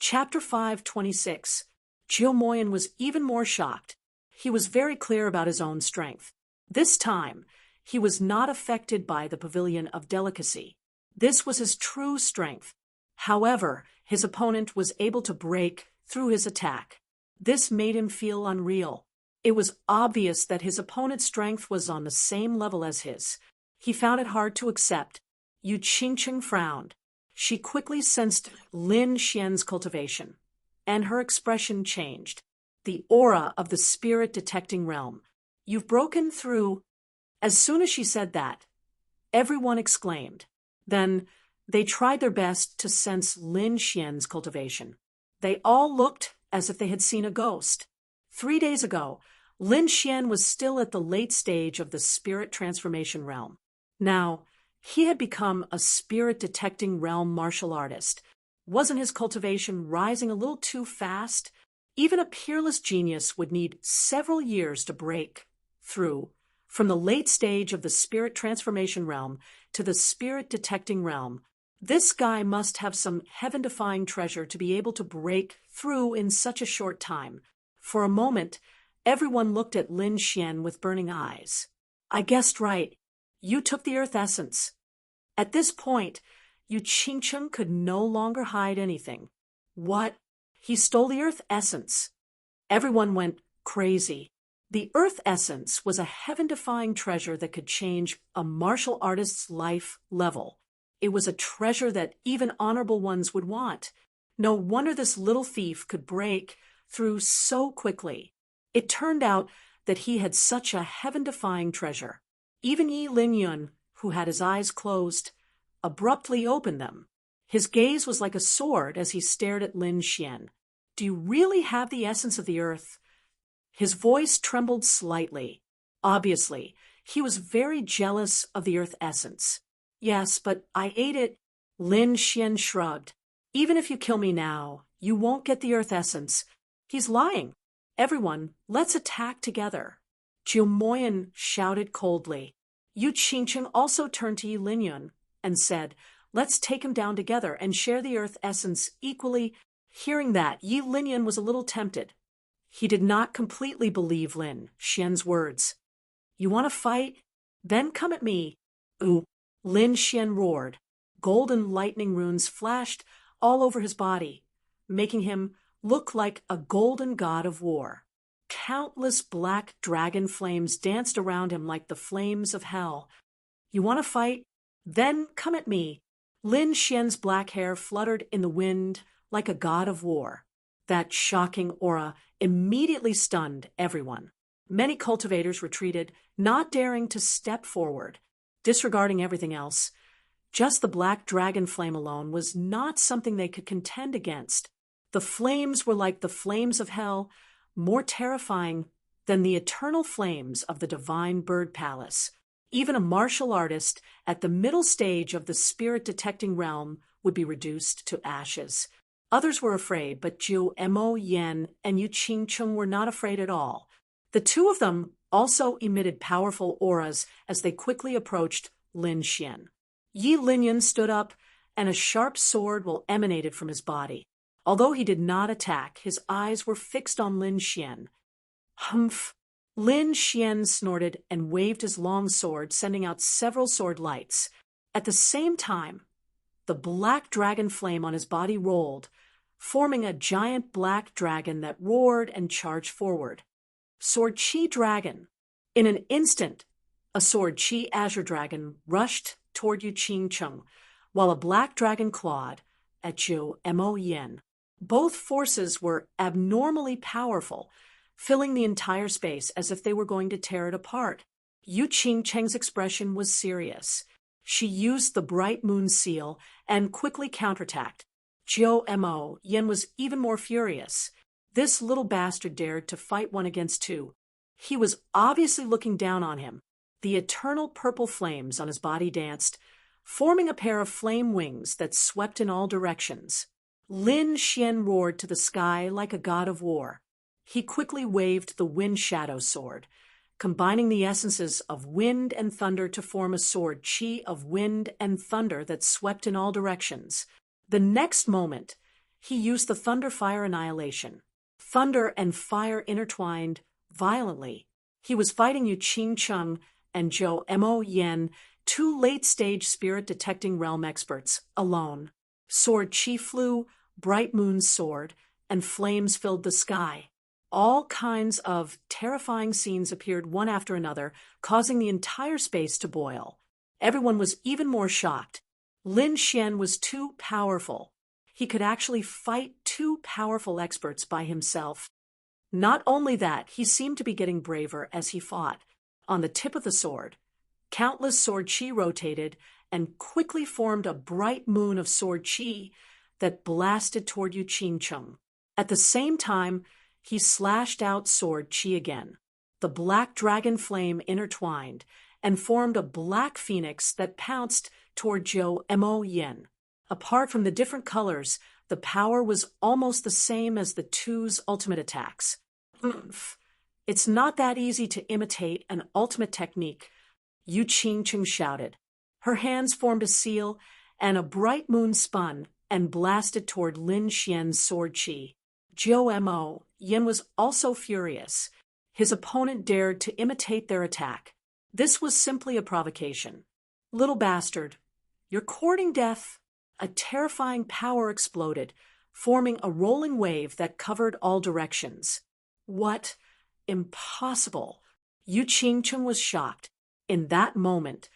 Chapter 5:26. Moyen was even more shocked. He was very clear about his own strength. This time, he was not affected by the pavilion of delicacy. This was his true strength. However, his opponent was able to break through his attack. This made him feel unreal. It was obvious that his opponent's strength was on the same level as his. He found it hard to accept. Yu Qingqing frowned. She quickly sensed Lin Xian's cultivation, and her expression changed. The aura of the spirit-detecting realm. You've broken through. As soon as she said that, everyone exclaimed. Then, they tried their best to sense Lin Xian's cultivation. They all looked as if they had seen a ghost. 3 days ago, Lin Xian was still at the late stage of the spirit transformation realm. Now, he had become a spirit-detecting realm martial artist. Wasn't his cultivation rising a little too fast? Even a peerless genius would need several years to break through from the late stage of the spirit transformation realm to the spirit-detecting realm. This guy must have some heaven-defying treasure to be able to break through in such a short time. For a moment, everyone looked at Lin Xian with burning eyes. I guessed right. You took the earth essence. At this point, Yu Qingqing could no longer hide anything. What? He stole the earth essence. Everyone went crazy. The earth essence was a heaven-defying treasure that could change a martial artist's life level. It was a treasure that even honorable ones would want. No wonder this little thief could break through so quickly. It turned out that he had such a heaven-defying treasure. Even Yi Linyun, who had his eyes closed, abruptly opened them. His gaze was like a sword as he stared at Lin Xian. Do you really have the essence of the earth? His voice trembled slightly. Obviously, he was very jealous of the earth essence. Yes, but I ate it. Lin Xian shrugged. Even if you kill me now, you won't get the earth essence. He's lying. Everyone, let's attack together. Moyen shouted coldly. Yu Qingqing also turned to Yi Linyun and said, let's take him down together and share the earth essence equally. Hearing that, Yi Linyun was a little tempted. He did not completely believe Lin Xian's words. You want to fight? Then come at me. Ooh, Lin Xian roared. Golden lightning runes flashed all over his body, making him look like a golden god of war. Countless black dragon flames danced around him like the flames of hell. You want to fight? Then come at me. Lin Xian's black hair fluttered in the wind like a god of war. That shocking aura immediately stunned everyone. Many cultivators retreated, not daring to step forward, disregarding everything else. Just the black dragon flame alone was not something they could contend against. The flames were like the flames of hell, more terrifying than the eternal flames of the divine bird palace. Even a martial artist at the middle stage of the spirit-detecting realm would be reduced to ashes. Others were afraid, but Mo Yen and Yu Qingqing were not afraid at all. The two of them also emitted powerful auras as they quickly approached Lin Xian. Yi Linyun stood up, and a sharp sword emanated from his body. Although he did not attack, his eyes were fixed on Lin Xian. Humph! Lin Xian snorted and waved his long sword, sending out several sword lights. At the same time, the black dragon flame on his body rolled, forming a giant black dragon that roared and charged forward. Sword Chi Dragon. In an instant, a Sword Chi Azure Dragon rushed toward Yu Qingqing, while a black dragon clawed at Mo Yen. Both forces were abnormally powerful, filling the entire space as if they were going to tear it apart. Yu Qingqing's expression was serious. She used the bright moon seal and quickly counterattacked. Mo Yen was even more furious. This little bastard dared to fight one against two. He was obviously looking down on him. The eternal purple flames on his body danced, forming a pair of flame wings that swept in all directions. Lin Xian roared to the sky like a god of war. He quickly waved the wind shadow sword, combining the essences of wind and thunder to form a sword Chi of wind and thunder that swept in all directions. The next moment, He used the thunder-fire annihilation. Thunder and fire intertwined violently. He was fighting Yu Qingcheng and Zhou Mo Yen, two late-stage spirit-detecting realm experts, alone. Sword chi flew, bright moons soared, and flames filled the sky. All kinds of terrifying scenes appeared one after another, causing the entire space to boil. Everyone was even more shocked. Lin Xian was too powerful. He could actually fight two powerful experts by himself. Not only that, he seemed to be getting braver as he fought. On the tip of the sword, countless sword chi rotated and quickly formed a bright moon of sword chi that blasted toward Yu Qingcheng. At the same time, he slashed out sword chi again. The black dragon flame intertwined and formed a black phoenix that pounced toward Zhou Mo Yen. Apart from the different colors, the power was almost the same as the two's ultimate attacks. It's not that easy to imitate an ultimate technique, Yu Qingcheng shouted. Her hands formed a seal, and a bright moon spun and blasted toward Lin Xian's sword chi. Zhou Mo Yen was also furious. His opponent dared to imitate their attack. This was simply a provocation. Little bastard, you're courting death. A terrifying power exploded, forming a rolling wave that covered all directions. What? Impossible. Yu Qingcheng was shocked. In that moment,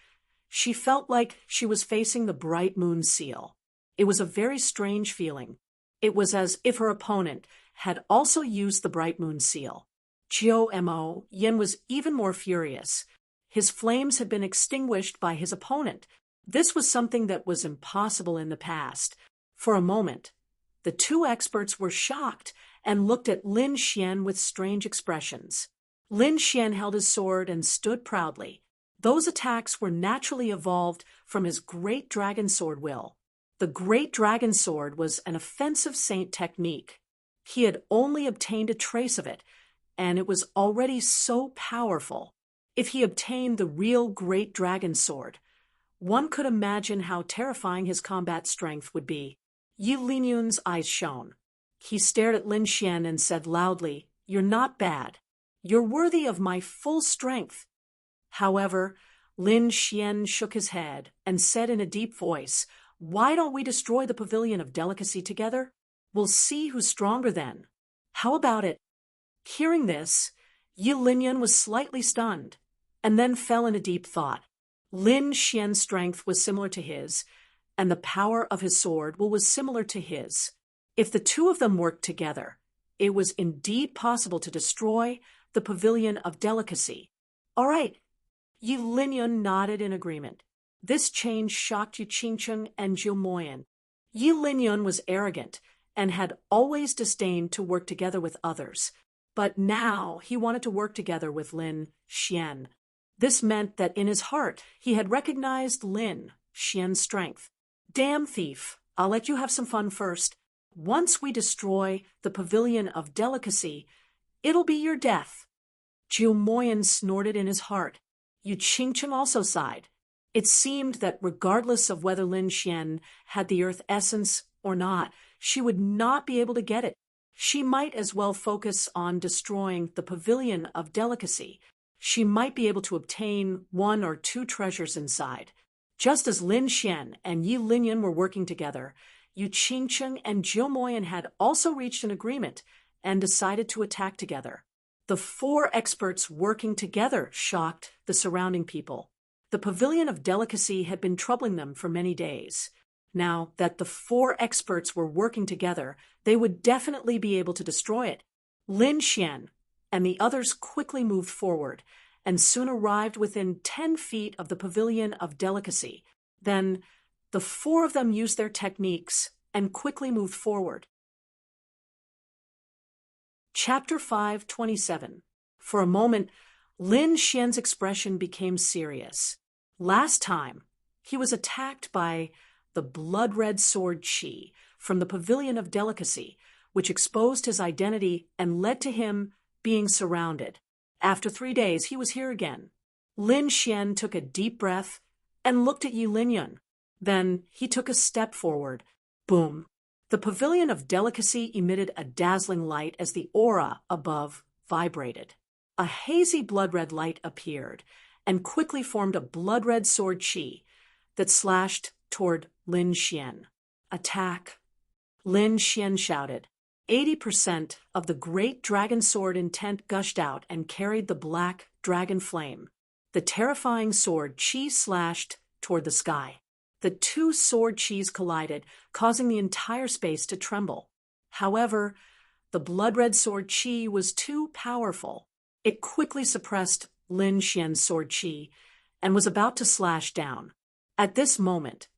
she felt like she was facing the bright moon seal. It was a very strange feeling. It was as if her opponent had also used the bright moon seal. Zhou Mo Yen was even more furious. His flames had been extinguished by his opponent. This was something that was impossible in the past. For a moment, the two experts were shocked and looked at Lin Xian with strange expressions. Lin Xian held his sword and stood proudly. Those attacks were naturally evolved from his great dragon sword will. The great dragon sword was an offensive saint technique. He had only obtained a trace of it, and it was already so powerful. If he obtained the real great dragon sword, one could imagine how terrifying his combat strength would be. Yi Linyun's eyes shone. He stared at Lin Xian and said loudly, "You're not bad. You're worthy of my full strength." However, Lin Xian shook his head and said in a deep voice, "Why don't we destroy the Pavilion of Delicacy together? We'll see who's stronger then. How about it?" Hearing this, Yi Linyun was slightly stunned, and then fell in a deep thought. Lin Xian's strength was similar to his, and the power of his sword was similar to his. If the two of them worked together, it was indeed possible to destroy the Pavilion of Delicacy. All right. Yi Linyun nodded in agreement. This change shocked Yu Qingcheng and Zhou Moyan. Yi Linyun was arrogant and had always disdained to work together with others, but now he wanted to work together with Lin Xian. This meant that in his heart he had recognized Lin Xian's strength. "Damn thief, I'll let you have some fun first. Once we destroy the Pavilion of Delicacy, it'll be your death." Zhou Moyan snorted in his heart. Yu Qingcheng also sighed. It seemed that regardless of whether Lin Xian had the earth essence or not, she would not be able to get it. She might as well focus on destroying the Pavilion of Delicacy. She might be able to obtain one or two treasures inside. Just as Lin Xian and Yi Linyun were working together, Yu Qingcheng and Zhou Moyan had also reached an agreement and decided to attack together. The four experts working together shocked the surrounding people. The Pavilion of Delicacy had been troubling them for many days. Now that the four experts were working together, they would definitely be able to destroy it. Lin Xian and the others quickly moved forward and soon arrived within 10 feet of the Pavilion of Delicacy. Then the four of them used their techniques and quickly moved forward. Chapter 5:27. For a moment, Lin Xian's expression became serious. Last time, he was attacked by the blood-red sword Qi from the Pavilion of Delicacy, which exposed his identity and led to him being surrounded. After 3 days, he was here again. Lin Xian took a deep breath and looked at Yi Linyun. Then he took a step forward. Boom! The pavilion of delicacy emitted a dazzling light as the aura above vibrated. A hazy blood-red light appeared and quickly formed a blood-red sword chi that slashed toward Lin Xian. Attack! Lin Xian shouted. 80% of the great dragon sword intent gushed out and carried the black dragon flame. The terrifying sword chi slashed toward the sky. The two sword chis collided, causing the entire space to tremble. However, the blood-red sword chi was too powerful. It quickly suppressed Lin Xian's sword chi and was about to slash down. At this moment,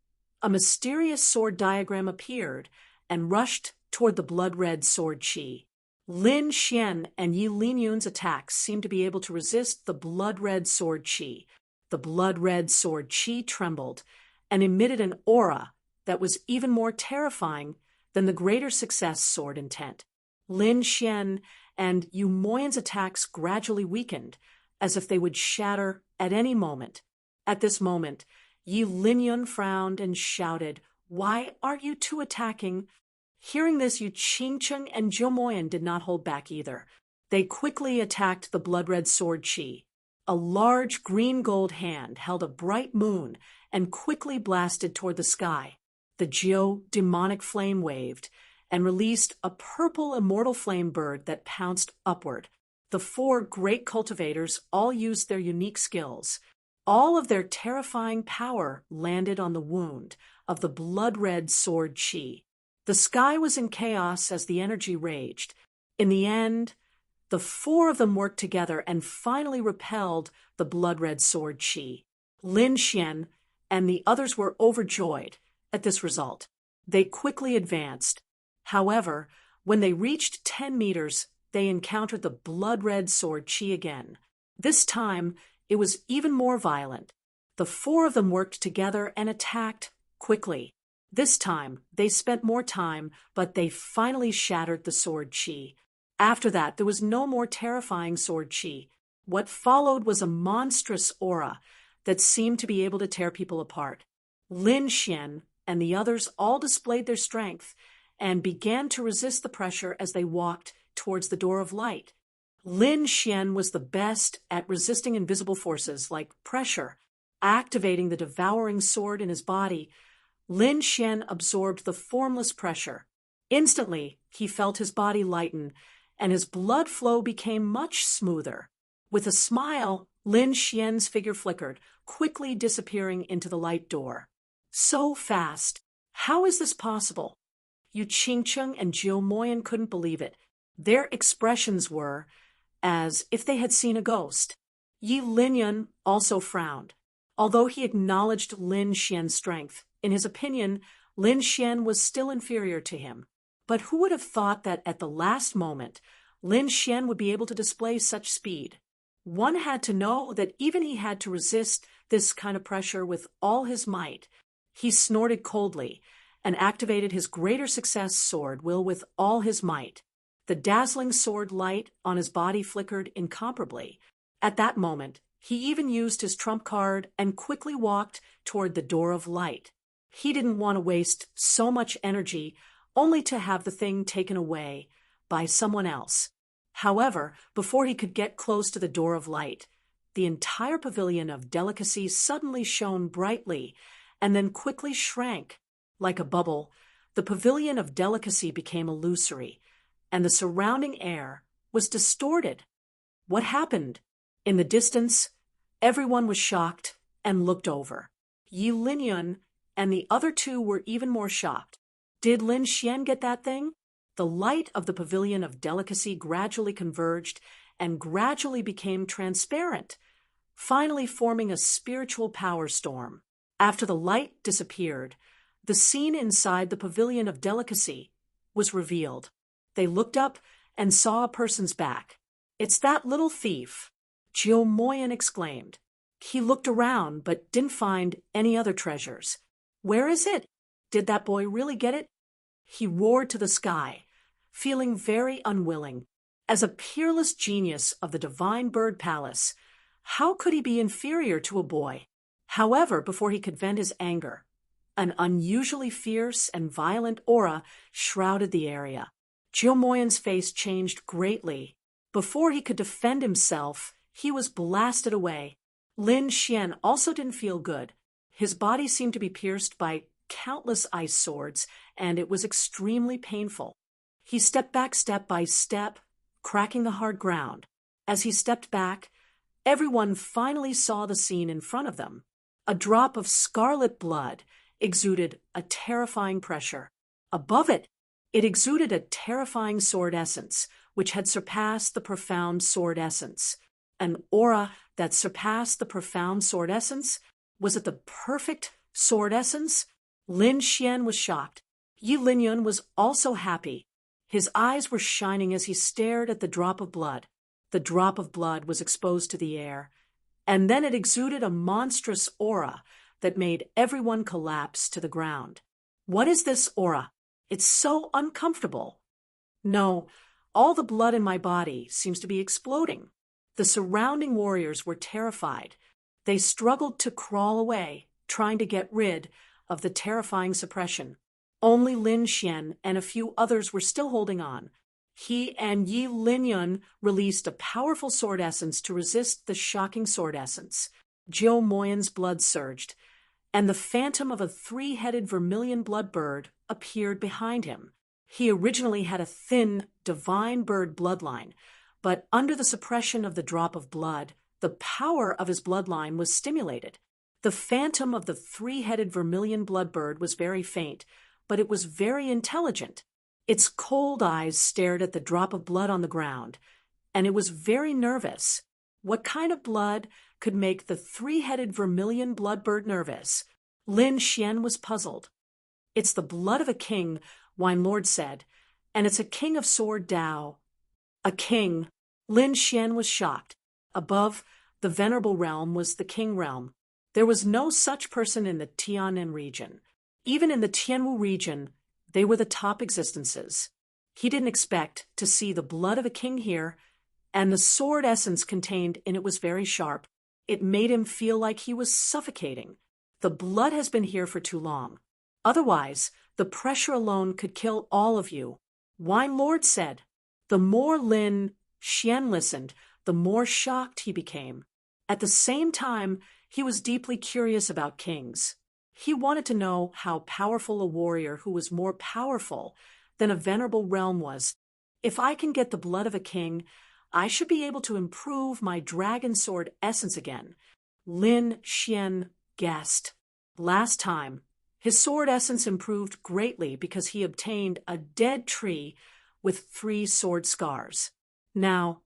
a mysterious sword diagram appeared and rushed toward the blood-red sword chi. Lin Xian and Yi Linyun's attacks seemed to be able to resist the blood-red sword chi. The blood-red sword chi trembled and emitted an aura that was even more terrifying than the greater success sword intent. Lin Xian and Yu Moyan's attacks gradually weakened, as if they would shatter at any moment. At this moment, Yi Linyun frowned and shouted, "Why are you two attacking?" Hearing this, Yu Qingcheng and Zhou Moyan did not hold back either. They quickly attacked the blood-red sword chi. A large green-gold hand held a bright moon and quickly blasted toward the sky. The Jiu demonic flame waved and released a purple immortal flame bird that pounced upward. The four great cultivators all used their unique skills. All of their terrifying power landed on the wound of the blood-red sword chi. The sky was in chaos as the energy raged. In the end, the four of them worked together and finally repelled the blood-red sword chi. Lin Xian and the others were overjoyed at this result. They quickly advanced. However, when they reached 10 meters, they encountered the blood-red sword chi again. This time, it was even more violent. The four of them worked together and attacked quickly. This time, they spent more time, but they finally shattered the sword chi. After that, there was no more terrifying sword chi. What followed was a monstrous aura that seemed to be able to tear people apart. Lin Xian and the others all displayed their strength and began to resist the pressure as they walked towards the door of light. Lin Xian was the best at resisting invisible forces like pressure. Activating the devouring sword in his body, Lin Xian absorbed the formless pressure. Instantly, he felt his body lighten, and his blood flow became much smoother. With a smile, Lin Xian's figure flickered, quickly disappearing into the light door. So fast! How is this possible? Yu Qingcheng and Zhou Moyan couldn't believe it. Their expressions were as if they had seen a ghost. Yi Linyun also frowned. Although he acknowledged Lin Xian's strength, in his opinion, Lin Xian was still inferior to him. But who would have thought that at the last moment, Lin Xian would be able to display such speed? One had to know that even he had to resist this kind of pressure with all his might. He snorted coldly and activated his greater success sword will with all his might. The dazzling sword light on his body flickered incomparably. At that moment, he even used his trump card and quickly walked toward the door of light. He didn't want to waste so much energy only to have the thing taken away by someone else. However, before he could get close to the door of light, the entire pavilion of delicacy suddenly shone brightly and then quickly shrank. Like a bubble, the pavilion of delicacy became illusory, and the surrounding air was distorted. What happened? In the distance, everyone was shocked and looked over. Yi Linyun and the other two were even more shocked. Did Lin Xian get that thing? The light of the pavilion of delicacy gradually converged and gradually became transparent, finally forming a spiritual power storm. After the light disappeared, the scene inside the pavilion of delicacy was revealed. They looked up and saw a person's back. "It's that little thief," Zhou Moyan exclaimed. He looked around but didn't find any other treasures. "Where is it? Did that boy really get it?" He roared to the sky, feeling very unwilling. As a peerless genius of the divine bird palace, how could he be inferior to a boy? However, before he could vent his anger, An unusually fierce and violent aura shrouded the area. Jiu Moyan's face changed greatly. Before he could defend himself, he was blasted away. Lin Xian also didn't feel good. His body seemed to be pierced by countless ice swords, and it was extremely painful. He stepped back step by step, cracking the hard ground. As he stepped back, everyone finally saw the scene in front of them. A drop of scarlet blood exuded a terrifying pressure. Above it, it exuded a terrifying sword essence, which had surpassed the profound sword essence. An aura that surpassed the profound sword essence? Was it the perfect sword essence? Lin Xian was shocked. Yi Linyun was also happy. His eyes were shining as he stared at the drop of blood. The drop of blood was exposed to the air, and then it exuded a monstrous aura that made everyone collapse to the ground. What is this aura? It's so uncomfortable. No, all the blood in my body seems to be exploding. The surrounding warriors were terrified. They struggled to crawl away, trying to get rid of the terrifying suppression. Only Lin Xian and a few others were still holding on. He and Yi Linyun released a powerful sword essence to resist the shocking sword essence. Jiu Moyan's blood surged, and the phantom of a three-headed vermilion blood bird appeared behind him. He originally had a thin, divine bird bloodline, but under the suppression of the drop of blood, the power of his bloodline was stimulated. The phantom of the three-headed vermilion blood bird was very faint, but it was very intelligent. Its cold eyes stared at the drop of blood on the ground, and it was very nervous. What kind of blood could make the three-headed vermilion blood bird nervous? Lin Xian was puzzled. It's the blood of a king, Wine Lord said, and it's a king of sword Dao. A king. Lin Xian was shocked. Above the venerable realm was the king realm. There was no such person in the Tianan region. Even in the Tianwu region, they were the top existences. He didn't expect to see the blood of a king here, and the sword essence contained in it was very sharp. It made him feel like he was suffocating. The blood has been here for too long. Otherwise, the pressure alone could kill all of you. Wine Lord said. The more Lin Xian listened, the more shocked he became. At the same time, he was deeply curious about kings. He wanted to know how powerful a warrior who was more powerful than a venerable realm was. If I can get the blood of a king, I should be able to improve my dragon sword essence again. Lin Xian guessed. Last time, his sword essence improved greatly because he obtained a dead tree with 3 sword scars. Now,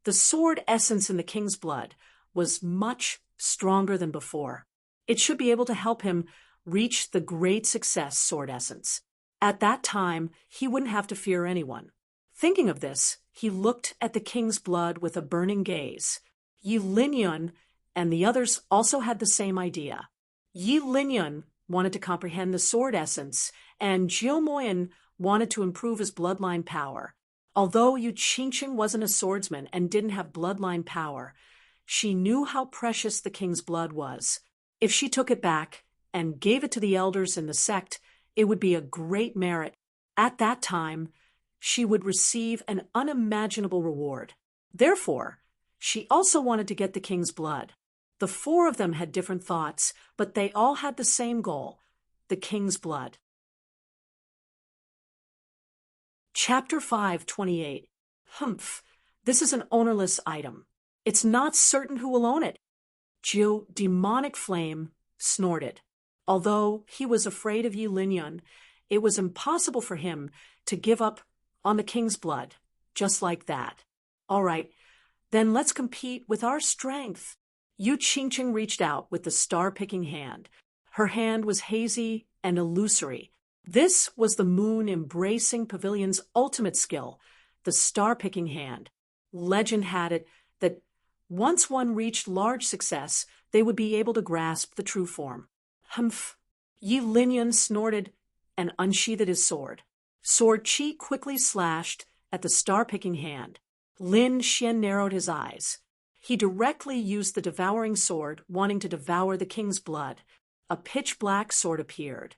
the sword essence in the king's blood was much stronger than before. It should be able to help him reach the great success sword essence. At that time, he wouldn't have to fear anyone. Thinking of this, he looked at the king's blood with a burning gaze. Yi Linyun and the others also had the same idea. Yi Linyun wanted to comprehend the sword essence, and Jiu Moyan wanted to improve his bloodline power. Although Yu Qingqing wasn't a swordsman and didn't have bloodline power, she knew how precious the king's blood was. If she took it back and gave it to the elders in the sect, it would be a great merit. At that time, she would receive an unimaginable reward. Therefore, she also wanted to get the king's blood. The 4 of them had different thoughts, but they all had the same goal, the king's blood. Chapter 5:28. Humph, this is an ownerless item. It's not certain who will own it. Jiu, demonic flame, snorted. Although he was afraid of Yi Linyun, it was impossible for him to give up on the king's blood, just like that. All right, then let's compete with our strength. Yu Qingqing reached out with the star-picking hand. Her hand was hazy and illusory. This was the moon-embracing pavilion's ultimate skill, the star-picking hand. Legend had it that once one reached large success, they would be able to grasp the true form. Humph! Yi Linyun snorted and unsheathed his sword. Sword chi quickly slashed at the star-picking hand. Lin Xian narrowed his eyes. He directly used the devouring sword, wanting to devour the king's blood. a pitch-black sword appeared,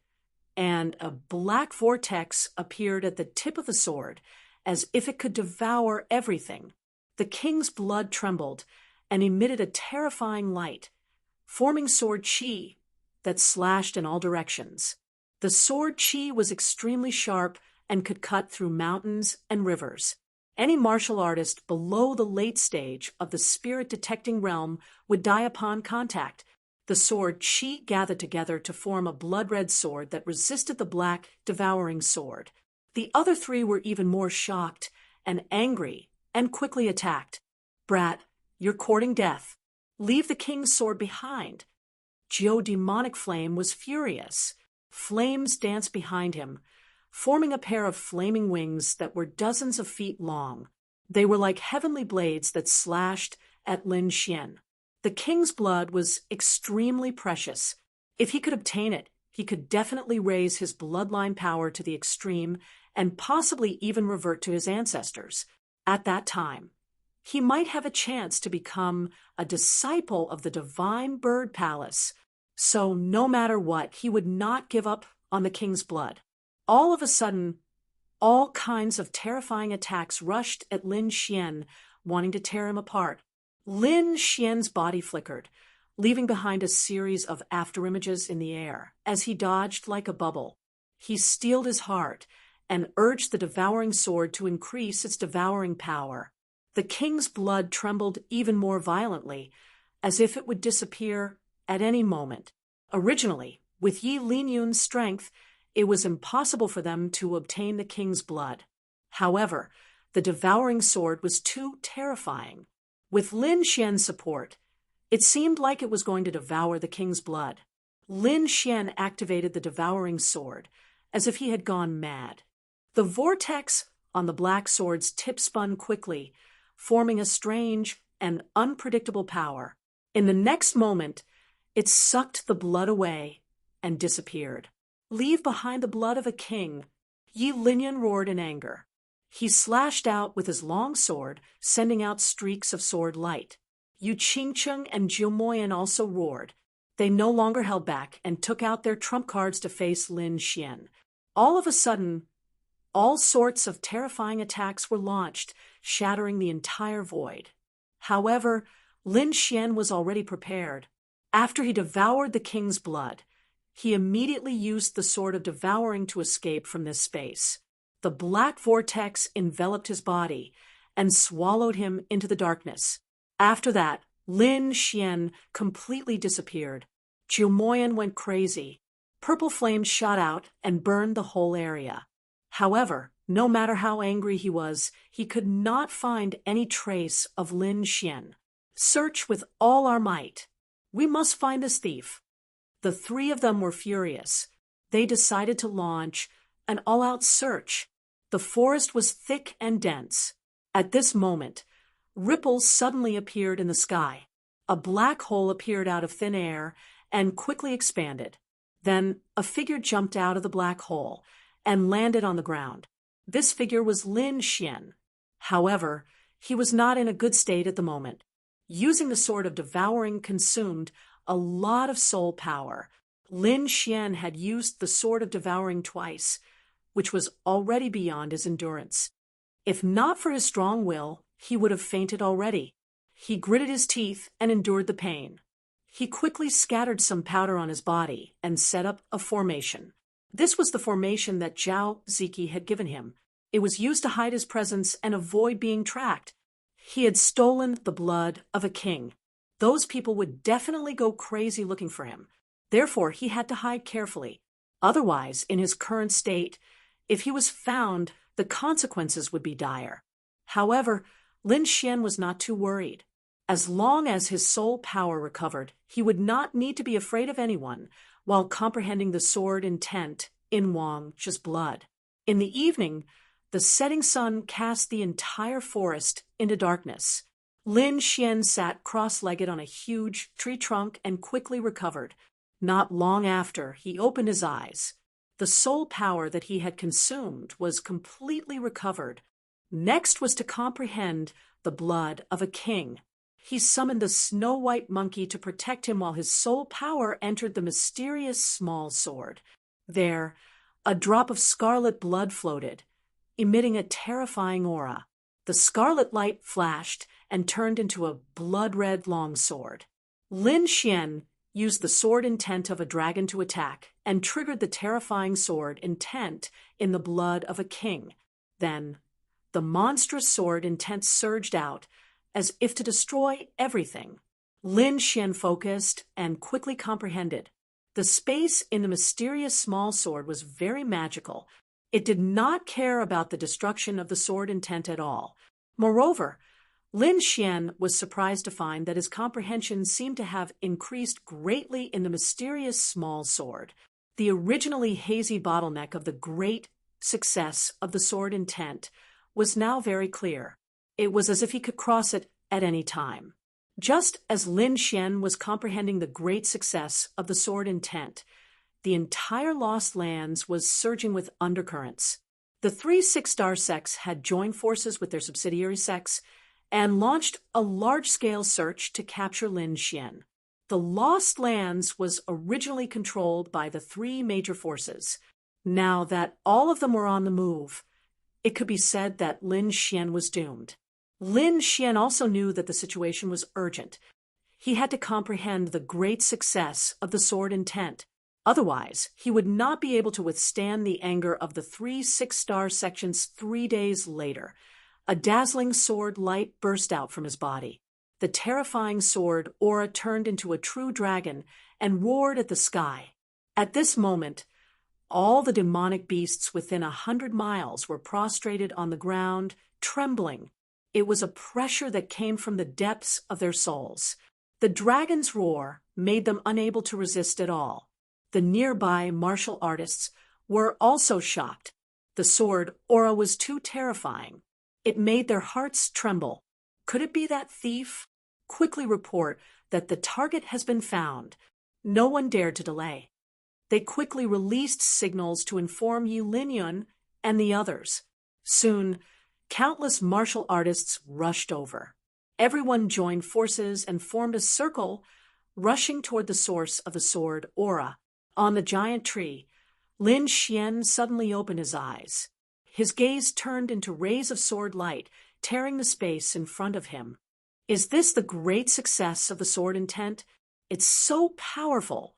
and a black vortex appeared at the tip of the sword, as if it could devour everything. The king's blood trembled and emitted a terrifying light, forming sword chi that slashed in all directions. The sword chi was extremely sharp and could cut through mountains and rivers. Any martial artist below the late stage of the spirit-detecting realm would die upon contact. The sword chi gathered together to form a blood-red sword that resisted the black, devouring sword. The other three were even more shocked and angry and quickly attacked. "Brat, you're courting death. Leave the king's sword behind." Geodemonic Flame was furious. Flames danced behind him, forming a pair of flaming wings that were dozens of feet long. They were like heavenly blades that slashed at Lin Xian. The king's blood was extremely precious. If he could obtain it, he could definitely raise his bloodline power to the extreme and possibly even revert to his ancestors. At that time, he might have a chance to become a disciple of the divine bird palace. So no matter what, he would not give up on the king's blood. All of a sudden, all kinds of terrifying attacks rushed at Lin Xian, wanting to tear him apart. Lin Xian's body flickered, leaving behind a series of afterimages in the air. As he dodged like a bubble, he steeled his heart and urged the devouring sword to increase its devouring power. The king's blood trembled even more violently, as if it would disappear at any moment. Originally, with Yi Linyun's strength, it was impossible for them to obtain the king's blood. However, the devouring sword was too terrifying. With Lin Xian's support, it seemed like it was going to devour the king's blood. Lin Xian activated the devouring sword, as if he had gone mad. The vortex on the black sword's tip spun quickly, forming a strange and unpredictable power. In the next moment, it sucked the blood away and disappeared. "Leave behind the blood of a king," Yi Linyun roared in anger. He slashed out with his long sword, sending out streaks of sword light. Yu Qingcheng and Jiu Moyan also roared. They no longer held back and took out their trump cards to face Lin Xian. All of a sudden, all sorts of terrifying attacks were launched, shattering the entire void. However, Lin Xian was already prepared. After he devoured the king's blood, he immediately used the sword of devouring to escape from this space. The black vortex enveloped his body and swallowed him into the darkness. After that, Lin Xian completely disappeared. Jiu Moyan went crazy. Purple flames shot out and burned the whole area. However, no matter how angry he was, he could not find any trace of Lin Xian. "Search with all our might. We must find this thief." The three of them were furious. They decided to launch an all-out search. The forest was thick and dense. At this moment, ripples suddenly appeared in the sky. A black hole appeared out of thin air and quickly expanded. Then a figure jumped out of the black hole and landed on the ground. This figure was Lin Xian. However, he was not in a good state at the moment. Using the sword of devouring consumed a lot of soul power. Lin Xian had used the sword of devouring twice, which was already beyond his endurance. If not for his strong will, he would have fainted already. He gritted his teeth and endured the pain. He quickly scattered some powder on his body and set up a formation. This was the formation that Zhao Ziki had given him. It was used to hide his presence and avoid being tracked. He had stolen the blood of a king. Those people would definitely go crazy looking for him. Therefore, he had to hide carefully. Otherwise, in his current state, if he was found, the consequences would be dire. However, Lin Xian was not too worried. As long as his soul power recovered, he would not need to be afraid of anyone while comprehending the sword intent in Wang Zhi's blood. In the evening, the setting sun cast the entire forest into darkness. Lin Xian sat cross-legged on a huge tree trunk and quickly recovered. Not long after, he opened his eyes. The soul power that he had consumed was completely recovered. Next was to comprehend the blood of a king. He summoned the snow-white monkey to protect him while his soul power entered the mysterious small sword. There, a drop of scarlet blood floated, emitting a terrifying aura. The scarlet light flashed and turned into a blood-red longsword. Lin Xian used the sword intent of a dragon to attack and triggered the terrifying sword intent in the blood of a king. Then, the monstrous sword intent surged out, as if to destroy everything. Lin Xian focused and quickly comprehended. The space in the mysterious small sword was very magical. It did not care about the destruction of the sword intent at all. Moreover, Lin Xian was surprised to find that his comprehension seemed to have increased greatly in the mysterious small sword. The originally hazy bottleneck of the great success of the sword intent was now very clear. It was as if he could cross it at any time. Just as Lin Xian was comprehending the great success of the sword intent, the entire Lost Lands was surging with undercurrents. The 3 six-star sects had joined forces with their subsidiary sects and launched a large-scale search to capture Lin Xian. The Lost Lands was originally controlled by the 3 major forces. Now that all of them were on the move, it could be said that Lin Xian was doomed. Lin Xian also knew that the situation was urgent. He had to comprehend the great success of the sword intent. Otherwise, he would not be able to withstand the anger of the 3 six-star sections 3 days later. A dazzling sword light burst out from his body. The terrifying sword aura turned into a true dragon and roared at the sky. At this moment, all the demonic beasts within 100 miles were prostrated on the ground, trembling. It was a pressure that came from the depths of their souls. The dragon's roar made them unable to resist at all. The nearby martial artists were also shocked. The sword aura was too terrifying. It made their hearts tremble. Could it be that thief? Quickly report that the target has been found. No one dared to delay. They quickly released signals to inform Yi Linyun and the others. Soon, countless martial artists rushed over. Everyone joined forces and formed a circle, rushing toward the source of the sword aura. On the giant tree, Lin Xian suddenly opened his eyes. His gaze turned into rays of sword light, tearing the space in front of him. Is this the great success of the sword intent? It's so powerful.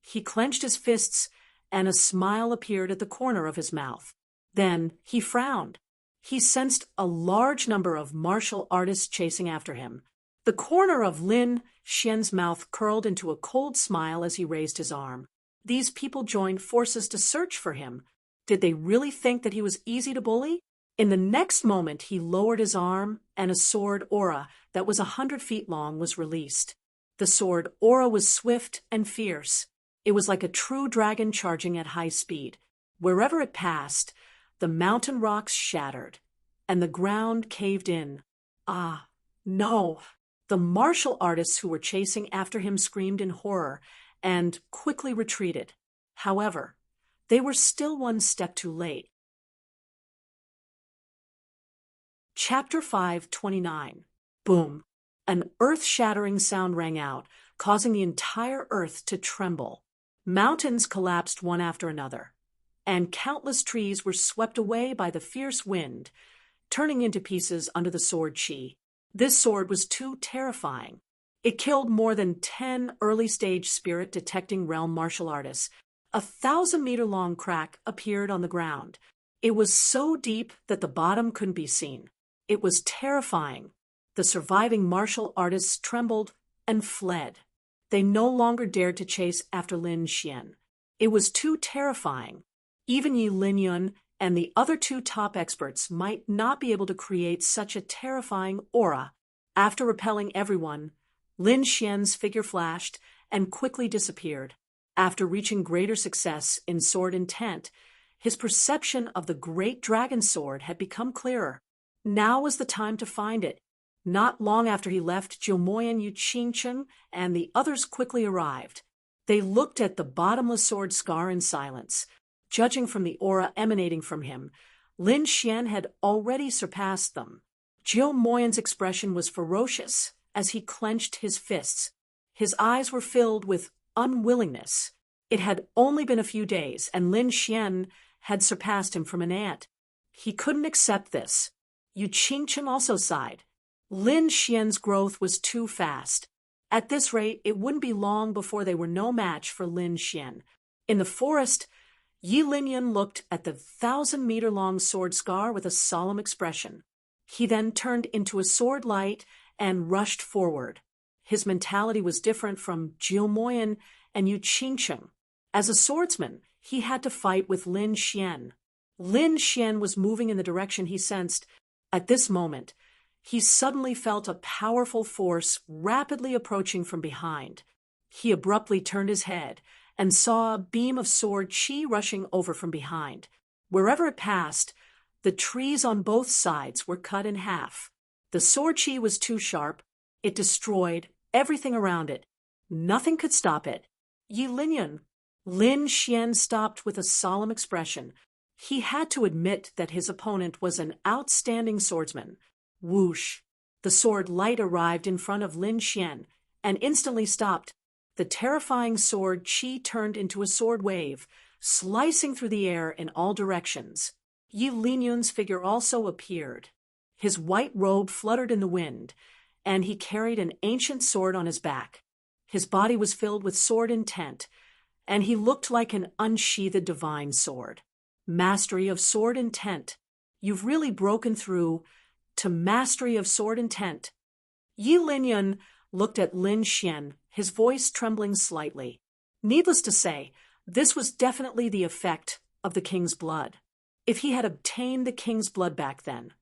He clenched his fists, and a smile appeared at the corner of his mouth. Then he frowned. He sensed a large number of martial artists chasing after him. The corner of Lin Xian's mouth curled into a cold smile as he raised his arm. These people joined forces to search for him. Did they really think that he was easy to bully? In the next moment, he lowered his arm, and a sword aura that was 100 feet long was released. The sword aura was swift and fierce. It was like a true dragon charging at high speed. Wherever it passed, the mountain rocks shattered, and the ground caved in. Ah, no! The martial artists who were chasing after him screamed in horror and quickly retreated. However, they were still one step too late. Chapter 529. Boom! An earth-shattering sound rang out, causing the entire earth to tremble. Mountains collapsed one after another, and countless trees were swept away by the fierce wind, turning into pieces under the sword chi. This sword was too terrifying. It killed more than 10 early-stage spirit-detecting realm martial artists. A 1,000-meter-long crack appeared on the ground. It was so deep that the bottom couldn't be seen. It was terrifying. The surviving martial artists trembled and fled. They no longer dared to chase after Lin Xian. It was too terrifying. Even Yi Linyun and the other 2 top experts might not be able to create such a terrifying aura. After repelling everyone, Lin Xian's figure flashed and quickly disappeared. After reaching greater success in sword intent, his perception of the great dragon sword had become clearer. Now was the time to find it. Not long after he left, Jiumoyan, Yu Qingcheng, and the others quickly arrived. They looked at the bottomless sword scar in silence. Judging from the aura emanating from him, Lin Xian had already surpassed them. Jiumoyan's expression was ferocious, as he clenched his fists. His eyes were filled with unwillingness. It had only been a few days, and Lin Xian had surpassed him from an ant. He couldn't accept this. Yu Qingchen also sighed. Lin Xian's growth was too fast. At this rate, it wouldn't be long before they were no match for Lin Xian. In the forest, Yi Linyan looked at the 1,000-meter-long sword scar with a solemn expression. He then turned into a sword light and rushed forward. His mentality was different from Jiu Moyan and Yu Qingchen. As a swordsman, he had to fight with Lin Xian. Lin Xian was moving in the direction he sensed. At this moment, he suddenly felt a powerful force rapidly approaching from behind. He abruptly turned his head and saw a beam of sword qi rushing over from behind. Wherever it passed, the trees on both sides were cut in half. The sword qi was too sharp. It destroyed everything around it. Nothing could stop it. Yi Linyan. Lin Xian stopped with a solemn expression. He had to admit that his opponent was an outstanding swordsman. Whoosh! The sword light arrived in front of Lin Xian and instantly stopped. The terrifying sword qi turned into a sword wave, slicing through the air in all directions. Yi Linyan's figure also appeared. His white robe fluttered in the wind, and he carried an ancient sword on his back. His body was filled with sword intent, and he looked like an unsheathed divine sword. Mastery of sword intent. You've really broken through to mastery of sword intent. Yi Linyan looked at Lin Xian, his voice trembling slightly. Needless to say, this was definitely the effect of the king's blood. If he had obtained the king's blood back then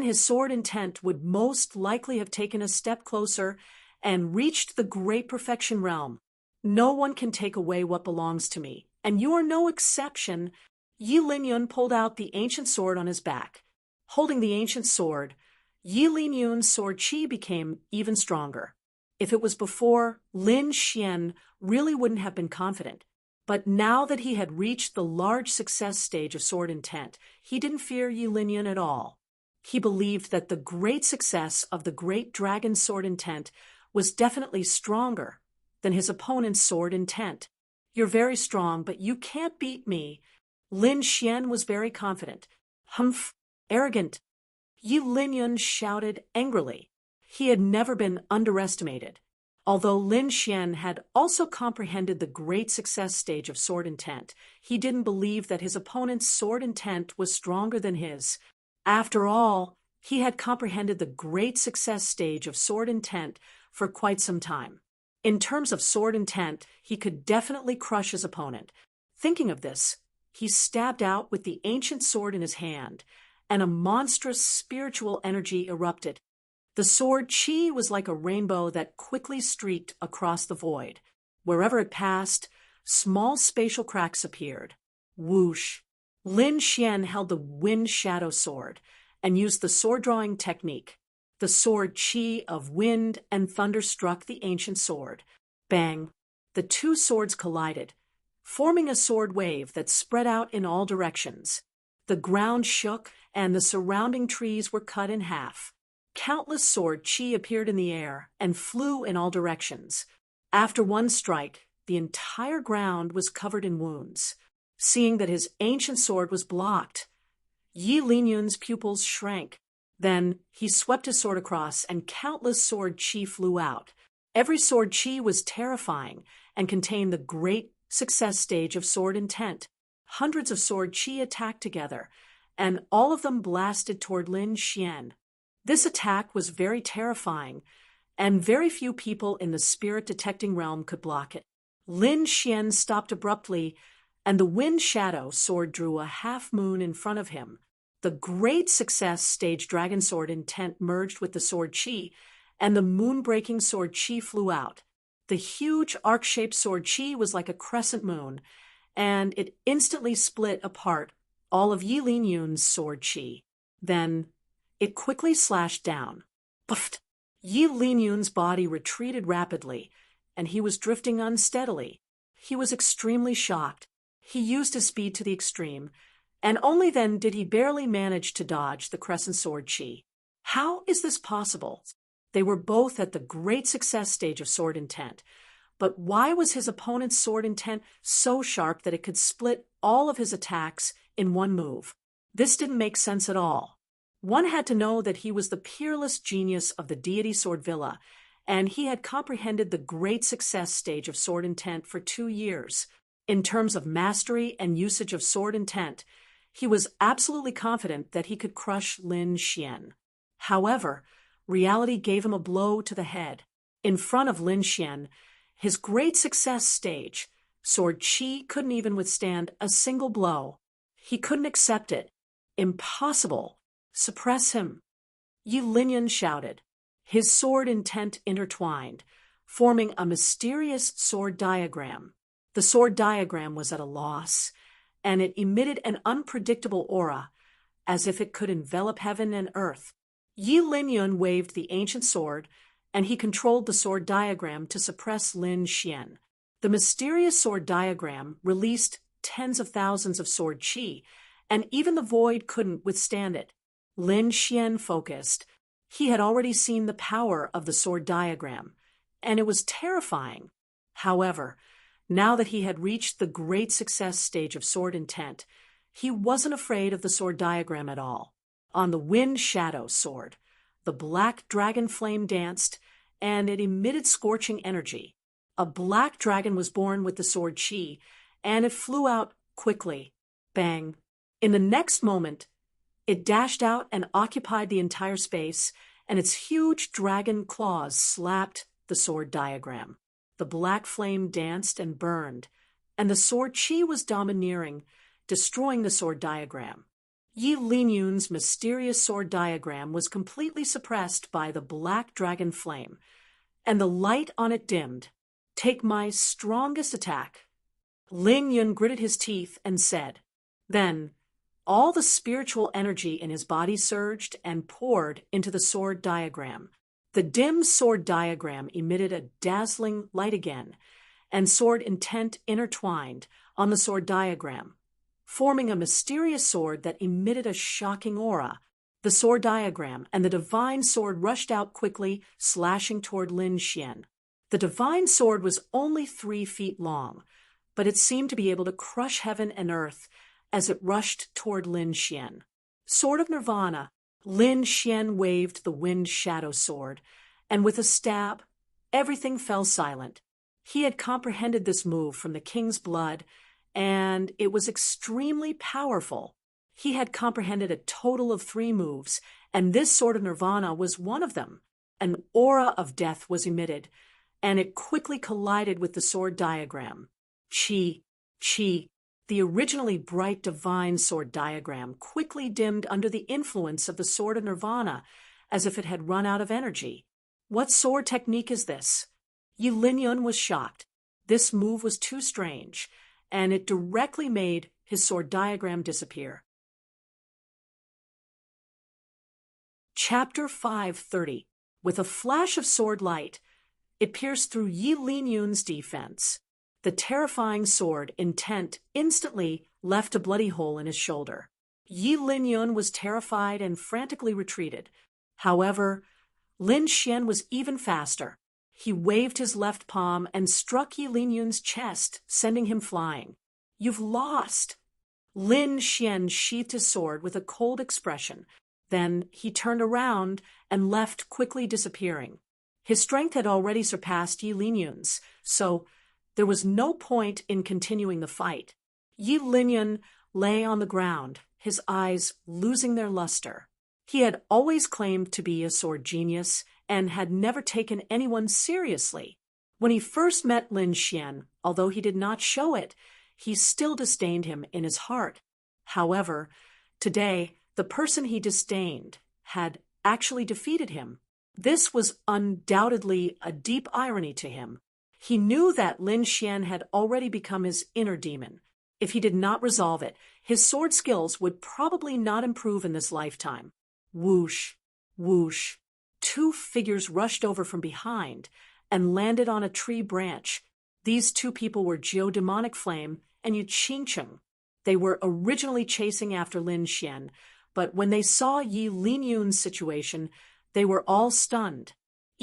his sword intent would most likely have taken a step closer and reached the great perfection realm. No one can take away what belongs to me, and you are no exception. Yi Linyan pulled out the ancient sword on his back. Holding the ancient sword, Yi Linyan's sword qi became even stronger. If it was before, Lin Xian really wouldn't have been confident. But now that he had reached the large success stage of sword intent, he didn't fear Yi Linyan at all. He believed that the great success of the great dragon sword intent was definitely stronger than his opponent's sword intent. You're very strong, but you can't beat me. Lin Xian was very confident. Humph! Arrogant! Yi Linyan shouted angrily. He had never been underestimated. Although Lin Xian had also comprehended the great success stage of sword intent, he didn't believe that his opponent's sword intent was stronger than his. After all, he had comprehended the great success stage of sword intent for quite some time. In terms of sword intent, he could definitely crush his opponent. Thinking of this, he stabbed out with the ancient sword in his hand, and a monstrous spiritual energy erupted. The sword qi was like a rainbow that quickly streaked across the void. Wherever it passed, small spatial cracks appeared. Whoosh! Lin Xian held the wind shadow sword and used the sword-drawing technique. The sword qi of wind and thunder struck the ancient sword. Bang! The two swords collided, forming a sword wave that spread out in all directions. The ground shook, and the surrounding trees were cut in half. Countless sword qi appeared in the air and flew in all directions. After one strike, the entire ground was covered in wounds. Seeing that his ancient sword was blocked, Yi Linyan's pupils shrank. Then he swept his sword across, and countless sword qi flew out. Every sword qi was terrifying and contained the great success stage of sword intent. Hundreds of sword qi attacked together, and all of them blasted toward Lin Xian. This attack was very terrifying, and very few people in the spirit-detecting realm could block it. Lin Xian stopped abruptly, and the wind shadow sword drew a half-moon in front of him. The great success stage dragon sword intent merged with the sword qi, and the moon-breaking sword qi flew out. The huge arc-shaped sword qi was like a crescent moon, and it instantly split apart all of Yi Linyan's sword qi. Then it quickly slashed down. Puffed! Yi Linyan's body retreated rapidly, and he was drifting unsteadily. He was extremely shocked. He used his speed to the extreme, and only then did he barely manage to dodge the crescent sword qi. How is this possible? They were both at the great success stage of sword intent. But why was his opponent's sword intent so sharp that it could split all of his attacks in one move? This didn't make sense at all. One had to know that he was the peerless genius of the deity Swordvilla, and he had comprehended the great success stage of sword intent for 2 years. In terms of mastery and usage of sword intent, he was absolutely confident that he could crush Lin Xian. However, reality gave him a blow to the head. In front of Lin Xian, his great success stage, Sword Qi couldn't even withstand a single blow. He couldn't accept it. Impossible. Suppress him. Yi Linyan shouted. His sword intent intertwined, forming a mysterious sword diagram. The sword diagram was at a loss, and it emitted an unpredictable aura, as if it could envelop heaven and earth. Yi Linyan waved the ancient sword, and he controlled the sword diagram to suppress Lin Xian. The mysterious sword diagram released tens of thousands of sword qi, and even the void couldn't withstand it. Lin Xian focused. He had already seen the power of the sword diagram, and it was terrifying. However, now that he had reached the great success stage of sword intent, he wasn't afraid of the sword diagram at all. On the wind shadow sword, the black dragon flame danced, and it emitted scorching energy. A black dragon was born with the sword qi, and it flew out quickly. Bang! In the next moment, it dashed out and occupied the entire space, and its huge dragon claws slapped the sword diagram. The black flame danced and burned, and the sword qi was domineering, destroying the sword diagram. Yi Linyun's mysterious sword diagram was completely suppressed by the black dragon flame, and the light on it dimmed. Take my strongest attack. Lin Yun gritted his teeth and said. Then, all the spiritual energy in his body surged and poured into the sword diagram. The dim sword diagram emitted a dazzling light again, and sword intent intertwined on the sword diagram, forming a mysterious sword that emitted a shocking aura. The sword diagram and the divine sword rushed out quickly, slashing toward Lin Xian. The divine sword was only 3 feet long, but it seemed to be able to crush heaven and earth as it rushed toward Lin Xian. Sword of Nirvana, Lin Xian waved the wind shadow sword, and with a stab, everything fell silent. He had comprehended this move from the king's blood, and it was extremely powerful. He had comprehended a total of 3 moves, and this Sword of Nirvana was one of them. An aura of death was emitted, and it quickly collided with the sword diagram. Qi, qi. The originally bright divine sword diagram quickly dimmed under the influence of the Sword of Nirvana, as if it had run out of energy. What sword technique is this? Yi Linyun was shocked. This move was too strange, and it directly made his sword diagram disappear. Chapter 530. With a flash of sword light, it pierced through Yi Linyun's defense. The terrifying sword intent instantly left a bloody hole in his shoulder. Yi Linyun was terrified and frantically retreated. However, Lin Xian was even faster. He waved his left palm and struck Yi Linyun's chest, sending him flying. You've lost! Lin Xian sheathed his sword with a cold expression. Then he turned around and left, quickly disappearing. His strength had already surpassed Yi Linyun's, so there was no point in continuing the fight. Yi Linyun lay on the ground, his eyes losing their luster. He had always claimed to be a sword genius and had never taken anyone seriously. When he first met Lin Xian, although he did not show it, he still disdained him in his heart. However, today, the person he disdained had actually defeated him. This was undoubtedly a deep irony to him. He knew that Lin Xian had already become his inner demon. If he did not resolve it, his sword skills would probably not improve in this lifetime. Whoosh, whoosh. 2 figures rushed over from behind and landed on a tree branch. These 2 people were Geodemonic Flame and Yu Qingcheng. They were originally chasing after Lin Xian, but when they saw Yi Linyun's situation, they were all stunned.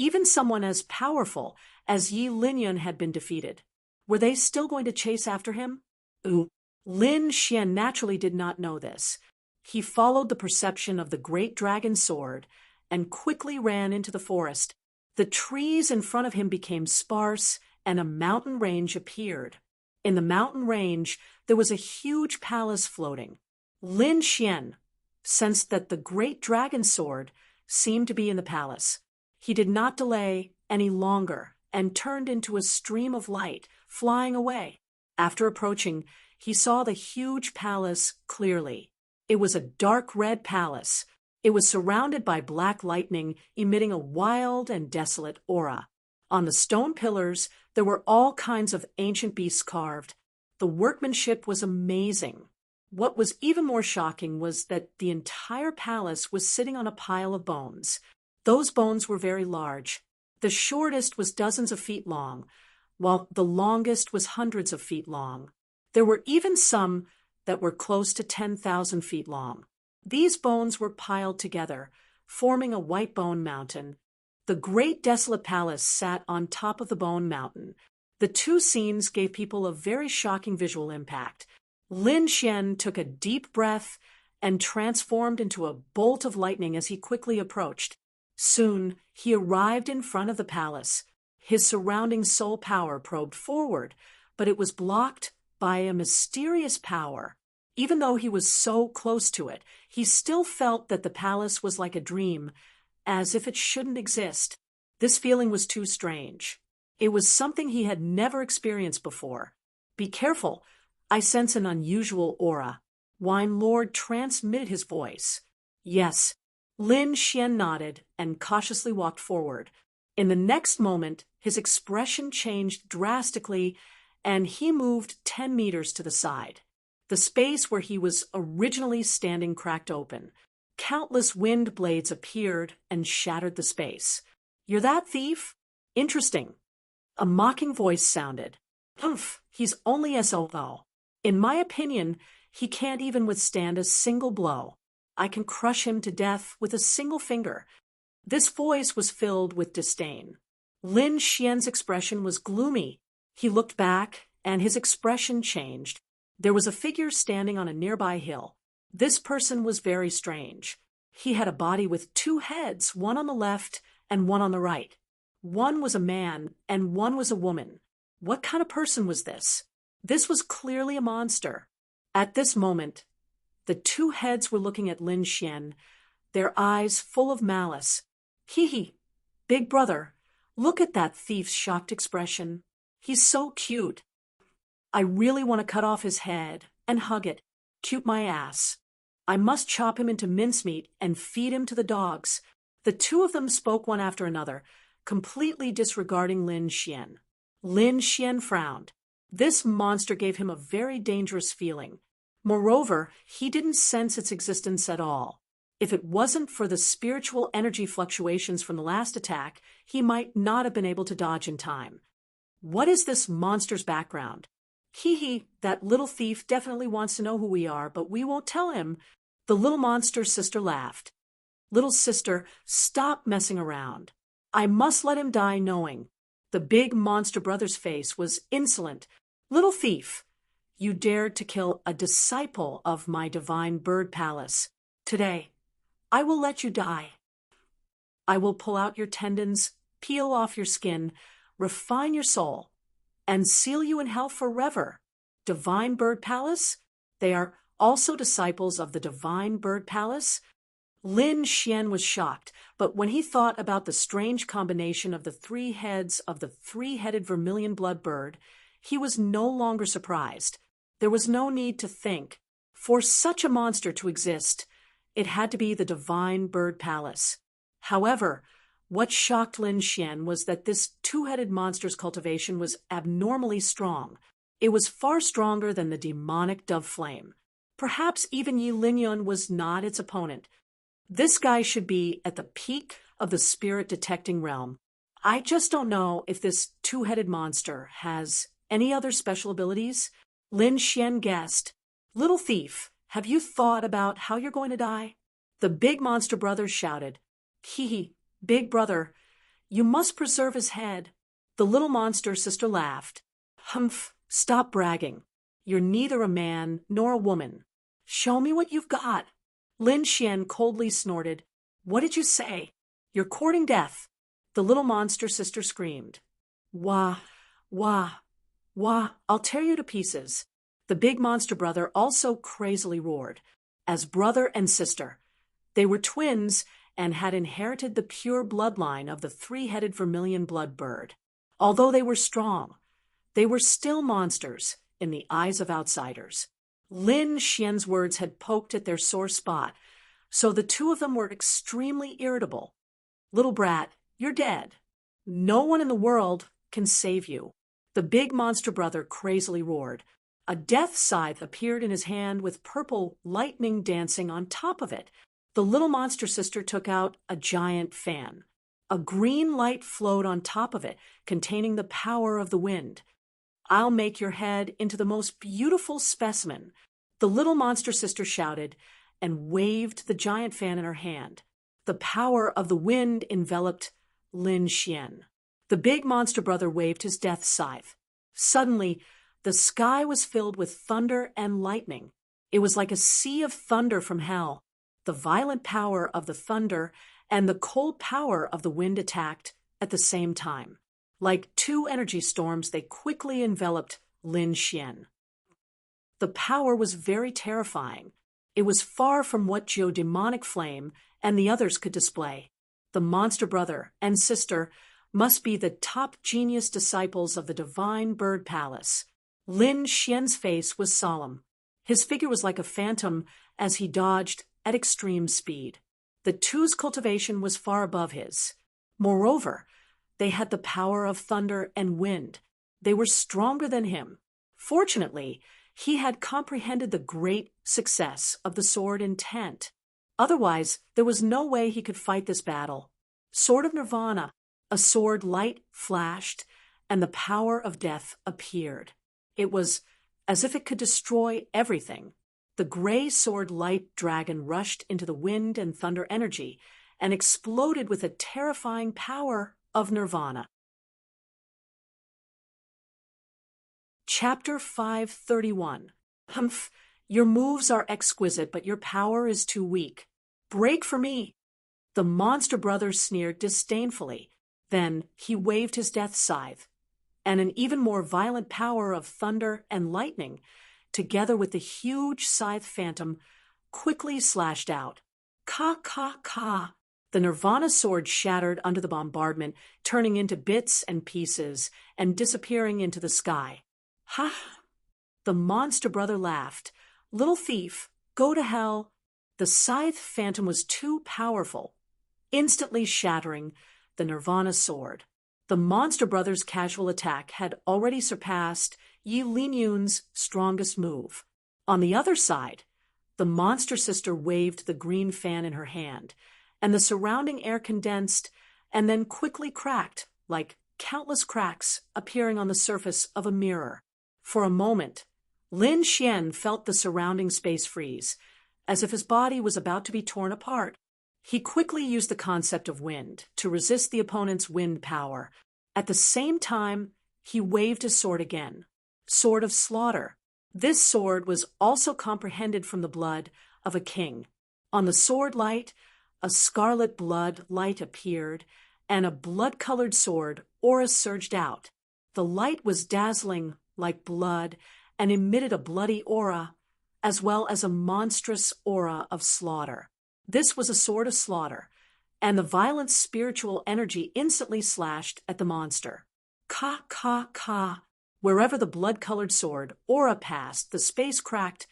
Even someone as powerful as Yi Linyan had been defeated. Were they still going to chase after him? Lin Xian naturally did not know this. He followed the perception of the great dragon sword and quickly ran into the forest. The trees in front of him became sparse, and a mountain range appeared. In the mountain range, there was a huge palace floating. Lin Xian sensed that the great dragon sword seemed to be in the palace. He did not delay any longer and turned into a stream of light, flying away. After approaching, he saw the huge palace clearly. It was a dark red palace. It was surrounded by black lightning, emitting a wild and desolate aura. On the stone pillars, there were all kinds of ancient beasts carved. The workmanship was amazing. What was even more shocking was that the entire palace was sitting on a pile of bones. Those bones were very large. The shortest was dozens of feet long, while the longest was hundreds of feet long. There were even some that were close to 10,000 feet long. These bones were piled together, forming a white bone mountain. The great desolate palace sat on top of the bone mountain. The two scenes gave people a very shocking visual impact. Lin Xian took a deep breath and transformed into a bolt of lightning as he quickly approached. Soon, he arrived in front of the palace. His surrounding soul power probed forward, but it was blocked by a mysterious power. Even though he was so close to it, he still felt that the palace was like a dream, as if it shouldn't exist. This feeling was too strange. It was something he had never experienced before. "Be careful. I sense an unusual aura." Wine Lord transmitted his voice. "Yes." Lin Xian nodded and cautiously walked forward. In the next moment, his expression changed drastically, and he moved 10 meters to the side. The space where he was originally standing cracked open. Countless wind blades appeared and shattered the space. "You're that thief? Interesting." A mocking voice sounded. "Humph, he's only SOL. In my opinion, he can't even withstand a single blow. I can crush him to death with a single finger." This voice was filled with disdain. Lin Xian's expression was gloomy. He looked back, and his expression changed. There was a figure standing on a nearby hill. This person was very strange. He had a body with 2 heads, one on the left and one on the right. One was a man, and one was a woman. What kind of person was this? This was clearly a monster. At this moment, the 2 heads were looking at Lin Xian, their eyes full of malice. "Hee, big brother, look at that thief's shocked expression. He's so cute. I really want to cut off his head and hug it. Cute my ass. I must chop him into mincemeat and feed him to the dogs." The 2 of them spoke one after another, completely disregarding Lin Xian. Lin Xian frowned. This monster gave him a very dangerous feeling. Moreover, he didn't sense its existence at all. If it wasn't for the spiritual energy fluctuations from the last attack, he might not have been able to dodge in time. What is this monster's background? That little thief definitely wants to know who we are, but we won't tell him. The little monster's sister laughed. "Little sister, stop messing around. I must let him die knowing." The big monster brother's face was insolent. "Little thief, you dared to kill a disciple of my divine bird palace. Today, I will let you die. I will pull out your tendons, peel off your skin, refine your soul, and seal you in hell forever. Divine Bird Palace? They are also disciples of the Divine Bird Palace?" Lin Xian was shocked, but when he thought about the strange combination of the 3 heads of the 3-headed vermilion blood bird, he was no longer surprised. There was no need to think. For such a monster to exist, it had to be the Divine Bird Palace. However, what shocked Lin Xian was that this 2-headed monster's cultivation was abnormally strong. It was far stronger than the demonic dove flame. Perhaps even Yi Linyan was not its opponent. This guy should be at the peak of the spirit-detecting realm. I just don't know if this 2-headed monster has any other special abilities. Lin Xian guessed. "Little thief, have you thought about how you're going to die?" The big monster brother shouted. "Big brother, You must preserve his head. The little monster sister laughed. Humph, stop bragging. You're neither a man nor a woman. Show me what you've got. Lin Xian coldly snorted. What did you say? You're courting death. The little monster sister screamed. Wah, wah, wah, I'll tear you to pieces. The big monster brother also crazily roared. As brother and sister, they were twins and had inherited the pure bloodline of the three-headed vermilion blood bird. Although they were strong, they were still monsters in the eyes of outsiders. Lin Xian's words had poked at their sore spot, so the two of them were extremely irritable. Little brat, you're dead. No one in the world can save you. The big monster brother crazily roared. A death scythe appeared in his hand with purple lightning dancing on top of it. The little monster sister took out a giant fan. A green light flowed on top of it, containing the power of the wind. I'll make your head into the most beautiful specimen, the little monster sister shouted and waved the giant fan in her hand. The power of the wind enveloped Lin Xian. The big monster brother waved his death scythe. Suddenly, the sky was filled with thunder and lightning. It was like a sea of thunder from hell. The violent power of the thunder and the cold power of the wind attacked at the same time. Like two energy storms, they quickly enveloped Lin Xian. The power was very terrifying. It was far from what geodemonic flame and the others could display. The monster brother and sister must be the top genius disciples of the divine bird palace. Lin Xian's face was solemn. His figure was like a phantom as he dodged at extreme speed. The two's cultivation was far above his. Moreover, they had the power of thunder and wind. They were stronger than him. Fortunately, he had comprehended the great success of the sword intent. Otherwise, there was no way he could fight this battle. Sword of Nirvana, a sword light flashed, and the power of death appeared. It was as if it could destroy everything. The gray sword light dragon rushed into the wind and thunder energy and exploded with a terrifying power of Nirvana. Chapter 531. Humph, your moves are exquisite, but your power is too weak. Break for me. The monster brother sneered disdainfully. Then he waved his death scythe, and an even more violent power of thunder and lightning, together with the huge scythe phantom, quickly slashed out. Ka, ka, ka. The Nirvana sword shattered under the bombardment, turning into bits and pieces and disappearing into the sky. Ha! The monster brother laughed. Little thief, go to hell. The scythe phantom was too powerful, instantly shattering the Nirvana sword. The monster brother's casual attack had already surpassed Yi Linyun's strongest move. On the other side, the monster sister waved the green fan in her hand, and the surrounding air condensed and then quickly cracked, like countless cracks appearing on the surface of a mirror. For a moment, Lin Xian felt the surrounding space freeze, as if his body was about to be torn apart. He quickly used the concept of wind to resist the opponent's wind power. At the same time, he waved his sword again. Sword of Slaughter. This sword was also comprehended from the blood of a king. On the sword light, a scarlet blood light appeared, and a blood-colored sword aura surged out. The light was dazzling like blood and emitted a bloody aura, as well as a monstrous aura of slaughter. This was a sword of slaughter, and the violent spiritual energy instantly slashed at the monster. Ka, ka, ka. Wherever the blood-colored sword aura passed, the space cracked,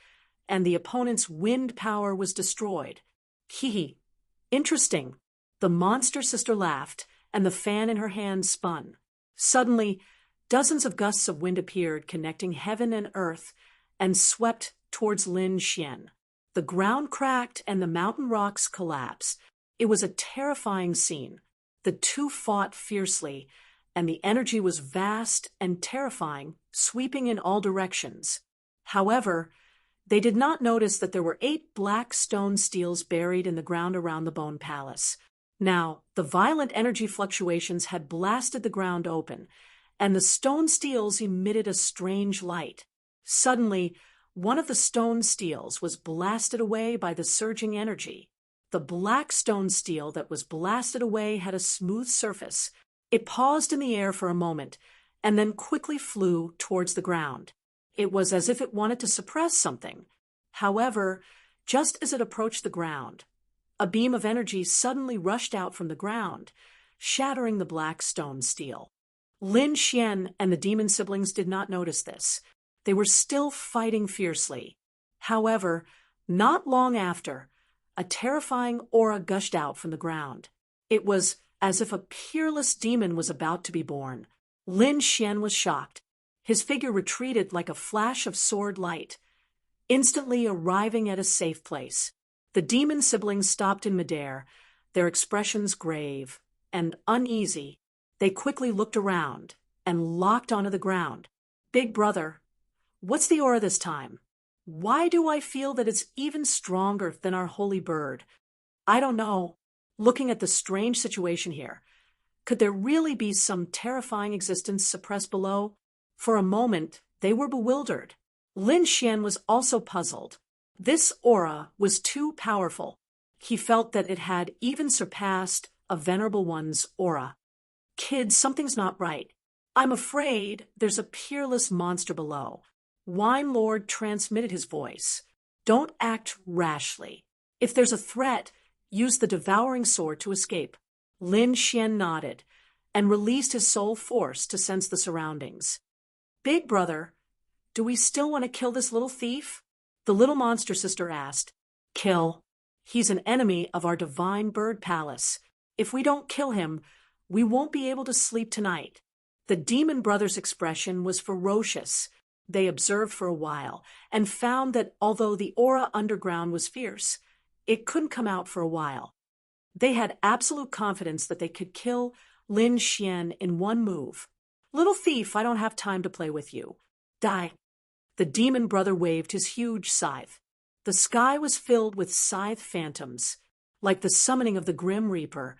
and the opponent's wind power was destroyed. Hee. Interesting. The monster sister laughed, and the fan in her hand spun. Suddenly, dozens of gusts of wind appeared, connecting heaven and earth, and swept towards Lin Xian. The ground cracked and the mountain rocks collapsed. It was a terrifying scene. The two fought fiercely, and the energy was vast and terrifying, sweeping in all directions. However, they did not notice that there were 8 black stone steels buried in the ground around the Bone Palace. Now, the violent energy fluctuations had blasted the ground open, and the stone steels emitted a strange light. Suddenly, one of the stone steels was blasted away by the surging energy. The black stone steel that was blasted away had a smooth surface. It paused in the air for a moment, and then quickly flew towards the ground. It was as if it wanted to suppress something. However, just as it approached the ground, a beam of energy suddenly rushed out from the ground, shattering the black stone steel. Lin Xian and the demon siblings did not notice this. They were still fighting fiercely. However, not long after, a terrifying aura gushed out from the ground. It was as if a peerless demon was about to be born. Lin Xian was shocked. His figure retreated like a flash of sword light, instantly arriving at a safe place. The demon siblings stopped in midair, their expressions grave and uneasy. They quickly looked around and locked onto the ground. Big brother, what's the aura this time? Why do I feel that it's even stronger than our holy bird? I don't know. Looking at the strange situation here, could there really be some terrifying existence suppressed below? For a moment, they were bewildered. Lin Xian was also puzzled. This aura was too powerful. He felt that it had even surpassed a venerable one's aura. Kid, something's not right. I'm afraid there's a peerless monster below. Wine Lord transmitted his voice. Don't act rashly. If there's a threat, use the devouring sword to escape. Lin Xian nodded and released his soul force to sense the surroundings. Big brother, do we still want to kill this little thief? The little monster sister asked. Kill. He's an enemy of our divine bird palace. If we don't kill him, we won't be able to sleep tonight. The demon brother's expression was ferocious. They observed for a while and found that although the aura underground was fierce, it couldn't come out for a while. They had absolute confidence that they could kill Lin Xian in one move. Little thief, I don't have time to play with you. Die. The demon brother waved his huge scythe. The sky was filled with scythe phantoms. Like the summoning of the Grim Reaper,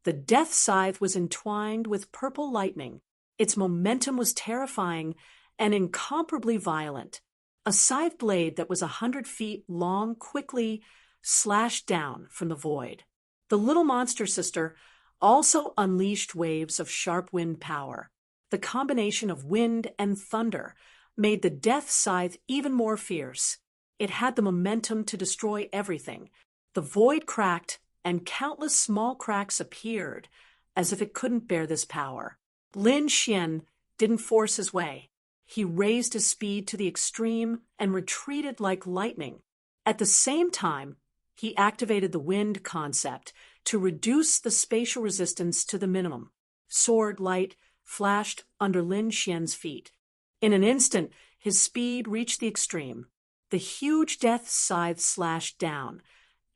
the death scythe was entwined with purple lightning. Its momentum was terrifying and incomparably violent. A scythe blade that was 100 feet long quickly slashed down from the void. The little monster sister also unleashed waves of sharp wind power. The combination of wind and thunder made the death scythe even more fierce. It had the momentum to destroy everything. The void cracked, and countless small cracks appeared, as if it couldn't bear this power. Lin Xian didn't force his way. He raised his speed to the extreme and retreated like lightning. At the same time, he activated the wind concept to reduce the spatial resistance to the minimum. Sword light flashed under Lin Xian's feet. In an instant, his speed reached the extreme. The huge death scythe slashed down,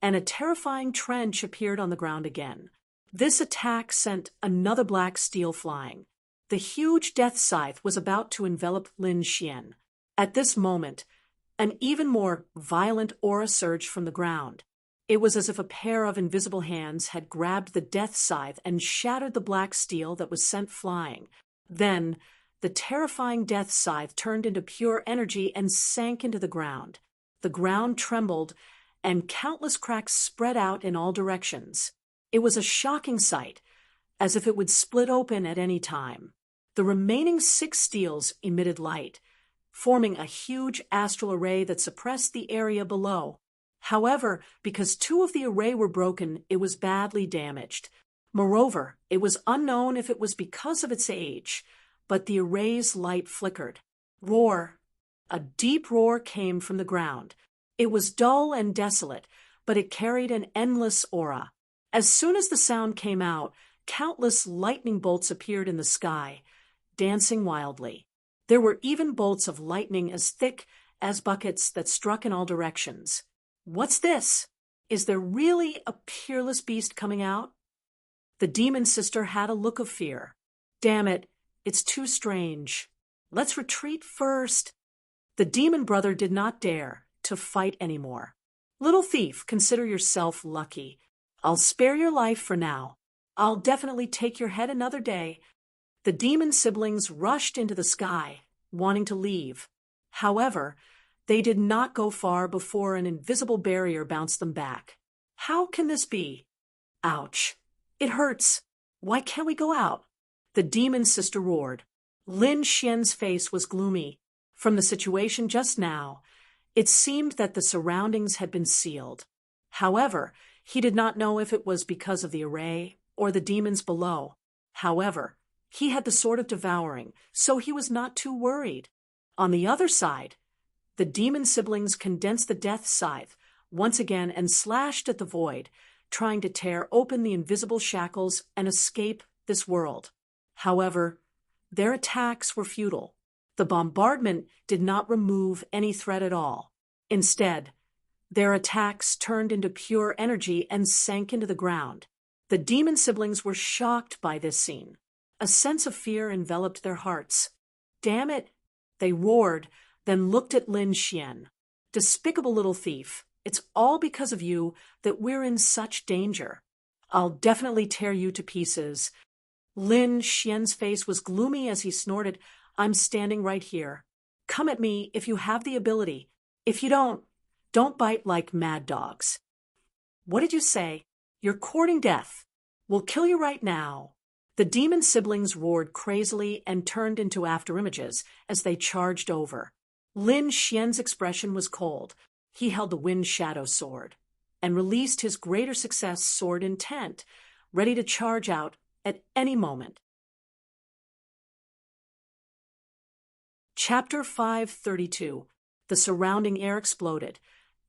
and a terrifying trench appeared on the ground again. This attack sent another black steel flying. The huge death scythe was about to envelop Lin Xian. At this moment, an even more violent aura surged from the ground. It was as if a pair of invisible hands had grabbed the death scythe and shattered the black steel that was sent flying. Then, the terrifying death scythe turned into pure energy and sank into the ground. The ground trembled, and countless cracks spread out in all directions. It was a shocking sight, as if it would split open at any time. The remaining 6 steels emitted light, forming a huge astral array that suppressed the area below. However, because 2 of the array were broken, it was badly damaged. Moreover, it was unknown if it was because of its age, but the array's light flickered. Roar! A deep roar came from the ground. It was dull and desolate, but it carried an endless aura. As soon as the sound came out, countless lightning bolts appeared in the sky, dancing wildly. There were even bolts of lightning as thick as buckets that struck in all directions. What's this? Is there really a peerless beast coming out? The demon sister had a look of fear. Damn it, it's too strange. Let's retreat first. The demon brother did not dare to fight anymore. Little thief, consider yourself lucky. I'll spare your life for now. I'll definitely take your head another day." The demon siblings rushed into the sky, wanting to leave. However, they did not go far before an invisible barrier bounced them back. "How can this be? Ouch. It hurts. Why can't we go out?" The demon sister roared. Lin Xian's face was gloomy. From the situation just now, it seemed that the surroundings had been sealed. However, he did not know if it was because of the array or the demons below. However, he had the sword of devouring, so he was not too worried. On the other side, the demon siblings condensed the death scythe once again and slashed at the void, trying to tear open the invisible shackles and escape this world. However, their attacks were futile. The bombardment did not remove any threat at all. Instead, their attacks turned into pure energy and sank into the ground. The demon siblings were shocked by this scene. A sense of fear enveloped their hearts. "Damn it!" they roared, then looked at Lin Xian. "Despicable little thief. It's all because of you that we're in such danger. I'll definitely tear you to pieces." Lin Xian's face was gloomy as he snorted, "I'm standing right here. Come at me if you have the ability. If you don't bite like mad dogs." "What did you say? You're courting death. We'll kill you right now." The demon siblings roared crazily and turned into afterimages as they charged over. Lin Xian's expression was cold. He held the Wind Shadow sword and released his greater success sword intent, ready to charge out at any moment. Chapter 532. The surrounding air exploded,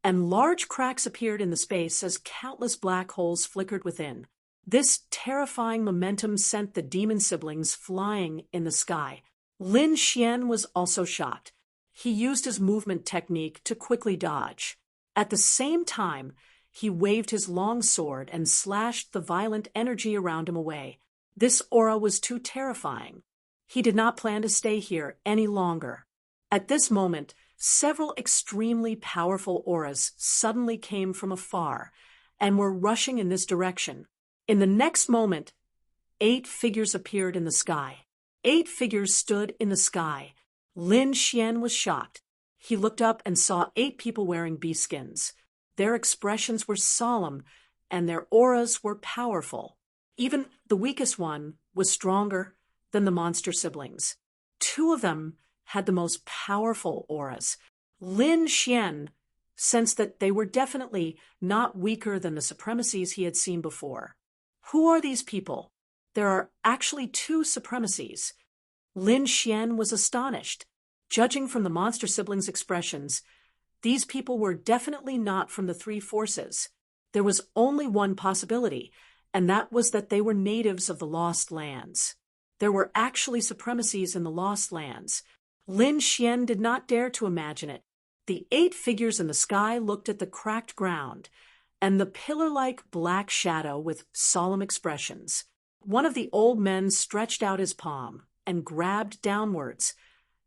and large cracks appeared in the space as countless black holes flickered within. This terrifying momentum sent the demon siblings flying in the sky. Lin Xian was also shocked. He used his movement technique to quickly dodge. At the same time, he waved his long sword and slashed the violent energy around him away. This aura was too terrifying. He did not plan to stay here any longer. At this moment, several extremely powerful auras suddenly came from afar and were rushing in this direction. In the next moment, 8 figures appeared in the sky. 8 figures stood in the sky. Lin Xian was shocked. He looked up and saw 8 people wearing bee skins. Their expressions were solemn, and their auras were powerful. Even the weakest one was stronger than the monster siblings. 2 of them had the most powerful auras. Lin Xian sensed that they were definitely not weaker than the supremacies he had seen before. Who are these people? There are actually 2 supremacies. Lin Xian was astonished. Judging from the monster siblings' expressions, these people were definitely not from the 3 forces. There was only one possibility, and that was that they were natives of the Lost Lands. There were actually supremacies in the Lost Lands. Lin Xian did not dare to imagine it. The 8 figures in the sky looked at the cracked ground and the pillar-like black shadow with solemn expressions. One of the old men stretched out his palm and grabbed downwards,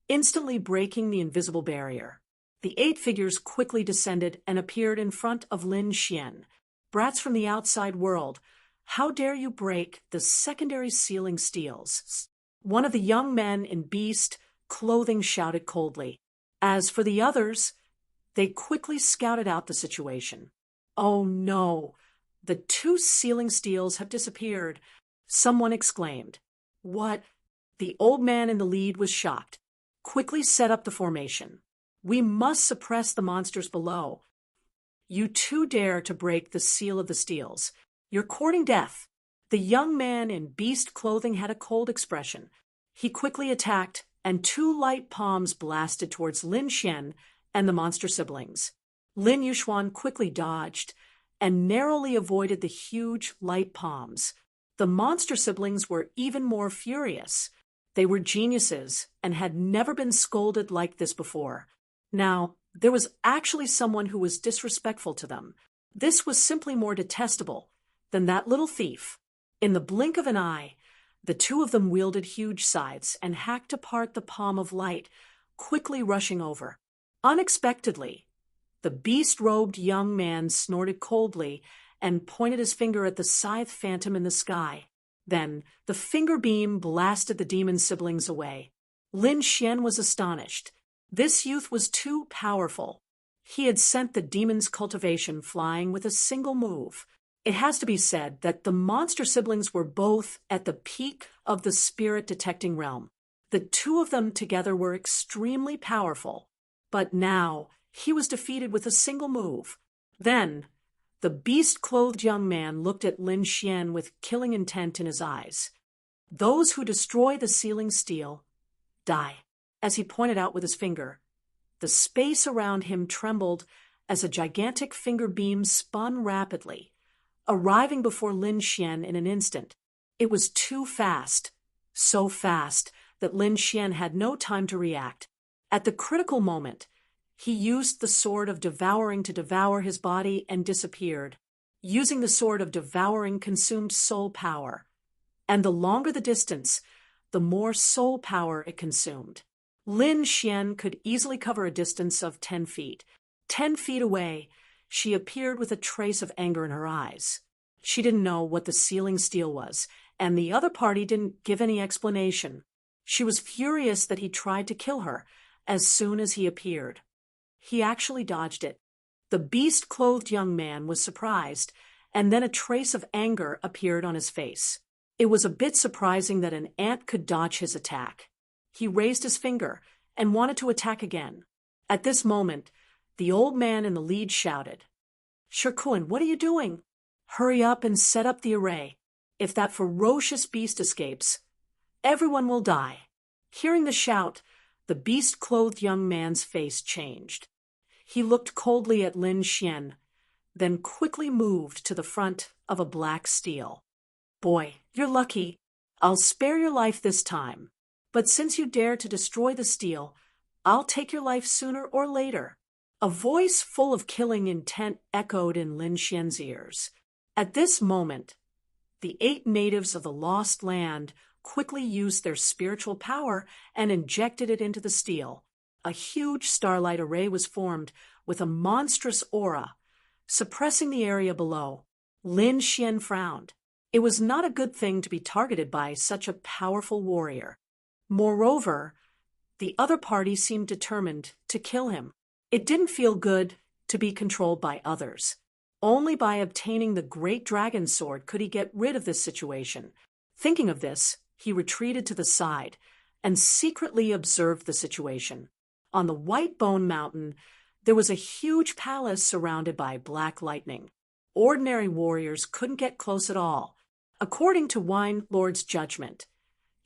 instantly breaking the invisible barrier. The 8 figures quickly descended and appeared in front of Lin Xian. "Brats from the outside world, how dare you break the secondary sealing steels?" One of the young men in beast clothing shouted coldly. As for the others, they quickly scouted out the situation. "Oh no, the 2 sealing steels have disappeared," someone exclaimed. "What?" The old man in the lead was shocked. "Quickly set up the formation. We must suppress the monsters below. You 2 dare to break the seal of the steels. You're courting death." The young man in beast clothing had a cold expression. He quickly attacked, and 2 light palms blasted towards Lin Xian and the monster siblings. Lin Yuxuan quickly dodged and narrowly avoided the huge light palms. The monster siblings were even more furious. They were geniuses and had never been scolded like this before. Now, there was actually someone who was disrespectful to them. This was simply more detestable than that little thief. In the blink of an eye, the 2 of them wielded huge scythes and hacked apart the palm of light, quickly rushing over. Unexpectedly, the beast-robed young man snorted coldly and pointed his finger at the scythe phantom in the sky. Then, the finger beam blasted the demon siblings away. Lin Xian was astonished. This youth was too powerful. He had sent the demon's cultivation flying with a single move. It has to be said that the monster siblings were both at the peak of the spirit-detecting realm. The two of them together were extremely powerful. But now, he was defeated with a single move. Then, the beast-clothed young man looked at Lin Xian with killing intent in his eyes. Those who destroy the sealing steel die. As he pointed out with his finger, the space around him trembled as a gigantic finger beam spun rapidly, arriving before Lin Xian in an instant. It was too fast, so fast that Lin Xian had no time to react. At the critical moment, he used the sword of devouring to devour his body and disappeared. Using the sword of devouring consumed soul power, and the longer the distance, the more soul power it consumed. Lin Xian could easily cover a distance of 10 feet. 10 feet away, she appeared with a trace of anger in her eyes. She didn't know what the sealing steel was, and the other party didn't give any explanation. She was furious that he tried to kill her as soon as he appeared. He actually dodged it. The beast-clothed young man was surprised, and then a trace of anger appeared on his face. It was a bit surprising that an ant could dodge his attack. He raised his finger and wanted to attack again. At this moment, the old man in the lead shouted, "Shirkuan, what are you doing? Hurry up and set up the array. If that ferocious beast escapes, everyone will die." Hearing the shout, the beast-clothed young man's face changed. He looked coldly at Lin Xian, then quickly moved to the front of a black steel. "Boy, you're lucky. I'll spare your life this time. But since you dare to destroy the steel, I'll take your life sooner or later." A voice full of killing intent echoed in Lin Xian's ears. At this moment, the 8 natives of the Lost Land quickly used their spiritual power and injected it into the steel. A huge starlight array was formed with a monstrous aura, suppressing the area below. Lin Xian frowned. It was not a good thing to be targeted by such a powerful warrior. Moreover, the other party seemed determined to kill him. It didn't feel good to be controlled by others. Only by obtaining the great dragon sword could he get rid of this situation. Thinking of this, he retreated to the side and secretly observed the situation. On the White Bone Mountain, there was a huge palace surrounded by black lightning. Ordinary warriors couldn't get close at all. According to Wine Lord's judgment,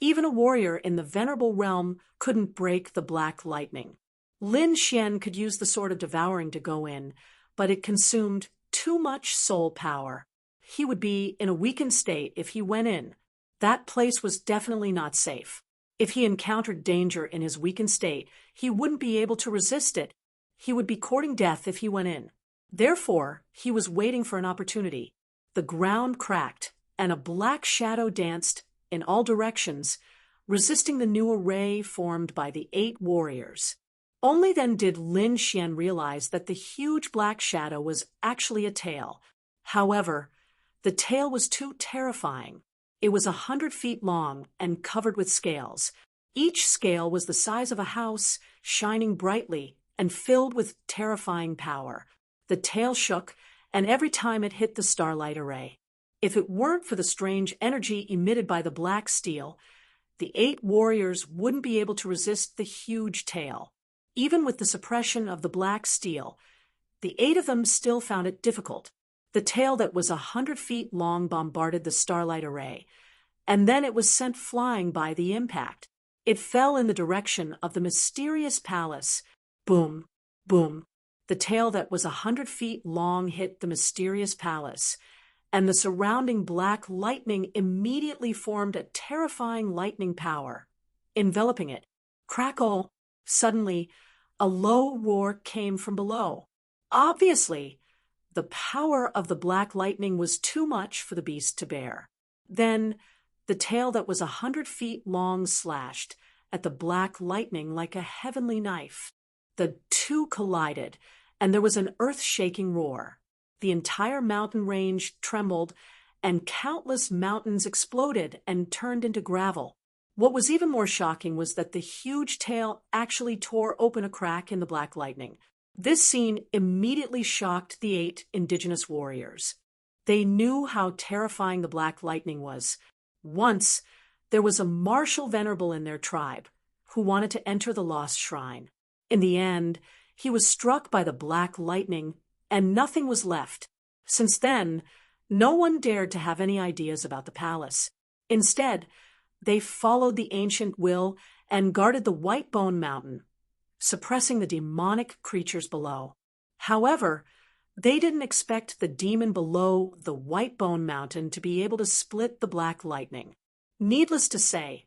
even a warrior in the venerable realm couldn't break the black lightning. Lin Xian could use the sword of devouring to go in, but it consumed too much soul power. He would be in a weakened state if he went in. That place was definitely not safe. If he encountered danger in his weakened state, he wouldn't be able to resist it. He would be courting death if he went in. Therefore, he was waiting for an opportunity. The ground cracked, and a black shadow danced in all directions, resisting the new array formed by the 8 warriors. Only then did Lin Xian realize that the huge black shadow was actually a tail. However, the tail was too terrifying. It was 100 feet long and covered with scales. Each scale was the size of a house, shining brightly and filled with terrifying power. The tail shook, and every time it hit the starlight array. If it weren't for the strange energy emitted by the black steel, the 8 warriors wouldn't be able to resist the huge tail. Even with the suppression of the black steel, the 8 of them still found it difficult. The tail that was 100 feet long bombarded the starlight array, and then it was sent flying by the impact. It fell in the direction of the mysterious palace. Boom, boom. The tail that was 100 feet long hit the mysterious palace, and the surrounding black lightning immediately formed a terrifying lightning power, enveloping it. Crackle! Suddenly, a low roar came from below. Obviously, the power of the black lightning was too much for the beast to bear. Then, the tail that was 100 feet long slashed at the black lightning like a heavenly knife. The two collided, and there was an earth-shaking roar. the entire mountain range trembled, and countless mountains exploded and turned into gravel. What was even more shocking was that the huge tail actually tore open a crack in the black lightning. This scene immediately shocked the 8 indigenous warriors. They knew how terrifying the black lightning was. Once, there was a martial venerable in their tribe who wanted to enter the lost shrine. In the end, he was struck by the black lightning, and nothing was left. Since then, no one dared to have any ideas about the palace. Instead, they followed the ancient will and guarded the White Bone Mountain, suppressing the demonic creatures below. However, they didn't expect the demon below the White Bone Mountain to be able to split the black lightning. Needless to say,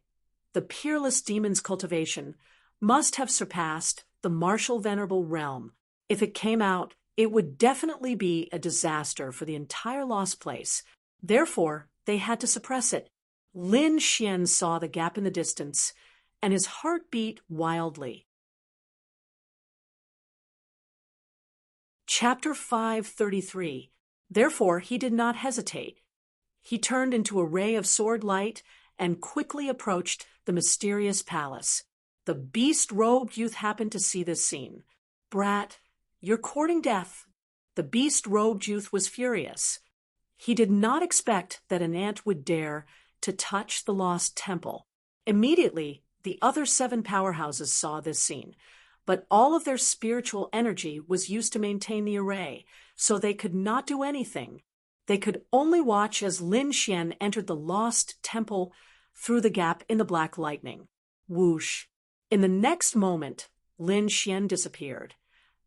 the peerless demon's cultivation must have surpassed the martial venerable realm. If it came out, it would definitely be a disaster for the entire lost place. Therefore, they had to suppress it. Lin Xian saw the gap in the distance, and his heart beat wildly. Chapter 533. Therefore, he did not hesitate. He turned into a ray of sword light and quickly approached the mysterious palace. The beast-robed youth happened to see this scene. "Brat, you're courting death." The beast-robed youth was furious. He did not expect that an ant would dare to touch the lost temple. Immediately, the other 7 powerhouses saw this scene, but all of their spiritual energy was used to maintain the array, so they could not do anything. They could only watch as Lin Xian entered the lost temple through the gap in the black lightning. Whoosh! In the next moment, Lin Xian disappeared,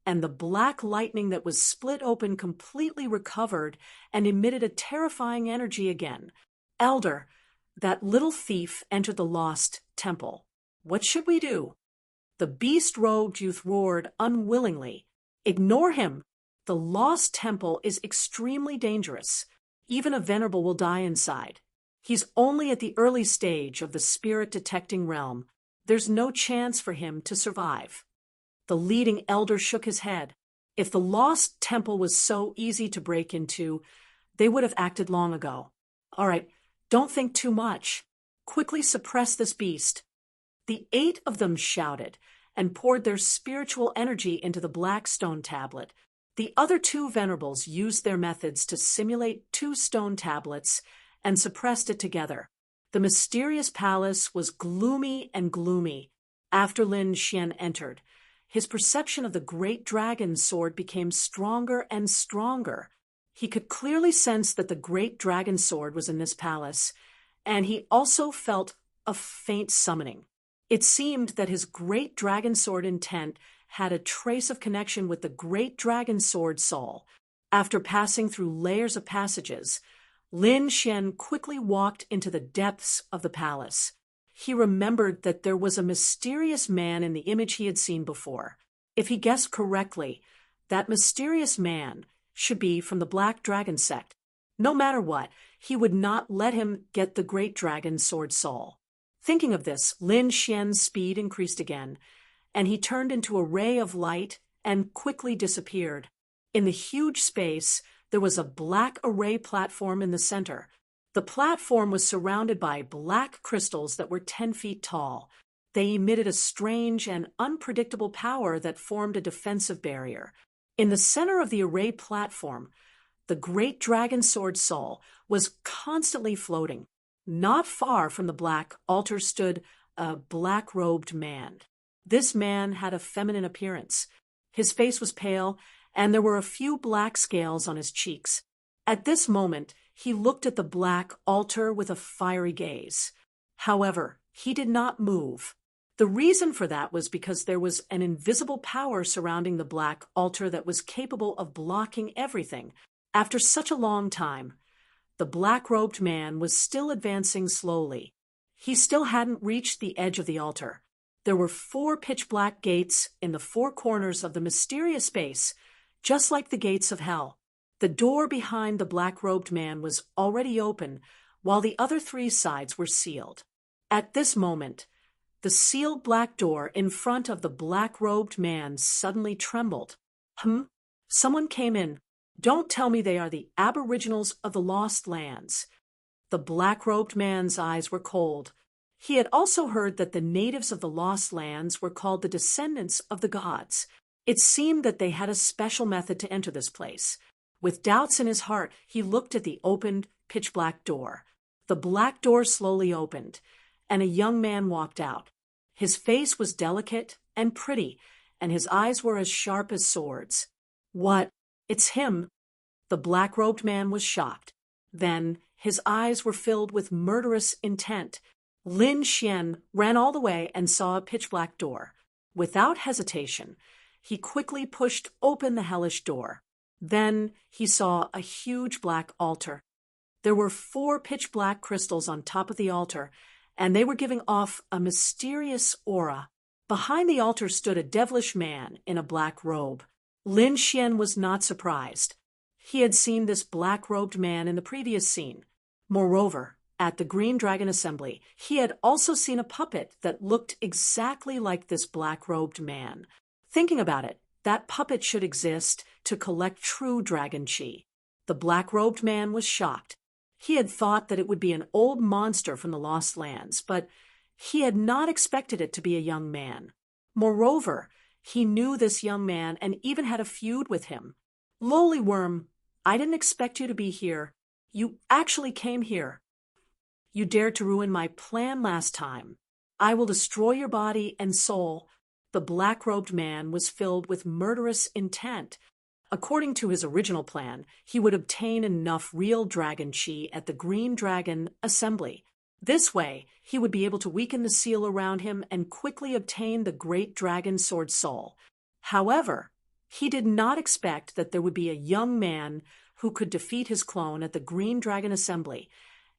and the black lightning that was split open completely recovered and emitted a terrifying energy again. "Elder, that little thief entered the lost temple. What should we do?" The beast-robed youth roared unwillingly. "Ignore him. The lost temple is extremely dangerous. Even a venerable will die inside. He's only at the early stage of the spirit-detecting realm. There's no chance for him to survive." The leading elder shook his head. If the lost temple was so easy to break into, they would have acted long ago. "All right, don't think too much. Quickly suppress this beast." The 8 of them shouted and poured their spiritual energy into the black stone tablet. The other 2 venerables used their methods to simulate 2 stone tablets and suppressed it together. The mysterious palace was gloomy and gloomy. After Lin Xian entered, his perception of the great dragon's sword became stronger and stronger. He could clearly sense that the great dragon sword was in this palace, and he also felt a faint summoning. It seemed that his great dragon sword intent had a trace of connection with the great dragon sword soul. After passing through layers of passages, Lin Xian quickly walked into the depths of the palace. He remembered that there was a mysterious man in the image he had seen before. If he guessed correctly, that mysterious man should be from the Black Dragon sect. No matter what, he would not let him get the great dragon sword soul. Thinking of this, Lin Xian's speed increased again, and he turned into a ray of light and quickly disappeared. In the huge space, there was a black array platform in the center. The platform was surrounded by black crystals that were 10 feet tall. They emitted a strange and unpredictable power that formed a defensive barrier. In the center of the array platform, the great dragon sword soul was constantly floating. Not far from the black altar stood a black-robed man. This man had a feminine appearance. His face was pale, and there were a few black scales on his cheeks. At this moment, he looked at the black altar with a fiery gaze. However, he did not move. The reason for that was because there was an invisible power surrounding the black altar that was capable of blocking everything. After such a long time, the black-robed man was still advancing slowly. He still hadn't reached the edge of the altar. There were 4 pitch-black gates in the 4 corners of the mysterious space, just like the gates of hell. The door behind the black-robed man was already open, while the other 3 sides were sealed. At this moment, the sealed black door in front of the black-robed man suddenly trembled. Someone came in. Don't tell me they are the aboriginals of the Lost Lands. The black-robed man's eyes were cold. He had also heard that the natives of the Lost Lands were called the descendants of the gods. It seemed that they had a special method to enter this place. With doubts in his heart, he looked at the opened, pitch-black door. The black door slowly opened, and a young man walked out. His face was delicate and pretty, and his eyes were as sharp as swords. What? It's him. The black-robed man was shocked. Then his eyes were filled with murderous intent. Lin Xian ran all the way and saw a pitch-black door. Without hesitation, he quickly pushed open the hellish door. Then he saw a huge black altar. There were 4 pitch-black crystals on top of the altar, and they were giving off a mysterious aura. Behind the altar stood a devilish man in a black robe. Lin Xian was not surprised. He had seen this black-robed man in the previous scene. Moreover, at the Green Dragon Assembly, he had also seen a puppet that looked exactly like this black-robed man. Thinking about it, that puppet should exist to collect true dragon chi. The black-robed man was shocked. He had thought that it would be an old monster from the Lost Lands, but he had not expected it to be a young man. Moreover, he knew this young man and even had a feud with him. Lowly worm, I didn't expect you to be here. You actually came here. You dared to ruin my plan last time. I will destroy your body and soul. The black-robed man was filled with murderous intent. According to his original plan, he would obtain enough real dragon chi at the Green Dragon Assembly. This way, he would be able to weaken the seal around him and quickly obtain the great dragon sword soul. However, he did not expect that there would be a young man who could defeat his clone at the Green Dragon Assembly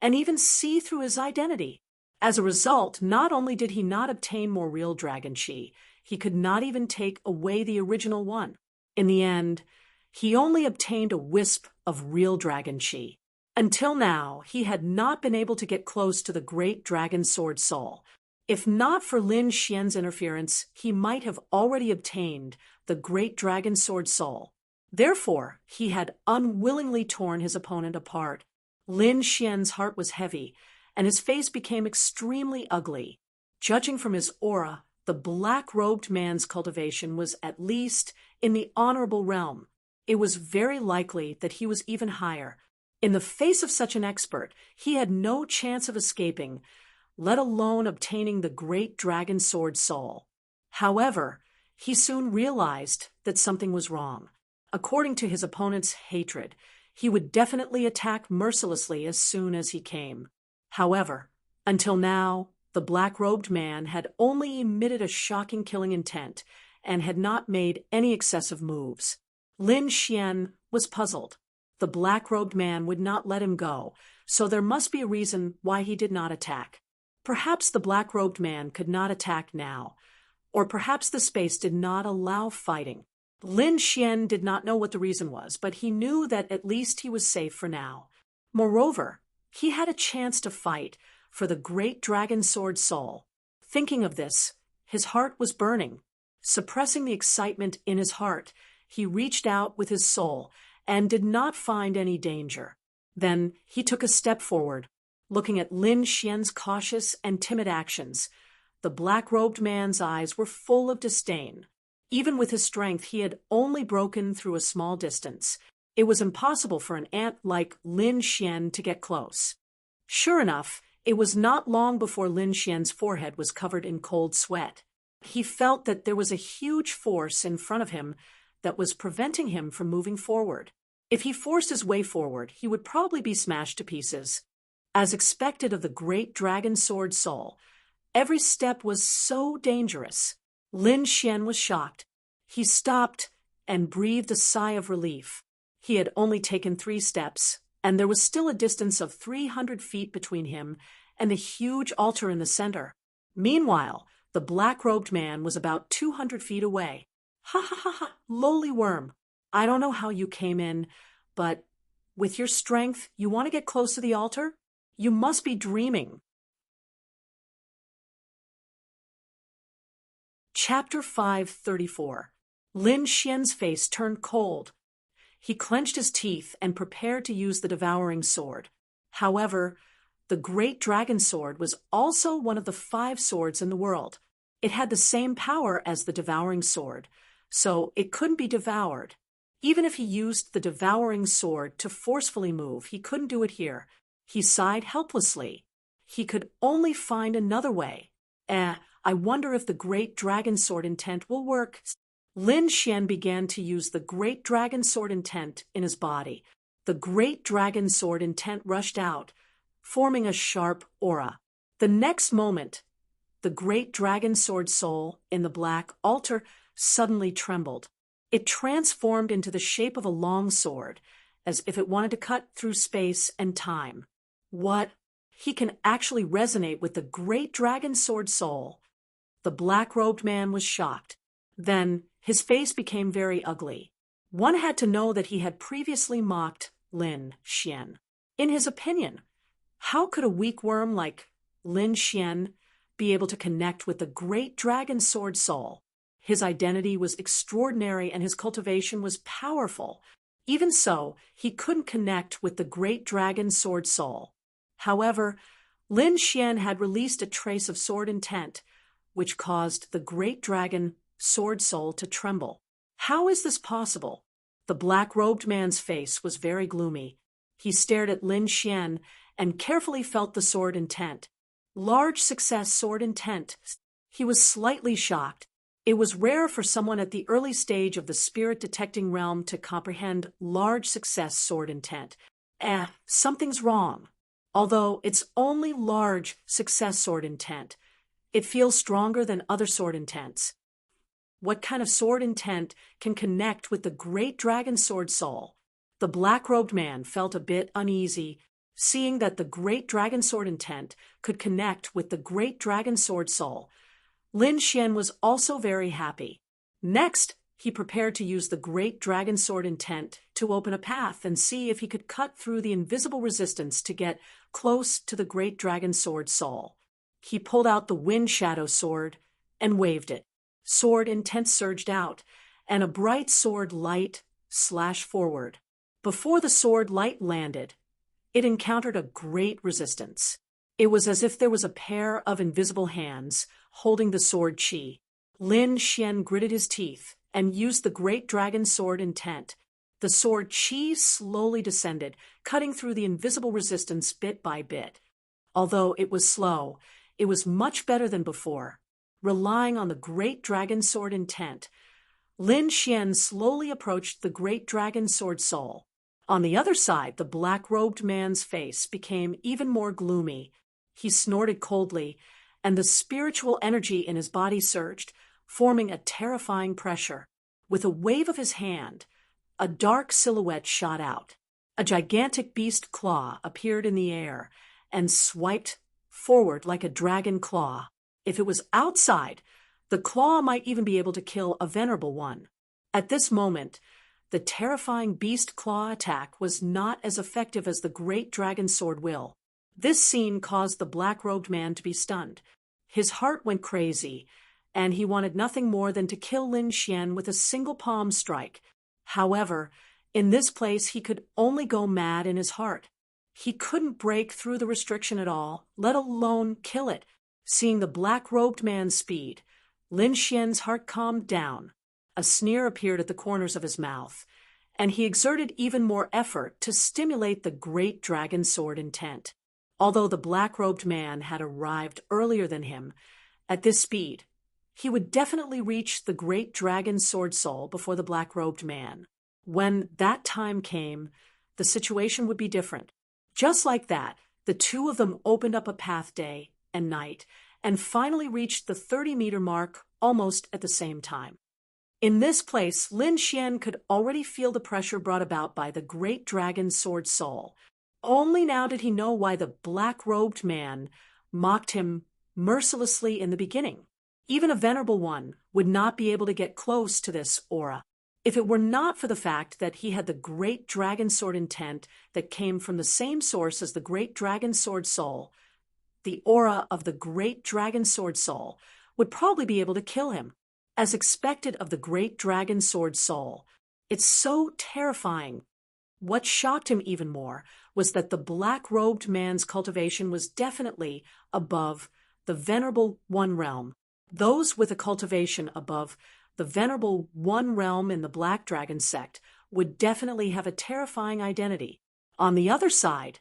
and even see through his identity. As a result, not only did he not obtain more real dragon chi, he could not even take away the original one. In the end, he only obtained a wisp of real dragon chi. Until now, he had not been able to get close to the great dragon sword soul. If not for Lin Xian's interference, he might have already obtained the great dragon sword soul. Therefore, he had unwillingly torn his opponent apart. Lin Xian's heart was heavy, and his face became extremely ugly. Judging from his aura, the black-robed man's cultivation was at least in the honorable realm. It was very likely that he was even higher. In the face of such an expert, he had no chance of escaping, let alone obtaining the great dragon sword soul. However, he soon realized that something was wrong. According to his opponent's hatred, he would definitely attack mercilessly as soon as he came. However, until now, the black-robed man had only emitted a shocking killing intent and had not made any excessive moves. Lin Xian was puzzled. The black-robed man would not let him go, so there must be a reason why he did not attack. Perhaps the black-robed man could not attack now, or perhaps the space did not allow fighting. Lin Xian did not know what the reason was, but he knew that at least he was safe for now. Moreover, he had a chance to fight for the great dragon sword soul. Thinking of this, his heart was burning. Suppressing the excitement in his heart, he reached out with his soul and did not find any danger. Then he took a step forward, looking at Lin Xian's cautious and timid actions. The black-robed man's eyes were full of disdain. Even with his strength, he had only broken through a small distance. It was impossible for an ant like Lin Xian to get close. Sure enough, it was not long before Lin Xian's forehead was covered in cold sweat. He felt that there was a huge force in front of him that was preventing him from moving forward. If he forced his way forward, he would probably be smashed to pieces. As expected of the great dragon sword soul, every step was so dangerous. Lin Xian was shocked. He stopped and breathed a sigh of relief. He had only taken 3 steps, and there was still a distance of 300 feet between him and the huge altar in the center. Meanwhile, the black-robed man was about 200 feet away. Ha ha ha ha, lowly worm. I don't know how you came in, but with your strength, you want to get close to the altar? You must be dreaming. Chapter 534. Lin Xian's face turned cold. He clenched his teeth and prepared to use the devouring sword. However, the great dragon sword was also one of the 5 swords in the world. It had the same power as the devouring sword, so it couldn't be devoured. Even if he used the devouring sword to forcefully move, he couldn't do it here. He sighed helplessly. He could only find another way. I wonder if the great dragon sword intent will work. Lin Xian began to use the great dragon sword intent in his body. The great dragon sword intent rushed out, forming a sharp aura. The next moment, the great dragon sword soul in the black altar suddenly trembled. It transformed into the shape of a long sword, as if it wanted to cut through space and time. What? He can actually resonate with the great dragon sword soul. The black-robed man was shocked. Then his face became very ugly. One had to know that he had previously mocked Lin Xian. In his opinion, how could a weak worm like Lin Xian be able to connect with the great dragon sword soul? His identity was extraordinary and his cultivation was powerful. Even so, he couldn't connect with the great dragon sword soul. However, Lin Xian had released a trace of sword intent, which caused the great dragon sword soul to tremble. How is this possible? The black-robed man's face was very gloomy. He stared at Lin Xian and carefully felt the sword intent. Large success sword intent. He was slightly shocked. It was rare for someone at the early stage of the spirit-detecting realm to comprehend large success sword intent. Something's wrong. Although it's only large success sword intent, it feels stronger than other sword intents. What kind of sword intent can connect with the great dragon sword soul? The black-robed man felt a bit uneasy, seeing that the great dragon sword intent could connect with the great dragon sword soul. Lin Xian was also very happy. Next, he prepared to use the great dragon sword intent to open a path and see if he could cut through the invisible resistance to get close to the great dragon sword soul. He pulled out the wind shadow sword and waved it. Sword intent surged out, and a bright sword light slashed forward. Before the sword light landed, it encountered a great resistance. It was as if there was a pair of invisible hands holding the sword chi. Lin Xian gritted his teeth and used the great dragon sword intent. The sword chi slowly descended, cutting through the invisible resistance bit by bit. Although it was slow, it was much better than before. Relying on the great dragon sword intent, Lin Xian slowly approached the great dragon sword soul. On the other side, the black-robed man's face became even more gloomy. He snorted coldly, and the spiritual energy in his body surged, forming a terrifying pressure. With a wave of his hand, a dark silhouette shot out. A gigantic beast claw appeared in the air and swiped forward like a dragon claw. If it was outside, the claw might even be able to kill a venerable one. At this moment, the terrifying beast claw attack was not as effective as the great dragon sword will. This scene caused the black-robed man to be stunned. His heart went crazy, and he wanted nothing more than to kill Lin Xian with a single palm strike. However, in this place he could only go mad in his heart. He couldn't break through the restriction at all, let alone kill it. Seeing the black-robed man's speed, Lin Xian's heart calmed down. A sneer appeared at the corners of his mouth, and he exerted even more effort to stimulate the great dragon sword intent. Although the black-robed man had arrived earlier than him, at this speed, he would definitely reach the great dragon sword soul before the black-robed man. When that time came, the situation would be different. Just like that, the two of them opened up a path day and night, and finally reached the 30-meter mark almost at the same time. In this place, Lin Xian could already feel the pressure brought about by the great dragon sword soul. Only now did he know why the black-robed man mocked him mercilessly in the beginning. Even a venerable one would not be able to get close to this aura. If it were not for the fact that he had the great dragon sword intent that came from the same source as the great dragon sword soul, the aura of the great dragon sword soul would probably be able to kill him. As expected of the great dragon sword soul, It's so terrifying. What shocked him even more was that the black-robed man's cultivation was definitely above the Venerable One realm. Those with a cultivation above the Venerable One realm in the Black Dragon sect would definitely have a terrifying identity. On the other side,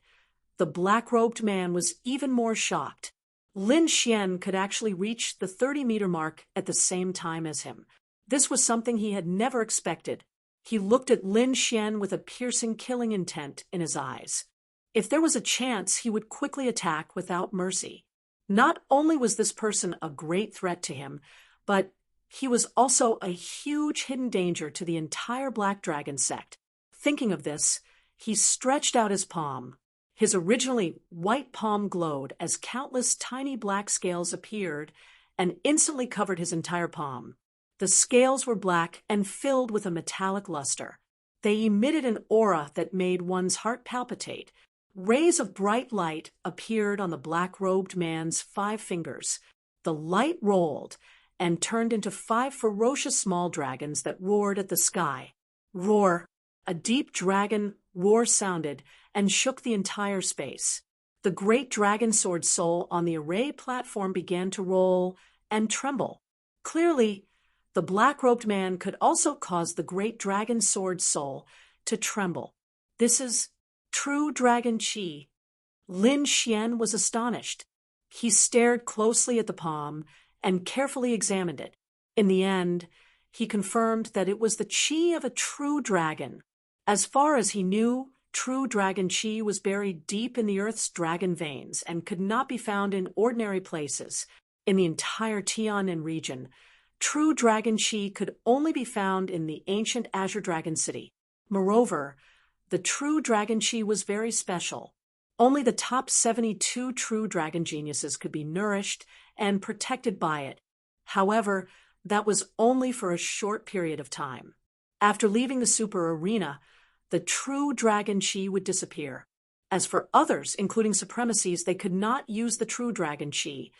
the black-robed man was even more shocked. Lin Xian could actually reach the 30-meter mark at the same time as him. This was something he had never expected. He looked at Lin Xian with a piercing, killing intent in his eyes. If there was a chance, he would quickly attack without mercy. Not only was this person a great threat to him, but he was also a huge hidden danger to the entire Black Dragon sect. Thinking of this, he stretched out his palm. His originally white palm glowed as countless tiny black scales appeared and instantly covered his entire palm. The scales were black and filled with a metallic luster. They emitted an aura that made one's heart palpitate. Rays of bright light appeared on the black-robed man's 5 fingers. The light rolled and turned into 5 ferocious small dragons that roared at the sky. Roar! A deep dragon roar sounded and shook the entire space. The great dragon sword soul on the array platform began to roll and tremble. Clearly, the black-robed man could also cause the great dragon sword soul to tremble. This is true dragon chi. Lin Xian was astonished. He stared closely at the palm and carefully examined it. In the end, he confirmed that it was the chi of a true dragon. As far as he knew, true dragon chi was buried deep in the earth's dragon veins and could not be found in ordinary places. In the entire Tianan region, true dragon chi could only be found in the ancient Azure Dragon City. Moreover, the true dragon chi was very special. Only the top 72 true dragon geniuses could be nourished and protected by it. However, that was only for a short period of time. After leaving the super arena, the true dragon chi would disappear. As for others, including supremacies, they could not use the true dragon chi,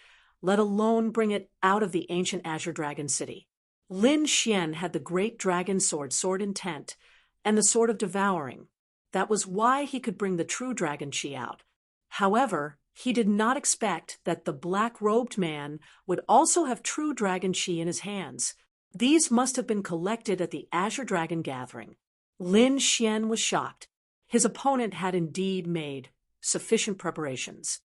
let alone bring it out of the ancient Azure Dragon City. Lin Xian had the great dragon sword, Sword Intent, and the Sword of Devouring. That was why he could bring the true dragon chi out. However, he did not expect that the black-robed man would also have true dragon chi in his hands. These must have been collected at the Azure Dragon Gathering. Lin Xian was shocked. His opponent had indeed made sufficient preparations.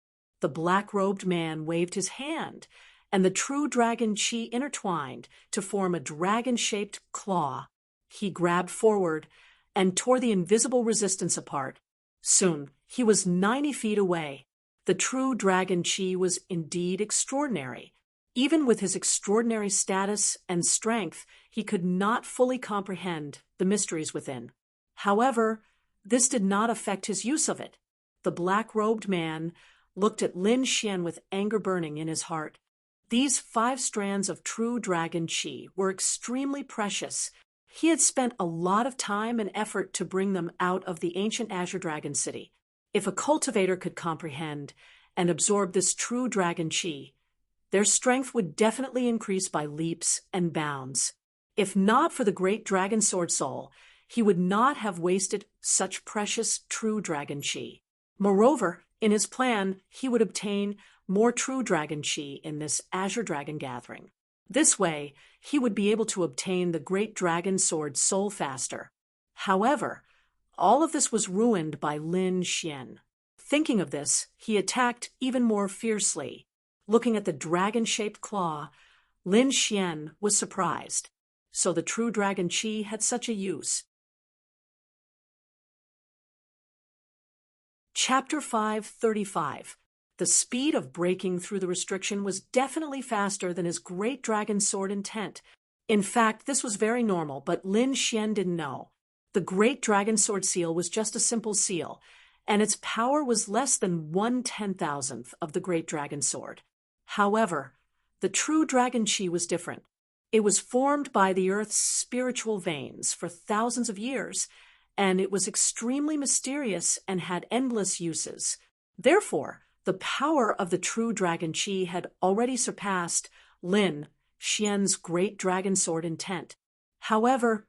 The black-robed man waved his hand, and the true dragon chi intertwined to form a dragon-shaped claw. He grabbed forward and tore the invisible resistance apart. Soon, he was 90 feet away. The true dragon chi was indeed extraordinary. Even with his extraordinary status and strength, he could not fully comprehend the mysteries within. However, this did not affect his use of it. The black-robed man looked at Lin Xian with anger burning in his heart. These 5 strands of true dragon chi were extremely precious. He had spent a lot of time and effort to bring them out of the ancient Azure Dragon City. If a cultivator could comprehend and absorb this true dragon chi, their strength would definitely increase by leaps and bounds. If not for the great dragon sword soul, he would not have wasted such precious true dragon chi. Moreover, in his plan, he would obtain more true dragon chi in this Azure Dragon Gathering. This way, he would be able to obtain the great dragon sword soul faster. However, all of this was ruined by Lin Xian. Thinking of this, he attacked even more fiercely. Looking at the dragon-shaped claw, Lin Xian was surprised. So the true dragon chi had such a use. Chapter 535. The speed of breaking through the restriction was definitely faster than his great dragon sword Intent. In fact, this was very normal, but Lin Xian didn't know. The great dragon sword seal was just a simple seal, and its power was less than 1/10,000th of the great dragon sword. However, the true dragon chi was different. It was formed by the earth's spiritual veins for thousands of years, and it was extremely mysterious and had endless uses. Therefore, the power of the true dragon chi had already surpassed Lin Xian's great dragon sword Intent. However,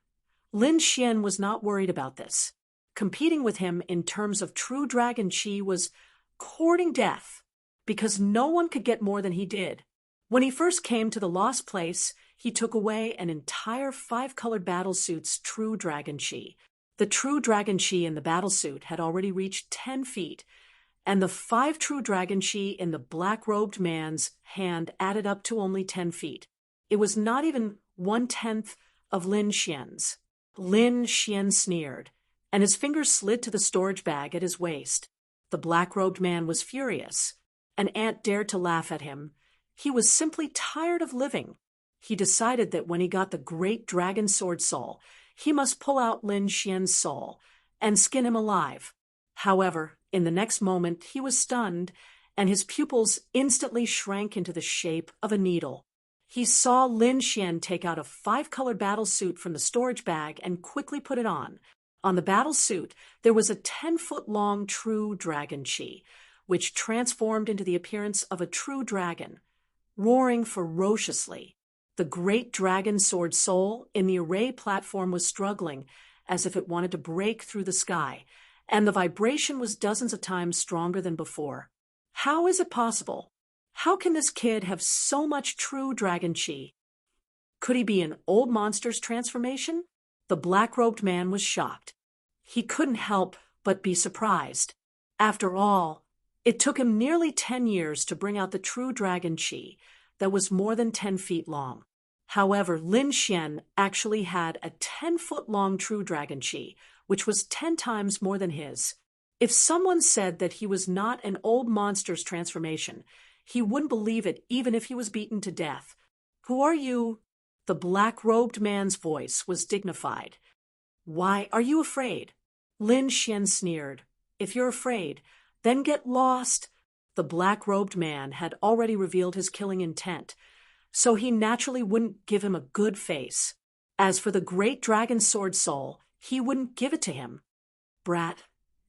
Lin Xian was not worried about this. Competing with him in terms of true dragon chi was courting death, because no one could get more than he did. When he first came to the lost place, he took away an entire 5-colored battlesuit's true dragon chi. The true dragon chi in the battlesuit had already reached 10 feet, and the 5 true dragon chi in the black-robed man's hand added up to only 10 feet. It was not even 1/10 of Lin Xian's. Lin Xian sneered, and his fingers slid to the storage bag at his waist. The black-robed man was furious. An ant dared to laugh at him. He was simply tired of living. He decided that when he got the great dragon sword soul, he must pull out Lin Xian's soul and skin him alive. However, in the next moment, he was stunned, and his pupils instantly shrank into the shape of a needle. He saw Lin Xian take out a 5-colored battlesuit from the storage bag and quickly put it on. On the battlesuit, there was a 10-foot-long true dragon chi, which transformed into the appearance of a true dragon, roaring ferociously. The great dragon sword soul in the array platform was struggling, as if it wanted to break through the sky, and the vibration was dozens of times stronger than before. How is it possible? How can this kid have so much true dragon chi? Could he be an old monster's transformation? The black-robed man was shocked. He couldn't help but be surprised. After all, it took him nearly 10 years to bring out the true dragon chi that was more than 10 feet long. However, Lin Xian actually had a 10-foot-long true dragon chi, which was 10 times more than his. If someone said that he was not an old monster's transformation, he wouldn't believe it even if he was beaten to death. "Who are you?" The black-robed man's voice was dignified. "Why are you afraid?" Lin Xian sneered. "If you're afraid, then get lost." The black-robed man had already revealed his killing intent, so he naturally wouldn't give him a good face. As for the great dragon sword soul, he wouldn't give it to him. "Brat,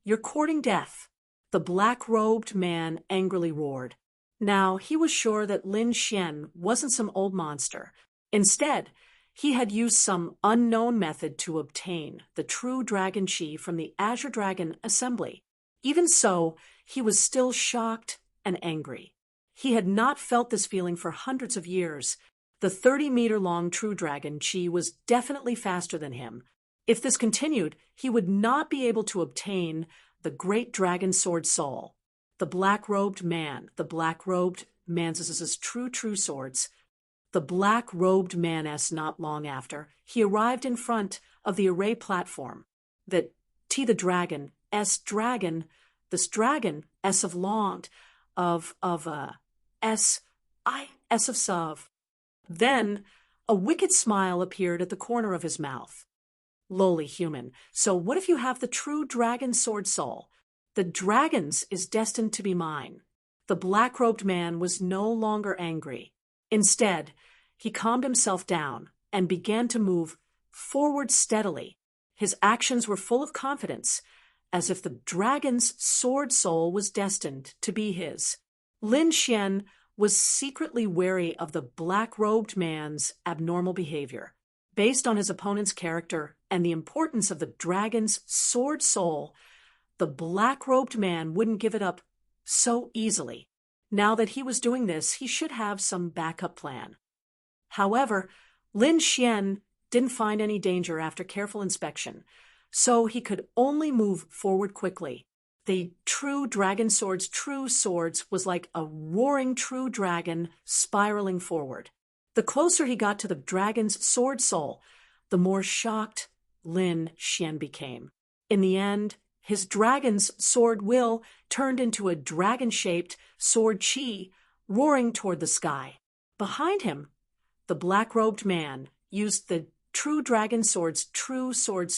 you're courting death," the black-robed man angrily roared. Now, he was sure that Lin Xian wasn't some old monster. Instead, he had used some unknown method to obtain the true dragon chi from the Azure Dragon Assembly. Even so, he was still shocked and angry. He had not felt this feeling for hundreds of years. The 30-meter-long true dragon chi was definitely faster than him. If this continued, he would not be able to obtain the great dragon sword soul. The black-robed man's true swords. The black-robed man's not long after, he arrived in front of the array platform. This dragon, S of longed, of S of Sov. Then a wicked smile appeared at the corner of his mouth. "Lowly human, so what if you have the true dragon sword soul? The dragon's is destined to be mine." The black-robed man was no longer angry. Instead, he calmed himself down and began to move forward steadily. His actions were full of confidence, as if the dragon's sword soul was destined to be his. Lin Xian was secretly wary of the black-robed man's abnormal behavior. Based on his opponent's character and the importance of the dragon's sword soul, the black-robed man wouldn't give it up so easily. Now that he was doing this, he should have some backup plan. However, Lin Xian didn't find any danger after careful inspection, so he could only move forward quickly. The true dragon sword's true swords was like a roaring true dragon spiraling forward. The closer he got to the dragon's sword soul, the more shocked Lin Xian became. In the end, his dragon's sword will turned into a dragon-shaped sword chi, roaring toward the sky. Behind him, the black-robed man used the true dragon sword's true sword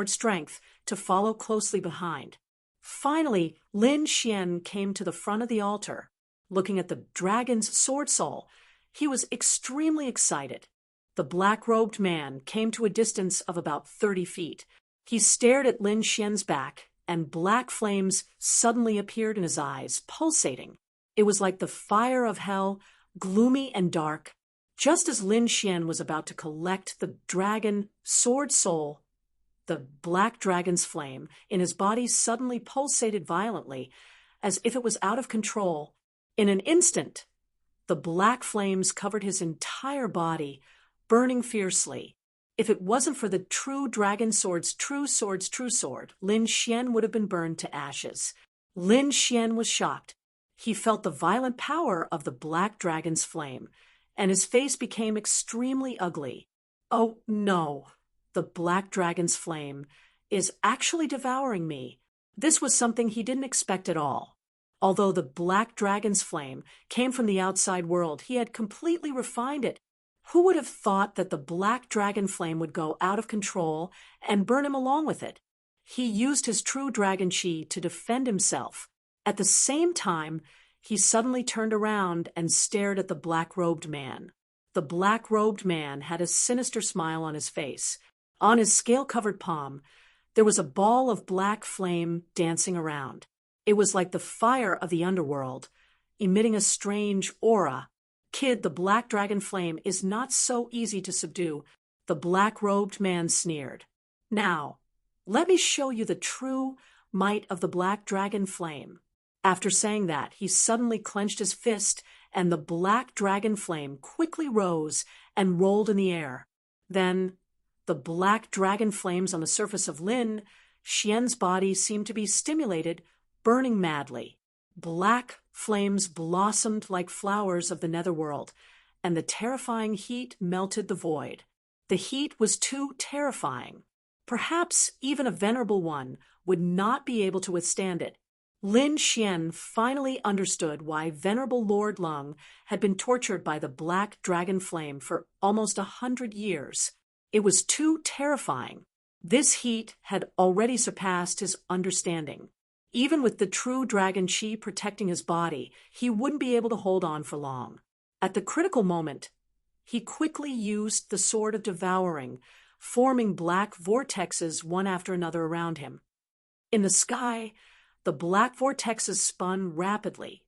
strength to follow closely behind. Finally, Lin Xian came to the front of the altar. Looking at the dragon's sword soul, he was extremely excited. The black-robed man came to a distance of about 30 feet. He stared at Lin Xian's back, and black flames suddenly appeared in his eyes, pulsating. It was like the fire of hell, gloomy and dark. Just as Lin Xian was about to collect the dragon sword soul, the black dragon's flame in his body suddenly pulsated violently, as if it was out of control. In an instant, the black flames covered his entire body, burning fiercely. If it wasn't for the true dragon sword's true sword, Lin Xian would have been burned to ashes. Lin Xian was shocked. He felt the violent power of the black dragon's flame, and his face became extremely ugly. Oh no, the black dragon's flame is actually devouring me. This was something he didn't expect at all. Although the black dragon's flame came from the outside world, he had completely refined it. Who would have thought that the black dragon flame would go out of control and burn him along with it? He used his true dragon chi to defend himself. At the same time, he suddenly turned around and stared at the black-robed man. The black-robed man had a sinister smile on his face. On his scale-covered palm, there was a ball of black flame dancing around. It was like the fire of the underworld, emitting a strange aura. Kid, the black dragon flame is not so easy to subdue, the black-robed man sneered. Now, let me show you the true might of the black dragon flame. After saying that, he suddenly clenched his fist, and the black dragon flame quickly rose and rolled in the air. Then, the black dragon flames on the surface of Lin Xian's body seemed to be stimulated, burning madly. Black flames blossomed like flowers of the netherworld, and the terrifying heat melted the void. The heat was too terrifying. Perhaps even a venerable one would not be able to withstand it. Lin Xian finally understood why Venerable Lord Lung had been tortured by the black dragon flame for almost 100 years. It was too terrifying. This heat had already surpassed his understanding. Even with the true dragon chi protecting his body, he wouldn't be able to hold on for long. At the critical moment, he quickly used the Sword of Devouring, forming black vortexes one after another around him. In the sky, the black vortexes spun rapidly,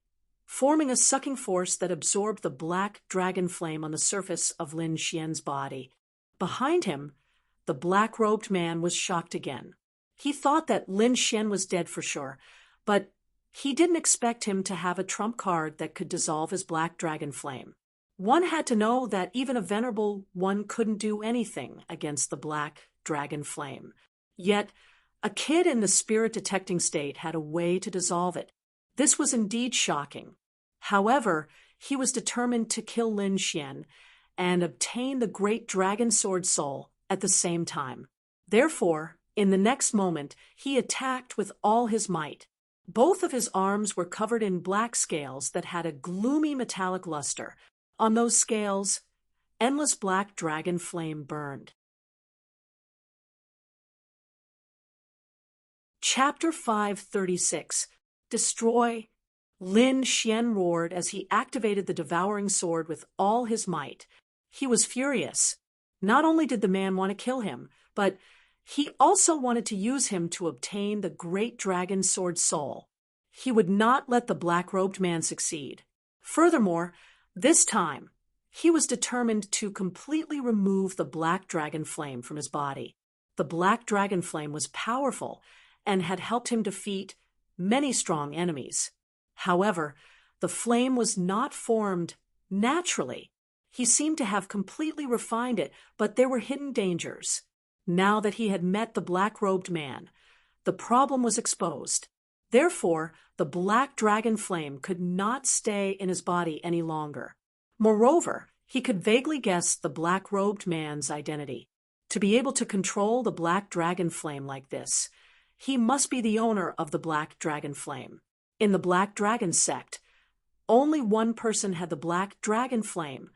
forming a sucking force that absorbed the black dragon flame on the surface of Lin Xian's body. Behind him, the black-robed man was shocked again. He thought that Lin Xian was dead for sure, but he didn't expect him to have a trump card that could dissolve his black dragon flame. One had to know that even a venerable one couldn't do anything against the black dragon flame. Yet, a kid in the spirit-detecting state had a way to dissolve it. This was indeed shocking. However, he was determined to kill Lin Xian and obtain the great dragon sword soul at the same time. Therefore, in the next moment, he attacked with all his might. Both of his arms were covered in black scales that had a gloomy metallic luster. On those scales, endless black dragon flame burned. Chapter 536. Destroy. Lin Xian roared as he activated the devouring sword with all his might. He was furious. Not only did the man want to kill him, but he also wanted to use him to obtain the great dragon sword soul. He would not let the black-robed man succeed. Furthermore, this time, he was determined to completely remove the black dragon flame from his body. The black dragon flame was powerful and had helped him defeat many strong enemies. However, the flame was not formed naturally. He seemed to have completely refined it, but there were hidden dangers. Now that he had met the black-robed man, the problem was exposed. Therefore, the black dragon flame could not stay in his body any longer. Moreover, he could vaguely guess the black-robed man's identity. To be able to control the black dragon flame like this, he must be the owner of the black dragon flame. In the Black Dragon sect, only one person had the black dragon flame,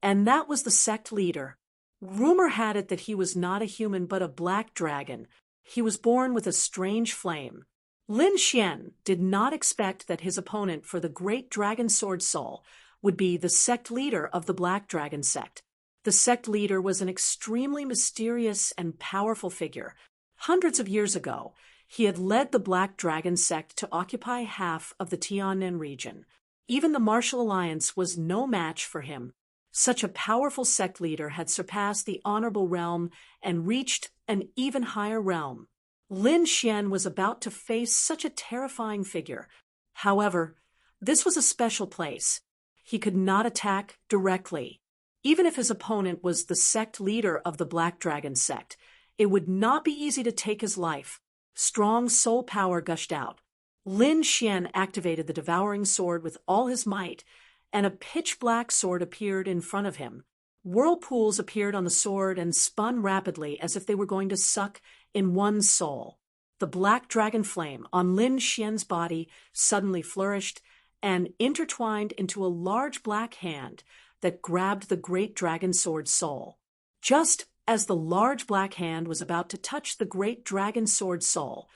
and that was the sect leader. Rumor had it that he was not a human but a black dragon. He was born with a strange flame. Lin Xian did not expect that his opponent for the great dragon sword soul would be the sect leader of the Black Dragon sect. The sect leader was an extremely mysterious and powerful figure. Hundreds of years ago, he had led the Black Dragon sect to occupy half of the Tiannan region. Even the Martial Alliance was no match for him. Such a powerful sect leader had surpassed the honorable realm and reached an even higher realm. Lin Xian was about to face such a terrifying figure. However, this was a special place. He could not attack directly. Even if his opponent was the sect leader of the Black Dragon sect, it would not be easy to take his life. Strong soul power gushed out. Lin Xian activated the devouring sword with all his might, and a pitch-black sword appeared in front of him. Whirlpools appeared on the sword and spun rapidly as if they were going to suck in one soul. The black dragon flame on Lin Xian's body suddenly flourished and intertwined into a large black hand that grabbed the great dragon sword's soul. Just as the large black hand was about to touch the great dragon sword's soul,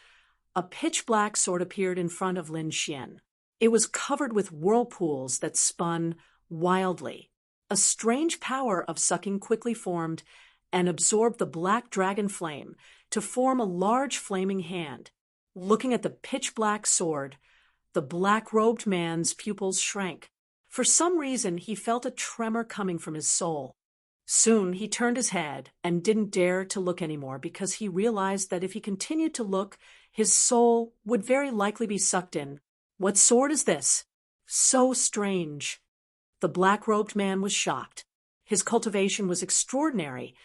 a pitch-black sword appeared in front of Lin Xian. It was covered with whirlpools that spun wildly. A strange power of sucking quickly formed and absorbed the black dragon flame to form a large flaming hand. Looking at the pitch-black sword, the black-robed man's pupils shrank. For some reason, he felt a tremor coming from his soul. Soon he turned his head and didn't dare to look anymore because he realized that if he continued to look, his soul would very likely be sucked in. What sword is this? So strange. The black-robed man was shocked. His cultivation was extraordinary,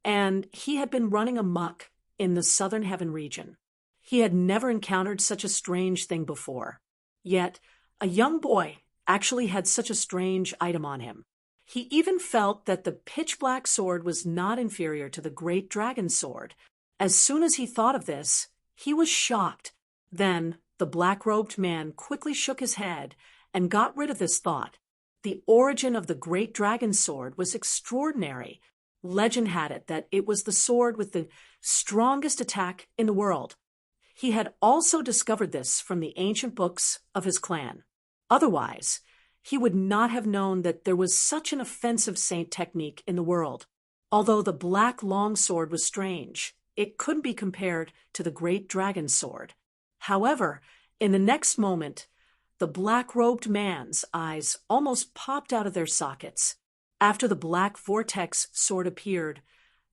and he had been running amok in the southern heaven region. He had never encountered such a strange thing before. Yet, a young boy actually had such a strange item on him. He even felt that the pitch-black sword was not inferior to the great dragon sword. As soon as he thought of this, he was shocked. Then, the black-robed man quickly shook his head and got rid of this thought. The origin of the great dragon sword was extraordinary. Legend had it that it was the sword with the strongest attack in the world. He had also discovered this from the ancient books of his clan. Otherwise, he would not have known that there was such an offensive saint technique in the world. Although the black longsword was strange, it couldn't be compared to the great dragon sword. However, in the next moment, the black-robed man's eyes almost popped out of their sockets. After the black vortex sword appeared,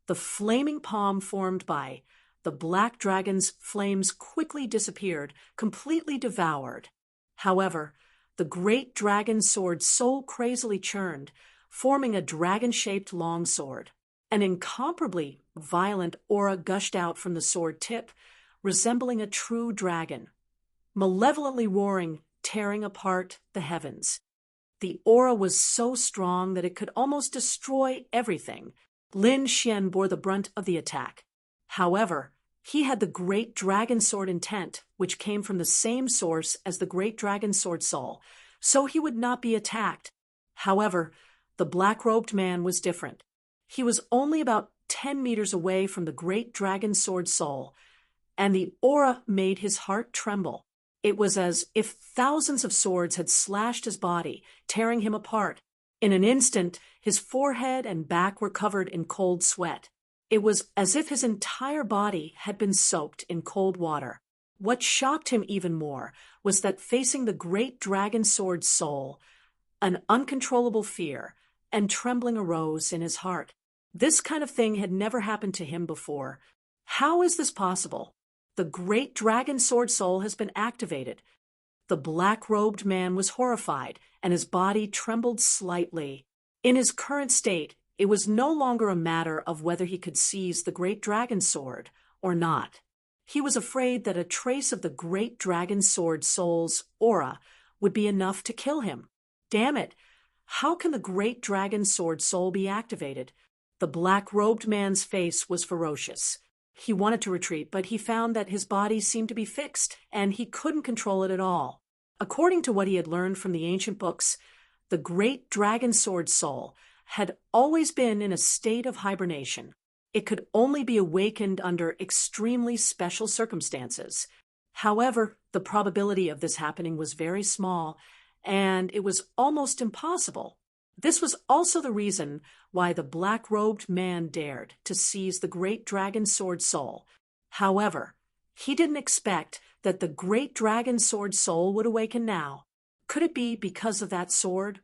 the flaming palm formed by the black dragon's flames quickly disappeared, completely devoured. However, the great dragon sword so crazily churned, forming a dragon-shaped longsword. An incomparably violent aura gushed out from the sword tip, resembling a true dragon, malevolently roaring, tearing apart the heavens. The aura was so strong that it could almost destroy everything. Lin Xian bore the brunt of the attack. However, he had the great dragon sword intent, which came from the same source as the great dragon sword soul, so he would not be attacked. However, the black-robed man was different. He was only about 10 meters away from the great dragon sword soul, and the aura made his heart tremble. It was as if thousands of swords had slashed his body, tearing him apart. In an instant, his forehead and back were covered in cold sweat. It was as if his entire body had been soaked in cold water. What shocked him even more was that facing the great dragon sword soul, an uncontrollable fear and trembling arose in his heart. This kind of thing had never happened to him before. How is this possible? The great dragon sword soul has been activated. The black-robed man was horrified, and his body trembled slightly. In his current state, it was no longer a matter of whether he could seize the great dragon sword or not. He was afraid that a trace of the great dragon sword soul's aura would be enough to kill him. Damn it! How can the great dragon sword soul be activated? The black-robed man's face was ferocious. He wanted to retreat, but he found that his body seemed to be fixed, and he couldn't control it at all. According to what he had learned from the ancient books, the great dragon sword soul had always been in a state of hibernation. It could only be awakened under extremely special circumstances. However, the probability of this happening was very small, and it was almost impossible. This was also the reason why the black-robed man dared to seize the great dragon sword soul. However, he didn't expect that the great dragon sword soul would awaken now. Could it be because of that sword?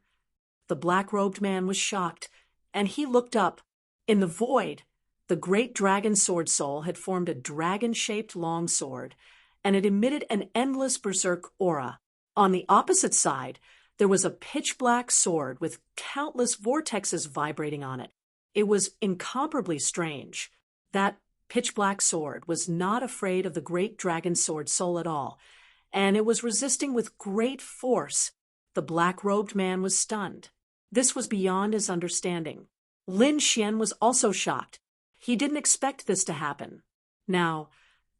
The black-robed man was shocked, and he looked up. In the void, the great dragon sword soul had formed a dragon-shaped long sword, and it emitted an endless berserk aura. On the opposite side, there was a pitch-black sword with countless vortexes vibrating on it. It was incomparably strange. That pitch-black sword was not afraid of the great dragon sword soul at all, and it was resisting with great force. The black-robed man was stunned. This was beyond his understanding. Lin Xian was also shocked. He didn't expect this to happen. Now,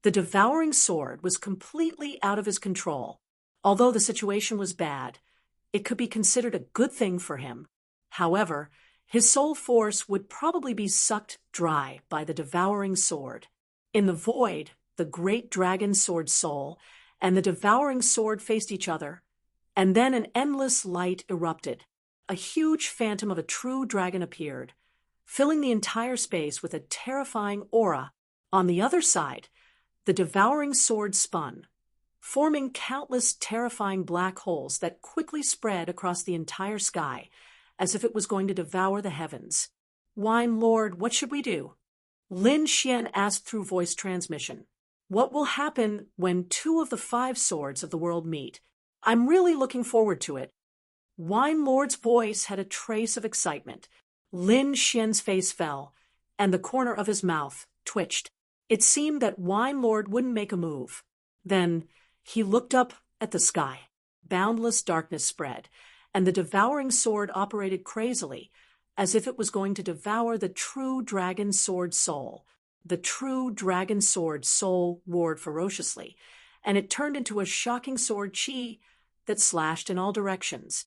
the devouring sword was completely out of his control. Although the situation was bad, it could be considered a good thing for him. However, his soul force would probably be sucked dry by the devouring sword. In the void, the great dragon sword soul and the devouring sword faced each other, and then an endless light erupted. A huge phantom of a true dragon appeared, filling the entire space with a terrifying aura. On the other side, the devouring sword spun, forming countless terrifying black holes that quickly spread across the entire sky, as if it was going to devour the heavens. "Wine Lord, what should we do?" Lin Xian asked through voice transmission. "What will happen when 2 of the 5 swords of the world meet? I'm really looking forward to it." Wine Lord's voice had a trace of excitement. Lin Xian's face fell, and the corner of his mouth twitched. It seemed that Wine Lord wouldn't make a move. Then he looked up at the sky. Boundless darkness spread, and the devouring sword operated crazily, as if it was going to devour the true dragon sword soul. The true dragon sword soul roared ferociously, and it turned into a shocking sword chi that slashed in all directions.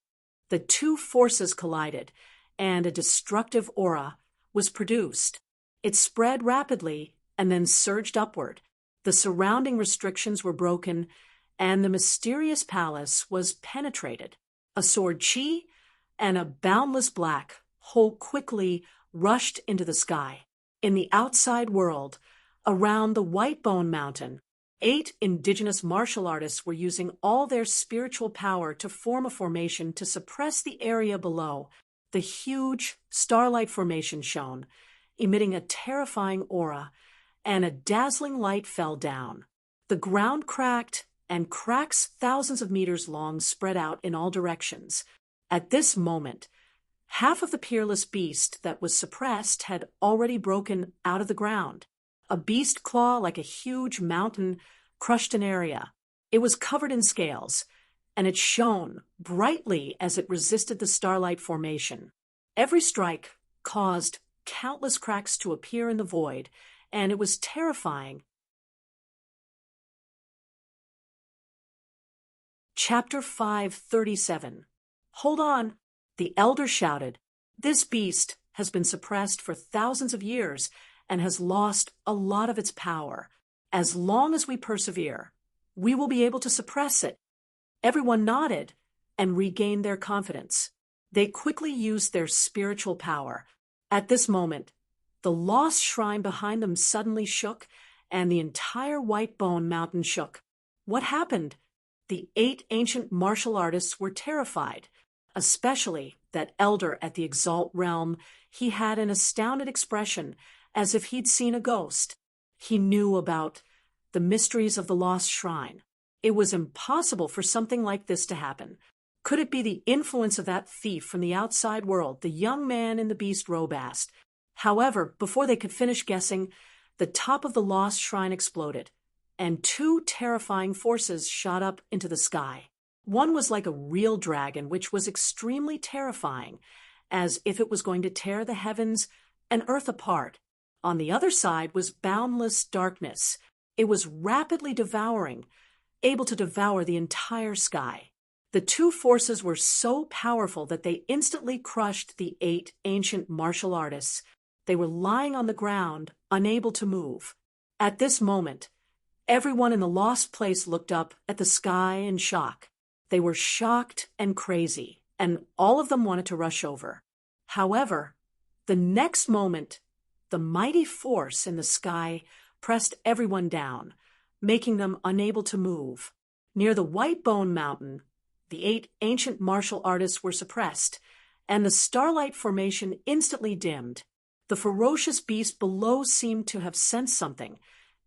The 2 forces collided, and a destructive aura was produced. It spread rapidly and then surged upward. The surrounding restrictions were broken, and the mysterious palace was penetrated. A sword chi and a boundless black hole quickly rushed into the sky. In the outside world, around the White Bone Mountain, 8 indigenous martial artists were using all their spiritual power to form a formation to suppress the area below. The huge starlight formation shone, emitting a terrifying aura, and a dazzling light fell down. The ground cracked, and cracks thousands of meters long spread out in all directions. At this moment, half of the peerless beast that was suppressed had already broken out of the ground. A beast claw like a huge mountain crushed an area. It was covered in scales, and it shone brightly as it resisted the starlight formation. Every strike caused countless cracks to appear in the void, and it was terrifying. Chapter 537. "Hold on," the elder shouted. "This beast has been suppressed for thousands of years and has lost a lot of its power. As long as we persevere, we will be able to suppress it." Everyone nodded and regained their confidence. They quickly used their spiritual power. At this moment, the lost shrine behind them suddenly shook, and the entire White Bone Mountain shook. What happened? The 8 ancient martial artists were terrified, especially that elder at the Exalt realm. He had an astounded expression, as if he'd seen a ghost. He knew about the mysteries of the lost shrine. It was impossible for something like this to happen. Could it be the influence of that thief from the outside world? The young man in the beast robe asked. However, before they could finish guessing, the top of the lost shrine exploded, and 2 terrifying forces shot up into the sky. One was like a real dragon, which was extremely terrifying, as if it was going to tear the heavens and earth apart. On the other side was boundless darkness. It was rapidly devouring, able to devour the entire sky. The 2 forces were so powerful that they instantly crushed the 8 ancient martial artists. They were lying on the ground, unable to move. At this moment, everyone in the lost place looked up at the sky in shock. They were shocked and crazy, and all of them wanted to rush over. However, the next moment, the mighty force in the sky pressed everyone down, making them unable to move. Near the White Bone Mountain, the 8 ancient martial artists were suppressed, and the starlight formation instantly dimmed. The ferocious beast below seemed to have sensed something,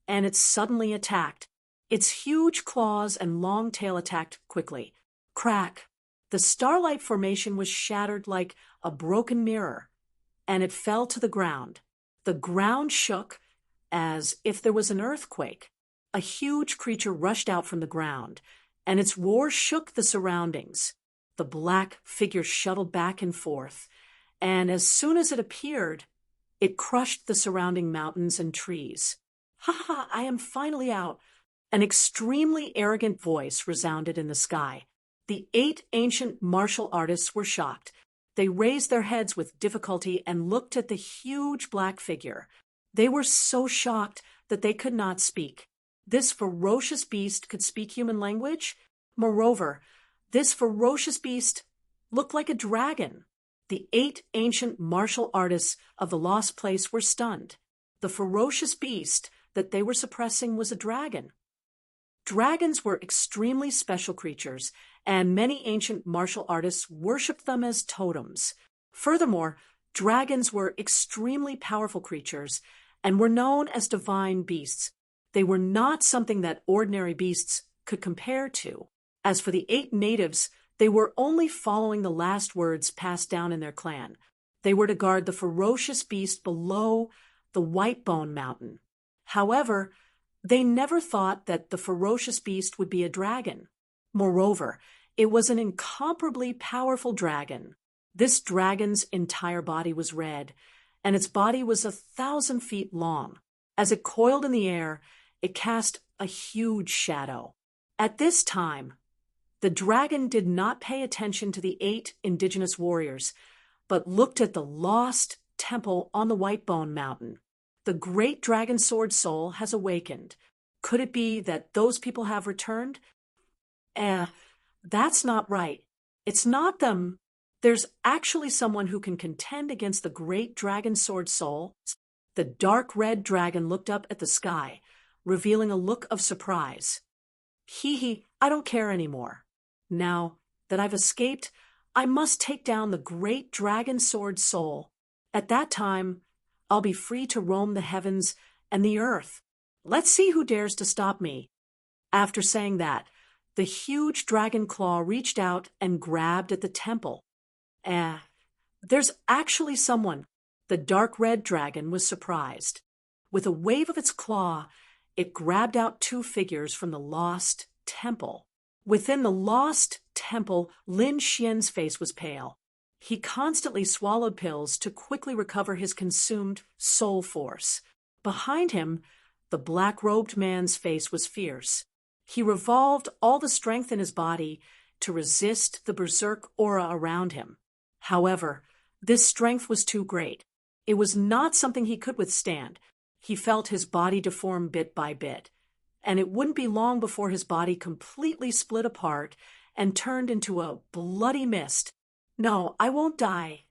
and it suddenly attacked. Its huge claws and long tail attacked quickly. Crack! The starlight formation was shattered like a broken mirror, and it fell to the ground. The ground shook as if there was an earthquake. A huge creature rushed out from the ground, and its roar shook the surroundings. The black figure shuttled back and forth, and as soon as it appeared, it crushed the surrounding mountains and trees. "Ha ha! I am finally out!" An extremely arrogant voice resounded in the sky. The 8 ancient martial artists were shocked. They raised their heads with difficulty and looked at the huge black figure. They were so shocked that they could not speak. This ferocious beast could speak human language? Moreover, this ferocious beast looked like a dragon. The 8 ancient martial artists of the lost place were stunned. The ferocious beast that they were suppressing was a dragon. Dragons were extremely special creatures, and many ancient martial artists worshipped them as totems. Furthermore, dragons were extremely powerful creatures and were known as divine beasts. They were not something that ordinary beasts could compare to. As for the 8 natives, they were only following the last words passed down in their clan. They were to guard the ferocious beast below the White Bone Mountain. However, they never thought that the ferocious beast would be a dragon. Moreover, it was an incomparably powerful dragon. This dragon's entire body was red, and its body was 1,000 feet long. As it coiled in the air, it cast a huge shadow. At this time, the dragon did not pay attention to the 8 indigenous warriors, but looked at the lost temple on the White Bone Mountain. The great dragon sword soul has awakened. Could it be that those people have returned? That's not right. It's not them. There's actually someone who can contend against the great dragon sword soul. The dark red dragon looked up at the sky, revealing a look of surprise. I don't care anymore. Now that I've escaped, I must take down the great dragon sword soul. At that time, I'll be free to roam the heavens and the earth. Let's see who dares to stop me. After saying that, the huge dragon claw reached out and grabbed at the temple. There's actually someone. The dark red dragon was surprised. With a wave of its claw, it grabbed out 2 figures from the lost temple. Within the lost temple, Lin Xian's face was pale. He constantly swallowed pills to quickly recover his consumed soul force. Behind him, the black-robed man's face was fierce. He revolved all the strength in his body to resist the berserk aura around him. However, this strength was too great. It was not something he could withstand. He felt his body deform bit by bit, and it wouldn't be long before his body completely split apart and turned into a bloody mist. "No, I won't die,"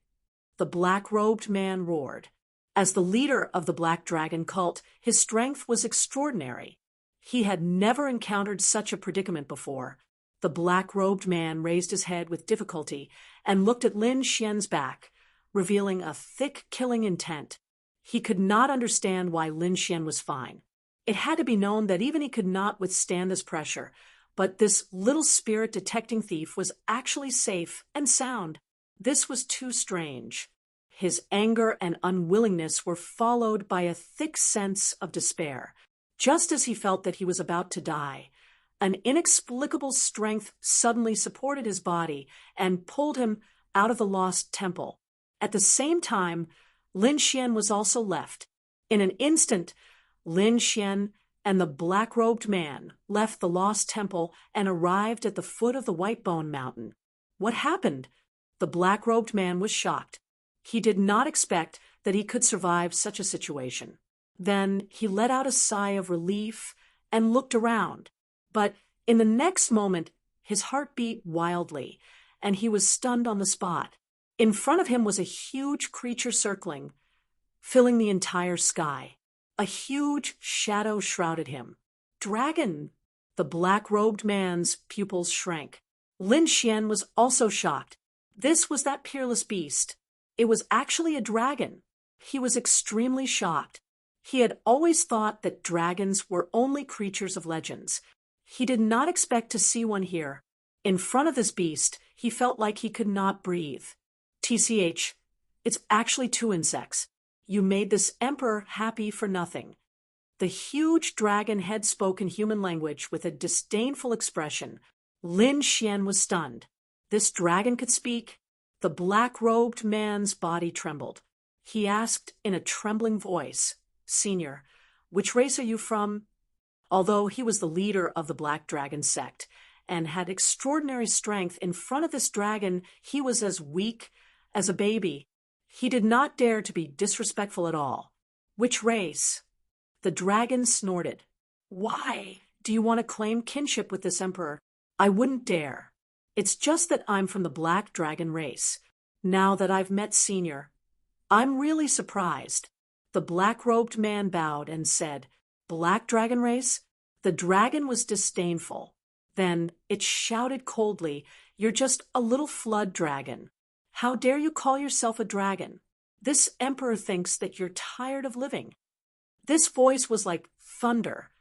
the black-robed man roared. As the leader of the Black Dragon cult, his strength was extraordinary. He had never encountered such a predicament before. The black-robed man raised his head with difficulty and looked at Lin Xian's back, revealing a thick killing intent. He could not understand why Lin Xian was fine. It had to be known that even he could not withstand this pressure, but this little spirit-detecting thief was actually safe and sound. This was too strange. His anger and unwillingness were followed by a thick sense of despair. Just as he felt that he was about to die, an inexplicable strength suddenly supported his body and pulled him out of the lost temple. At the same time, Lin Xian was also left. In an instant, Lin Xian and the black-robed man left the lost temple and arrived at the foot of the White Bone Mountain. What happened? The black-robed man was shocked. He did not expect that he could survive such a situation. Then he let out a sigh of relief and looked around. But in the next moment, his heart beat wildly, and he was stunned on the spot. In front of him was a huge creature circling, filling the entire sky. A huge shadow shrouded him. "Dragon!" The black-robed man's pupils shrank. Lin Xian was also shocked. This was that peerless beast. It was actually a dragon. He was extremely shocked. He had always thought that dragons were only creatures of legends. He did not expect to see one here. In front of this beast, he felt like he could not breathe. TCH, it's actually two insects. You made this emperor happy for nothing. The huge dragon head spoke in human language with a disdainful expression. Lin Xian was stunned. This dragon could speak? The black-robed man's body trembled. He asked in a trembling voice, "Senior, which race are you from?" Although he was the leader of the Black Dragon sect and had extraordinary strength, in front of this dragon he was as weak as a baby. He did not dare to be disrespectful at all. "Which race?" The dragon snorted. "Why do you want to claim kinship with this emperor? I wouldn't dare. It's just that I'm from the Black Dragon race. Now that I've met Senior, I'm really surprised." The black-robed man bowed and said, "Black Dragon race?" The dragon was disdainful. Then it shouted coldly, "You're just a little flood dragon. How dare you call yourself a dragon? This emperor thinks that you're tired of living." This voice was like thunder,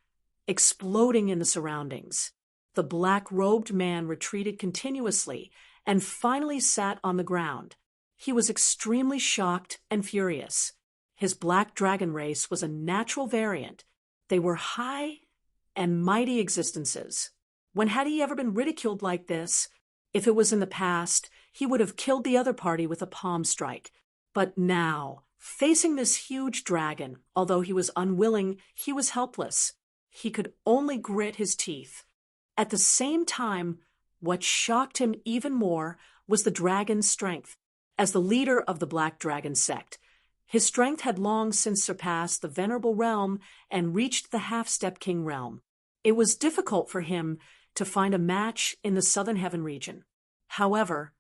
exploding in the surroundings. The black-robed man retreated continuously and finally sat on the ground. He was extremely shocked and furious. His Black Dragon race was a natural variant. They were high and mighty existences. When had he ever been ridiculed like this? If it was in the past, he would have killed the other party with a palm strike. But now, facing this huge dragon, although he was unwilling, he was helpless. He could only grit his teeth. At the same time, what shocked him even more was the dragon's strength. As the leader of the Black Dragon sect, his strength had long since surpassed the Venerable Realm and reached the Half-Step King realm. It was difficult for him to find a match in the Southern Heaven region. However,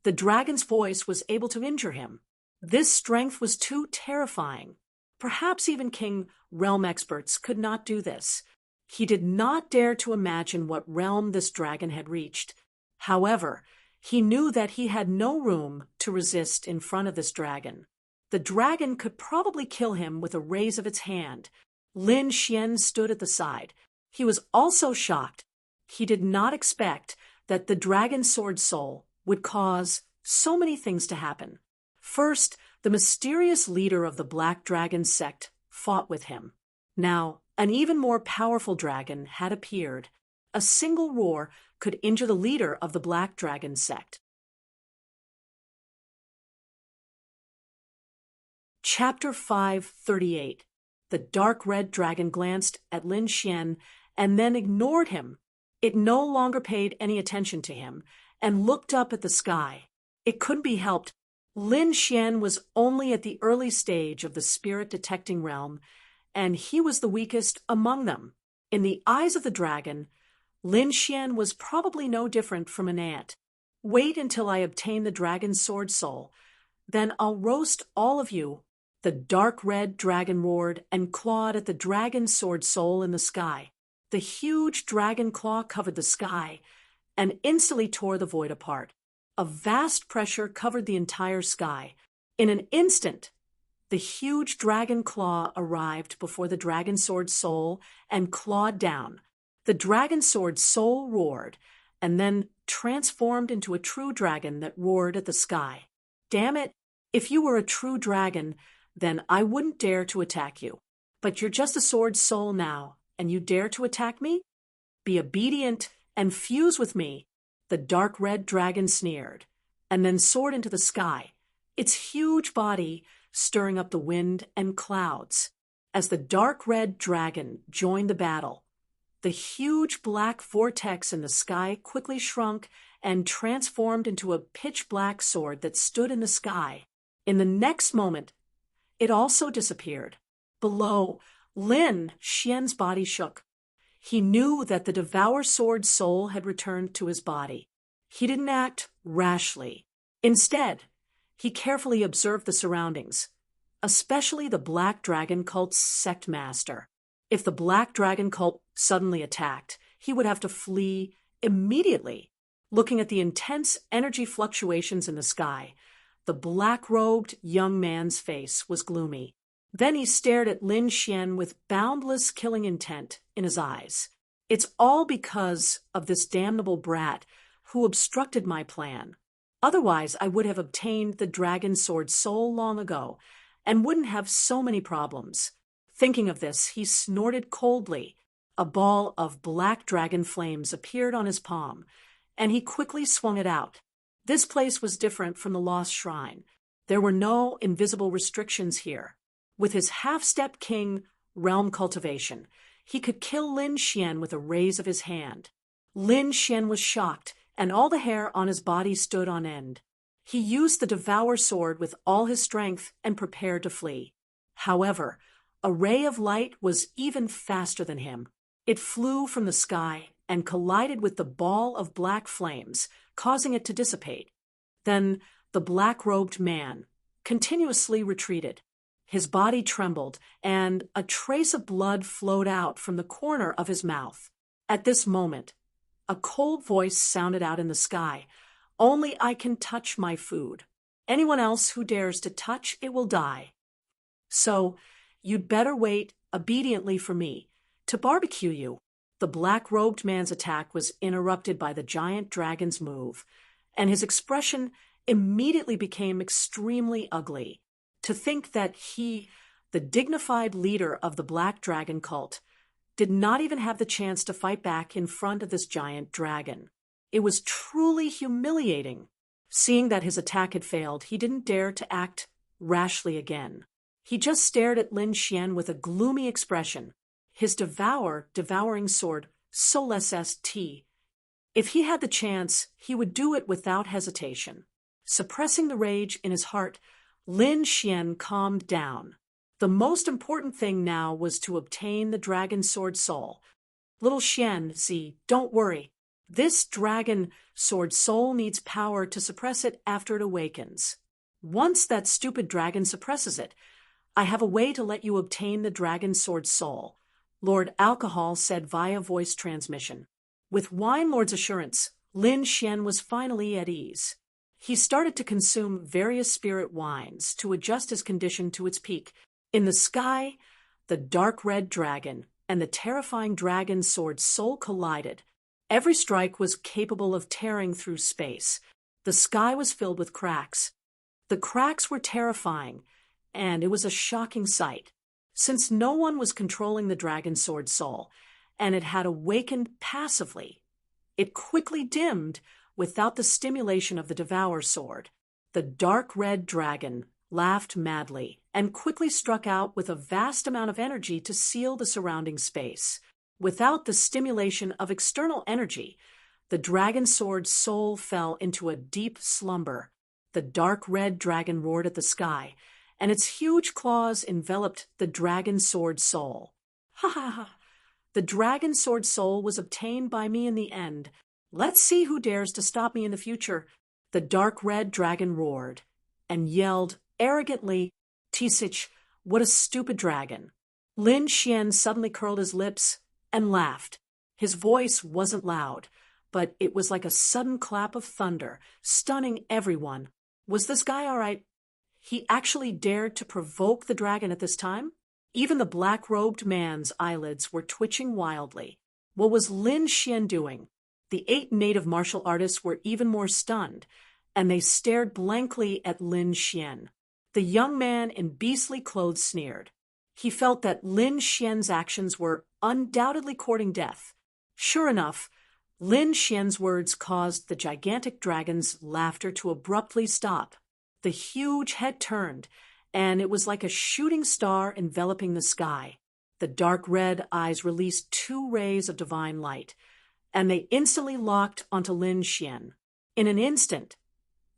the dragon's voice was able to injure him. This strength was too terrifying. Perhaps even King realm experts could not do this. He did not dare to imagine what realm this dragon had reached. However, he knew that he had no room to resist in front of this dragon. The dragon could probably kill him with a raise of its hand. Lin Xian stood at the side. He was also shocked. He did not expect that the dragon sword soul would cause so many things to happen. First, the mysterious leader of the Black Dragon sect fought with him. Now, an even more powerful dragon had appeared. A single roar could injure the leader of the Black Dragon sect. Chapter 538. The dark red dragon glanced at Lin Xian and then ignored him. It no longer paid any attention to him and looked up at the sky. It couldn't be helped. Lin Xian was only at the early stage of the spirit detecting realm, and he was the weakest among them. In the eyes of the dragon, Lin Xian was probably no different from an ant. "Wait until I obtain the dragon's sword soul. Then I'll roast all of you." The dark red dragon roared and clawed at the dragon's sword soul in the sky. The huge dragon claw covered the sky and instantly tore the void apart. A vast pressure covered the entire sky. In an instant, the huge dragon claw arrived before the dragon sword soul and clawed down. The dragon sword soul roared and then transformed into a true dragon that roared at the sky. "Damn it, if you were a true dragon, then I wouldn't dare to attack you. But you're just a sword soul now, and you dare to attack me? Be obedient and fuse with me." The dark red dragon sneered, and then soared into the sky, its huge body stirring up the wind and clouds. As the dark red dragon joined the battle, the huge black vortex in the sky quickly shrunk and transformed into a pitch-black sword that stood in the sky. In the next moment, it also disappeared. Below, Lin Xian's body shook. He knew that the Devour Sword soul had returned to his body. He didn't act rashly. Instead, he carefully observed the surroundings, especially the Black Dragon cult's sect master. If the Black Dragon cult suddenly attacked, he would have to flee immediately. Looking at the intense energy fluctuations in the sky, the black-robed young man's face was gloomy. Then he stared at Lin Xian with boundless killing intent in his eyes. It's all because of this damnable brat who obstructed my plan. Otherwise, I would have obtained the dragon sword soul long ago and wouldn't have so many problems. Thinking of this, he snorted coldly. A ball of black dragon flames appeared on his palm, and he quickly swung it out. This place was different from the lost shrine. There were no invisible restrictions here. With his half-step king realm cultivation, he could kill Lin Xian with a raise of his hand. Lin Xian was shocked, and all the hair on his body stood on end. He used the Devour sword with all his strength and prepared to flee. However, a ray of light was even faster than him. It flew from the sky and collided with the ball of black flames, causing it to dissipate. Then the black-robed man continuously retreated. His body trembled, and a trace of blood flowed out from the corner of his mouth. At this moment, a cold voice sounded out in the sky. "Only I can touch my food. Anyone else who dares to touch it will die. So, you'd better wait obediently for me to barbecue you." The black-robed man's attack was interrupted by the giant dragon's move, and his expression immediately became extremely ugly. To think that he, the dignified leader of the Black Dragon cult, did not even have the chance to fight back in front of this giant dragon. It was truly humiliating. Seeing that his attack had failed, he didn't dare to act rashly again. He just stared at Lin Xian with a gloomy expression. His devouring sword, Soles St. If he had the chance, he would do it without hesitation. Suppressing the rage in his heart, Lin Xian calmed down. The most important thing now was to obtain the dragon sword soul. "Little Xian, Z, don't worry. This dragon sword soul needs power to suppress it after it awakens. Once that stupid dragon suppresses it, I have a way to let you obtain the dragon sword soul," Lord Alcohol said via voice transmission. With Wine Lord's assurance, Lin Xian was finally at ease. He started to consume various spirit wines to adjust his condition to its peak. In the sky, the dark red dragon and the terrifying dragon sword soul collided. Every strike was capable of tearing through space. The sky was filled with cracks. The cracks were terrifying, and it was a shocking sight. Since no one was controlling the dragon sword soul, and it had awakened passively, it quickly dimmed without the stimulation of the Devour sword. The dark red dragon laughed madly and quickly struck out with a vast amount of energy to seal the surrounding space. Without the stimulation of external energy, the dragon sword's soul fell into a deep slumber. The dark red dragon roared at the sky, and its huge claws enveloped the dragon sword soul. "Ha ha ha! The dragon sword soul was obtained by me in the end. Let's see who dares to stop me in the future." The dark red dragon roared and yelled arrogantly, "Tisich, what a stupid dragon." Lin Xian suddenly curled his lips and laughed. His voice wasn't loud, but it was like a sudden clap of thunder, stunning everyone. Was this guy all right? He actually dared to provoke the dragon at this time? Even the black-robed man's eyelids were twitching wildly. What was Lin Xian doing? The 8 native martial artists were even more stunned, and they stared blankly at Lin Xian. The young man in beastly clothes sneered. He felt that Lin Xian's actions were undoubtedly courting death. Sure enough, Lin Xian's words caused the gigantic dragon's laughter to abruptly stop. The huge head turned, and it was like a shooting star enveloping the sky. The dark red eyes released 2 rays of divine light, and they instantly locked onto Lin Xian. In an instant,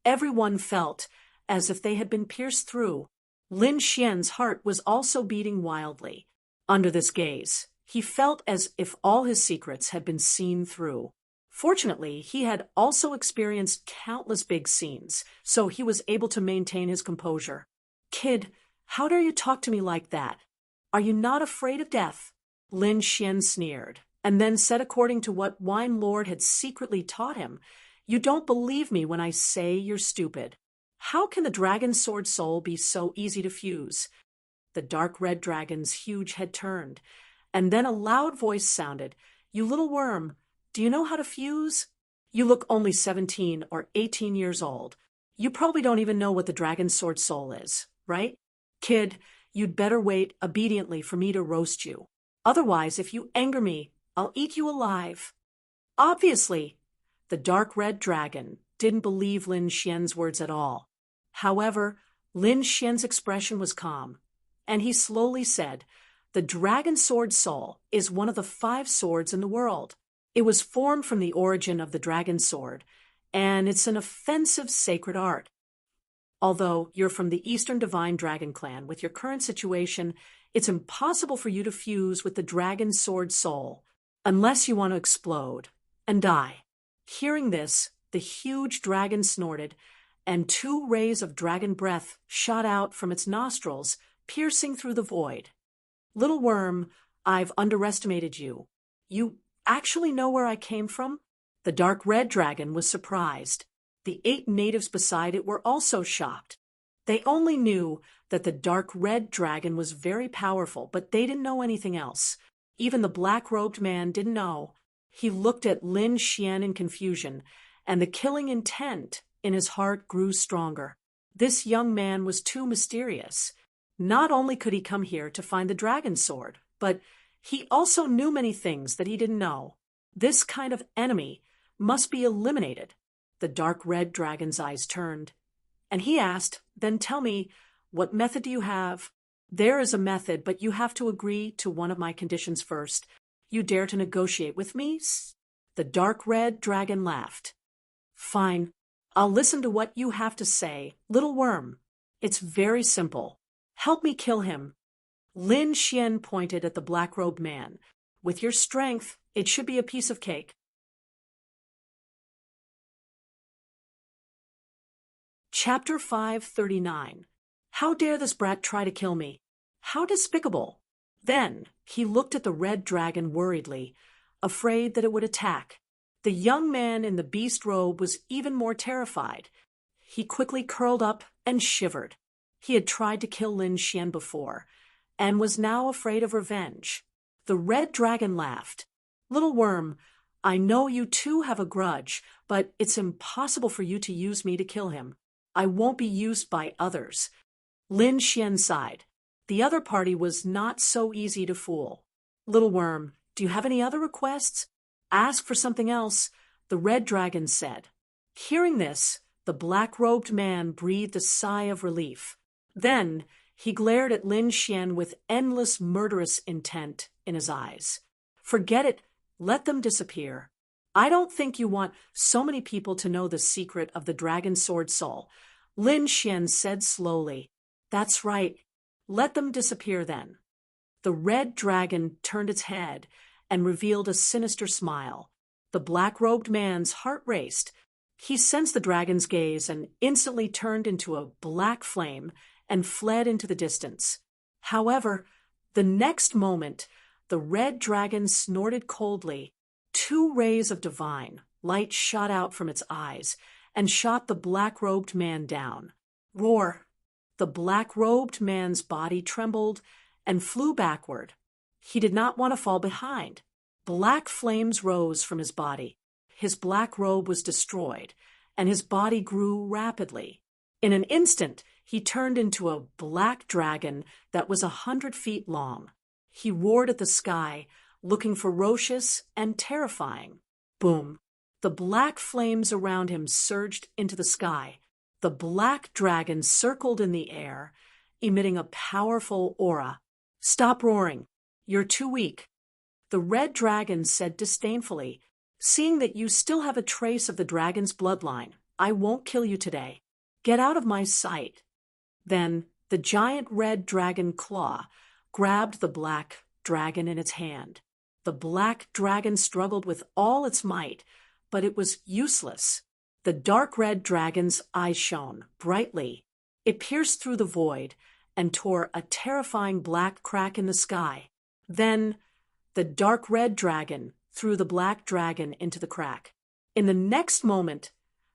everyone felt as if they had been pierced through. Lin Xian's heart was also beating wildly. Under this gaze, he felt as if all his secrets had been seen through. Fortunately, he had also experienced countless big scenes, so he was able to maintain his composure. "Kid, how dare you talk to me like that? Are you not afraid of death?" Lin Xian sneered, and then said according to what Wine Lord had secretly taught him, You don't believe me when I say you're stupid. How can the dragon's sword soul be so easy to fuse? The dark red dragon's huge head turned, and then a loud voice sounded. You little worm, do you know how to fuse? You look only 17 or 18 years old. You probably don't even know what the dragon's sword soul is, right? Kid, you'd better wait obediently for me to roast you. Otherwise, if you anger me, I'll eat you alive. Obviously, the dark red dragon didn't believe Lin Xian's words at all. However, Lin Xian's expression was calm, and he slowly said, the dragon sword soul is one of the 5 swords in the world. It was formed from the origin of the dragon sword, and it's an offensive sacred art. Although you're from the Eastern Divine Dragon clan, with your current situation, it's impossible for you to fuse with the dragon sword soul, unless you want to explode and die. Hearing this, the huge dragon snorted, and 2 rays of dragon breath shot out from its nostrils, piercing through the void. Little worm, I've underestimated you. You actually know where I came from? The dark red dragon was surprised. The 8 natives beside it were also shocked. They only knew that the dark red dragon was very powerful, but they didn't know anything else. Even the black-robed man didn't know. He looked at Lin Xian in confusion, and the killing intent in his heart grew stronger. This young man was too mysterious. Not only could he come here to find the dragon sword, but he also knew many things that he didn't know. This kind of enemy must be eliminated. The dark red dragon's eyes turned, and he asked, then tell me, what method do you have? There is a method, but you have to agree to one of my conditions first. You dare to negotiate with me? The dark red dragon laughed. Fine, I'll listen to what you have to say, little worm. It's very simple. Help me kill him. Lin Xian pointed at the black-robed man. With your strength, it should be a piece of cake. Chapter 539. How dare this brat try to kill me? How despicable! Then he looked at the red dragon worriedly, afraid that it would attack. The young man in the beast robe was even more terrified. He quickly curled up and shivered. He had tried to kill Lin Xian before, and was now afraid of revenge. The red dragon laughed. Little worm, I know you too have a grudge, but it's impossible for you to use me to kill him. I won't be used by others. Lin Xian sighed. The other party was not so easy to fool. Little worm, do you have any other requests? Ask for something else, the red dragon said. Hearing this, the black-robed man breathed a sigh of relief. Then he glared at Lin Xian with endless murderous intent in his eyes. Forget it. Let them disappear. I don't think you want so many people to know the secret of the dragon sword soul. Lin Xian said slowly. That's right. Let them disappear then. The red dragon turned its head and revealed a sinister smile. The black-robed man's heart raced. He sensed the dragon's gaze and instantly turned into a black flame and fled into the distance. However, the next moment, the red dragon snorted coldly. 2 rays of divine light shot out from its eyes and shot the black-robed man down. Roar! The black-robed man's body trembled and flew backward. He did not want to fall behind. Black flames rose from his body. His black robe was destroyed, and his body grew rapidly. In an instant, he turned into a black dragon that was 100 feet long. He roared at the sky, looking ferocious and terrifying. Boom! The black flames around him surged into the sky. The black dragon circled in the air, emitting a powerful aura. Stop roaring. You're too weak. The red dragon said disdainfully, seeing that you still have a trace of the dragon's bloodline, I won't kill you today. Get out of my sight. Then the giant red dragon claw grabbed the black dragon in its hand. The black dragon struggled with all its might, but it was useless. The dark red dragon's eyes shone brightly. It pierced through the void and tore a terrifying black crack in the sky. Then the dark red dragon threw the black dragon into the crack. In the next moment,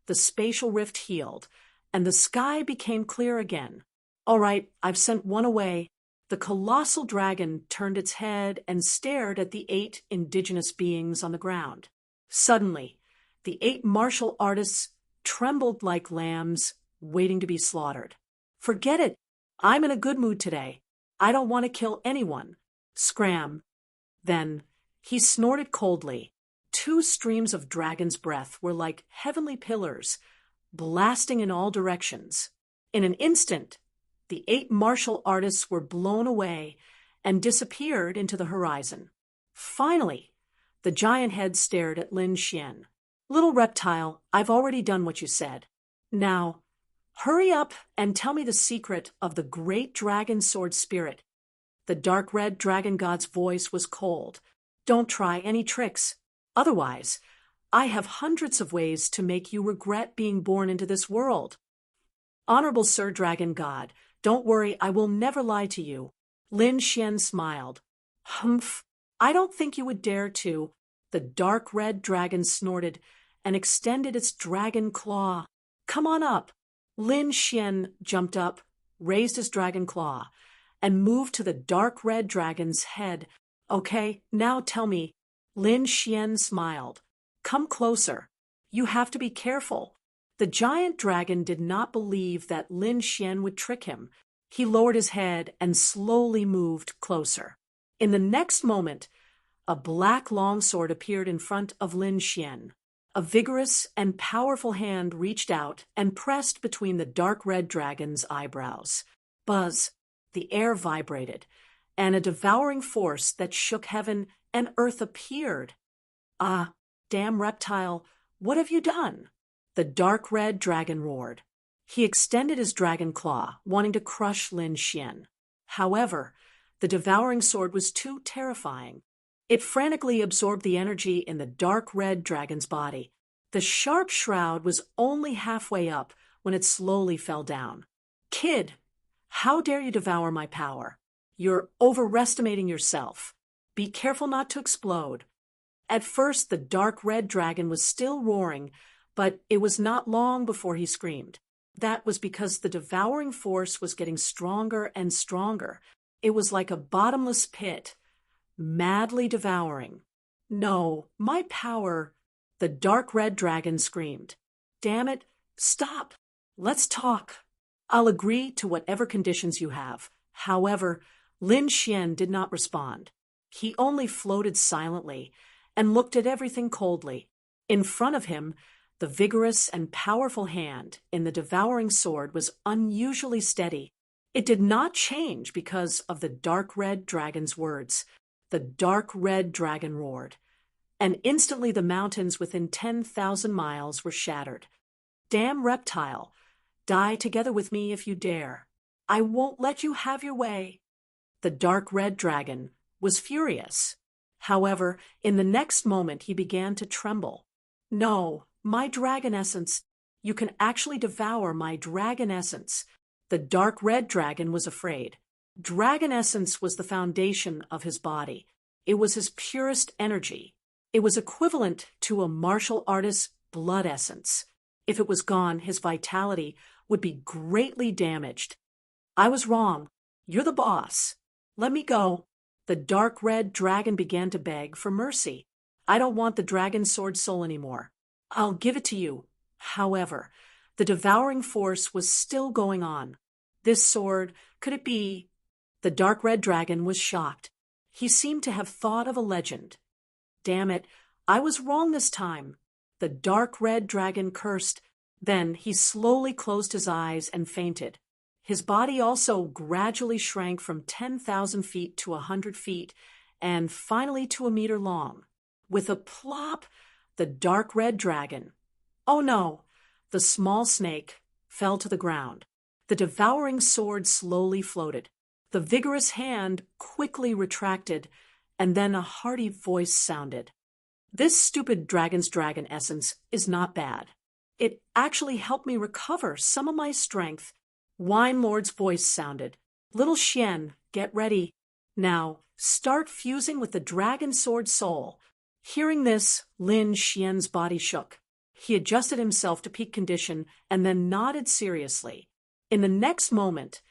the spatial rift healed, and the sky became clear again. All right, I've sent one away. The colossal dragon turned its head and stared at the 8 indigenous beings on the ground. Suddenly, the 8 martial artists trembled like lambs waiting to be slaughtered. Forget it. I'm in a good mood today. I don't want to kill anyone. Scram. Then he snorted coldly. 2 streams of dragon's breath were like heavenly pillars, blasting in all directions. In an instant, the 8 martial artists were blown away and disappeared into the horizon. Finally, the giant head stared at Lin Xian. Little reptile, I've already done what you said. Now, hurry up and tell me the secret of the great dragon sword spirit. The dark red dragon god's voice was cold. Don't try any tricks. Otherwise, I have hundreds of ways to make you regret being born into this world. Honorable Sir Dragon God, don't worry, I will never lie to you. Lin Xian smiled. Humph, I don't think you would dare to. The dark red dragon snorted and extended its dragon claw. Come on up. Lin Xian jumped up, raised his dragon claw, and moved to the dark red dragon's head. Okay, now tell me. Lin Xian smiled. Come closer. You have to be careful. The giant dragon did not believe that Lin Xian would trick him. He lowered his head and slowly moved closer. In the next moment, a black longsword appeared in front of Lin Xian. A vigorous and powerful hand reached out and pressed between the dark red dragon's eyebrows. Buzz! The air vibrated, and a devouring force that shook heaven and earth appeared. Ah, damn reptile, what have you done? The dark red dragon roared. He extended his dragon claw, wanting to crush Lin Xian. However, the devouring sword was too terrifying. It frantically absorbed the energy in the dark red dragon's body. The sharp shroud was only halfway up when it slowly fell down. Kid, how dare you devour my power? You're overestimating yourself. Be careful not to explode. At first, the dark red dragon was still roaring, but it was not long before he screamed. That was because the devouring force was getting stronger and stronger. It was like a bottomless pit, madly devouring. No, my power, the dark red dragon screamed. Damn it, stop. Let's talk. I'll agree to whatever conditions you have. However, Lin Xian did not respond. He only floated silently and looked at everything coldly. In front of him, the vigorous and powerful hand in the devouring sword was unusually steady. It did not change because of the dark red dragon's words. The dark red dragon roared, and instantly the mountains within 10,000 miles were shattered. Damn reptile, die together with me if you dare. I won't let you have your way. The dark red dragon was furious. However, in the next moment he began to tremble. No, my dragon essence. You can actually devour my dragon essence. The dark red dragon was afraid. Dragon essence was the foundation of his body. It was his purest energy. It was equivalent to a martial artist's blood essence. If it was gone, his vitality would be greatly damaged. I was wrong. You're the boss. Let me go. The dark red dragon began to beg for mercy. I don't want the dragon sword soul anymore. I'll give it to you. However, the devouring force was still going on. This sword, could it be? The dark red dragon was shocked. He seemed to have thought of a legend. Damn it, I was wrong this time. The dark red dragon cursed. Then he slowly closed his eyes and fainted. His body also gradually shrank from 10,000 feet to 100 feet, and finally to a meter long. With a plop, the dark red dragon, oh no, the small snake, fell to the ground. The devouring sword slowly floated. The vigorous hand quickly retracted, and then a hearty voice sounded. This stupid dragon's dragon essence is not bad. It actually helped me recover some of my strength. Wine Lord's voice sounded. Little Xian, get ready. Now, start fusing with the dragon sword soul. Hearing this, Lin Xian's body shook. He adjusted himself to peak condition and then nodded seriously. In the next moment,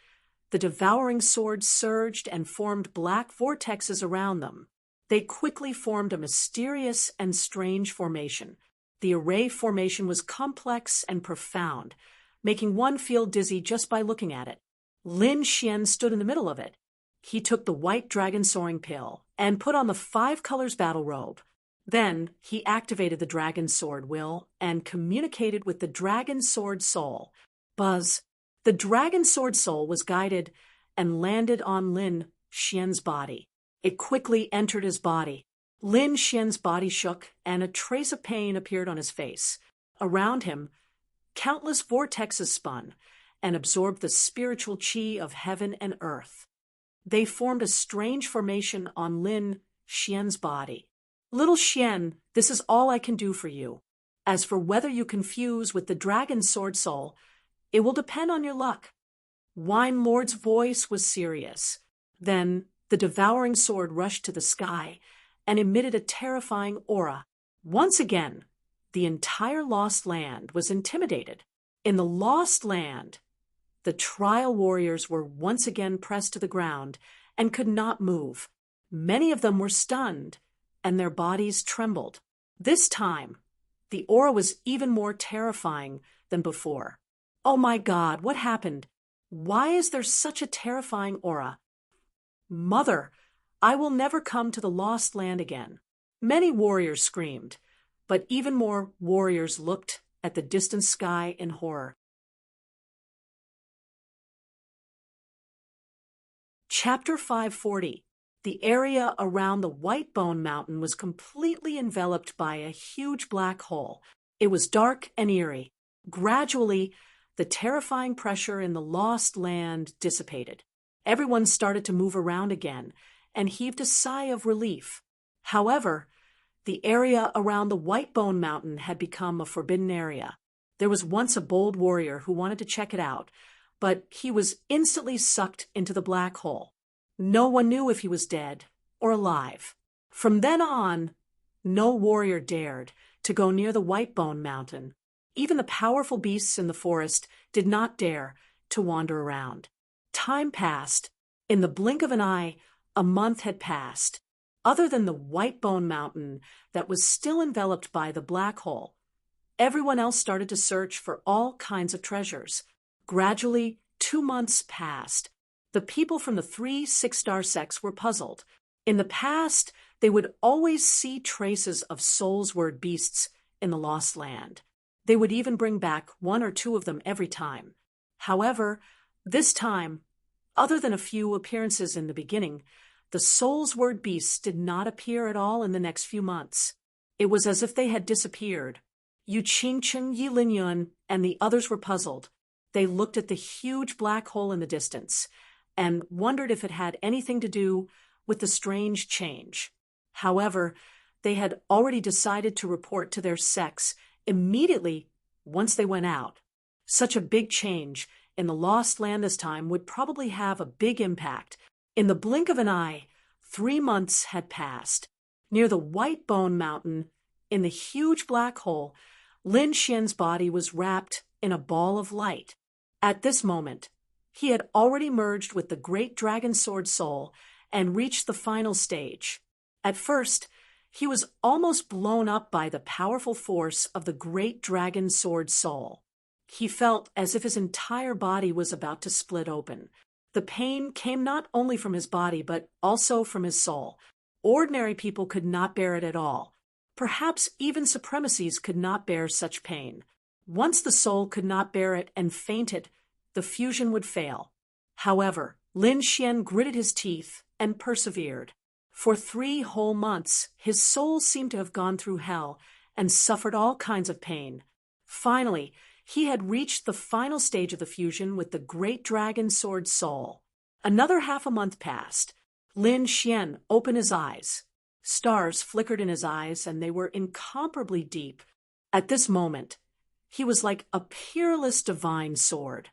the devouring sword surged and formed black vortexes around them. They quickly formed a mysterious and strange formation. The array formation was complex and profound, making one feel dizzy just by looking at it. Lin Xian stood in the middle of it. He took the white dragon soaring pill and put on the 5 colors battle robe. Then he activated the dragon sword will and communicated with the dragon sword soul. Buzz. The dragon sword soul was guided and landed on Lin Xian's body. It quickly entered his body. Lin Xian's body shook, and a trace of pain appeared on his face. Around him, countless vortexes spun and absorbed the spiritual qi of heaven and earth. They formed a strange formation on Lin Xian's body. Little Xian, this is all I can do for you. As for whether you can fuse with the dragon sword soul, it will depend on your luck. Wine Lord's voice was serious. Then the devouring sword rushed to the sky and emitted a terrifying aura. Once again, the entire Lost Land was intimidated. In the Lost Land, the trial warriors were once again pressed to the ground and could not move. Many of them were stunned, and their bodies trembled. This time, the aura was even more terrifying than before. Oh my God, what happened? Why is there such a terrifying aura? Mother, I will never come to the Lost Land again. Many warriors screamed, but even more warriors looked at the distant sky in horror. Chapter 540. The area around the White Bone Mountain was completely enveloped by a huge black hole. It was dark and eerie. Gradually, the terrifying pressure in the Lost Land dissipated. Everyone started to move around again and heaved a sigh of relief. However, the area around the White Bone Mountain had become a forbidden area. There was once a bold warrior who wanted to check it out, but he was instantly sucked into the black hole. No one knew if he was dead or alive. From then on, no warrior dared to go near the White Bone Mountain. Even the powerful beasts in the forest did not dare to wander around. Time passed. In the blink of an eye, a month had passed. Other than the White Bone Mountain that was still enveloped by the black hole, everyone else started to search for all kinds of treasures. Gradually, 2 months passed. The people from the 3 six-star sects were puzzled. In the past, they would always see traces of Soulsword beasts in the Lost Land. They would even bring back 1 or 2 of them every time. However, this time, other than a few appearances in the beginning, the Soulsword beasts did not appear at all in the next few months. It was as if they had disappeared. Yu Qingchen, Yi Linyun, and the others were puzzled. They looked at the huge black hole in the distance and wondered if it had anything to do with the strange change. However, they had already decided to report to their sects immediately once they went out. Such a big change in the Lost Land this time would probably have a big impact. In the blink of an eye, 3 months had passed. Near the White Bone Mountain, in the huge black hole, Lin Xian's body was wrapped in a ball of light. At this moment, he had already merged with the great dragon sword soul and reached the final stage. At first, he was almost blown up by the powerful force of the great dragon sword soul. He felt as if his entire body was about to split open. The pain came not only from his body, but also from his soul. Ordinary people could not bear it at all. Perhaps even supremacies could not bear such pain. Once the soul could not bear it and fainted, the fusion would fail. However, Lin Xian gritted his teeth and persevered. For 3 whole months, his soul seemed to have gone through hell and suffered all kinds of pain. Finally, he had reached the final stage of the fusion with the great dragon sword soul. Another half a month passed. Lin Xian opened his eyes. Stars flickered in his eyes, and they were incomparably deep. At this moment, he was like a peerless divine sword.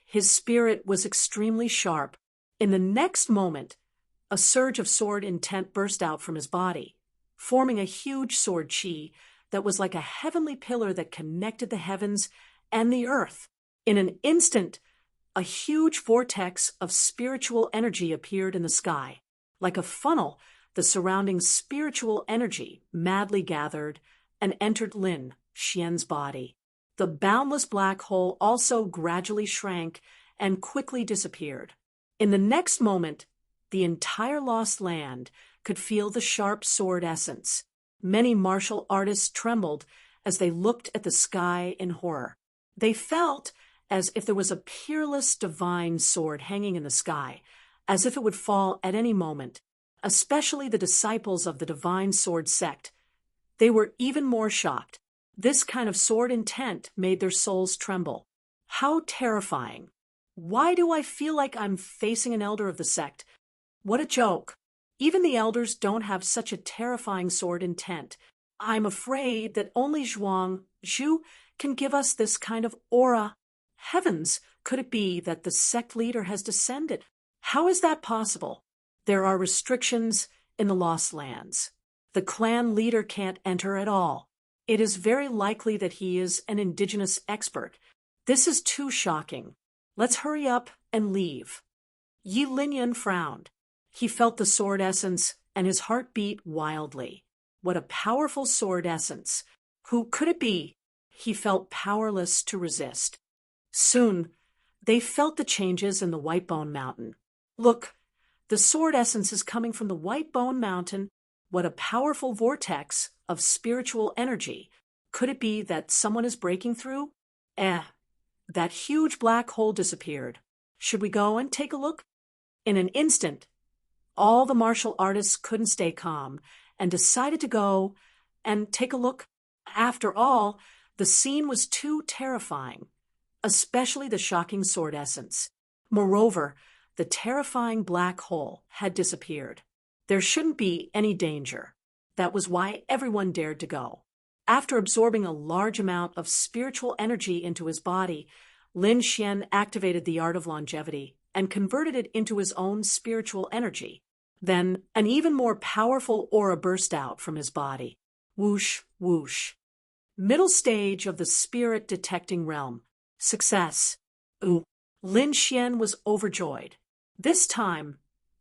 His spirit was extremely sharp. In the next moment, a surge of sword intent burst out from his body, forming a huge sword chi that was like a heavenly pillar that connected the heavens and the earth. In an instant, a huge vortex of spiritual energy appeared in the sky. Like a funnel, the surrounding spiritual energy madly gathered and entered Lin Xian's body. The boundless black hole also gradually shrank and quickly disappeared. In the next moment, the entire lost land could feel the sharp sword essence. Many martial artists trembled as they looked at the sky in horror. They felt as if there was a peerless divine sword hanging in the sky, as if it would fall at any moment, especially the disciples of the divine sword sect. They were even more shocked. This kind of sword intent made their souls tremble. How terrifying. Why do I feel like I'm facing an elder of the sect? What a joke. Even the elders don't have such a terrifying sword intent. I'm afraid that only Zhu can give us this kind of aura. Heavens, could it be that the sect leader has descended? How is that possible? There are restrictions in the Lost Lands. The clan leader can't enter at all. It is very likely that he is an indigenous expert. This is too shocking. Let's hurry up and leave. Yi Linyan frowned. He felt the sword essence, and his heart beat wildly. What a powerful sword essence. Who could it be? He felt powerless to resist. Soon, they felt the changes in the White Bone Mountain. Look, the sword essence is coming from the White Bone Mountain. What a powerful vortex of spiritual energy. Could it be that someone is breaking through? That huge black hole disappeared. Should we go and take a look? In an instant, all the martial artists couldn't stay calm and decided to go and take a look. After all, the scene was too terrifying, especially the shocking sword essence. Moreover, the terrifying black hole had disappeared. There shouldn't be any danger. That was why everyone dared to go. After absorbing a large amount of spiritual energy into his body, Lin Xian activated the art of longevity and converted it into his own spiritual energy. Then, an even more powerful aura burst out from his body. Whoosh, whoosh. Middle stage of the spirit detecting realm. Success. Ooh. Lin Xian was overjoyed. This time,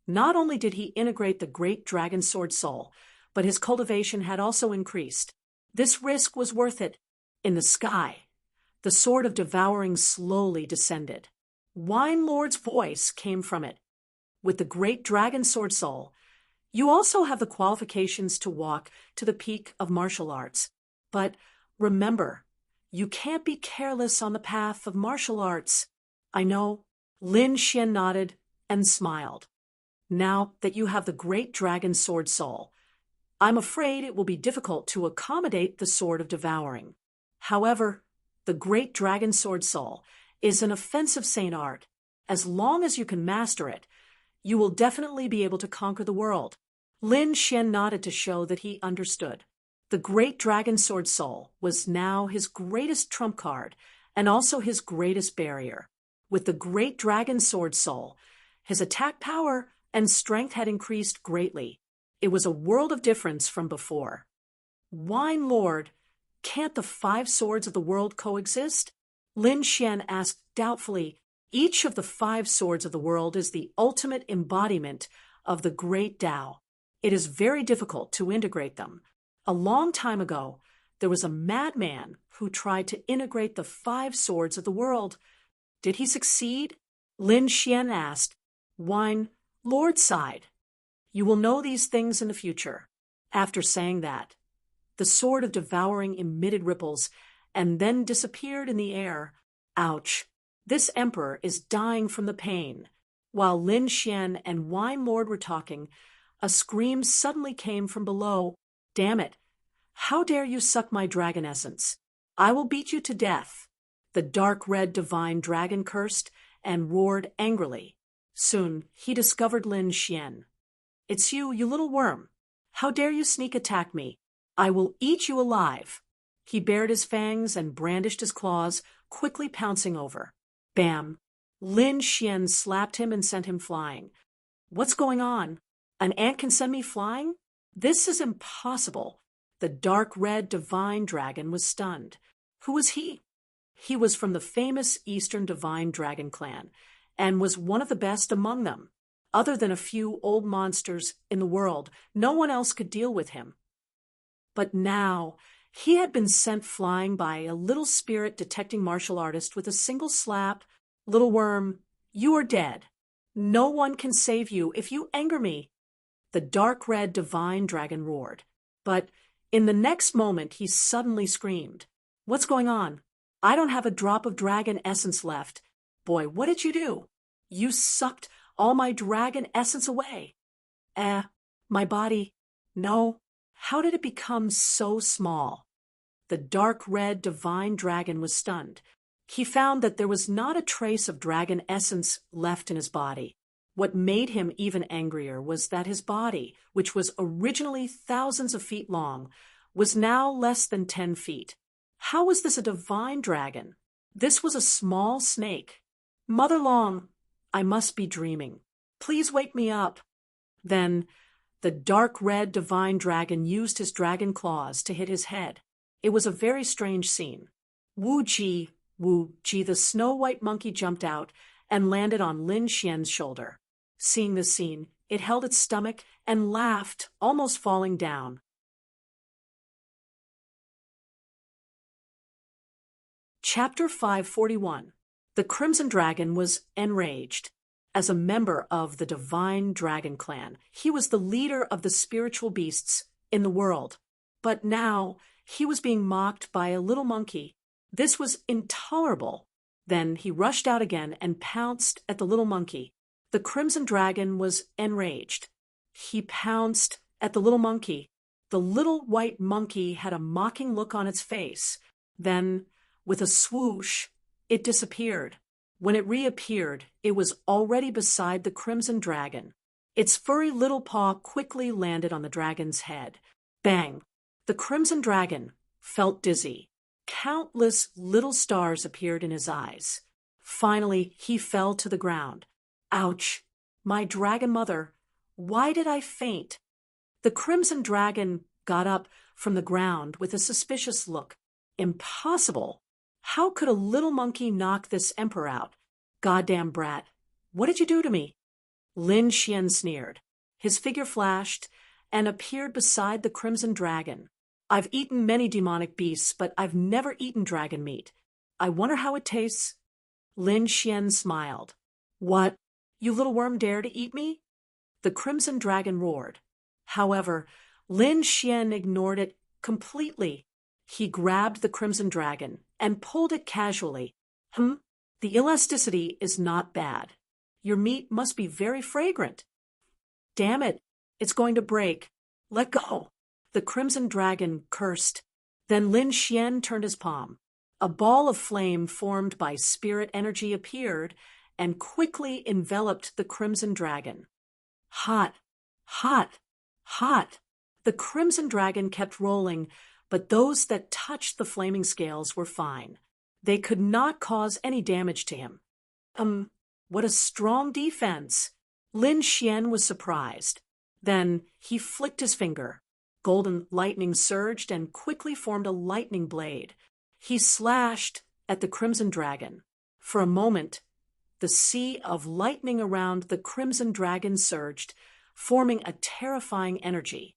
not only did he integrate the great dragon sword soul, but his cultivation had also increased. This risk was worth it. In the sky, the sword of devouring slowly descended. Wine Lord's voice came from it. With the great dragon sword soul, you also have the qualifications to walk to the peak of martial arts. But remember, you can't be careless on the path of martial arts. I know. Lin Xian nodded and smiled. Now that you have the great dragon sword soul, I'm afraid it will be difficult to accommodate the sword of devouring. However, the great dragon sword soul is an offensive saint art. As long as you can master it, you will definitely be able to conquer the world. Lin Xian nodded to show that he understood. The great dragon sword soul was now his greatest trump card and also his greatest barrier. With the great dragon sword soul, his attack power and strength had increased greatly. It was a world of difference from before. Wine Lord, can't the 5 swords of the world coexist? Lin Xian asked doubtfully. Each of the 5 swords of the world is the ultimate embodiment of the great Tao. It is very difficult to integrate them. A long time ago, there was a madman who tried to integrate the 5 swords of the world. Did he succeed? Lin Xian asked. Wine Lord sighed. You will know these things in the future. After saying that, the sword of devouring emitted ripples and then disappeared in the air. Ouch! This emperor is dying from the pain. While Lin Xian and Wine Lord were talking, a scream suddenly came from below. Damn it! How dare you suck my dragon essence? I will beat you to death. The dark red divine dragon cursed and roared angrily. Soon he discovered Lin Xian. It's you, you little worm. How dare you sneak attack me? I will eat you alive. He bared his fangs and brandished his claws, quickly pouncing over. Bam! Lin Xian slapped him and sent him flying. What's going on? An ant can send me flying? This is impossible. The dark red divine dragon was stunned. Who was he? He was from the famous Eastern Divine Dragon clan, and was one of the best among them. Other than a few old monsters in the world, no one else could deal with him. But now, he had been sent flying by a little spirit detecting martial artist with a single slap. Little worm, you are dead. No one can save you if you anger me. The dark red divine dragon roared. But in the next moment, he suddenly screamed. What's going on? I don't have a drop of dragon essence left. Boy, what did you do? You sucked all my dragon essence away. My body. No. How did it become so small? The dark red divine dragon was stunned. He found that there was not a trace of dragon essence left in his body. What made him even angrier was that his body, which was originally thousands of feet long, was now less than 10 feet. How was this a divine dragon? This was a small snake. Mother Long, I must be dreaming. Please wake me up. Then the dark red divine dragon used his dragon claws to hit his head. It was a very strange scene. Wu-Ji, the snow-white monkey jumped out and landed on Lin Xian's shoulder. Seeing this scene, it held its stomach and laughed, almost falling down. Chapter 541. The Crimson Dragon was enraged. As a member of the Divine Dragon clan, he was the leader of the spiritual beasts in the world. But now, he was being mocked by a little monkey. This was intolerable. Then he rushed out again and pounced at the little monkey. The Crimson Dragon was enraged. He pounced at the little monkey. The little white monkey had a mocking look on its face. Then, with a swoosh, it disappeared. When it reappeared, it was already beside the Crimson Dragon. Its furry little paw quickly landed on the dragon's head. Bang! The Crimson Dragon felt dizzy. Countless little stars appeared in his eyes. Finally, he fell to the ground. Ouch! My dragon mother, why did I faint? The Crimson Dragon got up from the ground with a suspicious look. Impossible! How could a little monkey knock this emperor out? Goddamn brat! What did you do to me? Lin Xian sneered. His figure flashed and appeared beside the Crimson Dragon. I've eaten many demonic beasts, but I've never eaten dragon meat. I wonder how it tastes. Lin Xian smiled. What? You little worm dare to eat me? The Crimson Dragon roared. However, Lin Xian ignored it completely. He grabbed the Crimson Dragon and pulled it casually. The elasticity is not bad. Your meat must be very fragrant. Damn it, it's going to break. Let go. The Crimson Dragon cursed. Then Lin Xian turned his palm. A ball of flame formed by spirit energy appeared and quickly enveloped the Crimson Dragon. Hot, hot, hot. The Crimson Dragon kept rolling, but those that touched the flaming scales were fine. They could not cause any damage to him. What a strong defense! Lin Xian was surprised. Then he flicked his finger. Golden lightning surged and quickly formed a lightning blade. He slashed at the Crimson Dragon. For a moment, the sea of lightning around the Crimson Dragon surged, forming a terrifying energy.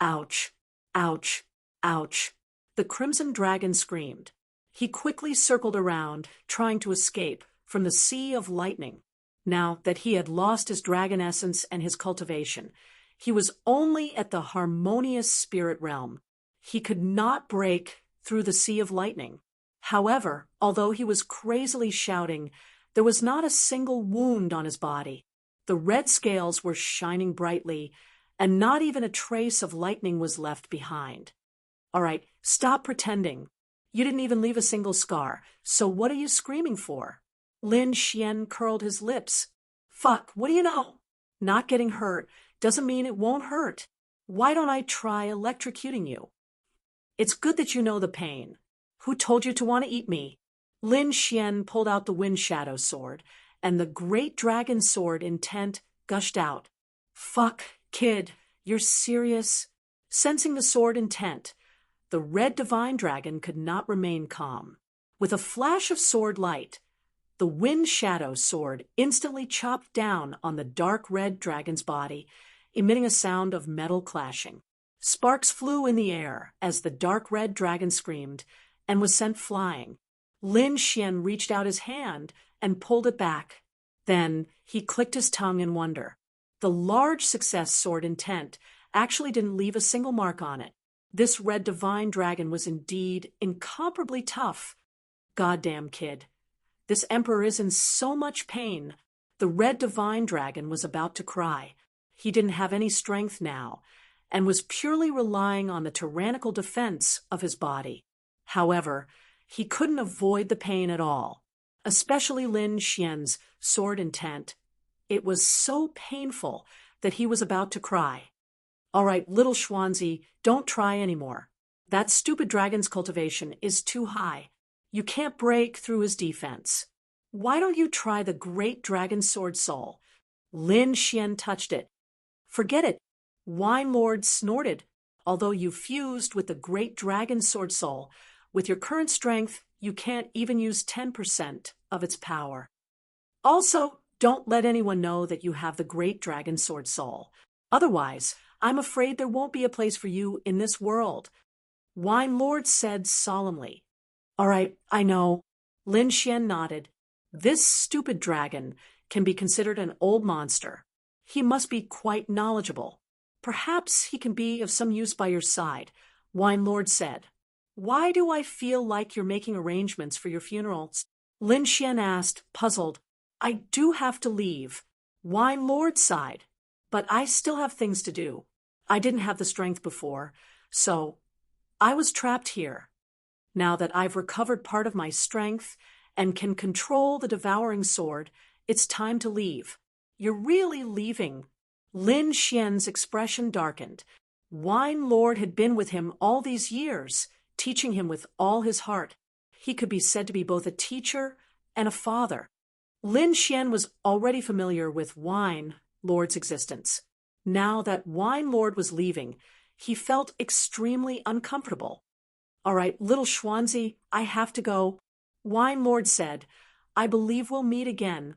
Ouch! Ouch! Ouch! The Crimson Dragon screamed. He quickly circled around, trying to escape from the sea of lightning. Now that he had lost his dragon essence and his cultivation, he was only at the harmonious spirit realm. He could not break through the sea of lightning. However, although he was crazily shouting, there was not a single wound on his body. The red scales were shining brightly, and not even a trace of lightning was left behind. All right, stop pretending. You didn't even leave a single scar, so what are you screaming for? Lin Xian curled his lips. Fuck, what do you know? Not getting hurt doesn't mean it won't hurt. Why don't I try electrocuting you? It's good that you know the pain. Who told you to want to eat me? Lin Xian pulled out the Wind Shadow sword, and the great dragon sword intent gushed out. Fuck, kid, you're serious? Sensing the sword intent, the red divine dragon could not remain calm. With a flash of sword light, the wind shadow sword instantly chopped down on the dark red dragon's body, emitting a sound of metal clashing. Sparks flew in the air as the dark red dragon screamed and was sent flying. Lin Xian reached out his hand and pulled it back. Then he clicked his tongue in wonder. The large success sword intent actually didn't leave a single mark on it. This red divine dragon was indeed incomparably tough. Goddamn kid. This emperor is in so much pain. The red divine dragon was about to cry. He didn't have any strength now, and was purely relying on the tyrannical defense of his body. However, he couldn't avoid the pain at all, especially Lin Xian's sword intent. It was so painful that he was about to cry. All right, little Schwanzi, don't try anymore. That stupid dragon's cultivation is too high. You can't break through his defense. Why don't you try the great dragon sword soul? Lin Xian touched it. Forget it. Wine Lord snorted. Although you fused with the great dragon sword soul, with your current strength, you can't even use 10% of its power. Also, don't let anyone know that you have the great dragon sword soul. Otherwise, I'm afraid there won't be a place for you in this world. Wine Lord said solemnly. All right, I know. Lin Xian nodded. This stupid dragon can be considered an old monster. He must be quite knowledgeable. Perhaps he can be of some use by your side, Wine Lord said. Why do I feel like you're making arrangements for your funeral? Lin Xian asked, puzzled. I do have to leave. Wine Lord sighed. But I still have things to do. I didn't have the strength before, so I was trapped here. Now that I've recovered part of my strength and can control the devouring sword, it's time to leave. You're really leaving? Lin Xian's expression darkened. Wine Lord had been with him all these years, teaching him with all his heart. He could be said to be both a teacher and a father. Lin Xian was already familiar with Wine Lord's existence. Now that Wine Lord was leaving, he felt extremely uncomfortable. All right, little Schwanzi, I have to go. Wine Lord said, I believe we'll meet again.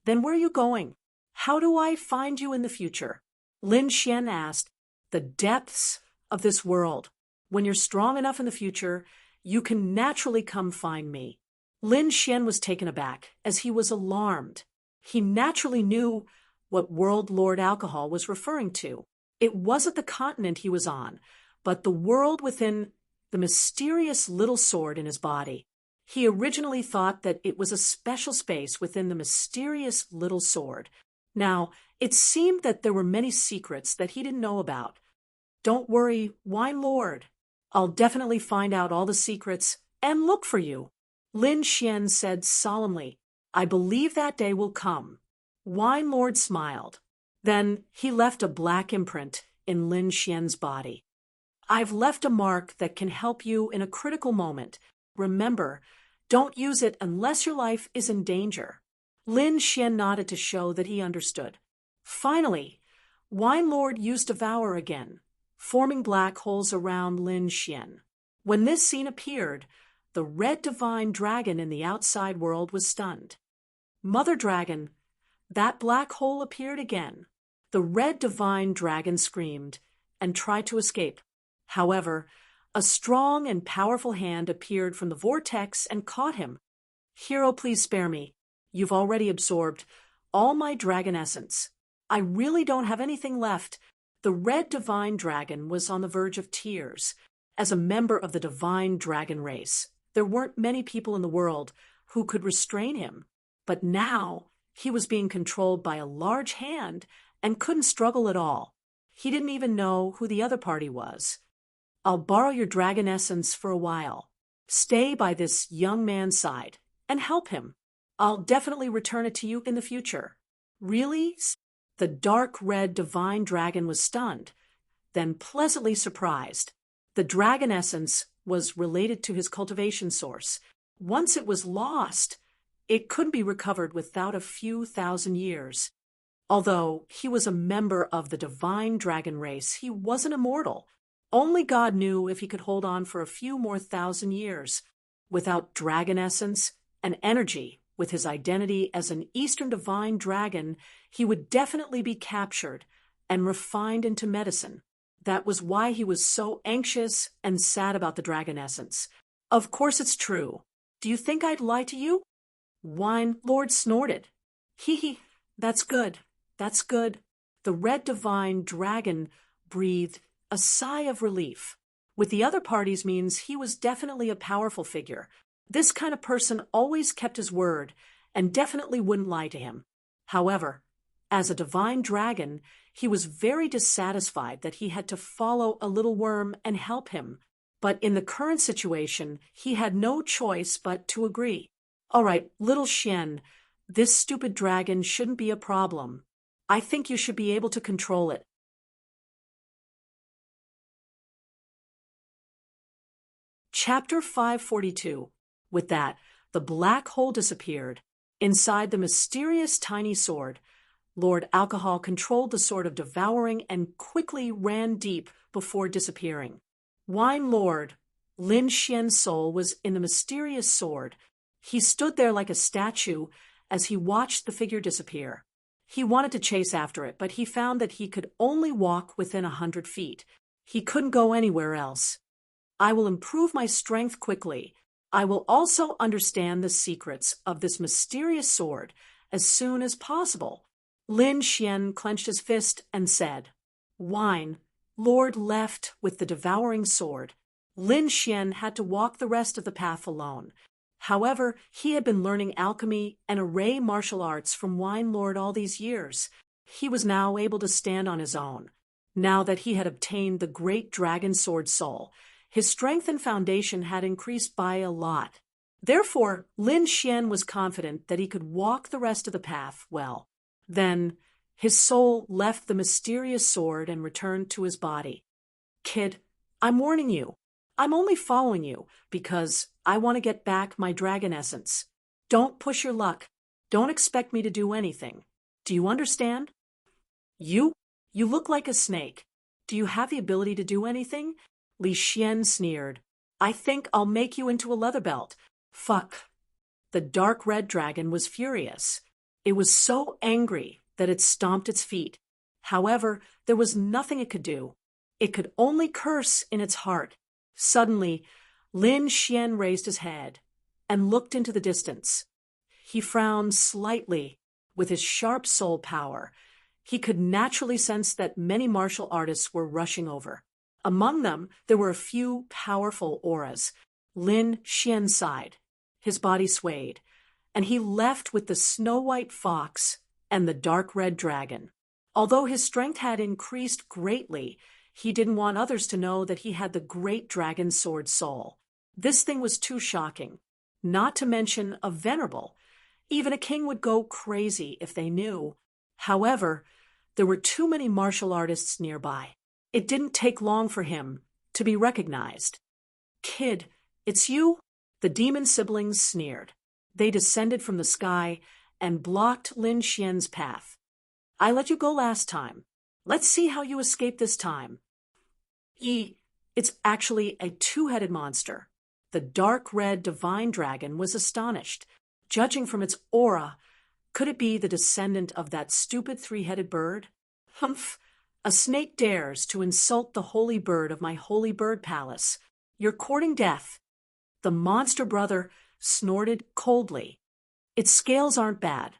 Then where are you going? How do I find you in the future? Lin Xian asked. The depths of this world. When you're strong enough in the future, you can naturally come find me. Lin Xian was taken aback, as he was alarmed. He naturally knew what World Lord Alcohol was referring to. It wasn't the continent he was on, but the world within the mysterious little sword in his body. He originally thought that it was a special space within the mysterious little sword. Now, it seemed that there were many secrets that he didn't know about. Don't worry, Wine Lord. I'll definitely find out all the secrets and look for you. Lin Xian said solemnly, I believe that day will come. Wine Lord smiled. Then he left a black imprint in Lin Xian's body. I've left a mark that can help you in a critical moment. Remember, don't use it unless your life is in danger. Lin Xian nodded to show that he understood. Finally, Wine Lord used Devour again, forming black holes around Lin Xian. When this scene appeared, the red divine dragon in the outside world was stunned. Mother Dragon, that black hole appeared again. The red divine dragon screamed and tried to escape. However, a strong and powerful hand appeared from the vortex and caught him. Hero, please spare me. You've already absorbed all my dragon essence. I really don't have anything left. The red divine dragon was on the verge of tears. As a member of the divine dragon race, there weren't many people in the world who could restrain him. But now he was being controlled by a large hand and couldn't struggle at all. He didn't even know who the other party was. I'll borrow your dragon essence for a while. Stay by this young man's side and help him. I'll definitely return it to you in the future. Really? The dark red divine dragon was stunned, then pleasantly surprised. The dragon essence was related to his cultivation source. Once it was lost, it couldn't be recovered without a few thousand years. Although he was a member of the divine dragon race, he wasn't immortal. Only God knew if he could hold on for a few more thousand years. Without dragon essence and energy, with his identity as an Eastern divine dragon, he would definitely be captured and refined into medicine. That was why he was so anxious and sad about the dragon essence. Of course it's true. Do you think I'd lie to you? Wine Lord snorted. Hee, that's good. That's good. The red divine dragon breathed a sigh of relief. With the other parties means he was definitely a powerful figure. This kind of person always kept his word and definitely wouldn't lie to him. However, as a divine dragon, he was very dissatisfied that he had to follow a little worm and help him. But in the current situation, he had no choice but to agree. All right, little Xian, this stupid dragon shouldn't be a problem. I think you should be able to control it. Chapter 542. With that, the black hole disappeared. Inside the mysterious tiny sword, Lord Alcohol controlled the sword of devouring and quickly ran deep before disappearing. Wine Lord, Lin Xian's soul was in the mysterious sword. He stood there like a statue as he watched the figure disappear. He wanted to chase after it, but he found that he could only walk within 100 feet. He couldn't go anywhere else. I will improve my strength quickly. I will also understand the secrets of this mysterious sword as soon as possible. Lin Xian clenched his fist and said, Wine, Lord left with the devouring sword. Lin Xian had to walk the rest of the path alone. However, he had been learning alchemy and array martial arts from Wine Lord all these years. He was now able to stand on his own. Now that he had obtained the great dragon sword soul, his strength and foundation had increased by a lot. Therefore, Lin Xian was confident that he could walk the rest of the path well. Then, his soul left the mysterious sword and returned to his body. Kid, I'm warning you. I'm only following you because I want to get back my dragon essence. Don't push your luck. Don't expect me to do anything. Do you understand? You look like a snake. Do you have the ability to do anything? Li Xian sneered. I think I'll make you into a leather belt. Fuck. The dark red dragon was furious. It was so angry that it stomped its feet. However, there was nothing it could do. It could only curse in its heart. Suddenly, Lin Xian raised his head and looked into the distance. He frowned slightly with his sharp soul power. He could naturally sense that many martial artists were rushing over. Among them, there were a few powerful auras. Lin Xian sighed. His body swayed, and he left with the snow-white fox and the dark red dragon. Although his strength had increased greatly, he didn't want others to know that he had the great dragon sword soul. This thing was too shocking, not to mention a venerable. Even a king would go crazy if they knew. However, there were too many martial artists nearby. It didn't take long for him to be recognized. Kid, it's you? The demon siblings sneered. They descended from the sky and blocked Lin Xian's path. I let you go last time. Let's see how you escape this time. It's actually a two-headed monster. The dark red divine dragon was astonished. Judging from its aura, could it be the descendant of that stupid three-headed bird? Humph! A snake dares to insult the holy bird of my holy bird palace. You're courting death. The monster brother snorted coldly. Its scales aren't bad.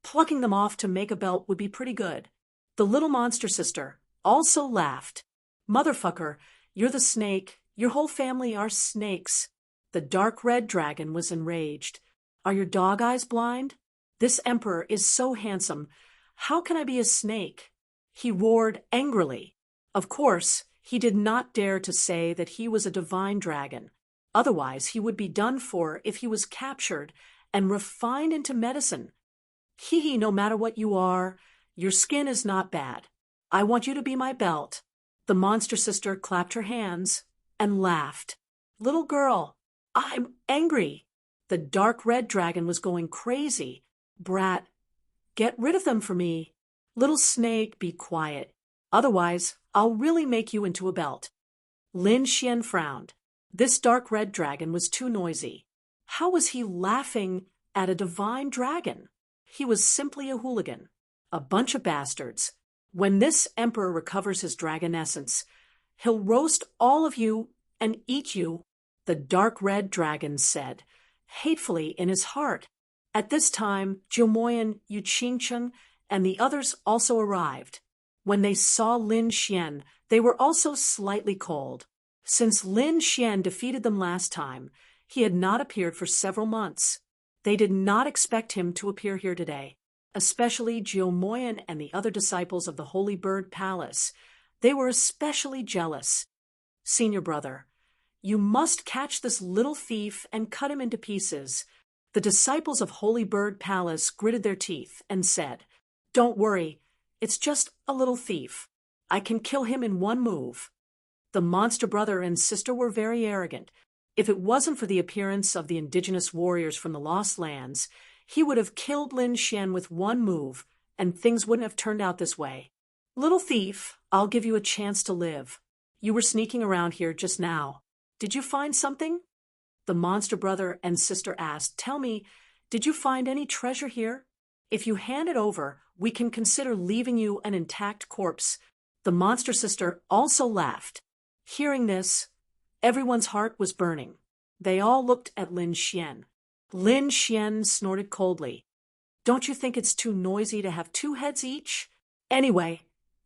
Plucking them off to make a belt would be pretty good. The little monster sister also laughed. Motherfucker, you're the snake. Your whole family are snakes. The dark red dragon was enraged. Are your dog eyes blind? This emperor is so handsome. How can I be a snake? He roared angrily. Of course, he did not dare to say that he was a divine dragon. Otherwise, he would be done for if he was captured and refined into medicine. Hee, no matter what you are, your skin is not bad. I want you to be my belt. The monster sister clapped her hands and laughed. Little girl, I'm angry. The dark red dragon was going crazy. Brat, get rid of them for me. Little snake, be quiet. Otherwise, I'll really make you into a belt. Lin Xian frowned. This dark red dragon was too noisy. How was he laughing at a divine dragon? He was simply a hooligan. A bunch of bastards. When this emperor recovers his dragon essence, he'll roast all of you and eat you, the dark red dragon said, hatefully in his heart. At this time, Jiumoyan, Yu Qingcheng, and the others also arrived. When they saw Lin Xian, they were also slightly cold. Since Lin Xian defeated them last time, he had not appeared for several months. They did not expect him to appear here today, especially Jiumoyan and the other disciples of the Holy Bird Palace. They were especially jealous. Senior brother, you must catch this little thief and cut him into pieces. The disciples of Holy Bird Palace gritted their teeth and said, Don't worry, it's just a little thief. I can kill him in one move. The monster brother and sister were very arrogant. If it wasn't for the appearance of the indigenous warriors from the Lost Lands, he would have killed Lin Xian with one move, and things wouldn't have turned out this way. Little thief, I'll give you a chance to live. You were sneaking around here just now. Did you find something? The monster brother and sister asked, Tell me, did you find any treasure here? If you hand it over, we can consider leaving you an intact corpse. The monster sister also laughed. Hearing this, everyone's heart was burning. They all looked at Lin Xian. Lin Xian snorted coldly. Don't you think it's too noisy to have two heads each? Anyway,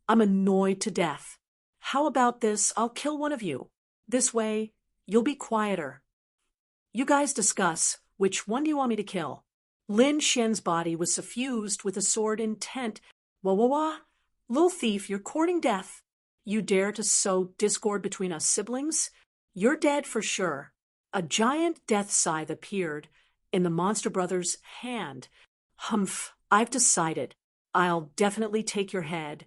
I'm annoyed to death. How about this? I'll kill one of you. This way, you'll be quieter. You guys discuss. Which one do you want me to kill? Lin Xian's body was suffused with a sword intent. Wah wah wah. Little thief, you're courting death. You dare to sow discord between us siblings? You're dead for sure. A giant death scythe appeared in the monster brother's hand. Humph, I've decided. I'll definitely take your head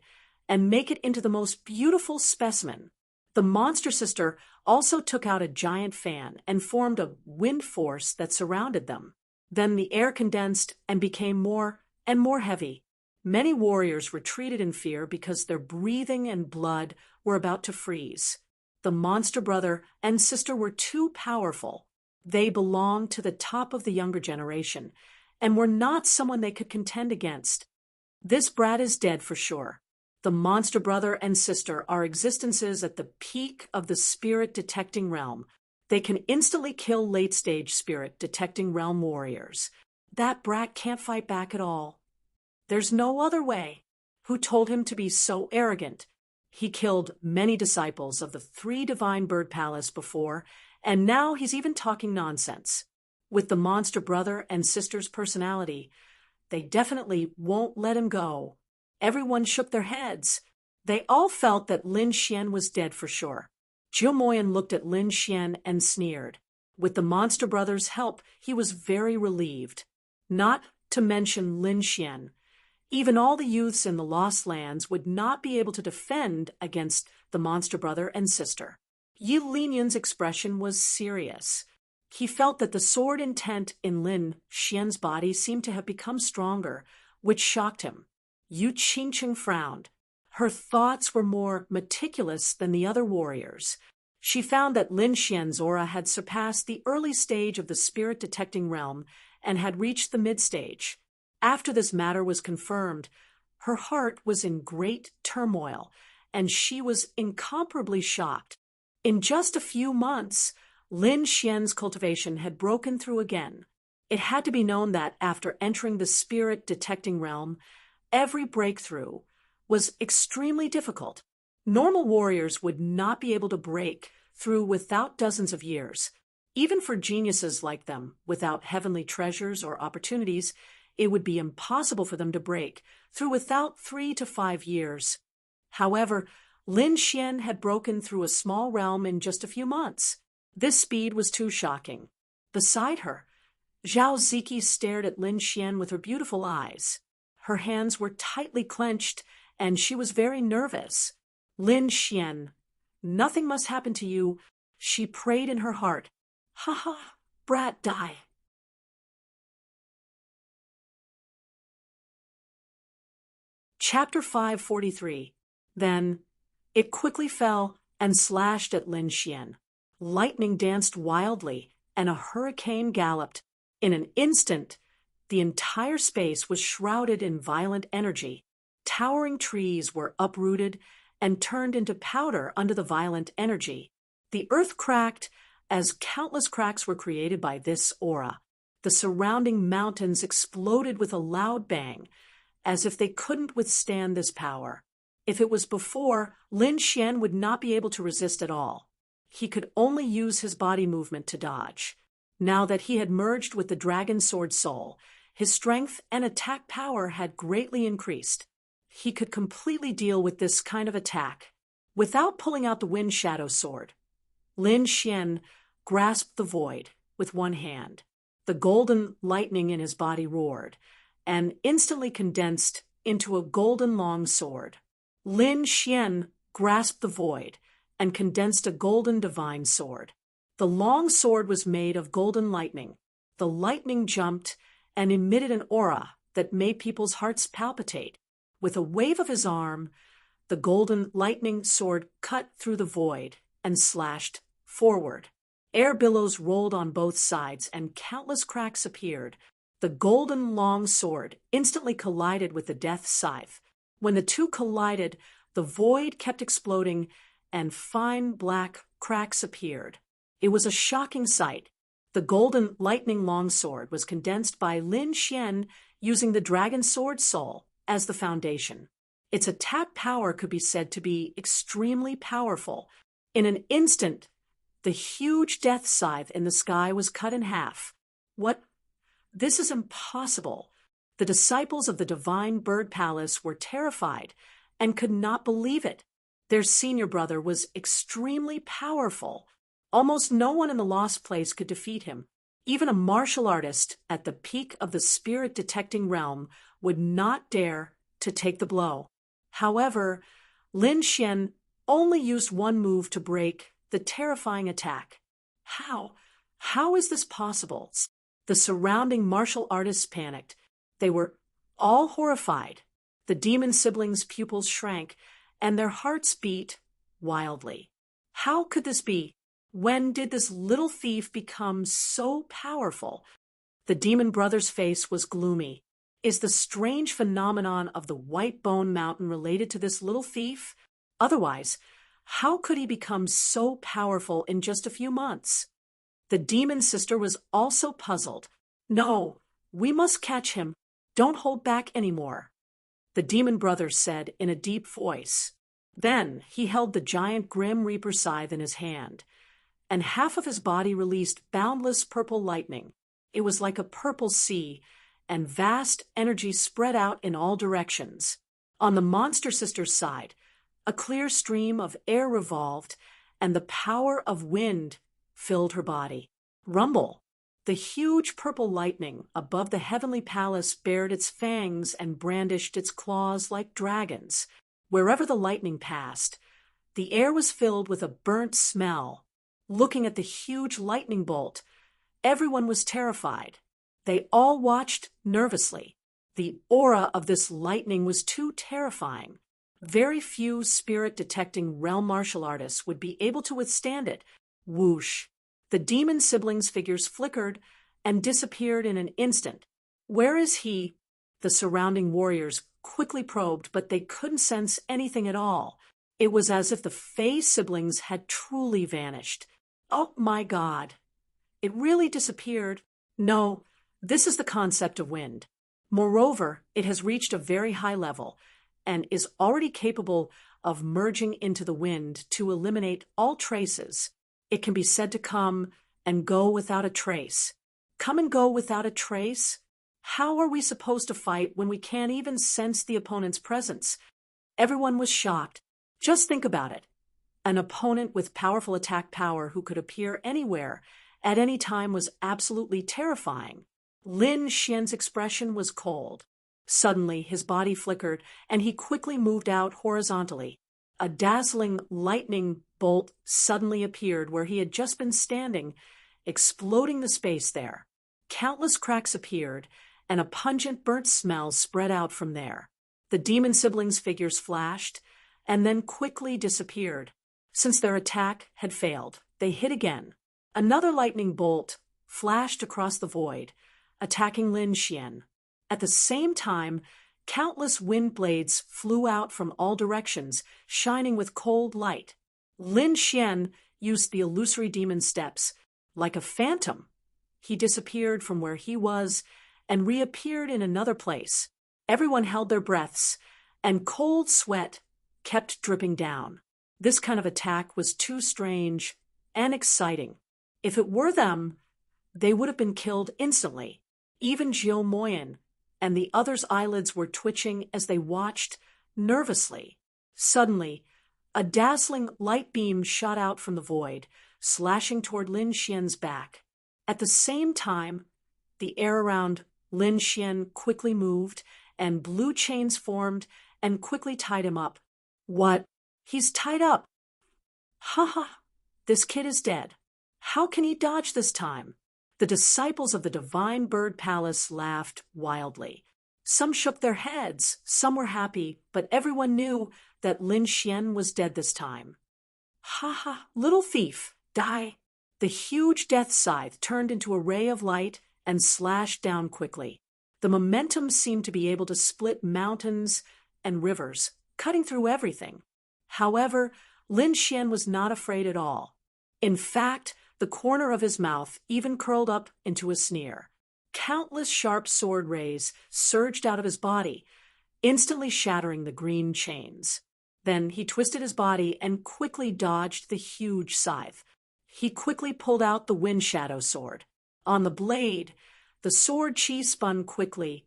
and make it into the most beautiful specimen. The monster sister also took out a giant fan and formed a wind force that surrounded them. Then the air condensed and became more and more heavy. Many warriors retreated in fear because their breathing and blood were about to freeze. The monster brother and sister were too powerful. They belonged to the top of the younger generation and were not someone they could contend against. This brat is dead for sure. The monster brother and sister are existences at the peak of the spirit detecting realm. They can instantly kill late-stage spirit detecting realm warriors. That brat can't fight back at all. There's no other way. Who told him to be so arrogant? He killed many disciples of the three divine bird palace before, and now he's even talking nonsense. With the monster brother and sister's personality, they definitely won't let him go. Everyone shook their heads. They all felt that Lin Xian was dead for sure. Jiumoyan looked at Lin Xian and sneered. With the monster brother's help, he was very relieved. Not to mention Lin Xian. Even all the youths in the Lost Lands would not be able to defend against the monster brother and sister. Yi Linian's expression was serious. He felt that the sword intent in Lin Xian's body seemed to have become stronger, which shocked him. Yu Qingcheng frowned. Her thoughts were more meticulous than the other warriors. She found that Lin Xian's aura had surpassed the early stage of the spirit-detecting realm and had reached the mid-stage. After this matter was confirmed, her heart was in great turmoil, and she was incomparably shocked. In just a few months, Lin Xian's cultivation had broken through again. It had to be known that after entering the spirit-detecting realm, every breakthrough was extremely difficult. Normal warriors would not be able to break through without dozens of years. Even for geniuses like them, without heavenly treasures or opportunities, it would be impossible for them to break through without 3 to 5 years. However, Lin Xian had broken through a small realm in just a few months. This speed was too shocking. Beside her, Zhao Ziki stared at Lin Xian with her beautiful eyes. Her hands were tightly clenched, and she was very nervous. Lin Xian, nothing must happen to you, she prayed in her heart. Ha ha, brat, die. Chapter 543. Then, it quickly fell and slashed at Lin Xian. Lightning danced wildly, and a hurricane galloped. In an instant, the entire space was shrouded in violent energy. Towering trees were uprooted and turned into powder under the violent energy. The earth cracked as countless cracks were created by this aura. The surrounding mountains exploded with a loud bang, as if they couldn't withstand this power. If it was before, Lin Xian would not be able to resist at all. He could only use his body movement to dodge. Now that he had merged with the Dragon Sword Soul, his strength and attack power had greatly increased. He could completely deal with this kind of attack without pulling out the Wind Shadow Sword. Lin Xian grasped the void with one hand. The golden lightning in his body roared and instantly condensed into a golden long sword. Lin Xian grasped the void and condensed a golden divine sword. The long sword was made of golden lightning. The lightning jumped and emitted an aura that made people's hearts palpitate. With a wave of his arm, the golden lightning sword cut through the void and slashed forward. Air billows rolled on both sides and countless cracks appeared. The golden long sword instantly collided with the death scythe. When the two collided, the void kept exploding and fine black cracks appeared. It was a shocking sight. The golden lightning longsword was condensed by Lin Xian using the Dragon Sword Soul as the foundation. Its attack power could be said to be extremely powerful. In an instant, the huge death scythe in the sky was cut in half. What? This is impossible. The disciples of the Divine Bird Palace were terrified and could not believe it. Their senior brother was extremely powerful. Almost no one in the Lost Place could defeat him. Even a martial artist at the peak of the spirit-detecting realm would not dare to take the blow. However, Lin Xian only used one move to break the terrifying attack. How? How is this possible? The surrounding martial artists panicked. They were all horrified. The demon siblings' pupils shrank, and their hearts beat wildly. How could this be? When did this little thief become so powerful? The demon brother's face was gloomy. Is the strange phenomenon of the White Bone Mountain related to this little thief? Otherwise, how could he become so powerful in just a few months? The demon sister was also puzzled. No, we must catch him. Don't hold back anymore, the demon brother said in a deep voice. Then he held the giant Grim Reaper scythe in his hand, and half of his body released boundless purple lightning. It was like a purple sea, and vast energy spread out in all directions. On the monster sister's side, a clear stream of air revolved, and the power of wind filled her body. Rumble! The huge purple lightning above the heavenly palace bared its fangs and brandished its claws like dragons. Wherever the lightning passed, the air was filled with a burnt smell. Looking at the huge lightning bolt, everyone was terrified. They all watched nervously. The aura of this lightning was too terrifying. Very few spirit-detecting realm martial artists would be able to withstand it. Whoosh! The demon siblings' figures flickered and disappeared in an instant. Where is he? The surrounding warriors quickly probed, but they couldn't sense anything at all. It was as if the Fey siblings had truly vanished. Oh my God! It really disappeared. No, this is the concept of wind. Moreover, it has reached a very high level and is already capable of merging into the wind to eliminate all traces. It can be said to come and go without a trace. Come and go without a trace? How are we supposed to fight when we can't even sense the opponent's presence? Everyone was shocked. Just think about it. An opponent with powerful attack power who could appear anywhere at any time was absolutely terrifying. Lin Xian's expression was cold. Suddenly, his body flickered, and he quickly moved out horizontally. A dazzling lightning bolt suddenly appeared where he had just been standing, exploding the space there. Countless cracks appeared, and a pungent burnt smell spread out from there. The demon siblings' figures flashed, and then quickly disappeared. Since their attack had failed, they hit again. Another lightning bolt flashed across the void, attacking Lin Xian. At the same time, countless wind blades flew out from all directions, shining with cold light. Lin Xian used the illusory demon steps. Like a phantom, he disappeared from where he was and reappeared in another place. Everyone held their breaths, and cold sweat kept dripping down. This kind of attack was too strange and exciting. If it were them, they would have been killed instantly. Even Jiu Moyan and the others' eyelids were twitching as they watched nervously. Suddenly, a dazzling light beam shot out from the void, slashing toward Lin Xian's back. At the same time, the air around Lin Xian quickly moved, and blue chains formed and quickly tied him up. What? He's tied up. Ha ha! This kid is dead. How can he dodge this time? The disciples of the Divine Bird Palace laughed wildly. Some shook their heads, some were happy, but everyone knew that Lin Xian was dead this time. Ha ha! Little thief, die! The huge death scythe turned into a ray of light and slashed down quickly. The momentum seemed to be able to split mountains and rivers, cutting through everything. However, Lin Xian was not afraid at all. In fact, the corner of his mouth even curled up into a sneer. Countless sharp sword rays surged out of his body, instantly shattering the green chains. Then he twisted his body and quickly dodged the huge scythe. He quickly pulled out the wind shadow sword. On the blade, the sword chi spun quickly,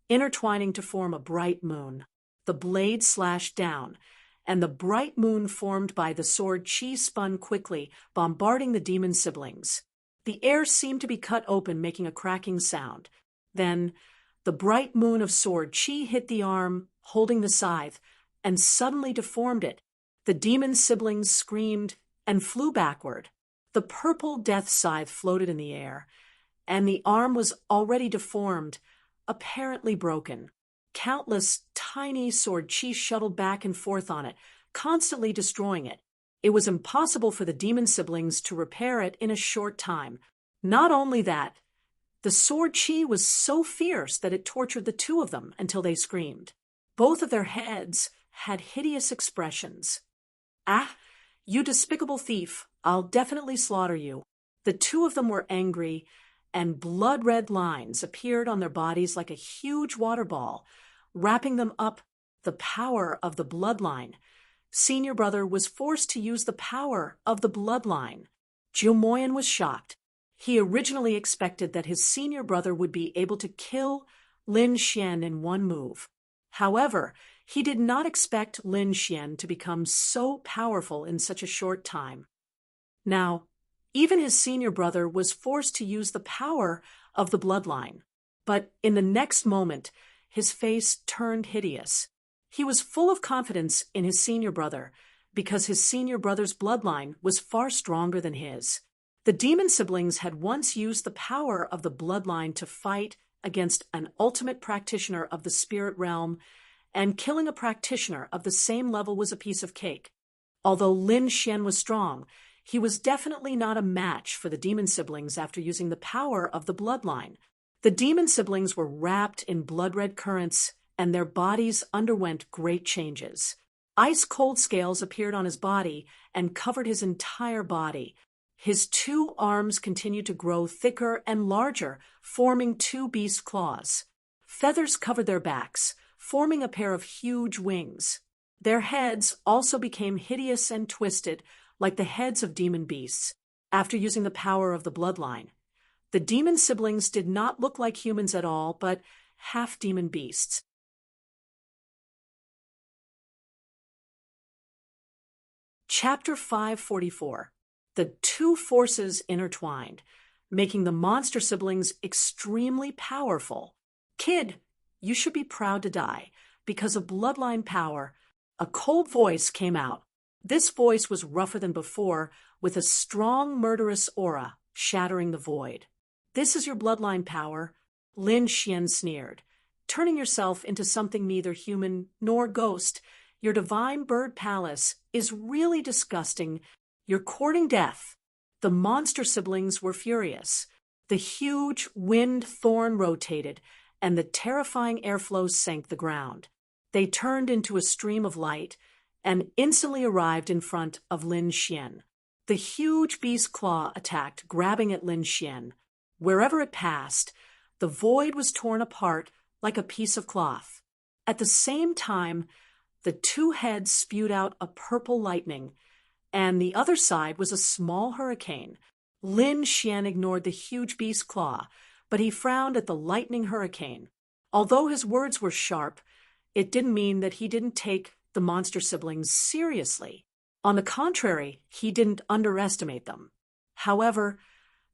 intertwining to form a bright moon. The blade slashed down, and the bright moon formed by the sword chi spun quickly, bombarding the demon siblings. The air seemed to be cut open, making a cracking sound. Then, the bright moon of sword chi hit the arm holding the scythe, and suddenly deformed it. The demon siblings screamed and flew backward. The purple death scythe floated in the air, and the arm was already deformed, apparently broken. Countless tiny sword chi shuttled back and forth on it, constantly destroying it. It was impossible for the demon siblings to repair it in a short time. Not only that, the sword chi was so fierce that it tortured the two of them until they screamed. Both of their heads had hideous expressions. Ah, you despicable thief, I'll definitely slaughter you. The two of them were angry, and blood-red lines appeared on their bodies like a huge water ball, wrapping them up. The power of the bloodline. Senior brother was forced to use the power of the bloodline. Jiu Moyan was shocked. He originally expected that his senior brother would be able to kill Lin Xian in one move. However, he did not expect Lin Xian to become so powerful in such a short time. Now, even his senior brother was forced to use the power of the bloodline. But in the next moment, his face turned hideous. He was full of confidence in his senior brother, because his senior brother's bloodline was far stronger than his. The demon siblings had once used the power of the bloodline to fight against an ultimate practitioner of the spirit realm, and killing a practitioner of the same level was a piece of cake. Although Lin Xian was strong, he was definitely not a match for the demon siblings after using the power of the bloodline. The demon siblings were wrapped in blood-red currents, and their bodies underwent great changes. Ice-cold scales appeared on his body and covered his entire body. His two arms continued to grow thicker and larger, forming two beast claws. Feathers covered their backs, forming a pair of huge wings. Their heads also became hideous and twisted, like the heads of demon beasts. After using the power of the bloodline, the demon siblings did not look like humans at all, but half-demon beasts. Chapter 544. The two forces intertwined, making the monster siblings extremely powerful. Kid, you should be proud to die. Because of bloodline power, a cold voice came out. This voice was rougher than before, with a strong murderous aura shattering the void. This is your bloodline power, Lin Xian sneered. Turning yourself into something neither human nor ghost, Your divine bird palace is really disgusting. You're courting death." The monster siblings were furious. The huge wind thorn rotated, and the terrifying airflow sank the ground. They turned into a stream of light and instantly arrived in front of Lin Xian. The huge beast claw attacked, grabbing at Lin Xian. Wherever it passed, the void was torn apart like a piece of cloth. At the same time, the two heads spewed out a purple lightning, and the other side was a small hurricane. Lin Xian ignored the huge beast claw, but he frowned at the lightning hurricane. Although his words were sharp, it didn't mean that he didn't take the monster siblings seriously. On the contrary, he didn't underestimate them. However,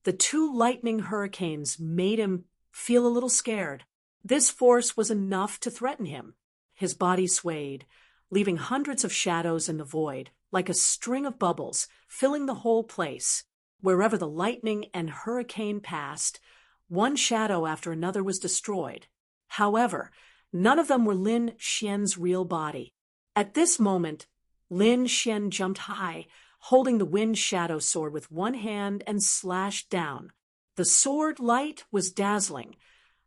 the two lightning hurricanes made him feel a little scared. This force was enough to threaten him. His body swayed, leaving hundreds of shadows in the void, like a string of bubbles, filling the whole place. Wherever the lightning and hurricane passed, one shadow after another was destroyed. However, none of them were Lin Xian's real body. At this moment, Lin Xian jumped high, holding the wind shadow sword with one hand, and slashed down. The sword light was dazzling,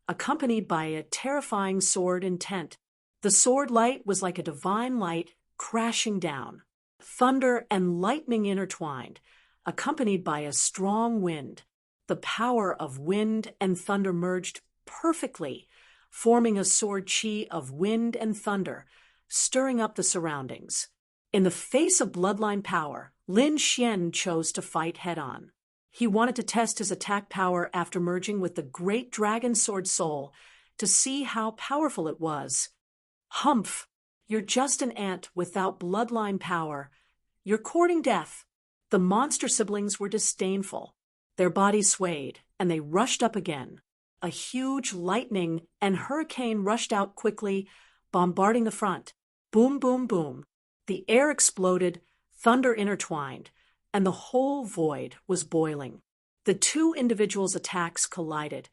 accompanied by a terrifying sword intent. The sword light was like a divine light crashing down. Thunder and lightning intertwined, accompanied by a strong wind. The power of wind and thunder merged perfectly, forming a sword chi of wind and thunder, stirring up the surroundings. In the face of bloodline power, Lin Xian chose to fight head-on. He wanted to test his attack power after merging with the great dragon sword soul to see how powerful it was. "Humph! You're just an ant without bloodline power. You're courting death." The monster siblings were disdainful. Their bodies swayed, and they rushed up again. A huge lightning and hurricane rushed out quickly, bombarding the front. Boom, boom, boom. The air exploded, thunder intertwined, and the whole void was boiling. The two individuals' attacks collided,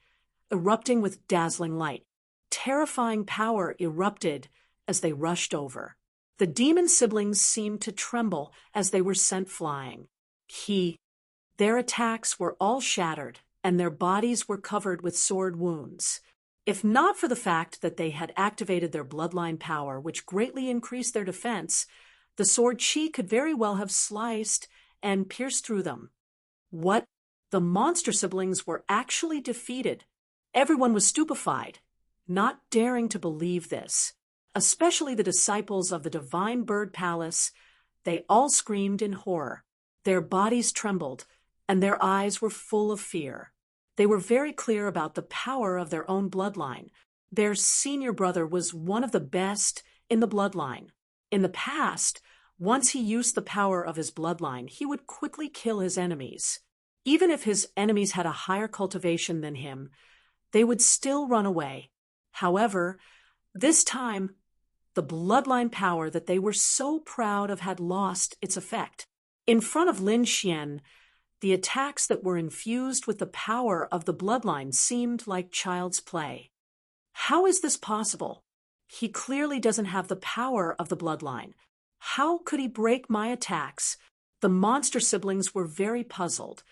erupting with dazzling light. Terrifying power erupted as they rushed over. The demon siblings seemed to tremble as they were sent flying. Their attacks were all shattered, and their bodies were covered with sword wounds. If not for the fact that they had activated their bloodline power, which greatly increased their defense, the sword chi could very well have sliced and pierced through them. What? The monster siblings were actually defeated. Everyone was stupefied, not daring to believe this. Especially the disciples of the divine bird palace. They all screamed in horror. Their bodies trembled, and their eyes were full of fear. They were very clear about the power of their own bloodline. Their senior brother was one of the best in the bloodline. In the past, once he used the power of his bloodline, he would quickly kill his enemies. Even if his enemies had a higher cultivation than him, they would still run away. However, this time, the bloodline power that they were so proud of had lost its effect. In front of Lin Xian, the attacks that were infused with the power of the bloodline seemed like child's play. How is this possible? He clearly doesn't have the power of the bloodline. How could he break my attacks? The monster siblings were very puzzled,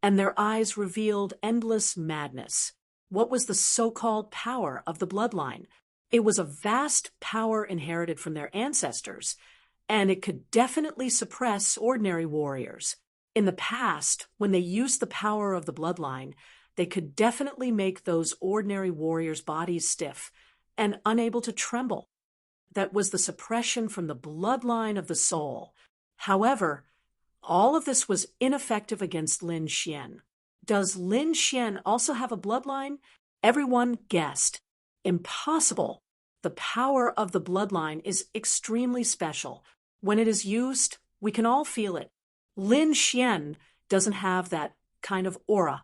and their eyes revealed endless madness. What was the so-called power of the bloodline? It was a vast power inherited from their ancestors, and it could definitely suppress ordinary warriors. In the past, when they used the power of the bloodline, they could definitely make those ordinary warriors' bodies stiff and unable to tremble. That was the suppression from the bloodline of the soul. However, all of this was ineffective against Lin Xian. Does Lin Xian also have a bloodline? Everyone guessed. Impossible. The power of the bloodline is extremely special. When it is used, we can all feel it. Lin Xian doesn't have that kind of aura.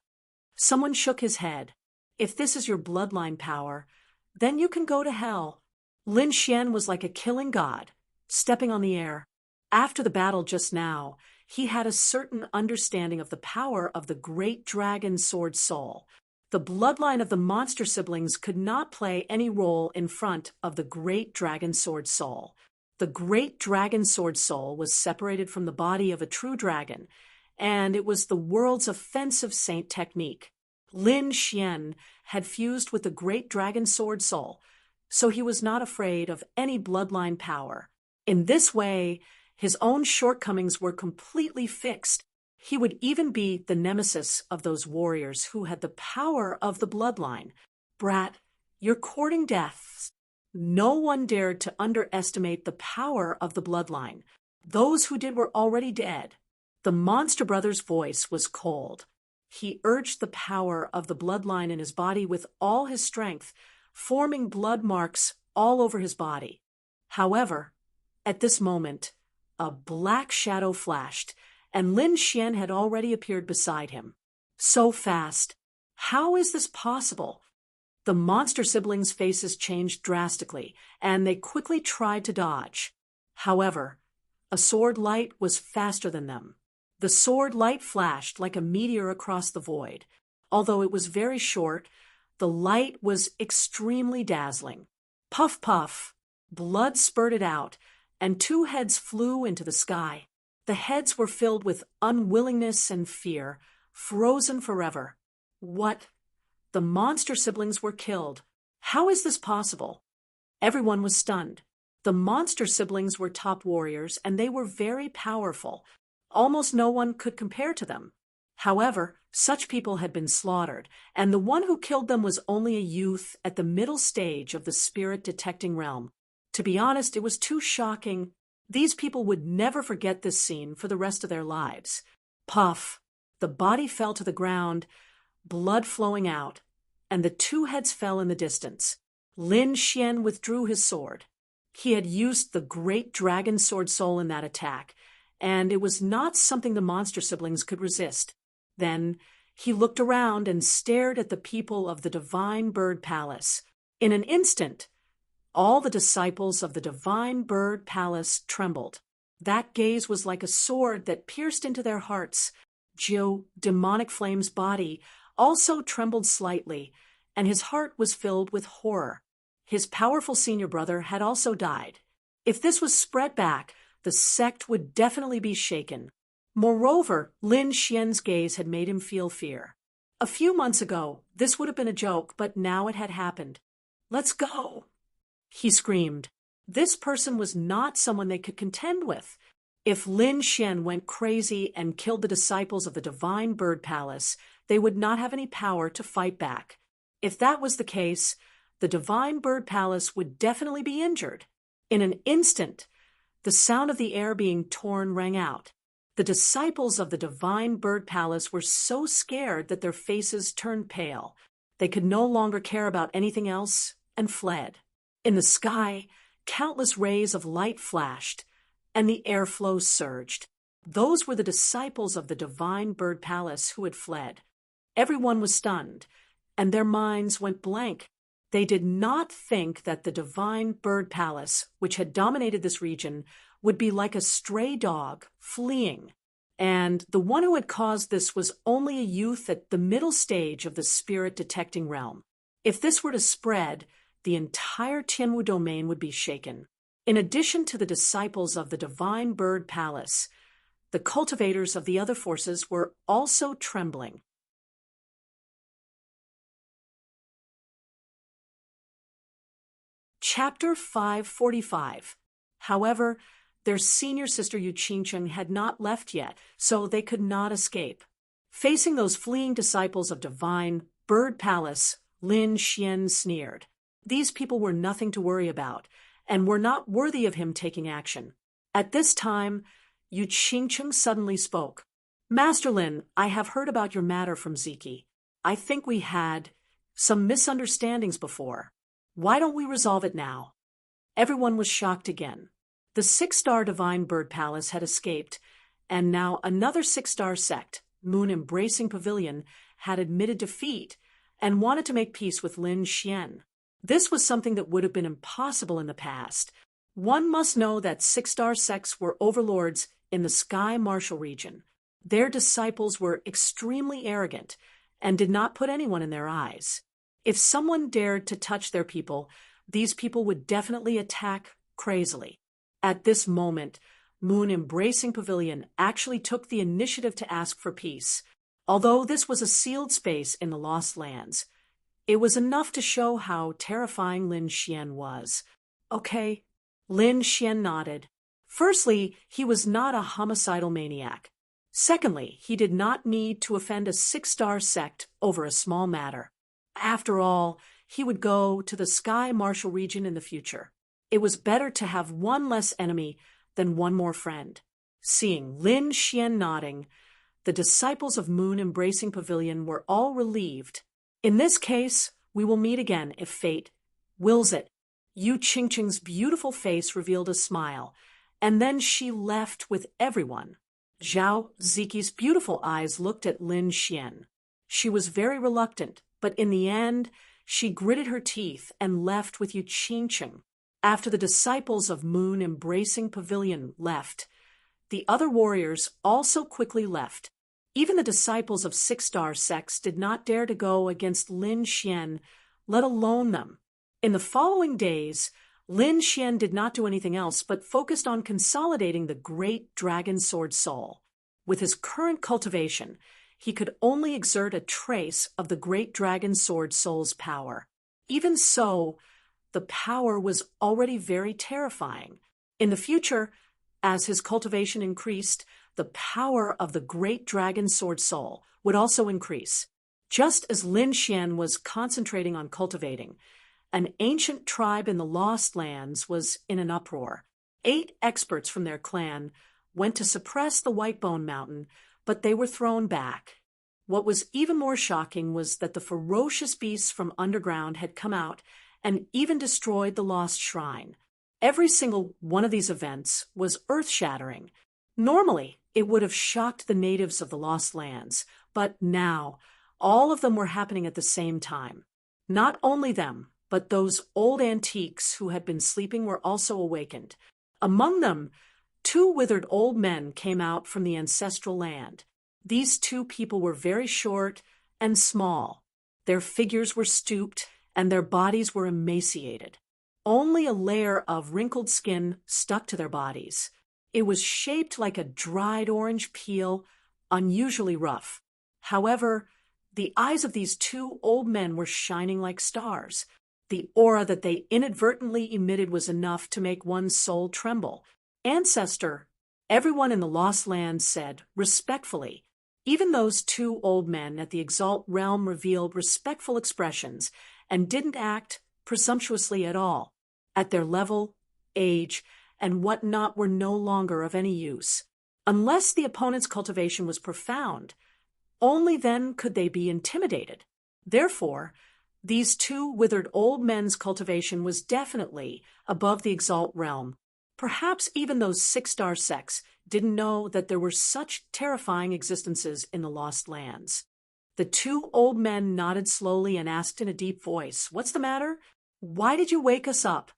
Someone shook his head. If this is your bloodline power, then you can go to hell. Lin Xian was like a killing god, stepping on the air. After the battle just now, he had a certain understanding of the power of the great dragon sword soul. The bloodline of the monster siblings could not play any role in front of the great dragon sword soul. The great dragon sword soul was separated from the body of a true dragon, and it was the world's offensive saint technique. Lin Xian had fused with the great dragon sword soul, so he was not afraid of any bloodline power. In this way, his own shortcomings were completely fixed. He would even be the nemesis of those warriors who had the power of the bloodline. Brat, you're courting death. No one dared to underestimate the power of the bloodline. Those who did were already dead. The monster brother's voice was cold. He urged the power of the bloodline in his body with all his strength, forming blood marks all over his body. However, at this moment, a black shadow flashed, and Lin Xian had already appeared beside him. So fast. How is this possible? The monster siblings' faces changed drastically, and they quickly tried to dodge. However, a sword light was faster than them. The sword light flashed like a meteor across the void. Although it was very short, the light was extremely dazzling. Puff, puff, blood spurted out, and two heads flew into the sky. The heads were filled with unwillingness and fear, frozen forever. What? The monster siblings were killed. How is this possible? Everyone was stunned. The monster siblings were top warriors, and they were very powerful. Almost no one could compare to them. However, such people had been slaughtered, and the one who killed them was only a youth at the middle stage of the spirit-detecting realm. To be honest, it was too shocking. These people would never forget this scene for the rest of their lives. Puff! The body fell to the ground, blood flowing out, and the two heads fell in the distance. Lin Xian withdrew his sword. He had used the great dragon sword soul in that attack, and it was not something the monster siblings could resist. Then he looked around and stared at the people of the Divine Bird Palace. In an instant, all the disciples of the Divine Bird Palace trembled. That gaze was like a sword that pierced into their hearts. Demonic Flame's body also trembled slightly, and his heart was filled with horror. His powerful senior brother had also died. If this was spread back, the sect would definitely be shaken. Moreover, Lin Xian's gaze had made him feel fear. A few months ago, this would have been a joke, but now it had happened. "Let's go!" he screamed. This person was not someone they could contend with. If Lin Xian went crazy and killed the disciples of the Divine Bird Palace, they would not have any power to fight back. If that was the case, the Divine Bird Palace would definitely be injured. In an instant, the sound of the air being torn rang out. The disciples of the Divine Bird Palace were so scared that their faces turned pale. They could no longer care about anything else and fled. In the sky, countless rays of light flashed, and the airflow surged. Those were the disciples of the Divine Bird Palace who had fled. Everyone was stunned, and their minds went blank. They did not think that the Divine Bird Palace, which had dominated this region, would be like a stray dog, fleeing. And the one who had caused this was only a youth at the middle stage of the spirit-detecting realm. If this were to spread, the entire Tianwu domain would be shaken. In addition to the disciples of the Divine Bird Palace, the cultivators of the other forces were also trembling. Chapter 545. However, their senior sister Yu Qingcheng had not left yet, so they could not escape. Facing those fleeing disciples of Divine Bird Palace, Lin Xian sneered. These people were nothing to worry about, and were not worthy of him taking action. At this time, Yu Qingcheng suddenly spoke. "Master Lin, I have heard about your matter from Ziki. I think we had some misunderstandings before. Why don't we resolve it now?" Everyone was shocked again. The 6-star Divine Bird Palace had escaped, and now another 6-star sect, Moon Embracing Pavilion, had admitted defeat and wanted to make peace with Lin Xian. This was something that would have been impossible in the past. One must know that 6-star sects were overlords in the Sky Martial region. Their disciples were extremely arrogant and did not put anyone in their eyes. If someone dared to touch their people, these people would definitely attack crazily. At this moment, Moon Embracing Pavilion actually took the initiative to ask for peace. Although this was a sealed space in the Lost Lands, it was enough to show how terrifying Lin Xian was. Okay. Lin Xian nodded. Firstly, he was not a homicidal maniac. Secondly, he did not need to offend a six-star sect over a small matter. After all, he would go to the Sky Martial region in the future. It was better to have one less enemy than one more friend. Seeing Lin Xian nodding, the disciples of Moon Embracing Pavilion were all relieved. In this case, we will meet again if fate wills it. Yu Qingqing's beautiful face revealed a smile, and then she left with everyone. Zhao Ziqi's beautiful eyes looked at Lin Xian. She was very reluctant, but in the end, she gritted her teeth and left with Yu Qingqing. After the disciples of Moon Embracing Pavilion left, the other warriors also quickly left. Even the disciples of six-star sects did not dare to go against Lin Xian, let alone them. In the following days, Lin Xian did not do anything else but focused on consolidating the great dragon sword soul. With his current cultivation, he could only exert a trace of the great dragon sword soul's power. Even so, the power was already very terrifying. In the future, as his cultivation increased, the power of the great dragon sword soul would also increase. Just as Lin Xian was concentrating on cultivating, an ancient tribe in the Lost Lands was in an uproar. 8 experts from their clan went to suppress the Whitebone Mountain, but they were thrown back. What was even more shocking was that the ferocious beasts from underground had come out and even destroyed the Lost Shrine. Every single one of these events was earth-shattering. Normally, it would have shocked the natives of the Lost Lands, but now, all of them were happening at the same time. Not only them, but those old antiques who had been sleeping were also awakened. Among them, 2 withered old men came out from the ancestral land. These 2 people were very short and small. Their figures were stooped, and their bodies were emaciated. Only a layer of wrinkled skin stuck to their bodies. It was shaped like a dried orange peel, unusually rough. However, the eyes of these 2 old men were shining like stars. The aura that they inadvertently emitted was enough to make one's soul tremble. Ancestor, everyone in the Lost Lands said, respectfully. Even those 2 old men at the Exalt realm revealed respectful expressions and didn't act presumptuously at all. At their level, age, and whatnot were no longer of any use. Unless the opponent's cultivation was profound, only then could they be intimidated. Therefore, these 2 withered old men's cultivation was definitely above the Exalt realm. Perhaps even those 6-star sects didn't know that there were such terrifying existences in the Lost Lands. The 2 old men nodded slowly and asked in a deep voice, "What's the matter? Why did you wake us up?"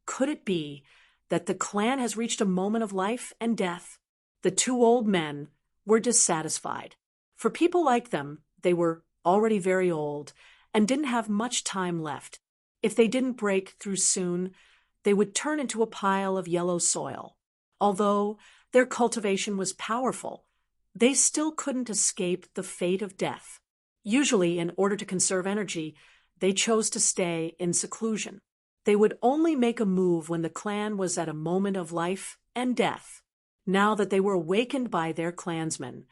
Could it be that the clan has reached a moment of life and death? The 2 old men were dissatisfied. For people like them, they were already very old and didn't have much time left. If they didn't break through soon, they would turn into a pile of yellow soil. Although their cultivation was powerful, they still couldn't escape the fate of death. Usually, in order to conserve energy, they chose to stay in seclusion. They would only make a move when the clan was at a moment of life and death. Now that they were awakened by their clansmen,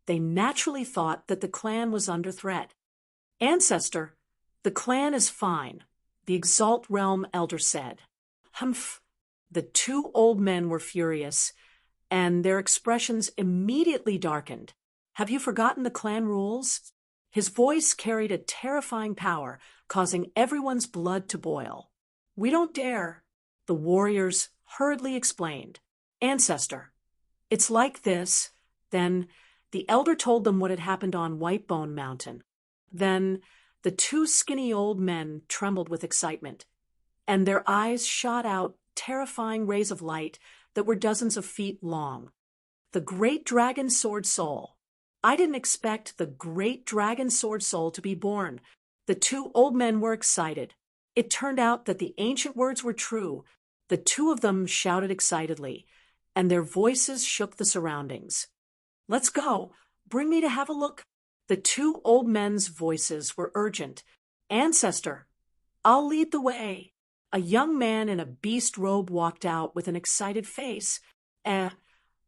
they naturally thought that the clan was under threat. "Ancestor, the clan is fine," the Exalt Realm elder said. Humph! The 2 old men were furious, and their expressions immediately darkened. "Have you forgotten the clan rules?" His voice carried a terrifying power, causing everyone's blood to boil. "We don't dare," the warriors hurriedly explained. "Ancestor, it's like this." Then the elder told them what had happened on Whitebone Mountain. Then the 2 skinny old men trembled with excitement, and their eyes shot out terrifying rays of light that were dozens of feet long. The great dragon sword soul. I didn't expect the great dragon sword soul to be born. The 2 old men were excited. It turned out that the ancient words were true. The two of them shouted excitedly, and their voices shook the surroundings. "Let's go! Bring me to have a look!" The two old men's voices were urgent. "Ancestor, I'll lead the way." A young man in a beast robe walked out with an excited face.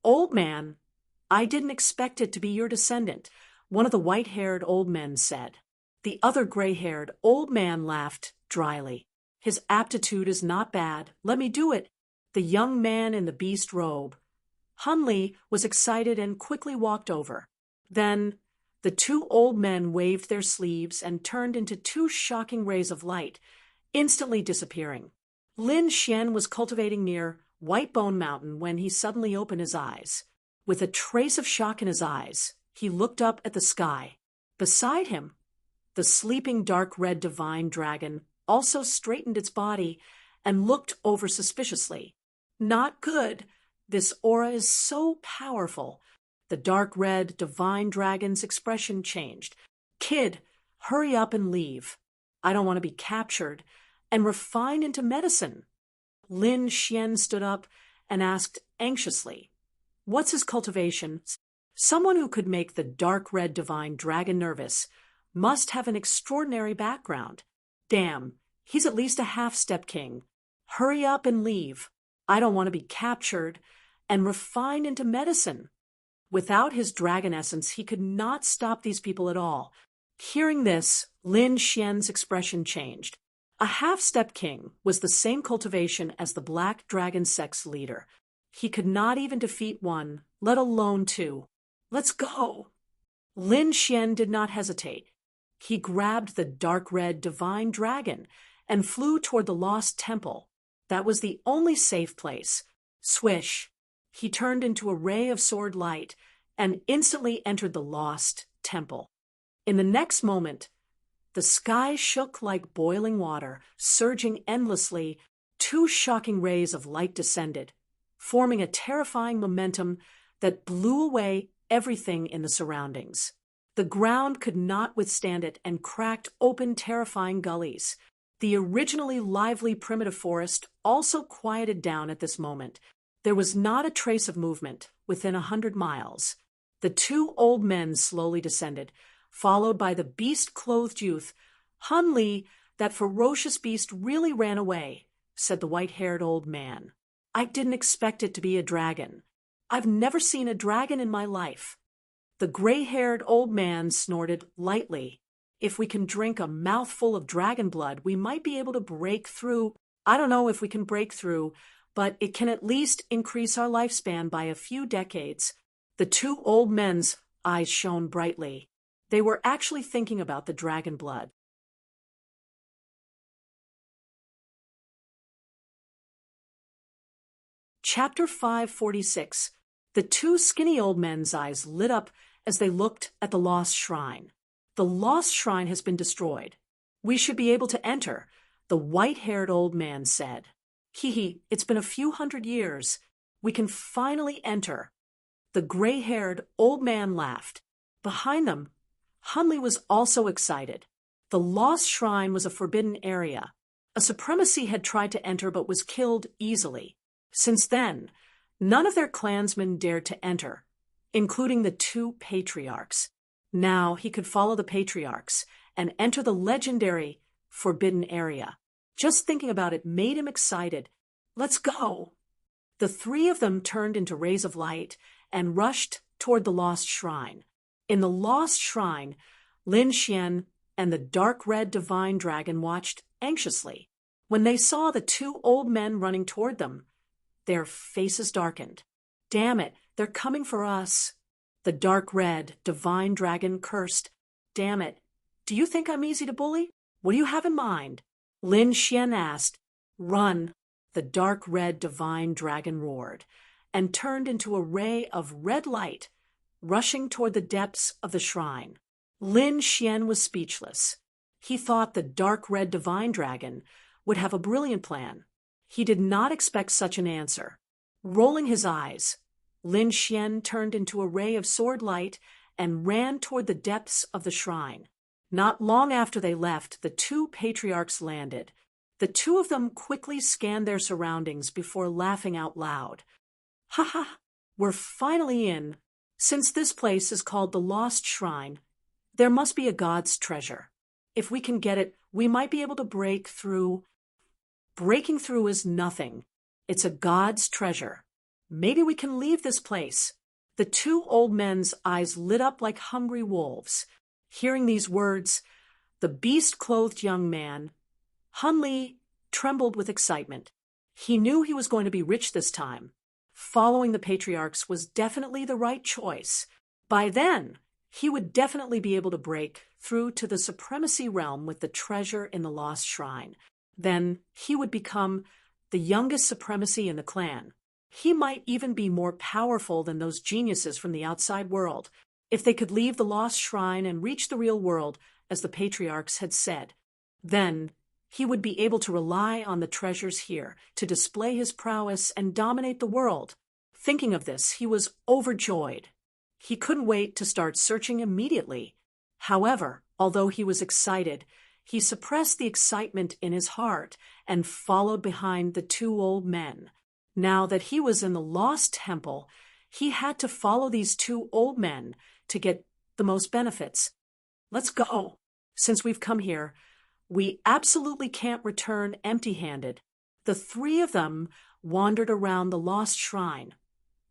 Old man, I didn't expect it to be your descendant," one of the white-haired old men said. The other gray-haired old man laughed dryly. "His aptitude is not bad. Let me do it." The young man in the beast robe, Hunley, was excited and quickly walked over. Then the two old men waved their sleeves and turned into two shocking rays of light, instantly disappearing. Lin Xian was cultivating near White Bone Mountain when he suddenly opened his eyes. With a trace of shock in his eyes, he looked up at the sky. Beside him, the sleeping dark red divine dragon also straightened its body and looked over suspiciously. "Not good. This aura is so powerful." The dark red divine dragon's expression changed. "Kid, hurry up and leave. I don't want to be captured and refined into medicine." Lin Xian stood up and asked anxiously, "What's his cultivation?" Someone who could make the dark red divine dragon nervous must have an extraordinary background. "Damn, he's at least a half-step king. Hurry up and leave. I don't want to be captured and refined into medicine." Without his dragon essence, he could not stop these people at all. Hearing this, Lin Xian's expression changed. A half-step king was the same cultivation as the black dragon sex leader. He could not even defeat one, let alone two. "Let's go." Lin Xian did not hesitate. He grabbed the dark red divine dragon and flew toward the lost temple. That was the only safe place. Swish! He turned into a ray of sword light and instantly entered the lost temple. In the next moment, the sky shook like boiling water, surging endlessly. Two shocking rays of light descended, forming a terrifying momentum that blew away everything in the surroundings. The ground could not withstand it and cracked open terrifying gullies. The originally lively primitive forest also quieted down at this moment. There was not a trace of movement within 100 miles. The two old men slowly descended, followed by the beast-clothed youth. "Hunley, that ferocious beast really ran away," said the white-haired old man. "I didn't expect it to be a dragon. I've never seen a dragon in my life." The gray-haired old man snorted lightly. "If we can drink a mouthful of dragon blood, we might be able to break through. I don't know if we can break through, but it can at least increase our lifespan by a few decades." The two old men's eyes shone brightly. They were actually thinking about the dragon blood. Chapter 546. The two skinny old men's eyes lit up as they looked at the lost shrine. "The lost shrine has been destroyed. We should be able to enter," the white-haired old man said. "Hee, it's been a few hundred years. We can finally enter." The gray-haired old man laughed. Behind them, Hunley was also excited. The lost shrine was a forbidden area. A supremacy had tried to enter but was killed easily. Since then, none of their clansmen dared to enter, including the two patriarchs. Now he could follow the patriarchs and enter the legendary forbidden area. Just thinking about it made him excited. "Let's go." The three of them turned into rays of light and rushed toward the lost shrine. In the lost shrine, Lin Xian and the dark red divine dragon watched anxiously. When they saw the two old men running toward them, their faces darkened. "Damn it, they're coming for us." The dark red divine dragon cursed. "Damn it, do you think I'm easy to bully? What do you have in mind?" Lin Xian asked. "Run," the dark red divine dragon roared, and turned into a ray of red light, rushing toward the depths of the shrine. Lin Xian was speechless. He thought the dark red divine dragon would have a brilliant plan. He did not expect such an answer. Rolling his eyes, Lin Xian turned into a ray of sword light and ran toward the depths of the shrine. Not long after they left, the two patriarchs landed. The two of them quickly scanned their surroundings before laughing out loud. Ha ha, we're finally in. Since this place is called the Lost Shrine, there must be a god's treasure. If we can get it, we might be able to break through. Breaking through is nothing. It's a god's treasure. Maybe we can leave this place. The two old men's eyes lit up like hungry wolves. Hearing these words, the beast-clothed young man, Hunley, trembled with excitement. He knew he was going to be rich this time. Following the patriarchs was definitely the right choice. By then, he would definitely be able to break through to the supremacy realm with the treasure in the lost shrine. Then he would become the youngest supremacy in the clan. He might even be more powerful than those geniuses from the outside world. If they could leave the lost shrine and reach the real world, as the patriarchs had said, then he would be able to rely on the treasures here to display his prowess and dominate the world. Thinking of this, he was overjoyed. He couldn't wait to start searching immediately. However, although he was excited, he suppressed the excitement in his heart and followed behind the two old men. Now that he was in the lost temple, he had to follow these two old men to get the most benefits. Let's go. Since we've come here, we absolutely can't return empty-handed. The three of them wandered around the lost shrine,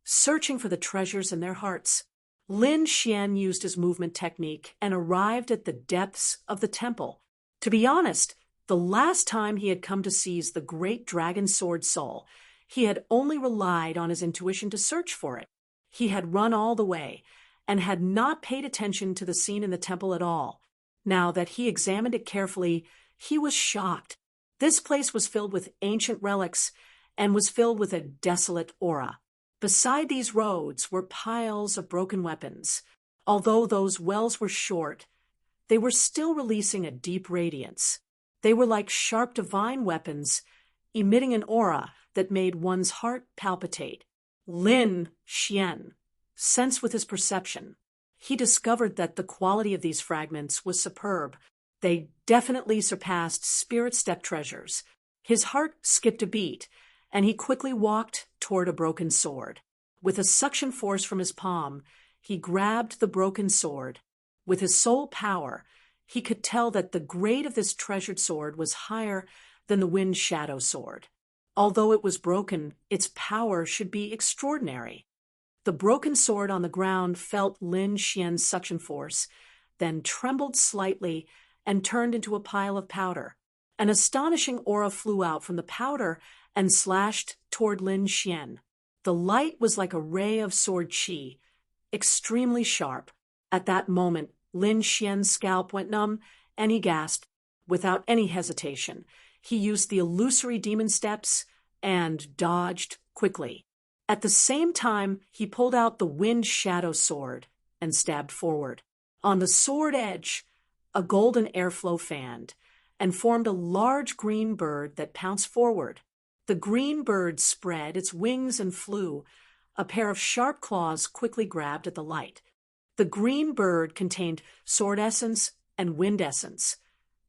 searching for the treasures in their hearts. Lin Xian used his movement technique and arrived at the depths of the temple. To be honest, the last time he had come to seize the great dragon sword soul, he had only relied on his intuition to search for it. He had run all the way and had not paid attention to the scene in the temple at all. Now that he examined it carefully, he was shocked. This place was filled with ancient relics and was filled with a desolate aura. Beside these roads were piles of broken weapons. Although those wells were short, they were still releasing a deep radiance. They were like sharp divine weapons, emitting an aura that made one's heart palpitate. Lin Xian sensed with his perception. He discovered that the quality of these fragments was superb. They definitely surpassed spirit step treasures. His heart skipped a beat, and he quickly walked toward a broken sword. With a suction force from his palm, he grabbed the broken sword. With his soul power, he could tell that the grade of this treasured sword was higher than the Wind Shadow sword. Although it was broken, its power should be extraordinary. The broken sword on the ground felt Lin Xian's suction force, then trembled slightly and turned into a pile of powder. An astonishing aura flew out from the powder and slashed toward Lin Xian. The light was like a ray of sword chi, extremely sharp. At that moment, Lin Xian's scalp went numb, and he gasped. Without any hesitation, he used the illusory demon steps and dodged quickly. At the same time, he pulled out the Wind Shadow sword and stabbed forward. On the sword edge, a golden airflow fanned and formed a large green bird that pounced forward. The green bird spread its wings and flew. A pair of sharp claws quickly grabbed at the light. The green bird contained sword essence and wind essence,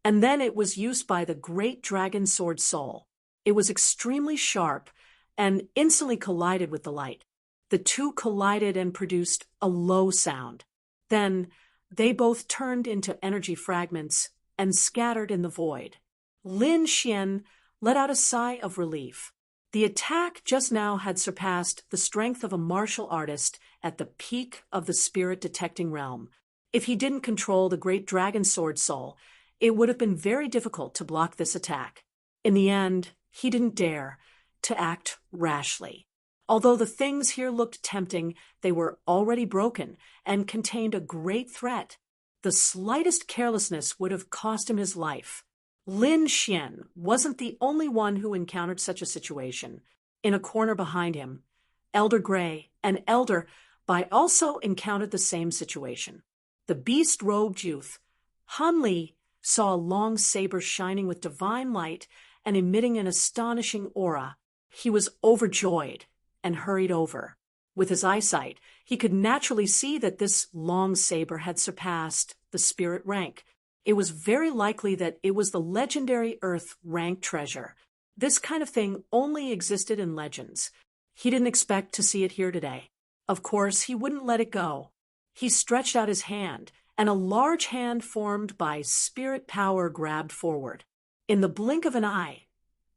and then it was used by the great dragon sword soul. It was extremely sharp and instantly collided with the light. The two collided and produced a low sound. Then they both turned into energy fragments and scattered in the void. Lin Xian let out a sigh of relief. The attack just now had surpassed the strength of a martial artist at the peak of the spirit detecting realm. If he didn't control the great dragon sword soul, it would have been very difficult to block this attack. In the end, he didn't dare to act rashly. Although the things here looked tempting, they were already broken and contained a great threat. The slightest carelessness would have cost him his life. Lin Xian wasn't the only one who encountered such a situation. In a corner behind him, Elder Gray and Elder Bai also encountered the same situation. The beast-robed youth, Hunley, saw a long saber shining with divine light and emitting an astonishing aura. He was overjoyed and hurried over. With his eyesight, he could naturally see that this long saber had surpassed the spirit rank. It was very likely that it was the legendary Earth rank treasure. This kind of thing only existed in legends. He didn't expect to see it here today. Of course, he wouldn't let it go. He stretched out his hand, and a large hand formed by spirit power grabbed forward. In the blink of an eye,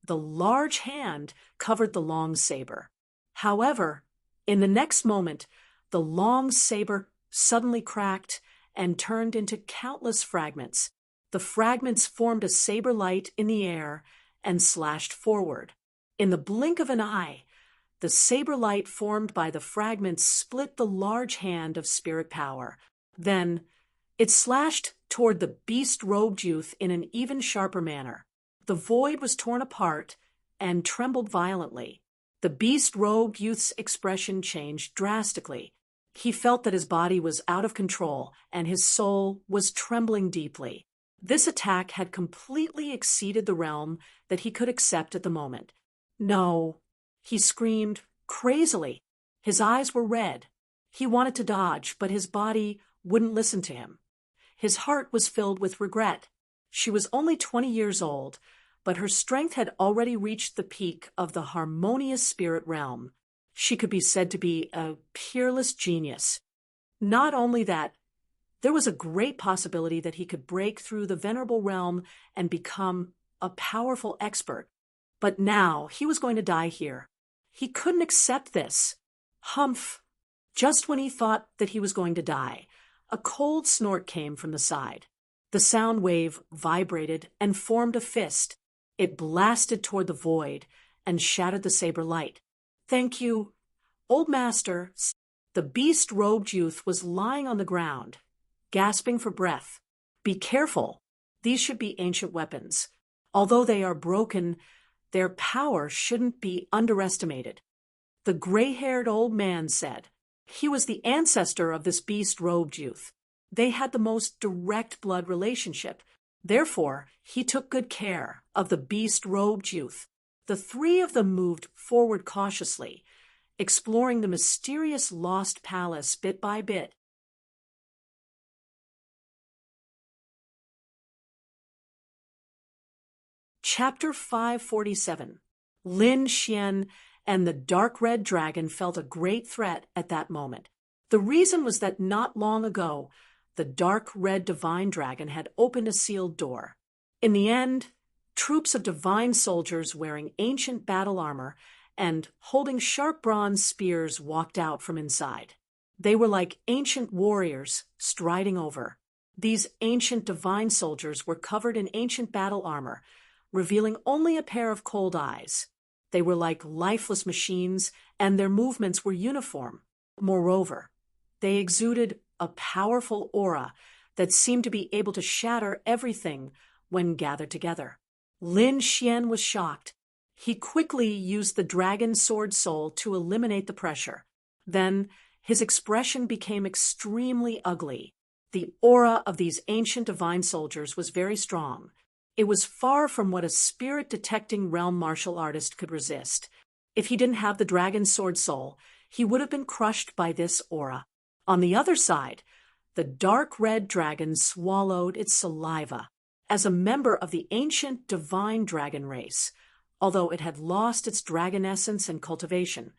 the large hand covered the long saber. However, in the next moment, the long saber suddenly cracked and turned into countless fragments. The fragments formed a saber light in the air and slashed forward. In the blink of an eye, the saber light formed by the fragments split the large hand of spirit power. Then, it slashed toward the beast-robed youth in an even sharper manner. The void was torn apart and trembled violently. The beast-robed youth's expression changed drastically. He felt that his body was out of control and his soul was trembling deeply. This attack had completely exceeded the realm that he could accept at the moment. No, he screamed crazily. His eyes were red. He wanted to dodge, but his body wouldn't listen to him. His heart was filled with regret. She was only 20 years old, but her strength had already reached the peak of the harmonious spirit realm. She could be said to be a peerless genius. Not only that, there was a great possibility that he could break through the venerable realm and become a powerful expert. But now he was going to die here. He couldn't accept this. Humph! Just when he thought that he was going to die, a cold snort came from the side. The sound wave vibrated and formed a fist. It blasted toward the void and shattered the saber light. "Thank you, old master." The beast-robed youth was lying on the ground, gasping for breath. "Be careful. These should be ancient weapons. Although they are broken, their power shouldn't be underestimated." The gray-haired old man said. He was the ancestor of this beast-robed youth. They had the most direct blood relationship. Therefore, he took good care of the beast-robed youth. The three of them moved forward cautiously, exploring the mysterious lost palace bit by bit. Chapter 547. Lin Xian and the dark red dragon felt a great threat at that moment. The reason was that not long ago, the dark red divine dragon had opened a sealed door. In the end, troops of divine soldiers wearing ancient battle armor and holding sharp bronze spears walked out from inside. They were like ancient warriors striding over. These ancient divine soldiers were covered in ancient battle armor, revealing only a pair of cold eyes. They were like lifeless machines, and their movements were uniform. Moreover, they exuded a powerful aura that seemed to be able to shatter everything when gathered together. Lin Xian was shocked. He quickly used the dragon sword soul to eliminate the pressure. Then his expression became extremely ugly. The aura of these ancient divine soldiers was very strong. It was far from what a spirit-detecting realm martial artist could resist. If he didn't have the dragon sword soul, he would have been crushed by this aura. On the other side, the dark red dragon swallowed its saliva. As a member of the ancient divine dragon race, although it had lost its dragon essence and cultivation,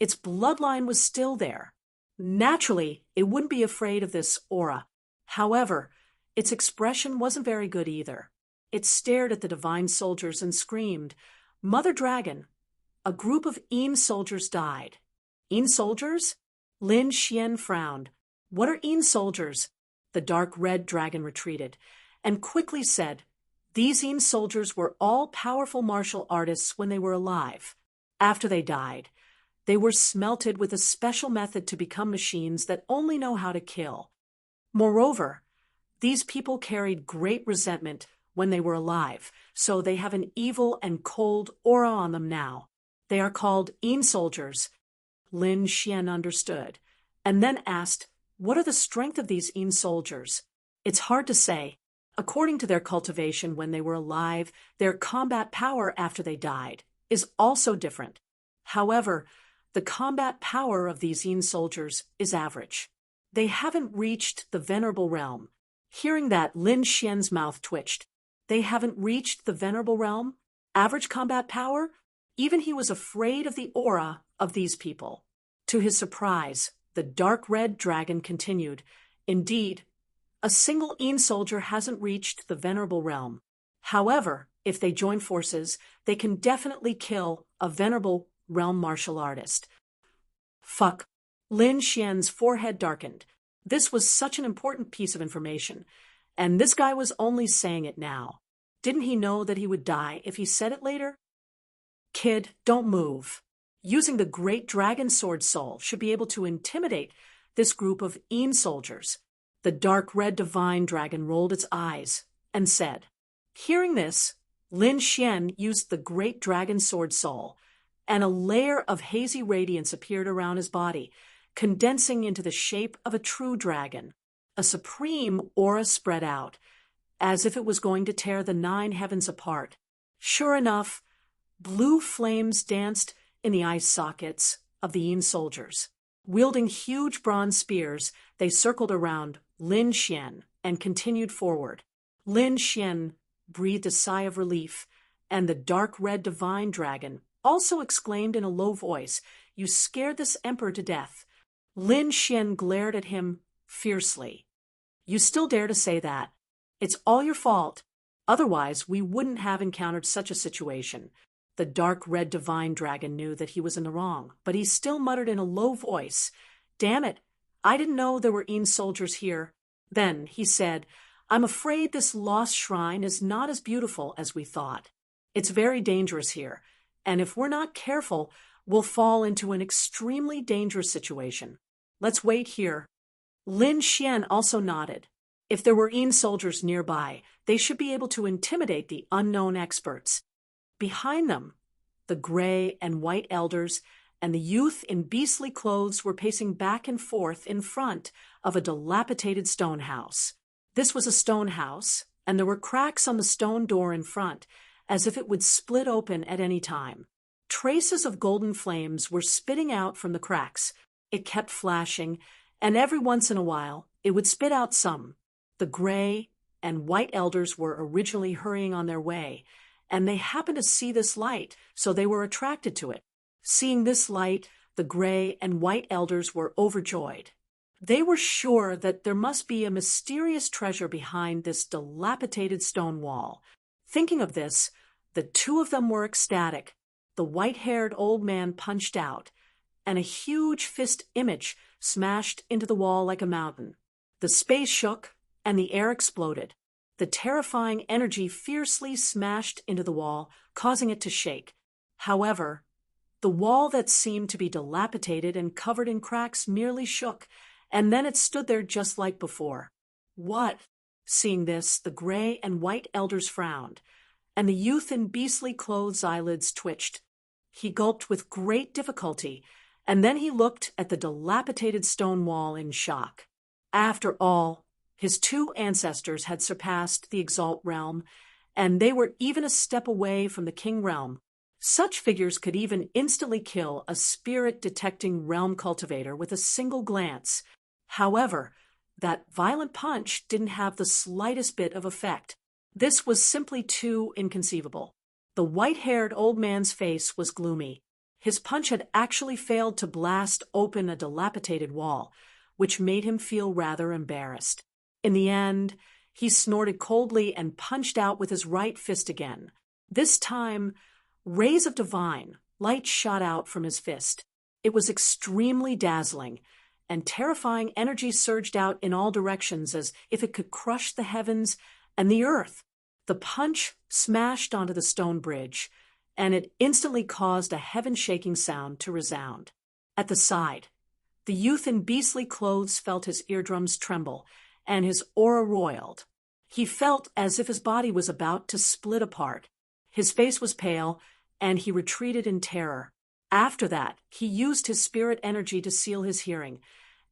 its bloodline was still there. Naturally, it wouldn't be afraid of this aura. However, its expression wasn't very good either. It stared at the divine soldiers and screamed, "Mother Dragon!" A group of Een soldiers died. Een soldiers? Lin Xian frowned. "What are Een soldiers?" The dark red dragon retreated and quickly said, "These Een soldiers were all powerful martial artists when they were alive. After they died, they were smelted with a special method to become machines that only know how to kill. Moreover, these people carried great resentment when they were alive, so they have an evil and cold aura on them now. They are called Een soldiers." Lin Xian understood, and then asked, "What are the strength of these Een soldiers?" "It's hard to say. According to their cultivation when they were alive, their combat power after they died is also different. However, the combat power of these Een soldiers is average. They haven't reached the venerable realm. Hearing that, Lin Xian's mouth twitched. They haven't reached the venerable realm? Average combat power? Even he was afraid of the aura of these people. To his surprise, the dark red dragon continued. Indeed, a single Een soldier hasn't reached the venerable realm. However, if they join forces, they can definitely kill a venerable realm martial artist. Fuck. Lin Xian's forehead darkened. This was such an important piece of information, and this guy was only saying it now. Didn't he know that he would die if he said it later? Kid, don't move. Using the great dragon sword soul should be able to intimidate this group of Een soldiers. The dark red divine dragon rolled its eyes and said. Hearing this, Lin Xian used the great dragon sword soul, and a layer of hazy radiance appeared around his body, condensing into the shape of a true dragon. A supreme aura spread out, as if it was going to tear the 9 heavens apart. Sure enough, blue flames danced in the eye sockets of the Een soldiers. Wielding huge bronze spears, they circled around Lin Xian and continued forward. Lin Xian breathed a sigh of relief, and the dark red divine dragon also exclaimed in a low voice, "You scared this emperor to death." Lin Xian glared at him fiercely. "You still dare to say that? It's all your fault. Otherwise, we wouldn't have encountered such a situation." The dark red divine dragon knew that he was in the wrong, but he still muttered in a low voice, "Damn it, I didn't know there were Een soldiers here." Then he said, "I'm afraid this lost shrine is not as beautiful as we thought. It's very dangerous here, and if we're not careful, we'll fall into an extremely dangerous situation. Let's wait here." Lin Xian also nodded. If there were Een soldiers nearby, they should be able to intimidate the unknown experts. Behind them, the gray and white elders and the youth in beastly clothes were pacing back and forth in front of a dilapidated stone house. This was a stone house, and there were cracks on the stone door in front, as if it would split open at any time. Traces of golden flames were spitting out from the cracks. It kept flashing, and every once in a while it would spit out some. The gray and white elders were originally hurrying on their way, and they happened to see this light, so they were attracted to it. Seeing this light, the gray and white elders were overjoyed. They were sure that there must be a mysterious treasure behind this dilapidated stone wall. Thinking of this, the two of them were ecstatic. The white-haired old man punched out, and a huge fist image smashed into the wall like a mountain. The space shook, and the air exploded. The terrifying energy fiercely smashed into the wall, causing it to shake. However, the wall that seemed to be dilapidated and covered in cracks merely shook, and then it stood there just like before. What? Seeing this, the gray and white elders frowned, and the youth in beastly clothes' eyelids twitched. He gulped with great difficulty, and then he looked at the dilapidated stone wall in shock. After all, his 2 ancestors had surpassed the Exalt realm, and they were even a step away from the King realm. Such figures could even instantly kill a spirit-detecting realm cultivator with a single glance. However, that violent punch didn't have the slightest bit of effect. This was simply too inconceivable. The white-haired old man's face was gloomy. His punch had actually failed to blast open a dilapidated wall, which made him feel rather embarrassed. In the end, he snorted coldly and punched out with his right fist again. This time, rays of divine light shot out from his fist. It was extremely dazzling, and terrifying energy surged out in all directions as if it could crush the heavens and the earth. The punch smashed onto the stone bridge, and it instantly caused a heaven-shaking sound to resound. At the side, the youth in beastly clothes felt his eardrums tremble, and his aura roiled. He felt as if his body was about to split apart. His face was pale, and he retreated in terror. After that, he used his spirit energy to seal his hearing,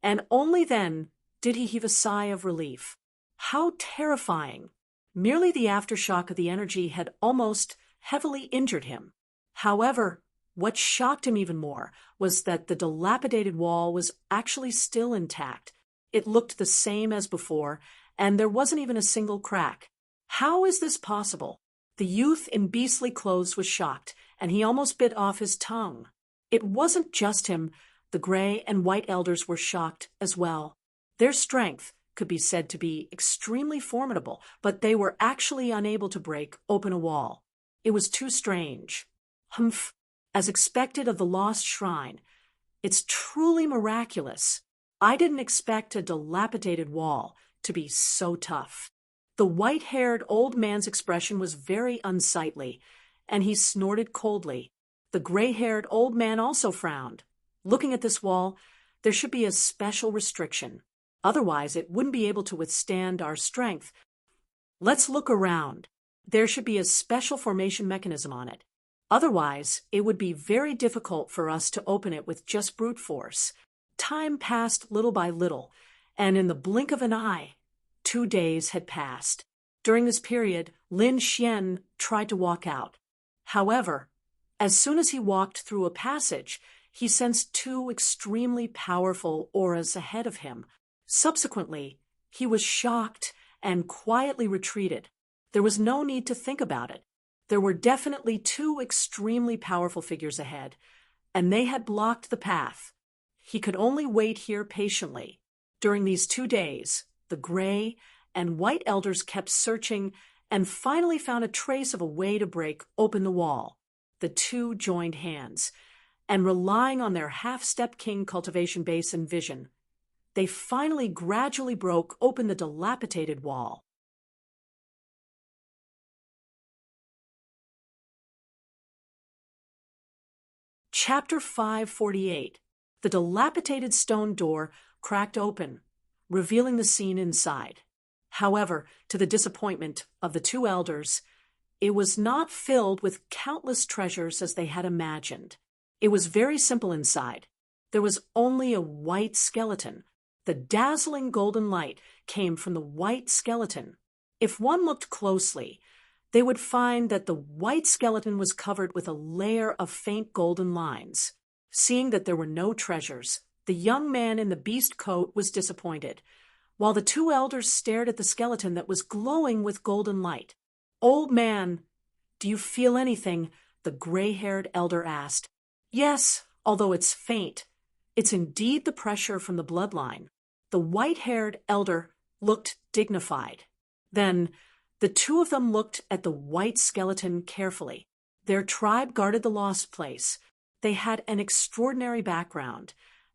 and only then did he heave a sigh of relief. How terrifying! Merely the aftershock of the energy had almost heavily injured him. However, what shocked him even more was that the dilapidated wall was actually still intact. It looked the same as before, and there wasn't even a single crack. How is this possible? The youth in beastly clothes was shocked, and he almost bit off his tongue. It wasn't just him. The gray and white elders were shocked as well. Their strength could be said to be extremely formidable, but they were actually unable to break open a wall. It was too strange. Humph! As expected of the lost shrine, it's truly miraculous. I didn't expect a dilapidated wall to be so tough. The white-haired old man's expression was very unsightly, and he snorted coldly. The gray-haired old man also frowned. Looking at this wall, there should be a special restriction. Otherwise, it wouldn't be able to withstand our strength. Let's look around. There should be a special formation mechanism on it. Otherwise, it would be very difficult for us to open it with just brute force. Time passed little by little, and in the blink of an eye, 2 days had passed. During this period, Lin Xian tried to walk out. However, as soon as he walked through a passage, he sensed 2 extremely powerful auras ahead of him. Subsequently, he was shocked and quietly retreated. There was no need to think about it. There were definitely 2 extremely powerful figures ahead, and they had blocked the path. He could only wait here patiently. During these 2 days, the gray and white elders kept searching and finally found a trace of a way to break open the wall. The 2 joined hands, and relying on their half-step king cultivation base and vision, they finally gradually broke open the dilapidated wall. Chapter 548. The dilapidated stone door cracked open, revealing the scene inside. However, to the disappointment of the 2 elders, it was not filled with countless treasures as they had imagined. It was very simple inside. There was only a white skeleton. The dazzling golden light came from the white skeleton. If one looked closely, they would find that the white skeleton was covered with a layer of faint golden lines. Seeing that there were no treasures, the young man in the beast coat was disappointed, while the 2 elders stared at the skeleton that was glowing with golden light. "Old man, do you feel anything?" the gray-haired elder asked. "Yes, although it's faint. It's indeed the pressure from the bloodline." The white-haired elder looked dignified. Then the 2 of them looked at the white skeleton carefully. Their tribe guarded the lost place. They had an extraordinary background,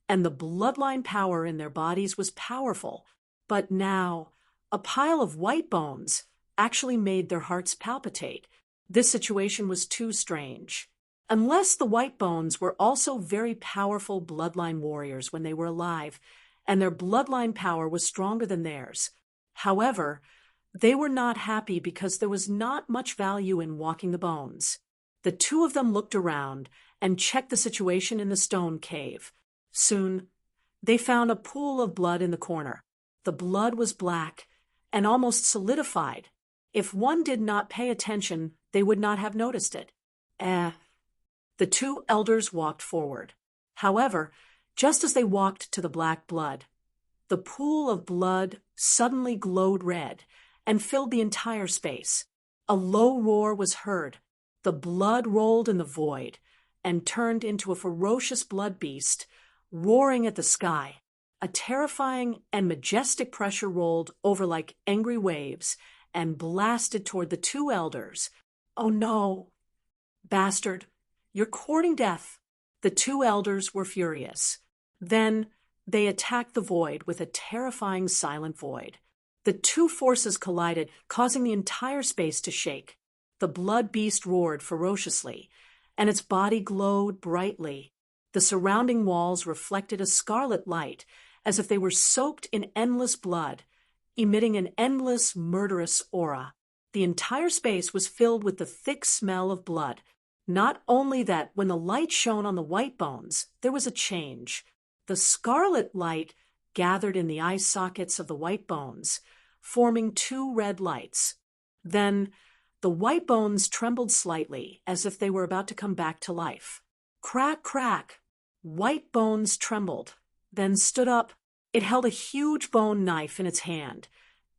and the bloodline power in their bodies was powerful. But now, a pile of white bones actually made their hearts palpitate. This situation was too strange. Unless the white bones were also very powerful bloodline warriors when they were alive, and their bloodline power was stronger than theirs. However, they were not happy because there was not much value in walking the bones. The 2 of them looked around and checked the situation in the stone cave. Soon, they found a pool of blood in the corner. The blood was black and almost solidified. If one did not pay attention, they would not have noticed it. The 2 elders walked forward. However, just as they walked to the black blood, the pool of blood suddenly glowed red and filled the entire space. A low roar was heard. The blood rolled in the void and turned into a ferocious blood beast, roaring at the sky. A terrifying and majestic pressure rolled over like angry waves and blasted toward the 2 elders. "Oh no! Bastard, you're courting death." The 2 elders were furious. Then they attacked the void with a terrifying silent void. The 2 forces collided, causing the entire space to shake. The blood beast roared ferociously, and its body glowed brightly. The surrounding walls reflected a scarlet light, as if they were soaked in endless blood, emitting an endless, murderous aura. The entire space was filled with the thick smell of blood. Not only that, when the light shone on the white bones, there was a change. The scarlet light gathered in the eye sockets of the white bones, forming 2 red lights. Then the white bones trembled slightly, as if they were about to come back to life. Crack, crack. White bones trembled, then stood up. It held a huge bone knife in its hand.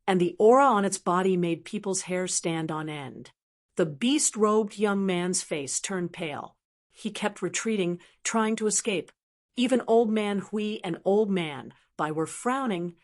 and the aura on its body made people's hair stand on end. The beast-robed young man's face turned pale. He kept retreating, trying to escape. Even Old Man Hui and Old Man Bai were frowning,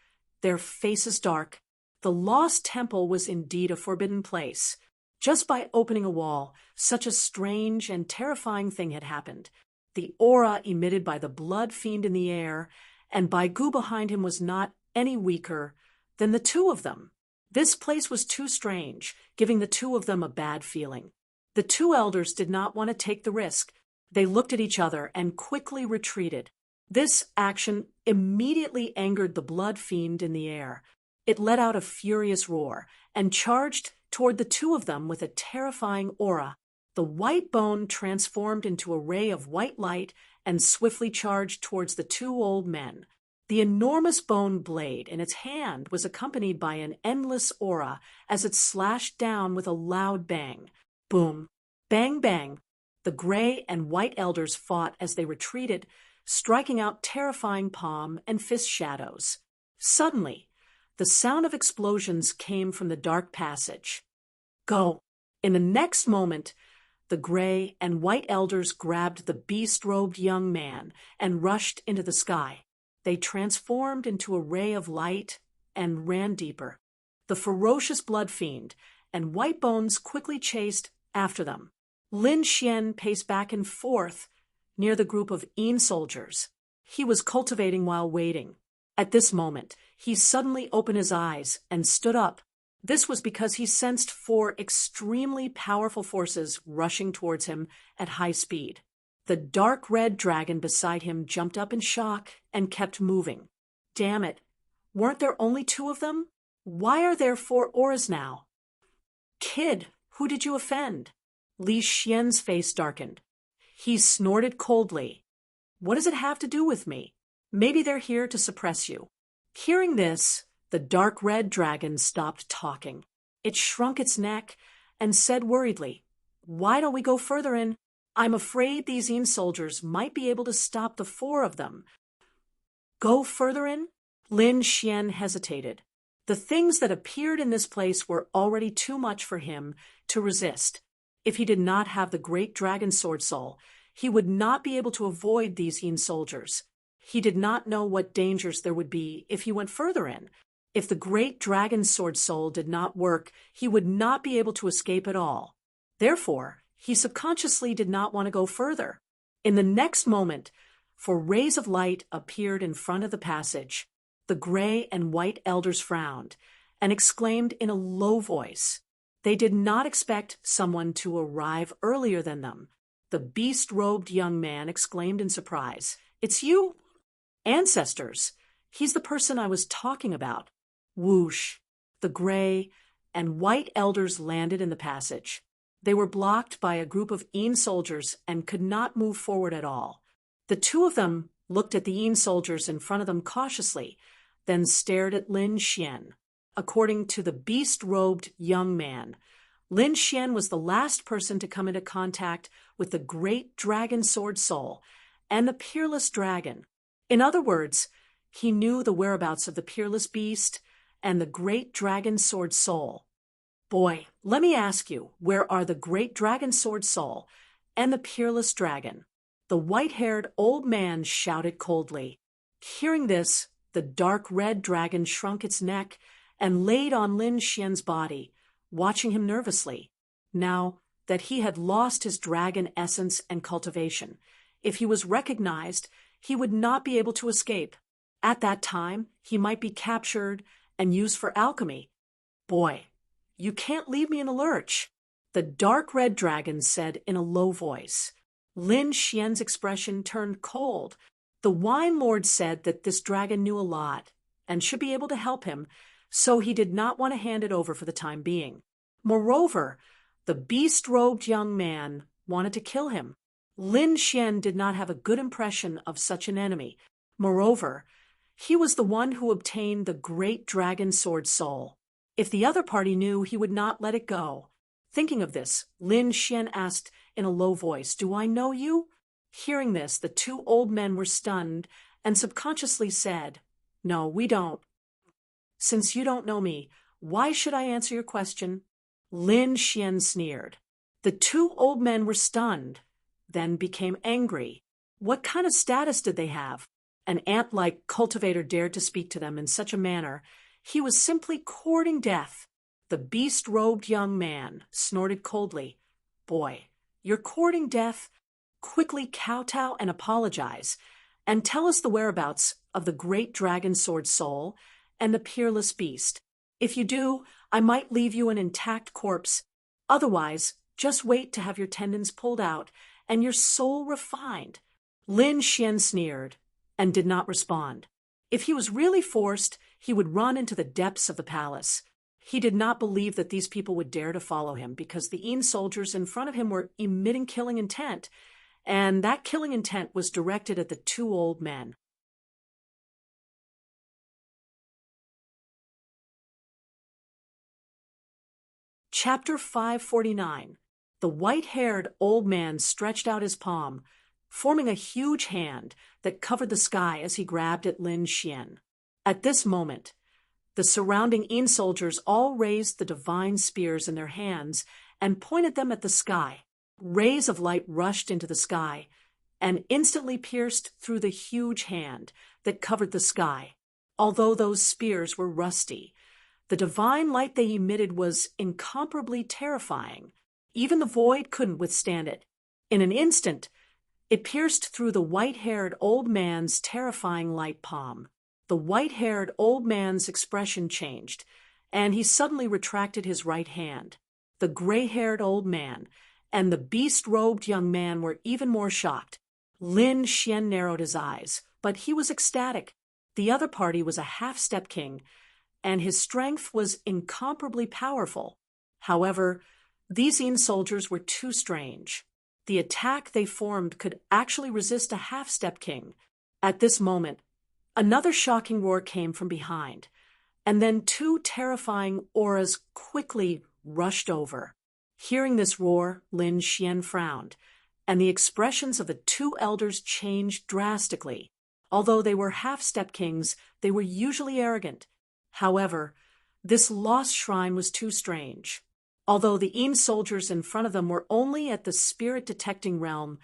their faces dark. The lost temple was indeed a forbidden place. Just by opening a wall, such a strange and terrifying thing had happened. The aura emitted by the blood fiend in the air, and Bai Gu behind him was not any weaker than the two of them. This place was too strange, giving the two of them a bad feeling. The two elders did not want to take the risk. They looked at each other and quickly retreated. This action immediately angered the blood fiend in the air. It let out a furious roar and charged toward the two of them with a terrifying aura. The white bone transformed into a ray of white light and swiftly charged towards the two old men. The enormous bone blade in its hand was accompanied by an endless aura as it slashed down with a loud bang. Boom! Bang bang! The gray and white elders fought as they retreated, striking out terrifying palm and fist shadows. Suddenly, the sound of explosions came from the dark passage. Go! In the next moment, the gray and white elders grabbed the beast-robed young man and rushed into the sky. They transformed into a ray of light and ran deeper. The ferocious blood fiend and White Bones quickly chased after them. Lin Xian paced back and forth near the group of Yin soldiers. He was cultivating while waiting. At this moment, he suddenly opened his eyes and stood up. This was because he sensed four extremely powerful forces rushing towards him at high speed. The dark red dragon beside him jumped up in shock and kept moving. Damn it! Weren't there only two of them? Why are there four auras now? Kid, who did you offend? Li Xian's face darkened. He snorted coldly. What does it have to do with me? Maybe they're here to suppress you. Hearing this, the dark red dragon stopped talking. It shrunk its neck and said worriedly, Why don't we go further in? I'm afraid these Yin soldiers might be able to stop the four of them. Go further in? Lin Xian hesitated. The things that appeared in this place were already too much for him to resist. If he did not have the great dragon sword soul, he would not be able to avoid these Yin soldiers. He did not know what dangers there would be if he went further in. If the great dragon sword soul did not work, he would not be able to escape at all. Therefore, he subconsciously did not want to go further. In the next moment, four rays of light appeared in front of the passage. The gray and white elders frowned and exclaimed in a low voice. They did not expect someone to arrive earlier than them. The beast-robed young man exclaimed in surprise, It's you? Ancestors! He's the person I was talking about. Whoosh! The gray and white elders landed in the passage. They were blocked by a group of Yin soldiers and could not move forward at all. The two of them looked at the Yin soldiers in front of them cautiously, then stared at Lin Xian. According to the beast-robed young man, Lin Xian was the last person to come into contact with the great dragon sword soul and the peerless dragon. In other words, he knew the whereabouts of the peerless beast and the great dragon sword soul. Boy, let me ask you, where are the great dragon sword soul and the peerless dragon? The white-haired old man shouted coldly. Hearing this, the dark red dragon shrunk its neck and laid on Lin Xian's body, watching him nervously. Now that he had lost his dragon essence and cultivation, if he was recognized, he would not be able to escape. At that time, he might be captured and used for alchemy. Boy, you can't leave me in a lurch, the dark red dragon said in a low voice. Lin Xian's expression turned cold. The wine lord said that this dragon knew a lot and should be able to help him, so he did not want to hand it over for the time being. Moreover, the beast-robed young man wanted to kill him. Lin Xian did not have a good impression of such an enemy. Moreover, he was the one who obtained the great dragon sword soul. If the other party knew, he would not let it go. Thinking of this, Lin Xian asked in a low voice, Do I know you? Hearing this, the two old men were stunned and subconsciously said, No, we don't. Since you don't know me, Why should I answer your question? Lin Xian sneered. The two old men were stunned, then became angry. What kind of status did they have? An ant-like cultivator dared to speak to them in such a manner. He was simply courting death. The beast-robed young man snorted coldly. Boy, you're courting death? Quickly kowtow and apologize, and tell us the whereabouts of the great dragon sword soul and the peerless beast. If you do, I might leave you an intact corpse. Otherwise, just wait to have your tendons pulled out and your soul refined. Lin Xian sneered and did not respond. If he was really forced, he would run into the depths of the palace. He did not believe that these people would dare to follow him because the Yin soldiers in front of him were emitting killing intent, and that killing intent was directed at the two old men. Chapter 549. The white-haired old man stretched out his palm, forming a huge hand that covered the sky as he grabbed at Lin Xian. At this moment, the surrounding Yin soldiers all raised the divine spears in their hands and pointed them at the sky. Rays of light rushed into the sky and instantly pierced through the huge hand that covered the sky. Although those spears were rusty, the divine light they emitted was incomparably terrifying. Even the void couldn't withstand it. In an instant, it pierced through the white-haired old man's terrifying light palm. The white-haired old man's expression changed, and he suddenly retracted his right hand. The gray-haired old man and the beast-robed young man were even more shocked. Lin Xian narrowed his eyes, but he was ecstatic. The other party was a half-step king, and his strength was incomparably powerful. However, these Yin soldiers were too strange. The attack they formed could actually resist a half-step king. At this moment, another shocking roar came from behind, and then two terrifying auras quickly rushed over. Hearing this roar, Lin Xian frowned, and the expressions of the two elders changed drastically. Although they were half-step kings, they were usually arrogant. However, this lost shrine was too strange. Although the Yin soldiers in front of them were only at the spirit-detecting realm,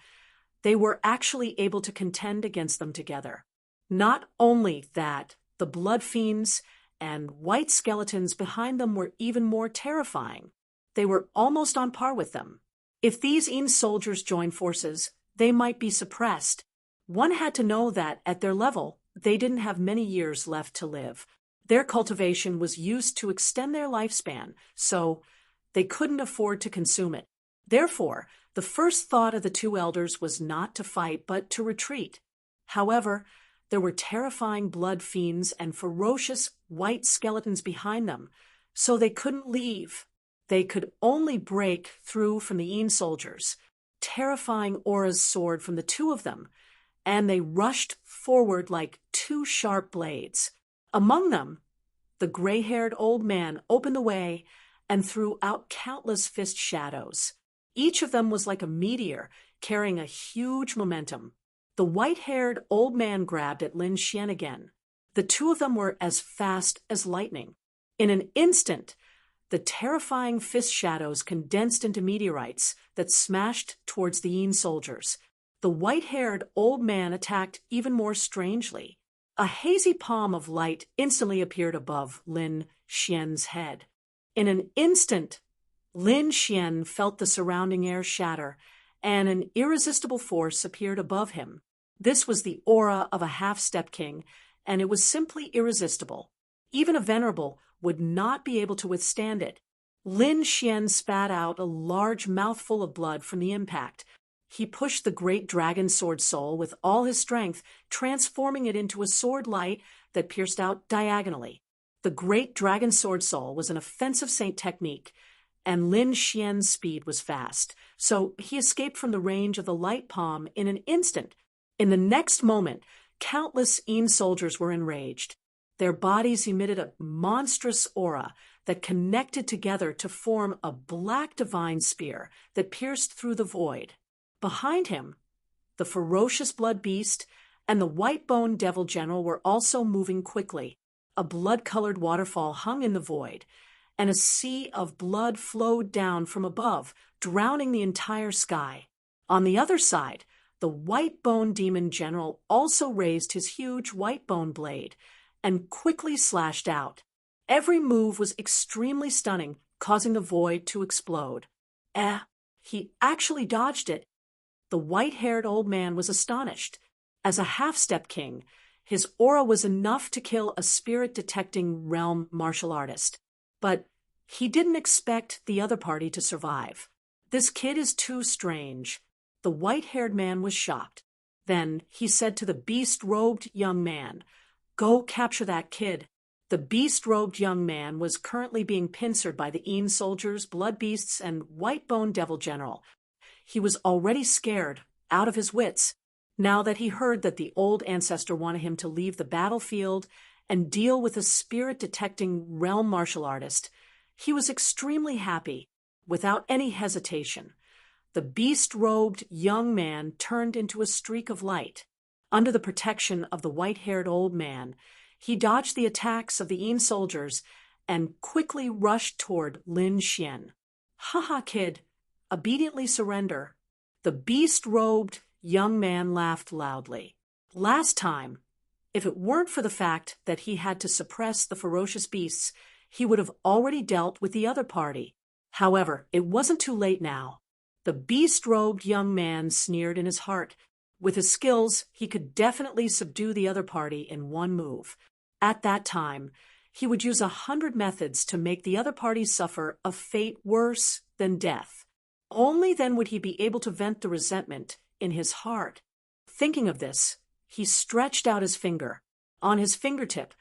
they were actually able to contend against them together. Not only that, the blood fiends and white skeletons behind them were even more terrifying. They were almost on par with them. If these Yin soldiers joined forces, they might be suppressed. One had to know that, at their level, they didn't have many years left to live. Their cultivation was used to extend their lifespan, so they couldn't afford to consume it. Therefore, the first thought of the two elders was not to fight, but to retreat. However, there were terrifying blood fiends and ferocious white skeletons behind them, so they couldn't leave. They could only break through from the Yin soldiers. Terrifying auras soared from the two of them, and they rushed forward like two sharp blades. Among them, the gray-haired old man opened the way and threw out countless fist shadows. Each of them was like a meteor, carrying a huge momentum. The white-haired old man grabbed at Lin Xian again. The two of them were as fast as lightning. In an instant, the terrifying fist shadows condensed into meteorites that smashed towards the Yin soldiers. The white-haired old man attacked even more strangely. A hazy palm of light instantly appeared above Lin Xian's head. In an instant, Lin Xian felt the surrounding air shatter, and an irresistible force appeared above him. This was the aura of a half-step king, and it was simply irresistible. Even a venerable would not be able to withstand it. Lin Xian spat out a large mouthful of blood from the impact. He pushed the great dragon sword soul with all his strength, transforming it into a sword light that pierced out diagonally. The great dragon sword soul was an offensive saint technique, and Lin Xian's speed was fast, so he escaped from the range of the light palm in an instant. In the next moment, countless Yin soldiers were enraged. Their bodies emitted a monstrous aura that connected together to form a black divine spear that pierced through the void. Behind him, the ferocious blood beast and the white-boned devil general were also moving quickly. a blood-colored waterfall hung in the void, and a sea of blood flowed down from above, drowning the entire sky. On the other side, the white bone demon general also raised his huge white bone blade and quickly slashed out. Every move was extremely stunning, causing the void to explode. He actually dodged it. The white-haired old man was astonished. As a half-step king, his aura was enough to kill a spirit-detecting realm martial artist. But he didn't expect the other party to survive. This kid is too strange. The white-haired man was shocked. Then he said to the beast-robed young man, "Go capture that kid." The beast-robed young man was currently being pincered by the Een soldiers, blood beasts, and white-bone devil general. He was already scared, out of his wits, now that he heard that the old ancestor wanted him to leave the battlefield and deal with a spirit-detecting realm martial artist. He was extremely happy, without any hesitation. The beast-robed young man turned into a streak of light. Under the protection of the white-haired old man, he dodged the attacks of the Een soldiers and quickly rushed toward Lin Xian. "Ha, kid, obediently surrender." The beast-robed young man laughed loudly. Last time, if it weren't for the fact that he had to suppress the ferocious beasts, he would have already dealt with the other party. However, it wasn't too late now. The beast-robed young man sneered in his heart. With his skills, he could definitely subdue the other party in one move. At that time, he would use 100 methods to make the other party suffer a fate worse than death. Only then would he be able to vent the resentment in his heart. Thinking of this, he stretched out his finger. On his fingertip,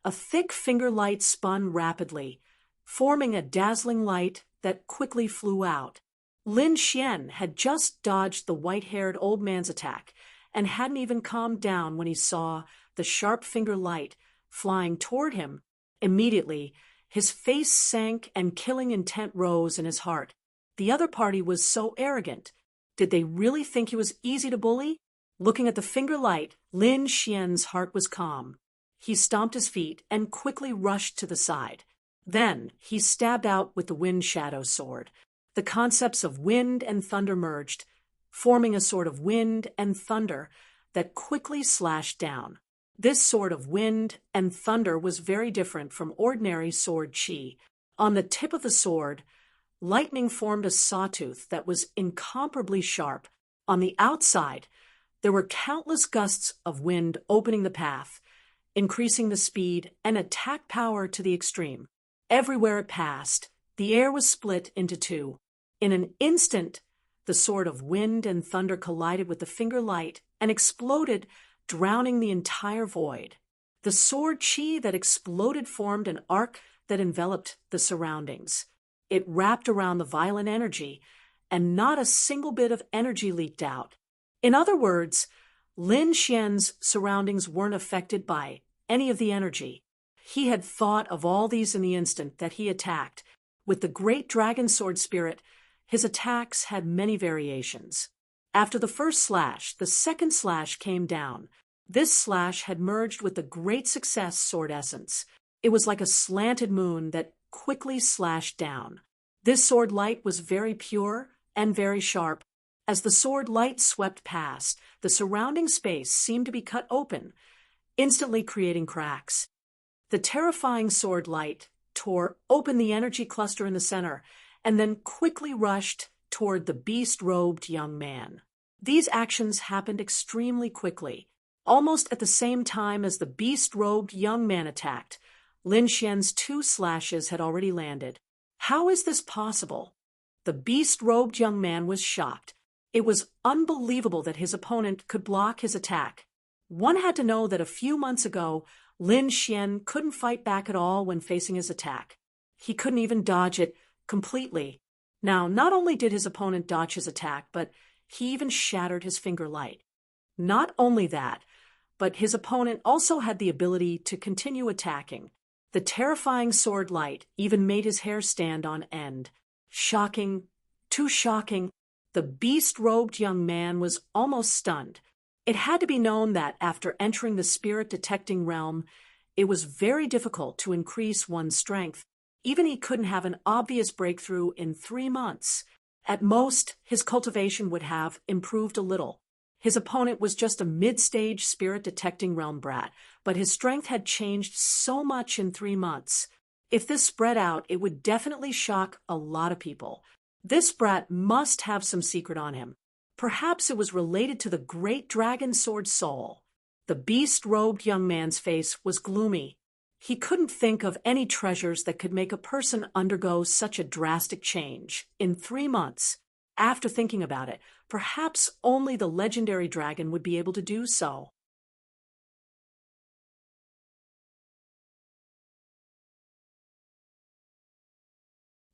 a thick finger light spun rapidly, forming a dazzling light that quickly flew out. Lin Xian had just dodged the white-haired old man's attack and hadn't even calmed down when he saw the sharp finger light flying toward him. Immediately, his face sank and killing intent rose in his heart. The other party was so arrogant. Did they really think he was easy to bully? Looking at the finger light, Lin Xian's heart was calm. He stomped his feet and quickly rushed to the side. Then he stabbed out with the wind shadow sword. The concepts of wind and thunder merged, forming a sword of wind and thunder that quickly slashed down. This sword of wind and thunder was very different from ordinary sword chi. On the tip of the sword, lightning formed a sawtooth that was incomparably sharp. On the outside, there were countless gusts of wind opening the path, increasing the speed and attack power to the extreme. Everywhere it passed, the air was split into two. In an instant, the sword of wind and thunder collided with the finger light and exploded, drowning the entire void. The sword chi that exploded formed an arc that enveloped the surroundings. It wrapped around the violent energy, and not a single bit of energy leaked out. In other words, Lin Xian's surroundings weren't affected by any of the energy. He had thought of all these in the instant that he attacked. With the great dragon sword spirit, his attacks had many variations. After the first slash, the second slash came down. This slash had merged with the great success sword essence. It was like a slanted moon that quickly slashed down. This sword light was very pure and very sharp. As the sword light swept past, the surrounding space seemed to be cut open, instantly creating cracks. The terrifying sword light tore open the energy cluster in the center and then quickly rushed toward the beast-robed young man. These actions happened extremely quickly. Almost at the same time as the beast-robed young man attacked, Lin Xian's 2 slashes had already landed. How is this possible? The beast-robed young man was shocked. It was unbelievable that his opponent could block his attack. One had to know that a few months ago, Lin Xian couldn't fight back at all when facing his attack. He couldn't even dodge it completely. Now, not only did his opponent dodge his attack, but he even shattered his finger light. Not only that, but his opponent also had the ability to continue attacking. The terrifying sword light even made his hair stand on end. Shocking, too shocking. The beast-robed young man was almost stunned. It had to be known that after entering the spirit-detecting realm, It was very difficult to increase one's strength. Even he couldn't have an obvious breakthrough in 3 months. At most, his cultivation would have improved a little. His opponent was just a mid-stage spirit-detecting realm brat, but his strength had changed so much in 3 months. If this spread out, it would definitely shock a lot of people. This brat must have some secret on him. Perhaps it was related to the great dragon sword soul. The beast-robed young man's face was gloomy. He couldn't think of any treasures that could make a person undergo such a drastic change in 3 months. After thinking about it, perhaps only the legendary dragon would be able to do so.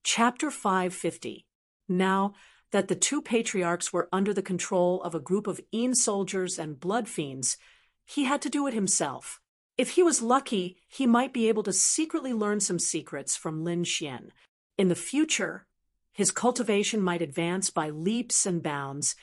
Chapter 550. Now that the two patriarchs were under the control of a group of Een soldiers and blood fiends, he had to do it himself. If he was lucky, he might be able to secretly learn some secrets from Lin Xian. In the future, his cultivation might advance by leaps and bounds,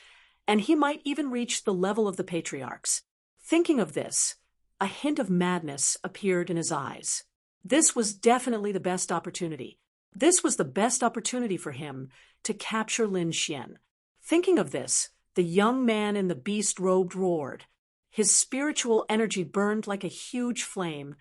and he might even reach the level of the patriarchs. Thinking of this, a hint of madness appeared in his eyes. This was definitely the best opportunity. This was the best opportunity for him to capture Lin Xian. Thinking of this, the young man in the beast-robed roared. His spiritual energy burned like a huge flame,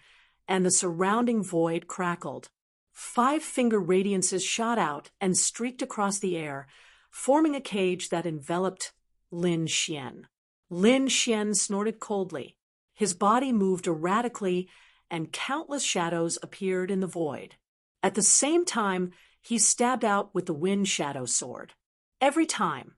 and the surrounding void crackled. 5-finger radiances shot out and streaked across the air, forming a cage that enveloped Lin Xian. Lin Xian snorted coldly. His body moved erratically, and countless shadows appeared in the void. At the same time, he stabbed out with the wind shadow sword. Every time,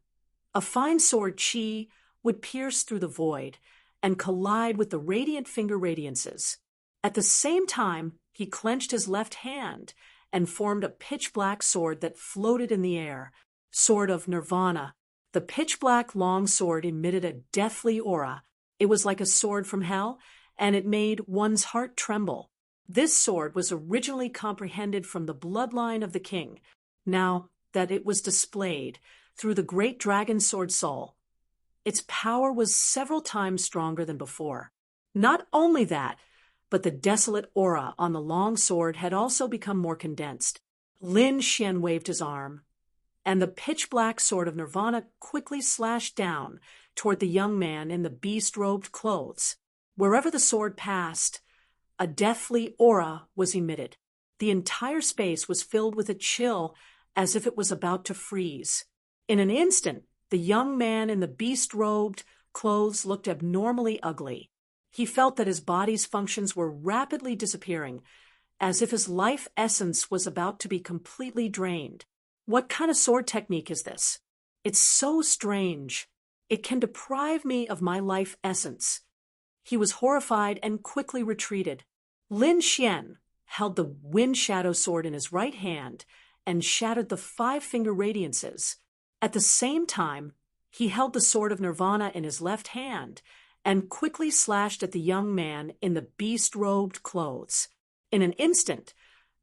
a fine sword chi would pierce through the void and collide with the radiant finger radiances. At the same time, he clenched his left hand and formed a pitch-black sword that floated in the air. Sword of Nirvana. The pitch-black long sword emitted a deathly aura. It was like a sword from hell, and it made one's heart tremble. This sword was originally comprehended from the bloodline of the king. Now that it was displayed through the great dragon sword soul, its power was several times stronger than before. Not only that, but the desolate aura on the long sword had also become more condensed. Lin Xian waved his arm, and the pitch-black sword of Nirvana quickly slashed down toward the young man in the beast-robed clothes. Wherever the sword passed, a deathly aura was emitted. The entire space was filled with a chill, as if it was about to freeze. In an instant, the young man in the beast-robed clothes looked abnormally ugly. He felt that his body's functions were rapidly disappearing, as if his life essence was about to be completely drained. What kind of sword technique is this? It's so strange. It can deprive me of my life essence. He was horrified and quickly retreated. Lin Xian held the wind shadow sword in his right hand and shattered the 5-finger radiances. At the same time, he held the sword of Nirvana in his left hand and quickly slashed at the young man in the beast-robed clothes. In an instant,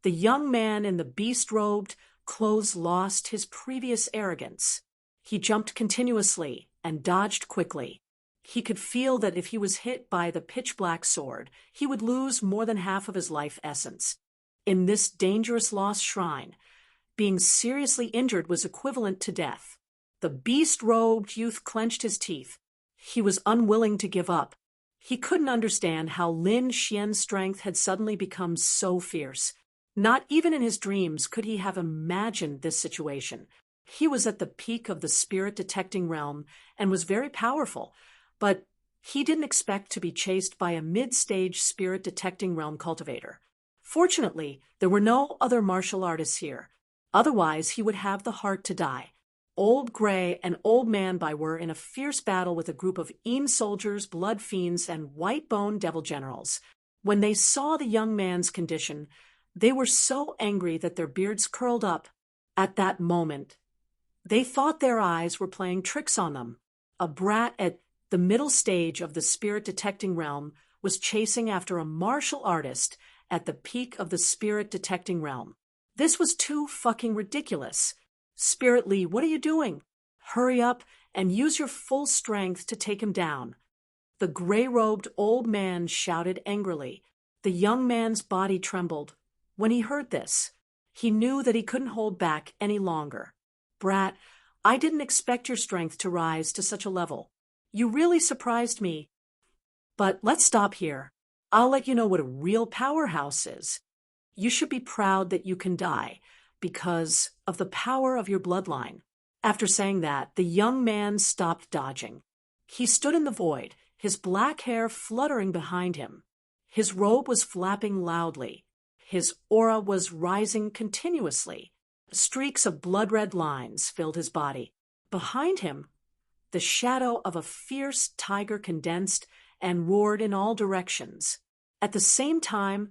the young man in the beast-robed clothes lost his previous arrogance. He jumped continuously and dodged quickly. He could feel that if he was hit by the pitch-black sword, he would lose more than half of his life essence. In this dangerous lost shrine, being seriously injured was equivalent to death. The beast-robed youth clenched his teeth. He was unwilling to give up. He couldn't understand how Lin Xian's strength had suddenly become so fierce. Not even in his dreams could he have imagined this situation. He was at the peak of the spirit-detecting realm and was very powerful, but he didn't expect to be chased by a mid-stage spirit-detecting realm cultivator. Fortunately, there were no other martial artists here. Otherwise, he would have the heart to die. Old Gray and Old Man Bai were in a fierce battle with a group of Een soldiers, blood fiends, and white-bone devil generals. When they saw the young man's condition, they were so angry that their beards curled up. At that moment, they thought their eyes were playing tricks on them. A brat at the middle stage of the spirit-detecting realm was chasing after a martial artist at the peak of the spirit-detecting realm. This was too fucking ridiculous. Spirit Lee, what are you doing? Hurry up and use your full strength to take him down. The gray-robed old man shouted angrily. The young man's body trembled. When he heard this, he knew that he couldn't hold back any longer. Brat, I didn't expect your strength to rise to such a level. You really surprised me. But let's stop here. I'll let you know what a real powerhouse is. You should be proud that you can die because of the power of your bloodline. After saying that, the young man stopped dodging. He stood in the void, his black hair fluttering behind him. His robe was flapping loudly. His aura was rising continuously. Streaks of blood-red lines filled his body. Behind him, the shadow of a fierce tiger condensed and roared in all directions. At the same time,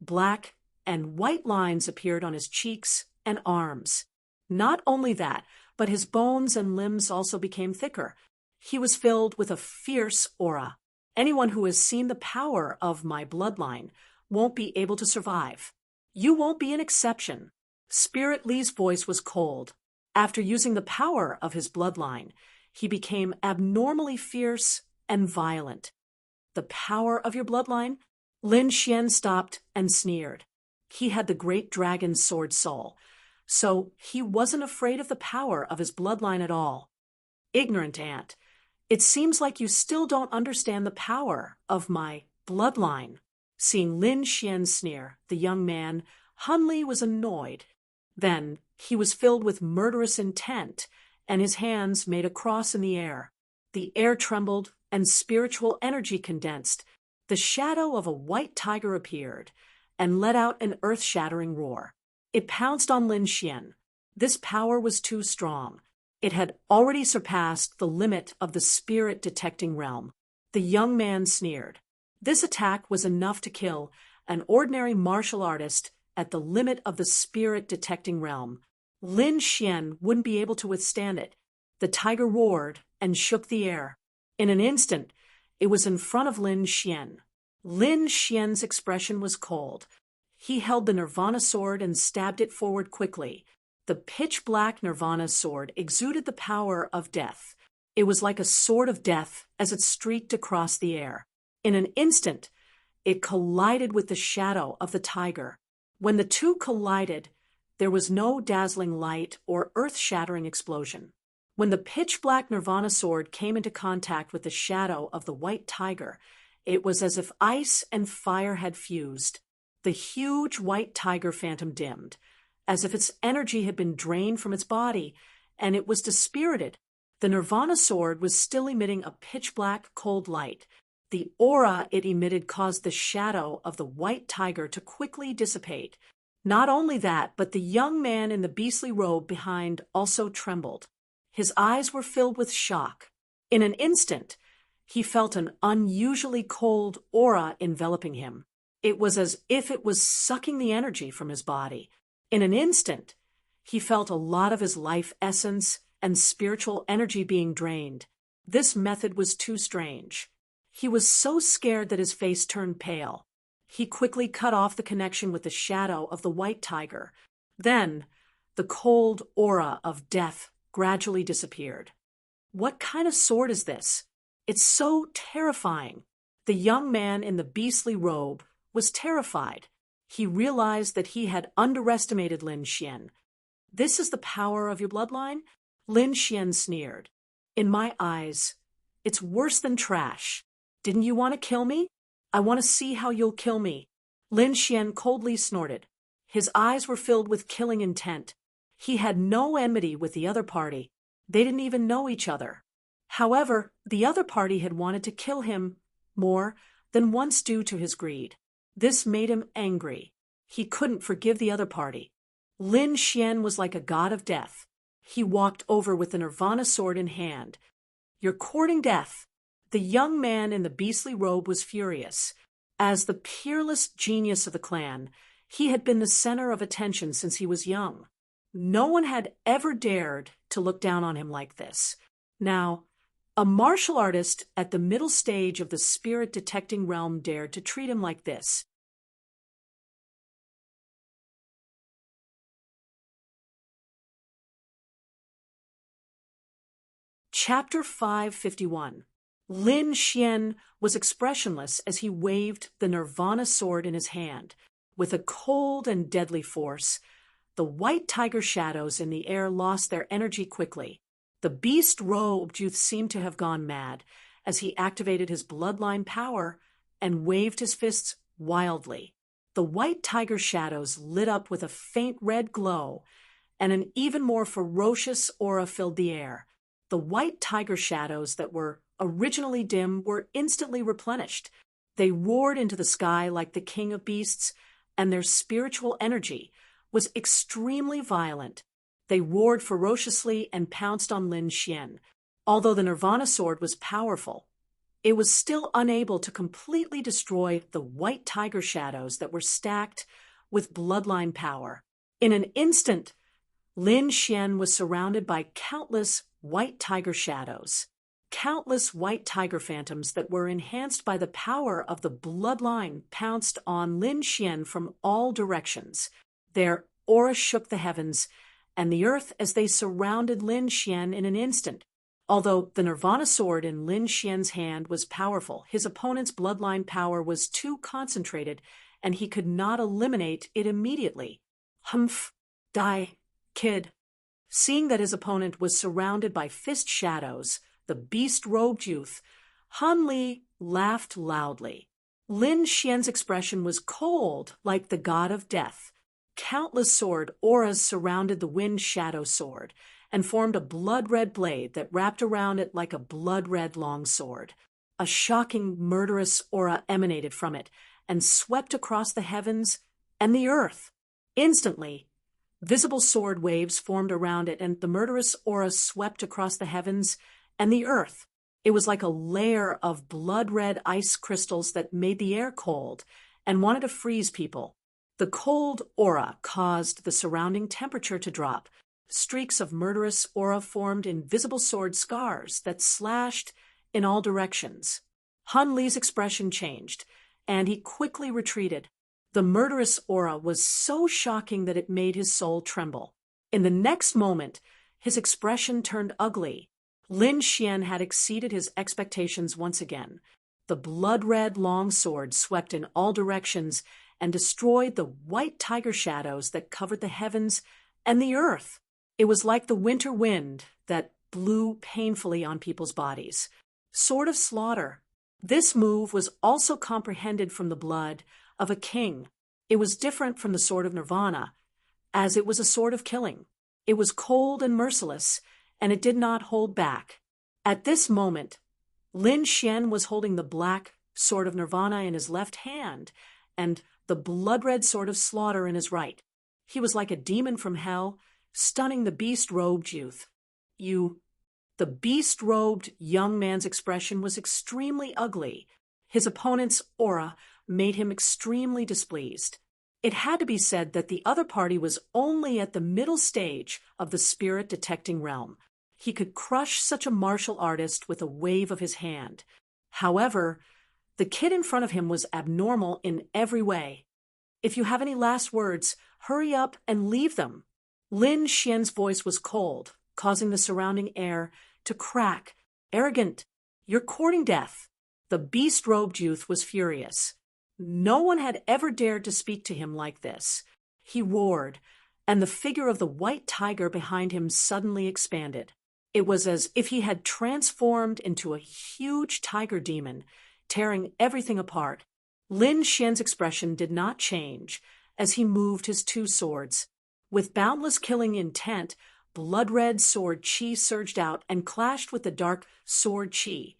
black and white lines appeared on his cheeks and arms. Not only that, but his bones and limbs also became thicker. He was filled with a fierce aura. Anyone who has seen the power of my bloodline won't be able to survive. You won't be an exception. Spirit Lee's voice was cold. After using the power of his bloodline, he became abnormally fierce and violent. The power of your bloodline? Lin Xian stopped and sneered. He had the great dragon's sword soul, so he wasn't afraid of the power of his bloodline at all. Ignorant ant, it seems like you still don't understand the power of my bloodline. Seeing Lin Xian sneer, the young man, Hunley, was annoyed. Then he was filled with murderous intent, and his hands made a cross in the air. The air trembled, and spiritual energy condensed. The shadow of a white tiger appeared, and let out an earth-shattering roar. It pounced on Lin Xian. This power was too strong. It had already surpassed the limit of the spirit-detecting realm. The young man sneered. This attack was enough to kill an ordinary martial artist at the limit of the spirit-detecting realm. Lin Xian wouldn't be able to withstand it. The tiger roared and shook the air. In an instant, it was in front of Lin Xian. Lin Xian's expression was cold. He held the Nirvana sword and stabbed it forward quickly. The pitch-black Nirvana sword exuded the power of death. It was like a sword of death as it streaked across the air. In an instant, it collided with the shadow of the tiger. When the two collided, there was no dazzling light or earth-shattering explosion. When the pitch-black Nirvana sword came into contact with the shadow of the white tiger, it was as if ice and fire had fused. The huge white tiger phantom dimmed, as if its energy had been drained from its body, and it was dispirited. The Nirvana sword was still emitting a pitch-black, cold light. The aura it emitted caused the shadow of the white tiger to quickly dissipate. Not only that, but the young man in the beastly robe behind also trembled. His eyes were filled with shock. In an instant, he felt an unusually cold aura enveloping him. It was as if it was sucking the energy from his body. In an instant, he felt a lot of his life essence and spiritual energy being drained. This method was too strange. He was so scared that his face turned pale. He quickly cut off the connection with the shadow of the white tiger. Then, the cold aura of death gradually disappeared. What kind of sword is this? It's so terrifying. The young man in the beastly robe was terrified. He realized that he had underestimated Lin Xian. This is the power of your bloodline? Lin Xian sneered. In my eyes, it's worse than trash. Didn't you want to kill me? I want to see how you'll kill me. Lin Xian coldly snorted. His eyes were filled with killing intent. He had no enmity with the other party. They didn't even know each other. However, the other party had wanted to kill him more than once due to his greed. This made him angry. He couldn't forgive the other party. Lin Xian was like a god of death. He walked over with the Nirvana sword in hand. You're courting death. The young man in the beastly robe was furious. As the peerless genius of the clan, he had been the center of attention since he was young. No one had ever dared to look down on him like this. Now, a martial artist at the middle stage of the spirit-detecting realm dared to treat him like this. Chapter 551. Lin Xian was expressionless as he waved the Nirvana sword in his hand. With a cold and deadly force, the white tiger shadows in the air lost their energy quickly. The beast-robed youth seemed to have gone mad as he activated his bloodline power and waved his fists wildly. The white tiger shadows lit up with a faint red glow, and an even more ferocious aura filled the air. The white tiger shadows that were originally dim were instantly replenished. They roared into the sky like the king of beasts, and their spiritual energy was extremely violent. They roared ferociously and pounced on Lin Xian. Although the Nirvana sword was powerful, it was still unable to completely destroy the white tiger shadows that were stacked with bloodline power. In an instant, Lin Xian was surrounded by countless white tiger shadows, countless white tiger phantoms that were enhanced by the power of the bloodline pounced on Lin Xian from all directions. Their aura shook the heavens and the earth as they surrounded Lin Xian in an instant. Although the Nirvana sword in Lin Xian's hand was powerful, his opponent's bloodline power was too concentrated, and he could not eliminate it immediately. Humph! Die, kid! Seeing that his opponent was surrounded by fist shadows, the beast-robed youth, Han Li laughed loudly. Lin Xian's expression was cold like the god of death. Countless sword auras surrounded the wind shadow sword and formed a blood-red blade that wrapped around it like a blood-red longsword. A shocking, murderous aura emanated from it and swept across the heavens and the earth. Instantly, visible sword waves formed around it, and the murderous aura swept across the heavens and the earth. It was like a layer of blood-red ice crystals that made the air cold and wanted to freeze people. The cold aura caused the surrounding temperature to drop. Streaks of murderous aura formed invisible sword scars that slashed in all directions. Han Li's expression changed, and he quickly retreated. The murderous aura was so shocking that it made his soul tremble. In the next moment, his expression turned ugly. Lin Xian had exceeded his expectations once again. The blood-red longsword swept in all directions and destroyed the white tiger shadows that covered the heavens and the earth. It was like the winter wind that blew painfully on people's bodies. Sword of slaughter. This move was also comprehended from the blood of a king. It was different from the sword of Nirvana, as it was a sword of killing. It was cold and merciless, and it did not hold back. At this moment, Lin Xian was holding the black sword of Nirvana in his left hand and the blood-red sword of slaughter in his right. He was like a demon from hell, stunning the beast-robed youth. The beast-robed young man's expression was extremely ugly. His opponent's aura made him extremely displeased. It had to be said that the other party was only at the middle stage of the spirit-detecting realm. He could crush such a martial artist with a wave of his hand. However, the kid in front of him was abnormal in every way. If you have any last words, hurry up and leave them. Lin Xian's voice was cold, causing the surrounding air to crack. Arrogant! You're courting death. The beast-robed youth was furious. No one had ever dared to speak to him like this. He roared, and the figure of the white tiger behind him suddenly expanded. It was as if he had transformed into a huge tiger demon, tearing everything apart. Lin Xian's expression did not change as he moved his two swords. With boundless killing intent, blood-red sword qi surged out and clashed with the dark sword qi,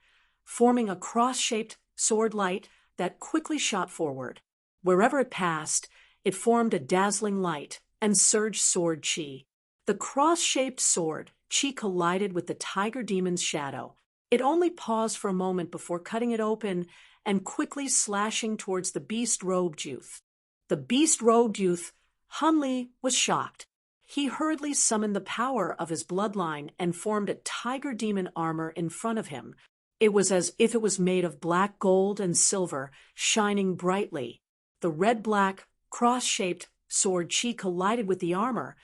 forming a cross-shaped sword light that quickly shot forward. Wherever it passed, it formed a dazzling light and surged sword qi. The cross-shaped sword qi collided with the tiger demon's shadow. It only paused for a moment before cutting it open and quickly slashing towards the beast-robed youth. The beast-robed youth, Han Li, was shocked. He hurriedly summoned the power of his bloodline and formed a tiger demon armor in front of him. It was as if it was made of black gold and silver, shining brightly. The red-black, cross-shaped sword qi collided with the armor,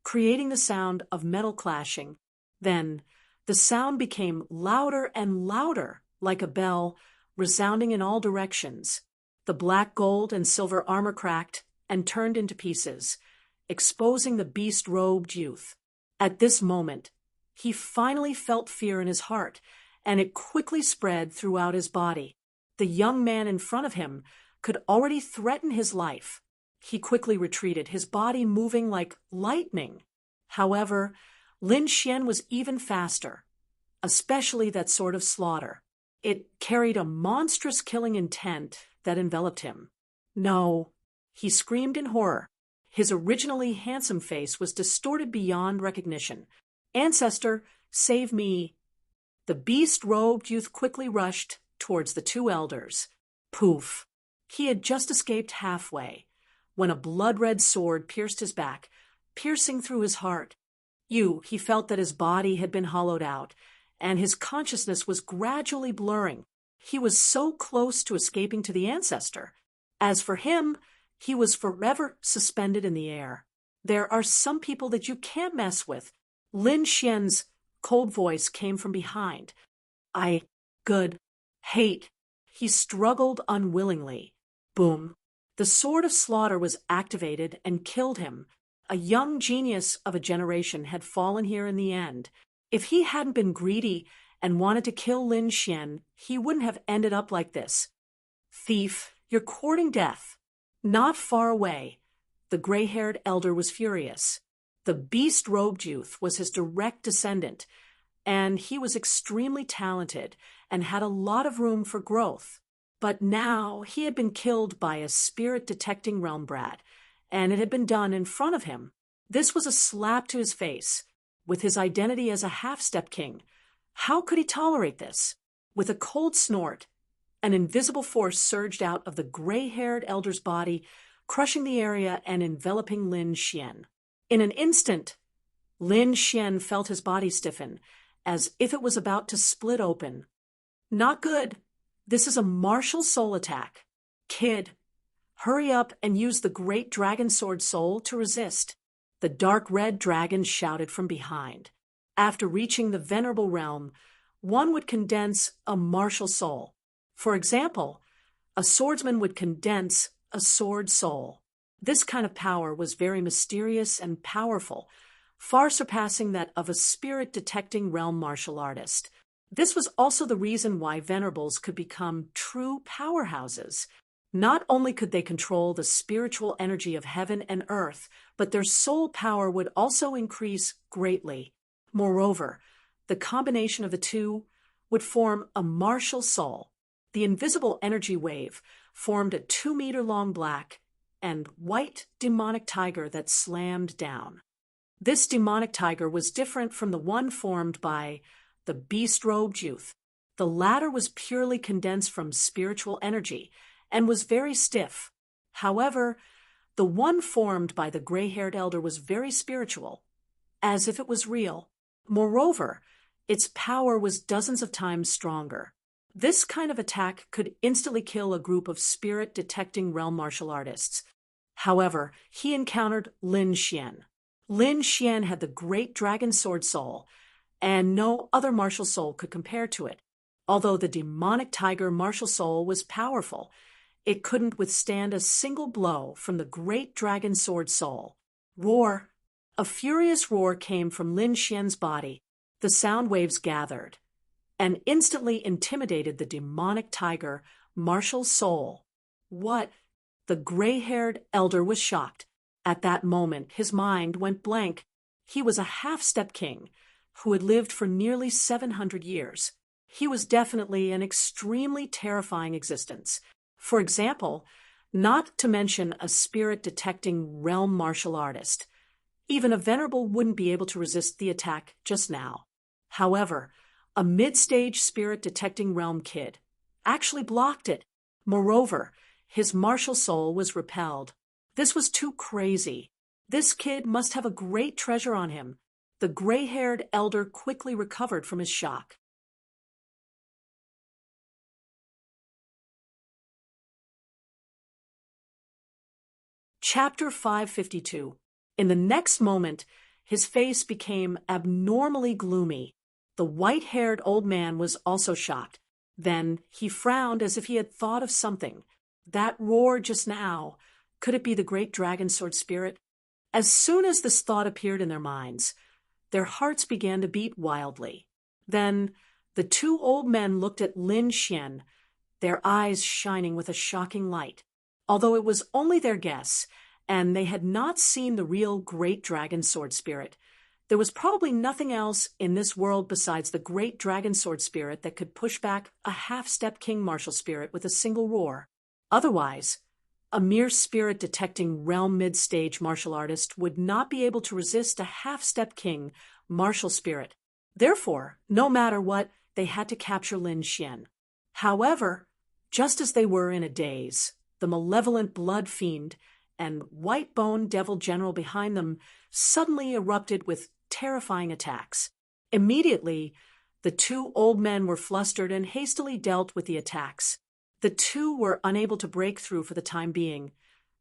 creating the sound of metal clashing. Then, the sound became louder and louder, like a bell, resounding in all directions. The black gold and silver armor cracked and turned into pieces, exposing the beast-robed youth. At this moment, he finally felt fear in his heart, and it quickly spread throughout his body. The young man in front of him could already threaten his life. He quickly retreated, his body moving like lightning. However, Lin Xian was even faster, especially that sort of slaughter. It carried a monstrous killing intent that enveloped him. No, he screamed in horror. His originally handsome face was distorted beyond recognition. "Ancestor, save me!" The beast-robed youth quickly rushed towards the two elders. Poof! He had just escaped halfway, when a blood-red sword pierced his back, piercing through his heart. He felt that his body had been hollowed out, and his consciousness was gradually blurring. He was so close to escaping to the ancestor. As for him, he was forever suspended in the air. "There are some people that you can't mess with." Lin Xian's cold voice came from behind. Hate." He struggled unwillingly. Boom. The sword of slaughter was activated and killed him. A young genius of a generation had fallen here in the end. If he hadn't been greedy and wanted to kill Lin Xian, he wouldn't have ended up like this. "Thief, you're courting death." Not far away, the gray-haired elder was furious. The beast-robed youth was his direct descendant, and he was extremely talented and had a lot of room for growth. But now he had been killed by a spirit-detecting realm brat, and it had been done in front of him. This was a slap to his face. With his identity as a half-step king, how could he tolerate this? With a cold snort, an invisible force surged out of the gray-haired elder's body, crushing the area and enveloping Lin Xian. In an instant, Lin Xian felt his body stiffen, as if it was about to split open. "Not good. This is a martial soul attack. Kid, hurry up and use the great dragon sword soul to resist." The dark red dragon shouted from behind. After reaching the venerable realm, one would condense a martial soul. For example, a swordsman would condense a sword soul. This kind of power was very mysterious and powerful, far surpassing that of a spirit-detecting realm martial artist. This was also the reason why venerables could become true powerhouses. Not only could they control the spiritual energy of heaven and earth, but their soul power would also increase greatly. Moreover, the combination of the two would form a martial soul. The invisible energy wave formed a 2-meter-long black and white demonic tiger that slammed down. This demonic tiger was different from the one formed by the beast-robed youth. The latter was purely condensed from spiritual energy and was very stiff. However, the one formed by the gray-haired elder was very spiritual, as if it was real. Moreover, its power was dozens of times stronger. This kind of attack could instantly kill a group of spirit-detecting realm martial artists. However, he encountered Lin Xian. Lin Xian had the great dragon sword soul, and no other martial soul could compare to it. Although the demonic tiger martial soul was powerful, it couldn't withstand a single blow from the great dragon sword soul. Roar! A furious roar came from Lin Xian's body. The sound waves gathered and instantly intimidated the demonic tiger martial soul. What? The gray-haired elder was shocked. At that moment, his mind went blank. He was a half-step king who had lived for nearly 700 years. He was definitely an extremely terrifying existence. For example, not to mention a spirit-detecting realm martial artist. Even a venerable wouldn't be able to resist the attack just now. However, a mid-stage spirit-detecting realm kid actually blocked it. Moreover, his martial soul was repelled. This was too crazy. This kid must have a great treasure on him. The gray-haired elder quickly recovered from his shock. Chapter 552. In the next moment, his face became abnormally gloomy. The white-haired old man was also shocked. Then he frowned as if he had thought of something. That roar just now, could it be the great dragon sword spirit? As soon as this thought appeared in their minds, their hearts began to beat wildly. Then the two old men looked at Lin Xian, their eyes shining with a shocking light. Although it was only their guess, and they had not seen the real great dragon sword spirit, there was probably nothing else in this world besides the great dragon sword spirit that could push back a half-step king martial spirit with a single roar. Otherwise, a mere spirit-detecting realm mid-stage martial artist would not be able to resist a half-step king martial spirit. Therefore, no matter what, they had to capture Lin Xian. However, just as they were in a daze, the malevolent blood fiend and white-bone devil general behind them suddenly erupted with terrifying attacks. Immediately, the two old men were flustered and hastily dealt with the attacks. The two were unable to break through for the time being,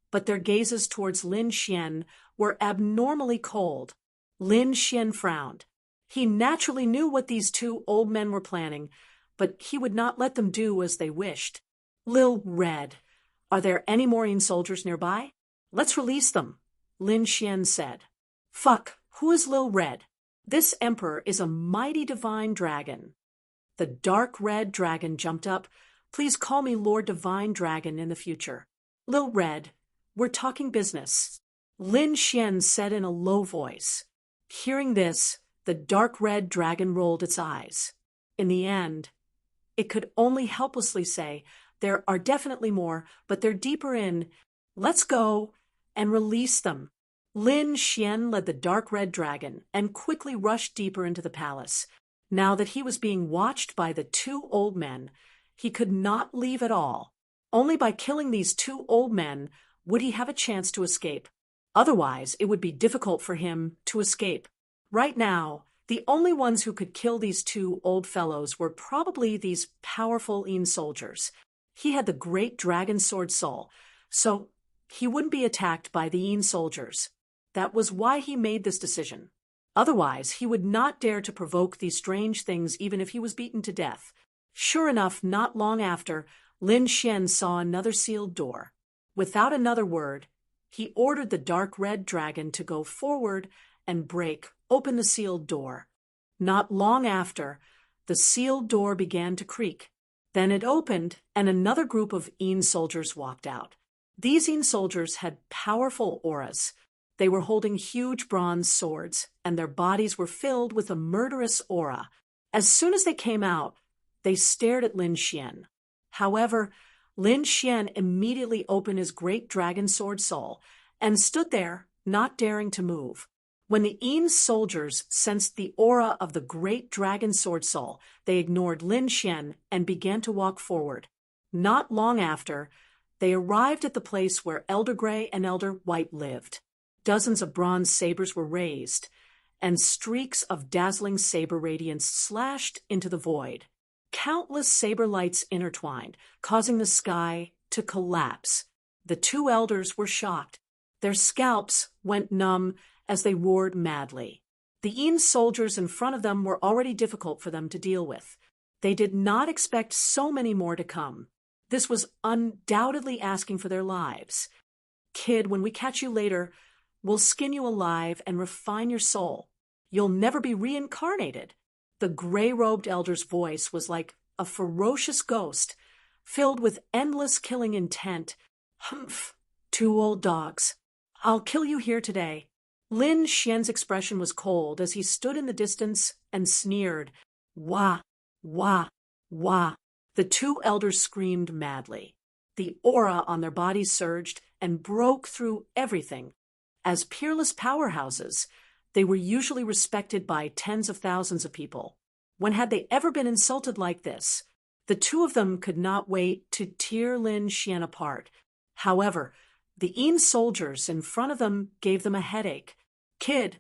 but their gazes towards Lin Xian were abnormally cold. Lin Xian frowned. He naturally knew what these two old men were planning, but he would not let them do as they wished. Lil Red, are there any more Yin soldiers nearby? Let's release them, Lin Xian said. Fuck, who is Lil Red? This emperor is a mighty divine dragon. The dark red dragon jumped up. Please call me Lord Divine Dragon in the future. Lil Red, we're talking business, Lin Xian said in a low voice. Hearing this, the dark red dragon rolled its eyes. In the end, it could only helplessly say, there are definitely more, but they're deeper in. Let's go and release them. Lin Xian led the dark red dragon and quickly rushed deeper into the palace. Now that he was being watched by the two old men, he could not leave at all. Only by killing these two old men would he have a chance to escape. Otherwise, it would be difficult for him to escape. Right now, the only ones who could kill these two old fellows were probably these powerful Yin soldiers. He had the great dragon sword soul, so he wouldn't be attacked by the Yin soldiers. That was why he made this decision. Otherwise, he would not dare to provoke these strange things even if he was beaten to death. Sure enough, not long after, Lin Xian saw another sealed door. Without another word, he ordered the dark red dragon to go forward and break open the sealed door. Not long after, the sealed door began to creak. Then it opened, and another group of Yin soldiers walked out. These Yin soldiers had powerful auras. They were holding huge bronze swords, and their bodies were filled with a murderous aura. As soon as they came out, they stared at Lin Xian. However, Lin Xian immediately opened his great dragon sword soul and stood there, not daring to move. When the Yin soldiers sensed the aura of the great dragon sword soul, they ignored Lin Xian and began to walk forward. Not long after, they arrived at the place where Elder Grey and Elder White lived. Dozens of bronze sabers were raised, and streaks of dazzling saber radiance slashed into the void. Countless saber lights intertwined, causing the sky to collapse. The two elders were shocked. Their scalps went numb as they roared madly. The Yin soldiers in front of them were already difficult for them to deal with. They did not expect so many more to come. This was undoubtedly asking for their lives. Kid, when we catch you later, we'll skin you alive and refine your soul. You'll never be reincarnated. The gray-robed elder's voice was like a ferocious ghost, filled with endless killing intent. Humph, two old dogs. I'll kill you here today. Lin Xian's expression was cold as he stood in the distance and sneered. Wah, wah, wah. The two elders screamed madly. The aura on their bodies surged and broke through everything. As peerless powerhouses, they were usually respected by tens of thousands of people. When had they ever been insulted like this? The two of them could not wait to tear Lin Xian apart. However, the Yin soldiers in front of them gave them a headache. Kid,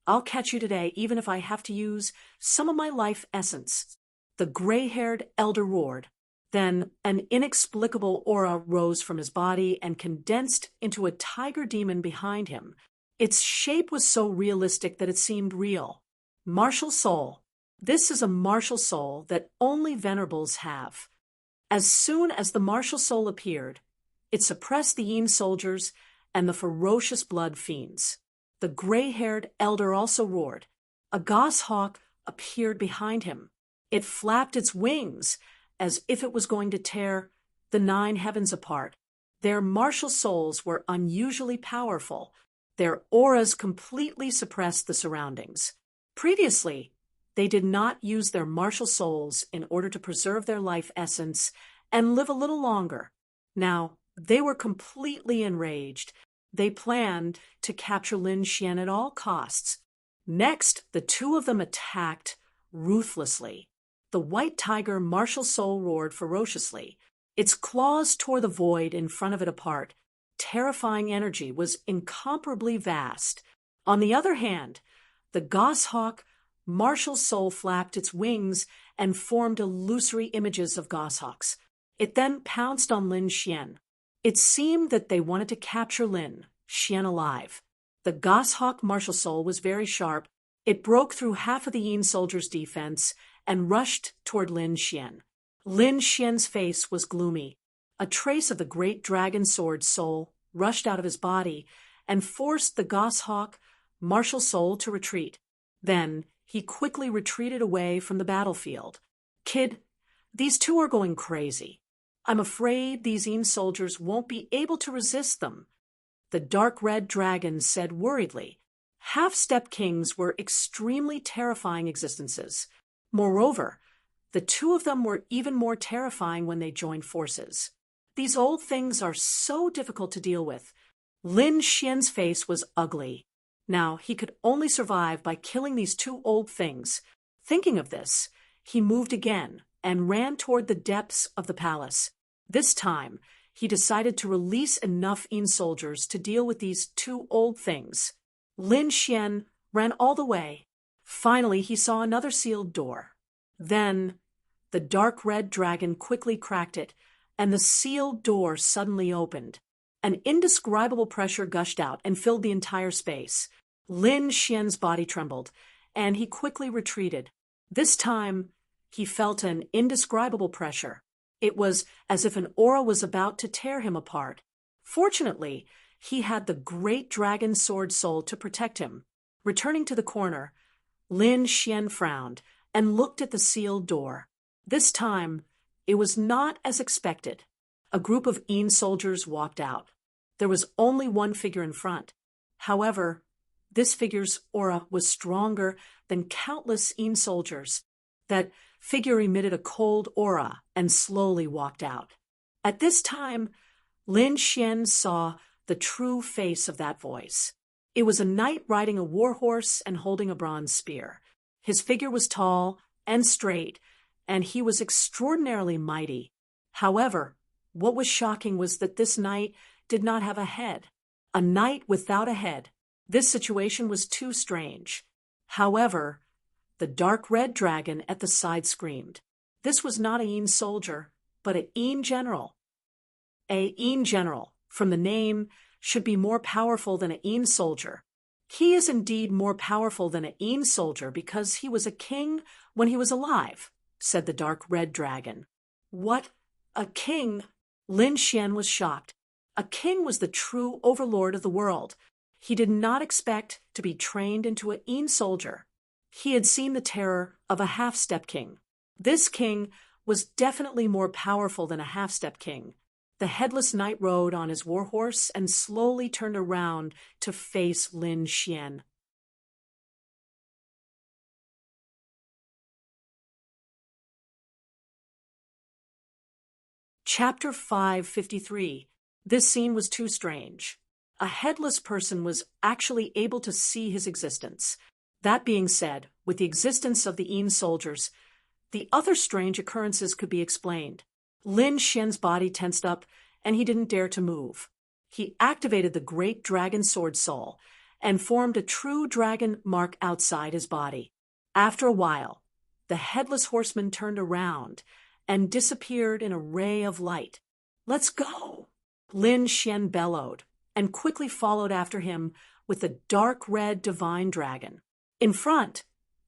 I'll catch you today even if I have to use some of my life essence. The gray-haired elder roared. Then an inexplicable aura rose from his body and condensed into a tiger demon behind him. Its shape was so realistic that it seemed real. Martial soul, This is a martial soul that only venerables have. As soon as the martial soul appeared, it suppressed the Yin soldiers and the ferocious blood fiends. The gray-haired elder also roared. A goshawk appeared behind him. It flapped its wings as if it was going to tear the 9 heavens apart. Their martial souls were unusually powerful. Their auras completely suppressed the surroundings. Previously, they did not use their martial souls in order to preserve their life essence and live a little longer. Now, they were completely enraged. They planned to capture Lin Xian at all costs. Next, the two of them attacked ruthlessly. The white tiger martial soul roared ferociously. Its claws tore the void in front of it apart. Terrifying energy was incomparably vast. On the other hand, the goshawk martial soul flapped its wings and formed illusory images of goshawks. It then pounced on Lin Xian. It seemed that they wanted to capture Lin Xian alive. The goshawk martial soul was very sharp. It broke through half of the Yin soldier's defense and rushed toward Lin Xian. Lin Xian's face was gloomy. A trace of the great dragon sword soul rushed out of his body and forced the goshawk martial soul to retreat. Then he quickly retreated away from the battlefield. Kid, these two are going crazy. I'm afraid these Yin soldiers won't be able to resist them. The dark red dragon said worriedly. Half-step kings were extremely terrifying existences. Moreover, the two of them were even more terrifying when they joined forces. These old things are so difficult to deal with. Lin Xian's face was ugly. Now, he could only survive by killing these two old things. Thinking of this, he moved again and ran toward the depths of the palace. This time, he decided to release enough Yin soldiers to deal with these two old things. Lin Xian ran all the way. Finally, he saw another sealed door. Then, the dark red dragon quickly cracked it, and the sealed door suddenly opened. An indescribable pressure gushed out and filled the entire space. Lin Xian's body trembled, and he quickly retreated. This time, he felt an indescribable pressure. It was as if an aura was about to tear him apart. Fortunately, he had the great dragon sword soul to protect him. Returning to the corner, Lin Xian frowned and looked at the sealed door. This time, it was not as expected. A group of Yin soldiers walked out. There was only one figure in front. However, this figure's aura was stronger than countless Yin soldiers. That figure emitted a cold aura and slowly walked out. At this time, Lin Xian saw the true face of that voice. It was a knight riding a war horse and holding a bronze spear. His figure was tall and straight, and he was extraordinarily mighty. However, what was shocking was that this knight did not have a head. A knight without a head. This situation was too strange. However, the dark red dragon at the side screamed. This was not a Yin soldier, but a Yin general. A Yin general, from the name, should be more powerful than a Yin soldier. He is indeed more powerful than a Yin soldier because he was a king when he was alive, said the dark red dragon. What? A king? Lin Xian was shocked. A king was the true overlord of the world. He did not expect to be trained into a Yin soldier. He had seen the terror of a half-step king. This king was definitely more powerful than a half-step king. The headless knight rode on his war horse and slowly turned around to face Lin Xian. Chapter 553. This scene was too strange. A headless person was actually able to see his existence. That being said, with the existence of the Yin soldiers, the other strange occurrences could be explained. Lin Xian's body tensed up, and he didn't dare to move. He activated the great dragon sword soul and formed a true dragon mark outside his body. After a while, the headless horseman turned around and disappeared in a ray of light. "Let's go!" Lin Xian bellowed, and quickly followed after him with the dark red divine dragon. In front,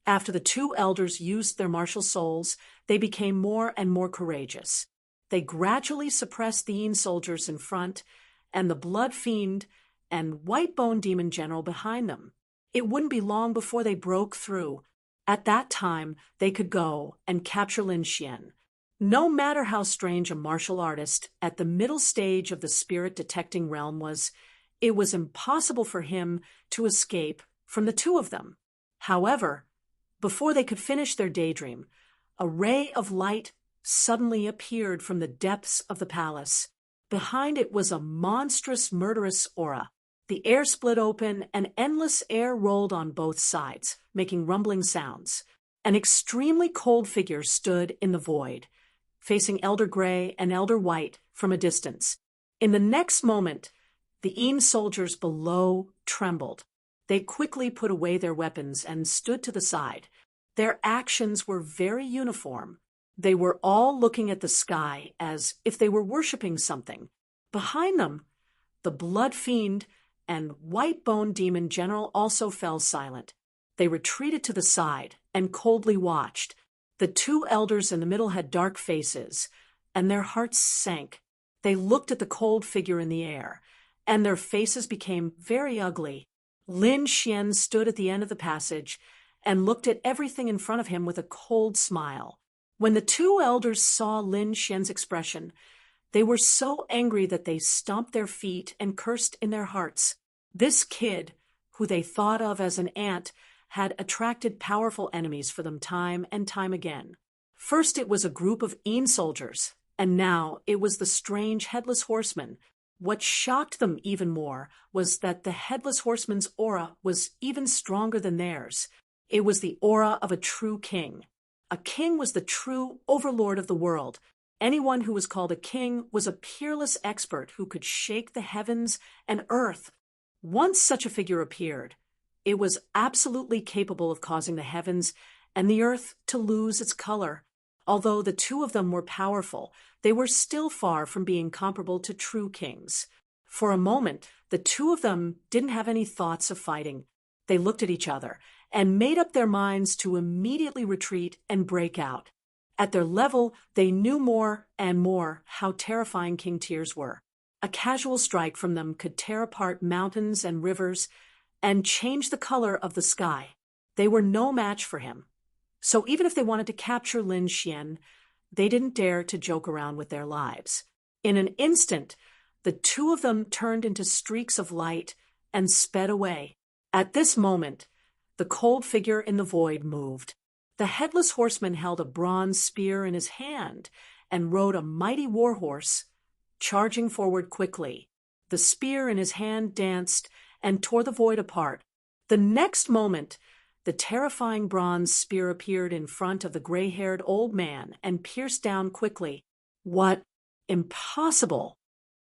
After the two elders used their martial souls, they became more and more courageous. They gradually suppressed the Yin soldiers in front and the Blood Fiend and White Bone Demon General behind them. It wouldn't be long before they broke through. At that time, they could go and capture Lin Xian. No matter how strange a martial artist at the middle stage of the spirit detecting realm was, it was impossible for him to escape from the two of them. However, before they could finish their daydream, a ray of light suddenly appeared from the depths of the palace. Behind it was a monstrous, murderous aura. The air split open, and endless air rolled on both sides, making rumbling sounds. An extremely cold figure stood in the void, facing Elder Gray and Elder White from a distance. In the next moment, the Yin soldiers below trembled. They quickly put away their weapons and stood to the side. Their actions were very uniform. They were all looking at the sky as if they were worshipping something. Behind them, the Blood Fiend and White Bone Demon General also fell silent. They retreated to the side and coldly watched. The two elders in the middle had dark faces, and their hearts sank. They looked at the cold figure in the air, and their faces became very ugly. Lin Xian stood at the end of the passage and looked at everything in front of him with a cold smile. When the two elders saw Lin Xian's expression, they were so angry that they stomped their feet and cursed in their hearts. This kid, who they thought of as an ant, had attracted powerful enemies for them time and time again. First it was a group of Yin soldiers, and now it was the strange Headless Horseman. What shocked them even more was that the Headless Horseman's aura was even stronger than theirs. It was the aura of a true king. A king was the true overlord of the world. Anyone who was called a king was a peerless expert who could shake the heavens and earth. Once such a figure appeared, it was absolutely capable of causing the heavens and the earth to lose its color. Although the two of them were powerful, they were still far from being comparable to true kings. For a moment, the two of them didn't have any thoughts of fighting. They looked at each other and made up their minds to immediately retreat and break out. At their level, they knew more and more how terrifying King Tyr's were. A casual strike from them could tear apart mountains and rivers and change the color of the sky. They were no match for him. So even if they wanted to capture Lin Xian, they didn't dare to joke around with their lives. In an instant, the two of them turned into streaks of light and sped away. At this moment, the cold figure in the void moved. The Headless Horseman held a bronze spear in his hand and rode a mighty warhorse, charging forward quickly. The spear in his hand danced and tore the void apart. The next moment, the terrifying bronze spear appeared in front of the gray-haired old man and pierced down quickly. What? Impossible!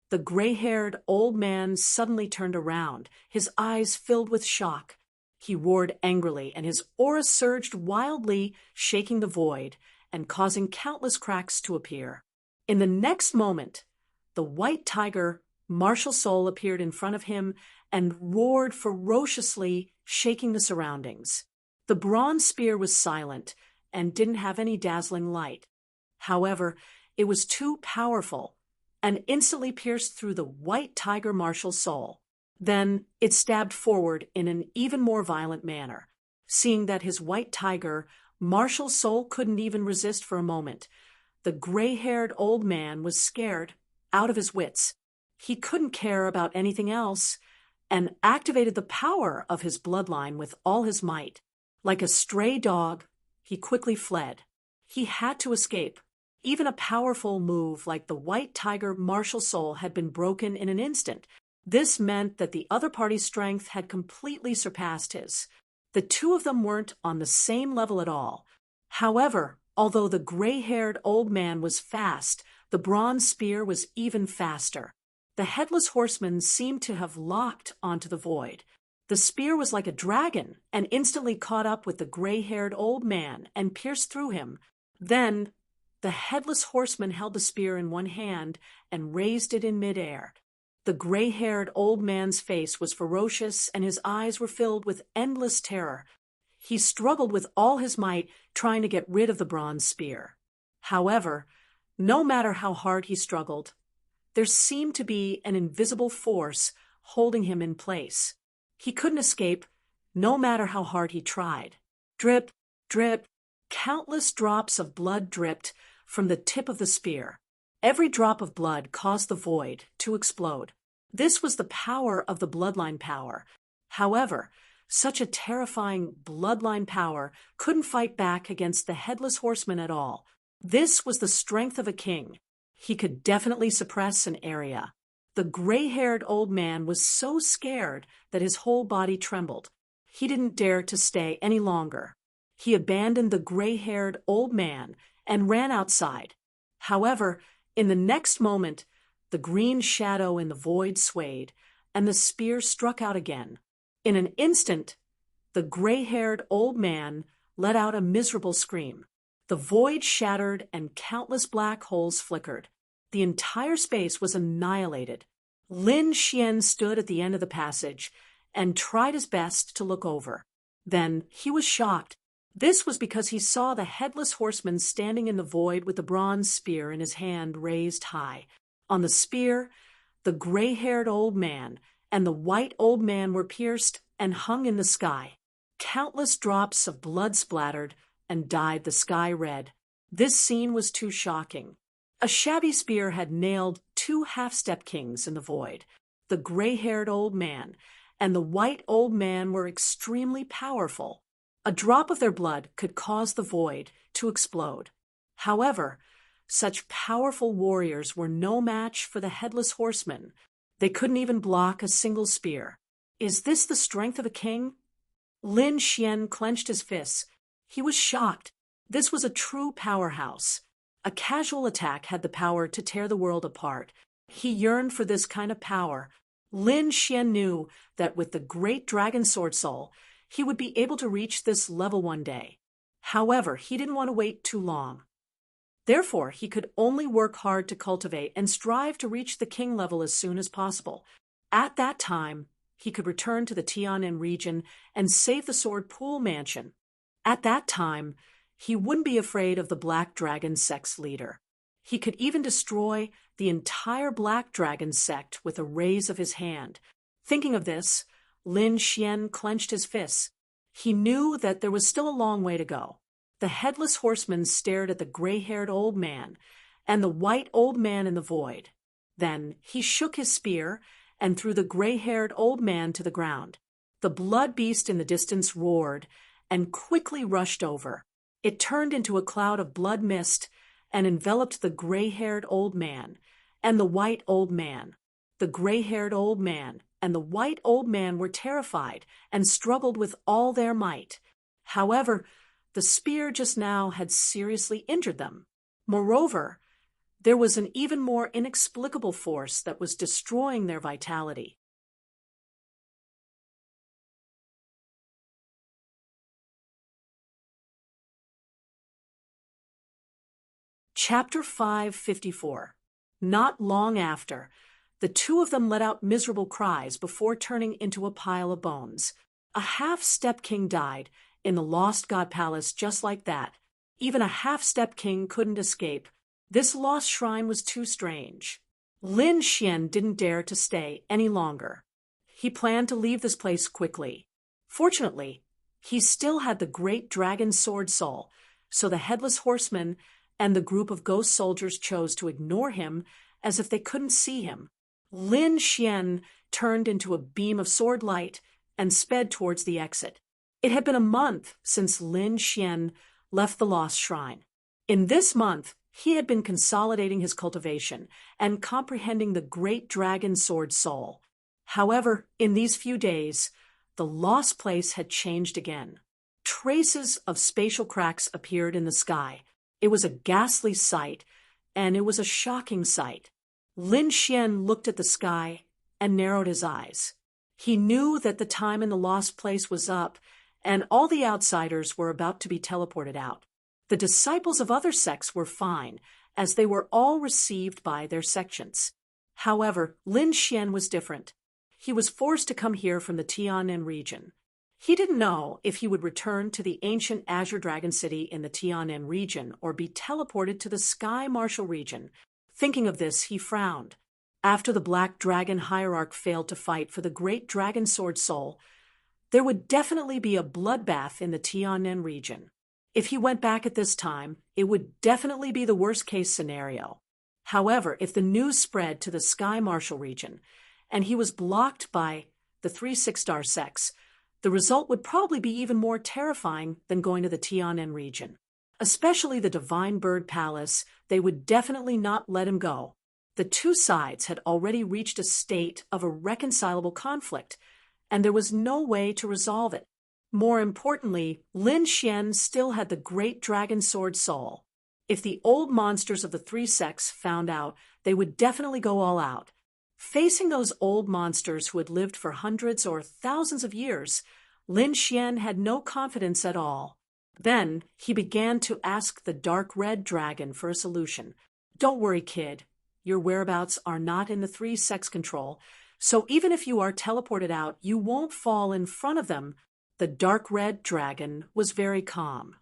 The gray-haired old man suddenly turned around, his eyes filled with shock. He roared angrily, and his aura surged wildly, shaking the void and causing countless cracks to appear. In the next moment, the white tiger, martial soul, appeared in front of him and roared ferociously, shaking the surroundings. The bronze spear was silent and didn't have any dazzling light. However, it was too powerful and instantly pierced through the white tiger martial soul. Then it stabbed forward in an even more violent manner. Seeing that his white tiger martial soul couldn't even resist for a moment, the gray-haired old man was scared out of his wits. He couldn't care about anything else and activated the power of his bloodline with all his might. Like a stray dog, he quickly fled. He had to escape. Even a powerful move like the white tiger martial soul had been broken in an instant. This meant that the other party's strength had completely surpassed his. The two of them weren't on the same level at all. However, although the gray-haired old man was fast, the bronze spear was even faster. The Headless Horseman seemed to have locked onto the void. The spear was like a dragon and instantly caught up with the gray-haired old man and pierced through him. Then, the Headless Horseman held the spear in one hand and raised it in midair. The gray-haired old man's face was ferocious and his eyes were filled with endless terror. He struggled with all his might, trying to get rid of the bronze spear. However, no matter how hard he struggled, there seemed to be an invisible force holding him in place. He couldn't escape, no matter how hard he tried. Drip, drip, countless drops of blood dripped from the tip of the spear. Every drop of blood caused the void to explode. This was the power of the bloodline power. However, such a terrifying bloodline power couldn't fight back against the Headless Horseman at all. This was the strength of a king. He could definitely suppress an area. The gray-haired old man was so scared that his whole body trembled. He didn't dare to stay any longer. He abandoned the gray-haired old man and ran outside. However, in the next moment, the green shadow in the void swayed, and the spear struck out again. In an instant, the gray-haired old man let out a miserable scream. The void shattered and countless black holes flickered. The entire space was annihilated. Lin Xian stood at the end of the passage and tried his best to look over. Then he was shocked. This was because he saw the Headless Horseman standing in the void with the bronze spear in his hand raised high. On the spear, the gray-haired old man and the white old man were pierced and hung in the sky. Countless drops of blood splattered and dyed the sky red. This scene was too shocking. A shabby spear had nailed two half-step kings in the void. The gray-haired old man and the white old man were extremely powerful. A drop of their blood could cause the void to explode. However, such powerful warriors were no match for the Headless Horseman. They couldn't even block a single spear. Is this the strength of a king? Lin Xian clenched his fists. He was shocked. This was a true powerhouse. A casual attack had the power to tear the world apart. He yearned for this kind of power. Lin Xian knew that with the great dragon sword soul, he would be able to reach this level one day. However, he didn't want to wait too long. Therefore, he could only work hard to cultivate and strive to reach the king level as soon as possible. At that time, he could return to the Tianan region and save the Sword Pool Mansion. At that time, he wouldn't be afraid of the Black Dragon sect's leader. He could even destroy the entire Black Dragon sect with a raise of his hand. Thinking of this, Lin Xian clenched his fists. He knew that there was still a long way to go. The Headless Horseman stared at the gray-haired old man and the white old man in the void. Then he shook his spear and threw the gray-haired old man to the ground. The blood beast in the distance roared and quickly rushed over. It turned into a cloud of blood mist and enveloped the gray-haired old man and the white old man. The gray-haired old man and the white old man were terrified and struggled with all their might. However, the spear just now had seriously injured them. Moreover, there was an even more inexplicable force that was destroying their vitality. Chapter 554. Not long after, the two of them let out miserable cries before turning into a pile of bones. A half-step king died in the Lost God Palace just like that. Even a half-step king couldn't escape. This lost shrine was too strange. Lin Xian didn't dare to stay any longer. He planned to leave this place quickly. Fortunately, he still had the great dragon sword soul, so the Headless Horseman and the group of ghost soldiers chose to ignore him as if they couldn't see him. Lin Xian turned into a beam of sword light and sped towards the exit. It had been a month since Lin Xian left the lost shrine. In this month, he had been consolidating his cultivation and comprehending the great dragon sword soul. However, in these few days, the lost place had changed again. Traces of spatial cracks appeared in the sky. It was a ghastly sight, and it was a shocking sight. Lin Xian looked at the sky and narrowed his eyes. He knew that the time in the lost place was up, and all the outsiders were about to be teleported out. The disciples of other sects were fine, as they were all received by their sections. However, Lin Xian was different. He was forced to come here from the Tianan region. He didn't know if he would return to the ancient Azure Dragon City in the Tianan region or be teleported to the Sky Martial region. Thinking of this, he frowned. After the Black Dragon Hierarch failed to fight for the Great Dragon Sword Soul, there would definitely be a bloodbath in the Tianan region. If he went back at this time, it would definitely be the worst-case scenario. However, if the news spread to the Sky Martial region, and he was blocked by the 3 6-star sects, the result would probably be even more terrifying than going to the Tianan region. Especially the Divine Bird Palace, they would definitely not let him go. The two sides had already reached a state of irreconcilable conflict, and there was no way to resolve it. More importantly, Lin Xian still had the Great Dragon Sword Soul. If the old monsters of the 3 sects found out, they would definitely go all out. Facing those old monsters who had lived for hundreds or thousands of years, Lin Xian had no confidence at all. Then he began to ask the Dark Red Dragon for a solution. Don't worry, kid. Your whereabouts are not in the 3 sects' control, so even if you are teleported out, you won't fall in front of them. The Dark Red Dragon was very calm.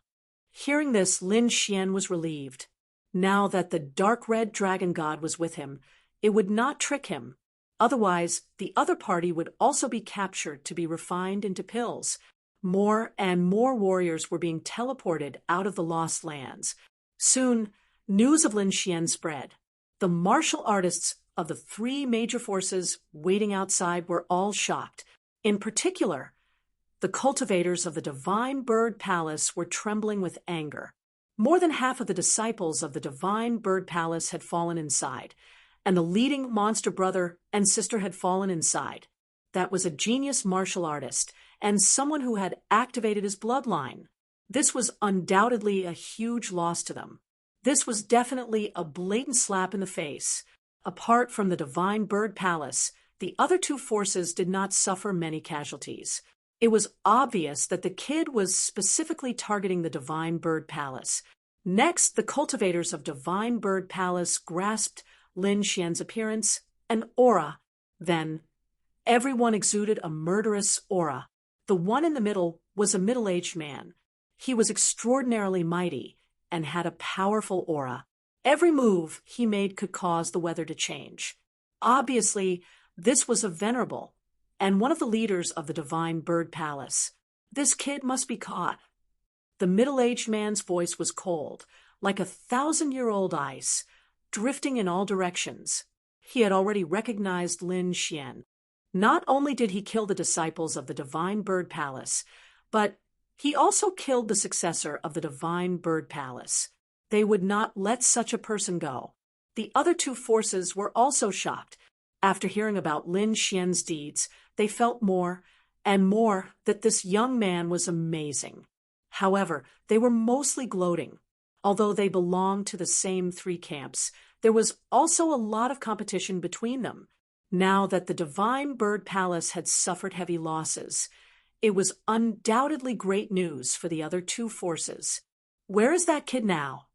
Hearing this, Lin Xian was relieved. Now that the Dark Red Dragon God was with him, it would not trick him. Otherwise, the other party would also be captured to be refined into pills. More and more warriors were being teleported out of the Lost Lands. Soon, news of Lin Xian spread. The martial artists of the 3 major forces waiting outside were all shocked. In particular, the cultivators of the Divine Bird Palace were trembling with anger. More than half of the disciples of the Divine Bird Palace had fallen inside, and the leading monster brother and sister had fallen inside. That was a genius martial artist, and someone who had activated his bloodline. This was undoubtedly a huge loss to them. This was definitely a blatant slap in the face. Apart from the Divine Bird Palace, the other 2 forces did not suffer many casualties. It was obvious that the kid was specifically targeting the Divine Bird Palace. Next, the cultivators of Divine Bird Palace grasped Lin Xian's appearance and aura. Then, everyone exuded a murderous aura. The one in the middle was a middle-aged man. He was extraordinarily mighty and had a powerful aura. Every move he made could cause the weather to change. Obviously, this was a venerable and one of the leaders of the Divine Bird Palace. This kid must be caught. The middle-aged man's voice was cold, like 1,000-year-old ice, drifting in all directions. He had already recognized Lin Xian. Not only did he kill the disciples of the Divine Bird Palace, but he also killed the successor of the Divine Bird Palace. They would not let such a person go. The other 2 forces were also shocked. After hearing about Lin Xian's deeds, they felt more and more that this young man was amazing. However, they were mostly gloating. Although they belonged to the same 3 camps, there was also a lot of competition between them. Now that the Divine Bird Palace had suffered heavy losses, it was undoubtedly great news for the other 2 forces. Where is that kid now?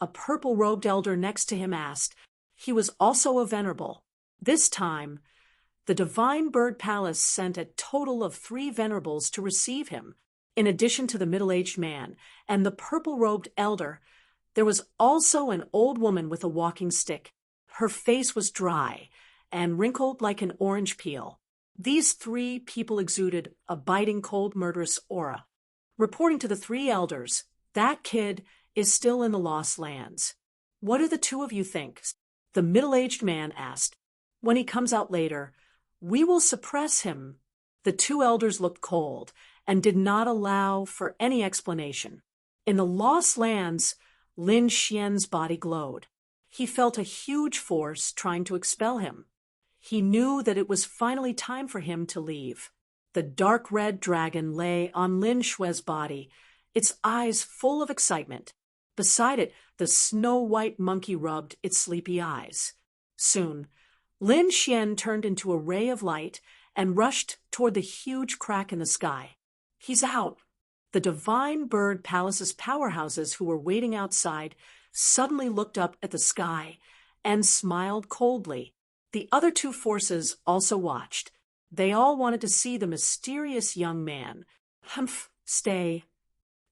A purple-robed elder next to him asked. He was also a venerable. This time, the Divine Bird Palace sent a total of 3 venerables to receive him. In addition to the middle-aged man and the purple-robed elder, there was also an old woman with a walking stick. Her face was dry and wrinkled like an orange peel. These 3 people exuded a biting, cold, murderous aura. Reporting to the 3 elders, that kid is still in the Lost Lands. What do the 2 of you think? The middle-aged man asked. When he comes out later, we will suppress him. The 2 elders looked cold and did not allow for any explanation. In the Lost Lands, Lin Xian's body glowed. He felt a huge force trying to expel him. He knew that it was finally time for him to leave. The dark red dragon lay on Lin Shui's body, its eyes full of excitement. Beside it, the snow-white monkey rubbed its sleepy eyes. Soon, Lin Xian turned into a ray of light and rushed toward the huge crack in the sky. He's out. The Divine Bird Palace's powerhouses who were waiting outside suddenly looked up at the sky and smiled coldly. The other 2 forces also watched. They all wanted to see the mysterious young man. Humph, stay.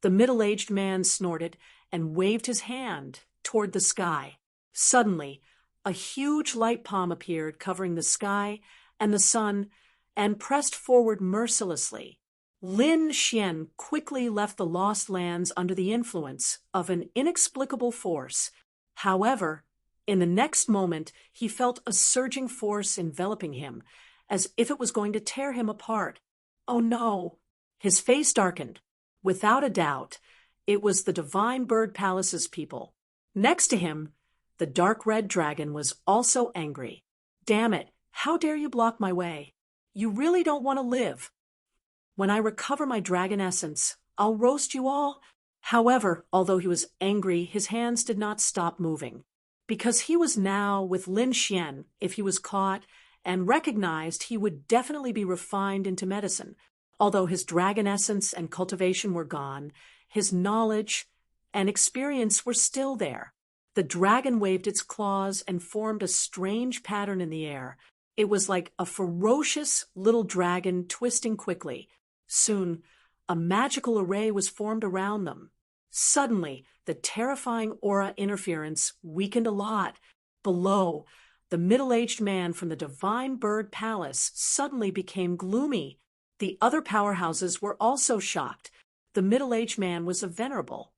The middle-aged man snorted and waved his hand toward the sky. Suddenly, a huge light palm appeared, covering the sky and the sun, and pressed forward mercilessly. Lin Xian quickly left the lost lands under the influence of an inexplicable force. However, in the next moment, he felt a surging force enveloping him, as if it was going to tear him apart. Oh no! His face darkened. Without a doubt, it was the Divine Bird Palace's people. Next to him, the dark red dragon was also angry. Damn it, how dare you block my way? You really don't want to live. When I recover my dragon essence, I'll roast you all. However, although he was angry, his hands did not stop moving. Because he was now with Lin Xian, if he was caught and recognized, he would definitely be refined into medicine. Although his dragon essence and cultivation were gone, his knowledge and experience were still there. The dragon waved its claws and formed a strange pattern in the air. It was like a ferocious little dragon twisting quickly. Soon, a magical array was formed around them. Suddenly, the terrifying aura interference weakened a lot. Below, the middle-aged man from the Divine Bird Palace suddenly became gloomy. The other powerhouses were also shocked. The middle-aged man was a venerable.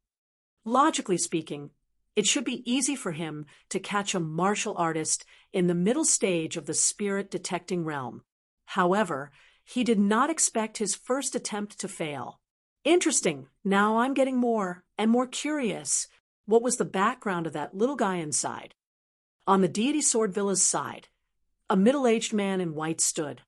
Logically speaking, it should be easy for him to catch a martial artist in the middle stage of the spirit-detecting realm. However, he did not expect his first attempt to fail. Interesting. Now I'm getting more and more curious. What was the background of that little guy inside? On the Deity Sword Villa's side, a middle-aged man in white stood.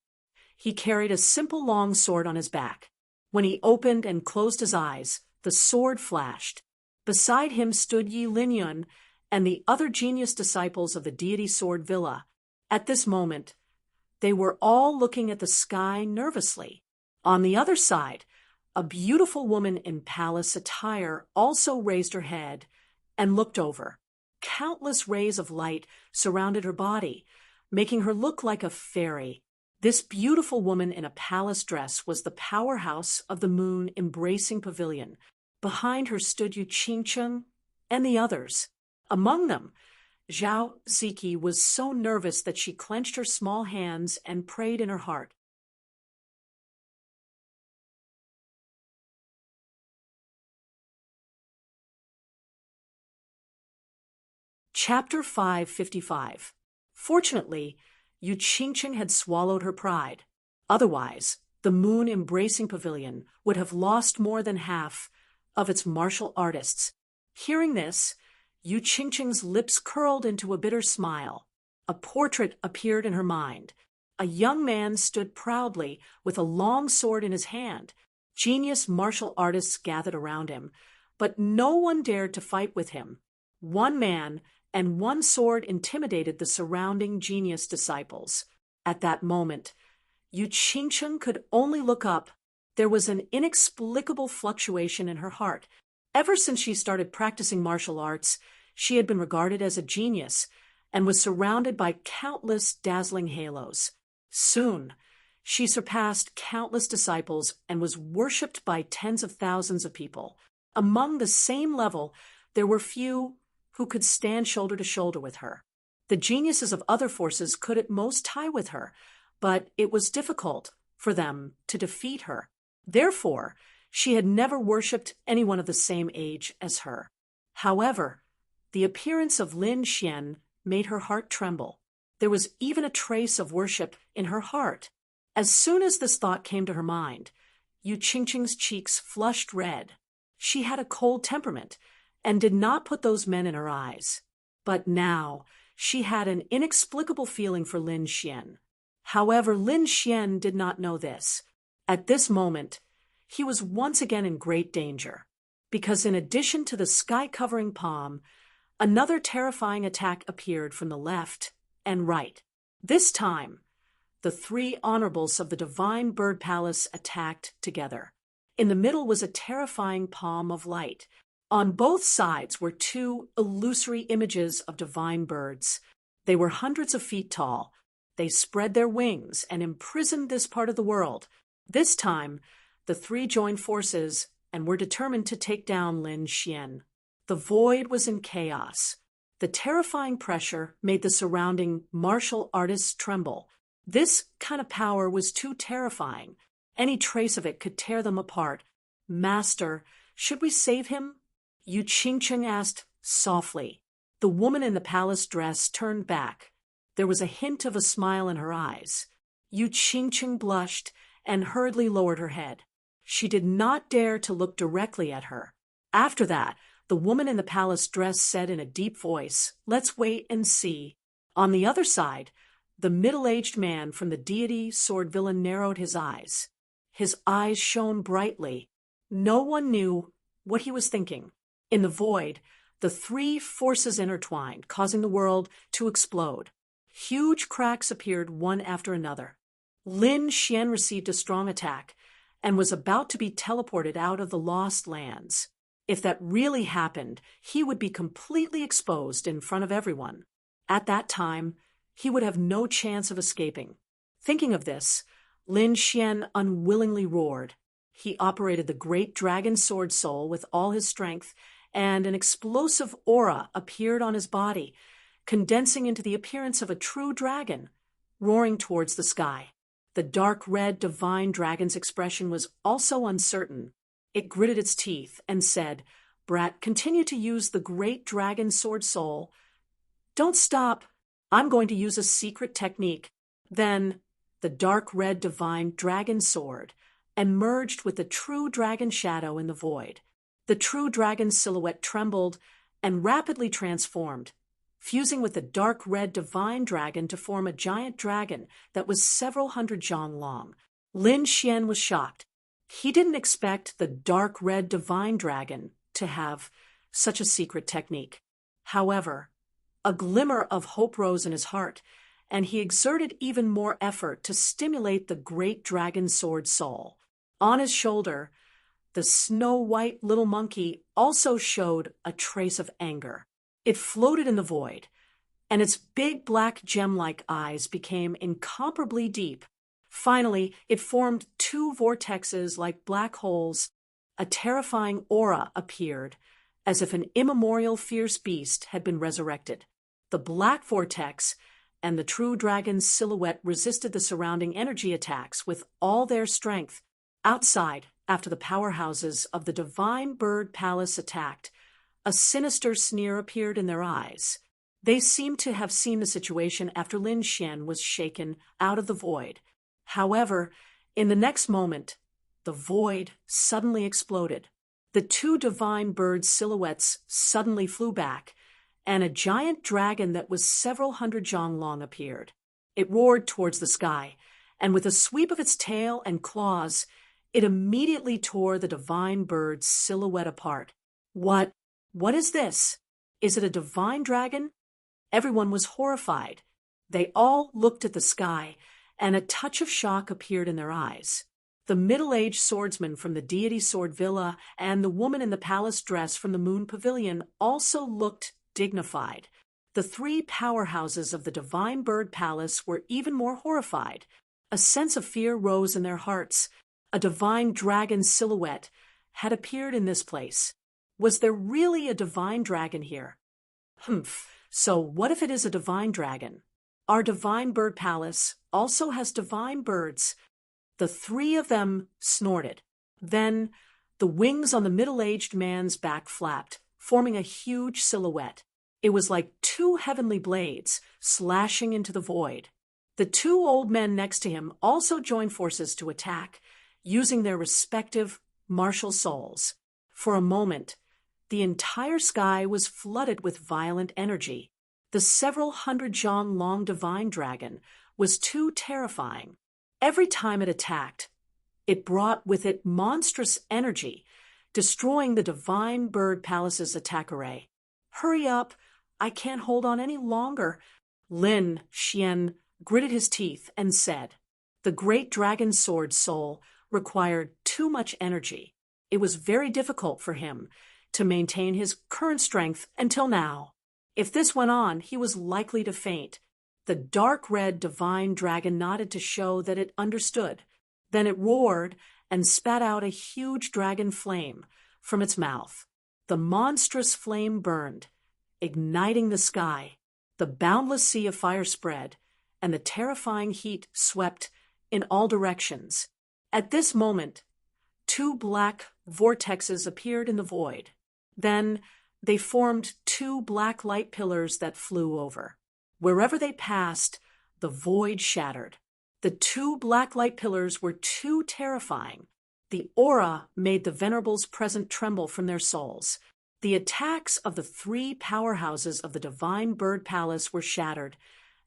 He carried a simple long sword on his back. When he opened and closed his eyes, the sword flashed. Beside him stood Yi Linyun and the other genius disciples of the Deity Sword Villa. At this moment, they were all looking at the sky nervously. On the other side, a beautiful woman in palace attire also raised her head and looked over. Countless rays of light surrounded her body, making her look like a fairy. This beautiful woman in a palace dress was the powerhouse of the moon embracing pavilion. Behind her stood Yu Qingcheng and the others. Among them, Zhao Ziki was so nervous that she clenched her small hands and prayed in her heart. Chapter 555. Fortunately, Yu Qingcheng had swallowed her pride. Otherwise, the moon-embracing pavilion would have lost more than half of its martial artists. Hearing this, Yu Qingcheng's lips curled into a bitter smile. A portrait appeared in her mind. A young man stood proudly with a long sword in his hand. Genius martial artists gathered around him, but no one dared to fight with him. One man and one sword intimidated the surrounding genius disciples. At that moment, Yu Qingcheng could only look up. There was an inexplicable fluctuation in her heart. Ever since she started practicing martial arts, she had been regarded as a genius and was surrounded by countless dazzling halos. Soon, she surpassed countless disciples and was worshipped by tens of thousands of people. Among the same level, there were few who could stand shoulder to shoulder with her. The geniuses of other forces could at most tie with her, but it was difficult for them to defeat her. Therefore, she had never worshipped anyone of the same age as her. However, the appearance of Lin Xian made her heart tremble. There was even a trace of worship in her heart. As soon as this thought came to her mind, Yu Qingcheng's cheeks flushed red. She had a cold temperament and did not put those men in her eyes. But now she had an inexplicable feeling for Lin Xian. However, Lin Xian did not know this. At this moment, he was once again in great danger, because in addition to the sky-covering palm, another terrifying attack appeared from the left and right. This time, the three honorables of the Divine Bird Palace attacked together. In the middle was a terrifying palm of light. On both sides were two illusory images of divine birds. They were hundreds of feet tall. They spread their wings and imprisoned this part of the world. This time, the three joined forces and were determined to take down Lin Xian. The void was in chaos. The terrifying pressure made the surrounding martial artists tremble. This kind of power was too terrifying. Any trace of it could tear them apart. "Master, should we save him?" Yu Qingqing asked softly. The woman in the palace dress turned back. There was a hint of a smile in her eyes. Yu Qingqing blushed and hurriedly lowered her head. She did not dare to look directly at her. After that, the woman in the palace dress said in a deep voice, "Let's wait and see." On the other side, the middle-aged man from the deity sword villain narrowed his eyes. His eyes shone brightly. No one knew what he was thinking. In the void, the three forces intertwined, causing the world to explode. Huge cracks appeared one after another. Lin Xian received a strong attack and was about to be teleported out of the Lost Lands. If that really happened, he would be completely exposed in front of everyone. At that time, he would have no chance of escaping. Thinking of this, Lin Xian unwillingly roared. He operated the great dragon sword soul with all his strength, and an explosive aura appeared on his body, condensing into the appearance of a true dragon, roaring towards the sky. The dark red divine dragon's expression was also uncertain. It gritted its teeth and said, "Brat, continue to use the great dragon sword soul. Don't stop. I'm going to use a secret technique." Then the dark red divine dragon sword emerged with the true dragon shadow in the void. The true dragon's silhouette trembled and rapidly transformed, fusing with the dark red divine dragon to form a giant dragon that was several hundred zhang long. Lin Xian was shocked. He didn't expect the dark red divine dragon to have such a secret technique. However, a glimmer of hope rose in his heart, and he exerted even more effort to stimulate the great dragon sword soul. On his shoulder, the snow-white little monkey also showed a trace of anger. It floated in the void, and its big black gem-like eyes became incomparably deep. Finally, it formed two vortexes like black holes. A terrifying aura appeared, as if an immemorial fierce beast had been resurrected. The black vortex and the true dragon's silhouette resisted the surrounding energy attacks with all their strength. Outside, after the powerhouses of the Divine Bird Palace attacked, a sinister sneer appeared in their eyes. They seemed to have seen the situation after Lin Xian was shaken out of the void. However, in the next moment, the void suddenly exploded. The two divine bird silhouettes suddenly flew back, and a giant dragon that was several hundred zhang long appeared. It roared towards the sky, and with a sweep of its tail and claws, it immediately tore the divine bird's silhouette apart. What is this? Is it a divine dragon? Everyone was horrified. They all looked at the sky, and a touch of shock appeared in their eyes. The middle-aged swordsman from the deity sword villa and the woman in the palace dress from the moon pavilion also looked dignified. The three powerhouses of the Divine Bird Palace were even more horrified. A sense of fear rose in their hearts. A divine dragon silhouette had appeared in this place. Was there really a divine dragon here? So what if it is a divine dragon? Our Divine Bird Palace also has divine birds. The three of them snorted. Then the wings on the middle-aged man's back flapped, forming a huge silhouette. It was like two heavenly blades slashing into the void. The two old men next to him also joined forces to attack, using their respective martial souls. For a moment, the entire sky was flooded with violent energy. The several hundred zhang long divine dragon was too terrifying. Every time it attacked, it brought with it monstrous energy, destroying the Divine Bird Palace's attack array. "Hurry up! I can't hold on any longer." Lin Xian gritted his teeth and said, "The great dragon sword soul required too much energy. It was very difficult for him to maintain his current strength until now. If this went on, he was likely to faint." The dark red divine dragon nodded to show that it understood. Then it roared and spat out a huge dragon flame from its mouth. The monstrous flame burned, igniting the sky. The boundless sea of fire spread, and the terrifying heat swept in all directions. At this moment, two black vortexes appeared in the void. Then they formed two black light pillars that flew over. Wherever they passed, the void shattered. The two black light pillars were too terrifying. The aura made the Venerables present tremble from their souls. The attacks of the three powerhouses of the Divine Bird Palace were shattered,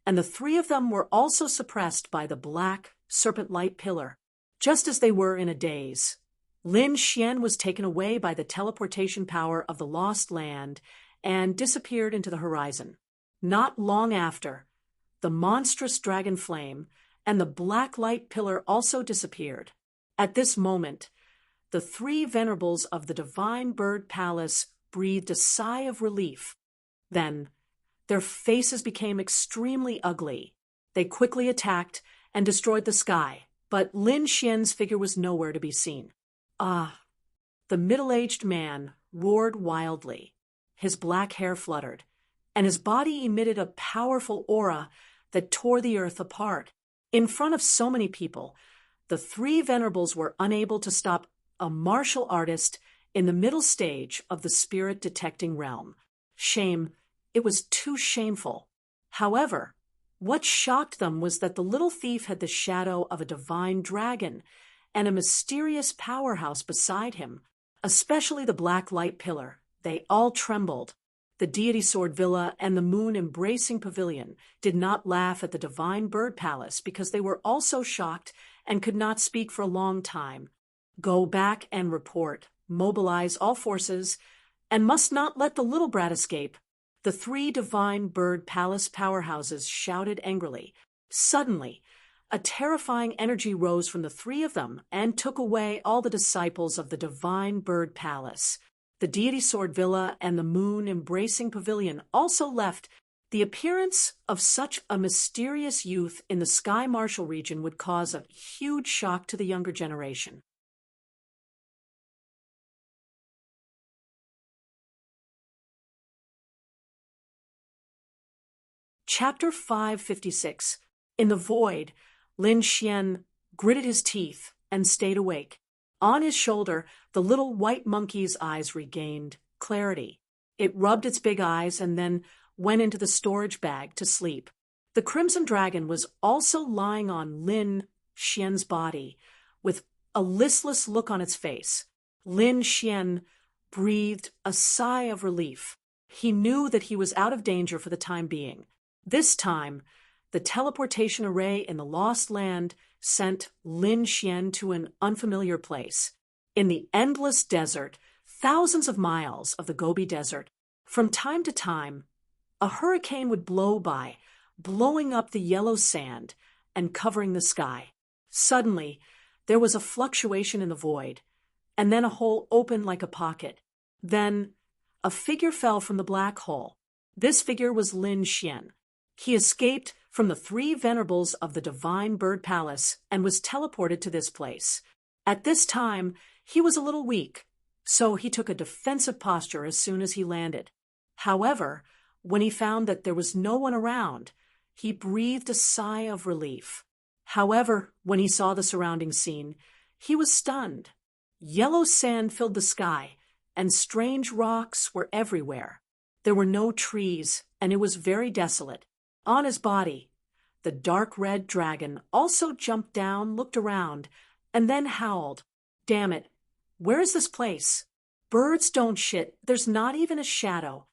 and the three of them were also suppressed by the black serpent light pillar, just as they were in a daze. Lin Xian was taken away by the teleportation power of the Lost Land and disappeared into the horizon. Not long after, the monstrous dragon flame and the black light pillar also disappeared. At this moment, the three Venerables of the Divine Bird Palace breathed a sigh of relief. Then, their faces became extremely ugly. They quickly attacked and destroyed the sky, but Lin Xian's figure was nowhere to be seen. Ah! The middle-aged man roared wildly. His black hair fluttered, and his body emitted a powerful aura that tore the earth apart. In front of so many people, the three Venerables were unable to stop a martial artist in the middle stage of the spirit-detecting realm. Shame. It was too shameful. However, what shocked them was that the little thief had the shadow of a divine dragon and a mysterious powerhouse beside him, especially the black light pillar. They all trembled. The Deity Sword Villa and the Moon Embracing Pavilion did not laugh at the Divine Bird Palace because they were also shocked and could not speak for a long time. Go back and report. Mobilize all forces, and must not let the little brat escape. The three Divine Bird Palace powerhouses shouted angrily. Suddenly, a terrifying energy rose from the three of them and took away all the disciples of the Divine Bird Palace. The Deity Sword Villa and the Moon Embracing Pavilion also left. The appearance of such a mysterious youth in the Sky Martial region would cause a huge shock to the younger generation. Chapter 556. In the void, Lin Xian gritted his teeth and stayed awake. On his shoulder, the little white monkey's eyes regained clarity. It rubbed its big eyes and then went into the storage bag to sleep. The Crimson Dragon was also lying on Lin Xian's body, with a listless look on its face. Lin Xian breathed a sigh of relief. He knew that he was out of danger for the time being. This time, the teleportation array in the Lost Land sent Lin Xian to an unfamiliar place. In the endless desert, thousands of miles of the Gobi Desert, from time to time, a hurricane would blow by, blowing up the yellow sand and covering the sky. Suddenly, there was a fluctuation in the void, and then a hole opened like a pocket. Then, a figure fell from the black hole. This figure was Lin Xian. He escaped from the three Venerables of the Divine Bird Palace and was teleported to this place. At this time, he was a little weak, so he took a defensive posture as soon as he landed. However, when he found that there was no one around, he breathed a sigh of relief. However, when he saw the surrounding scene, he was stunned. Yellow sand filled the sky, and strange rocks were everywhere. There were no trees, and it was very desolate. On his body, the dark red dragon also jumped down, looked around, and then howled. Damn it, where is this place? Birds don't shit, there's not even a shadow.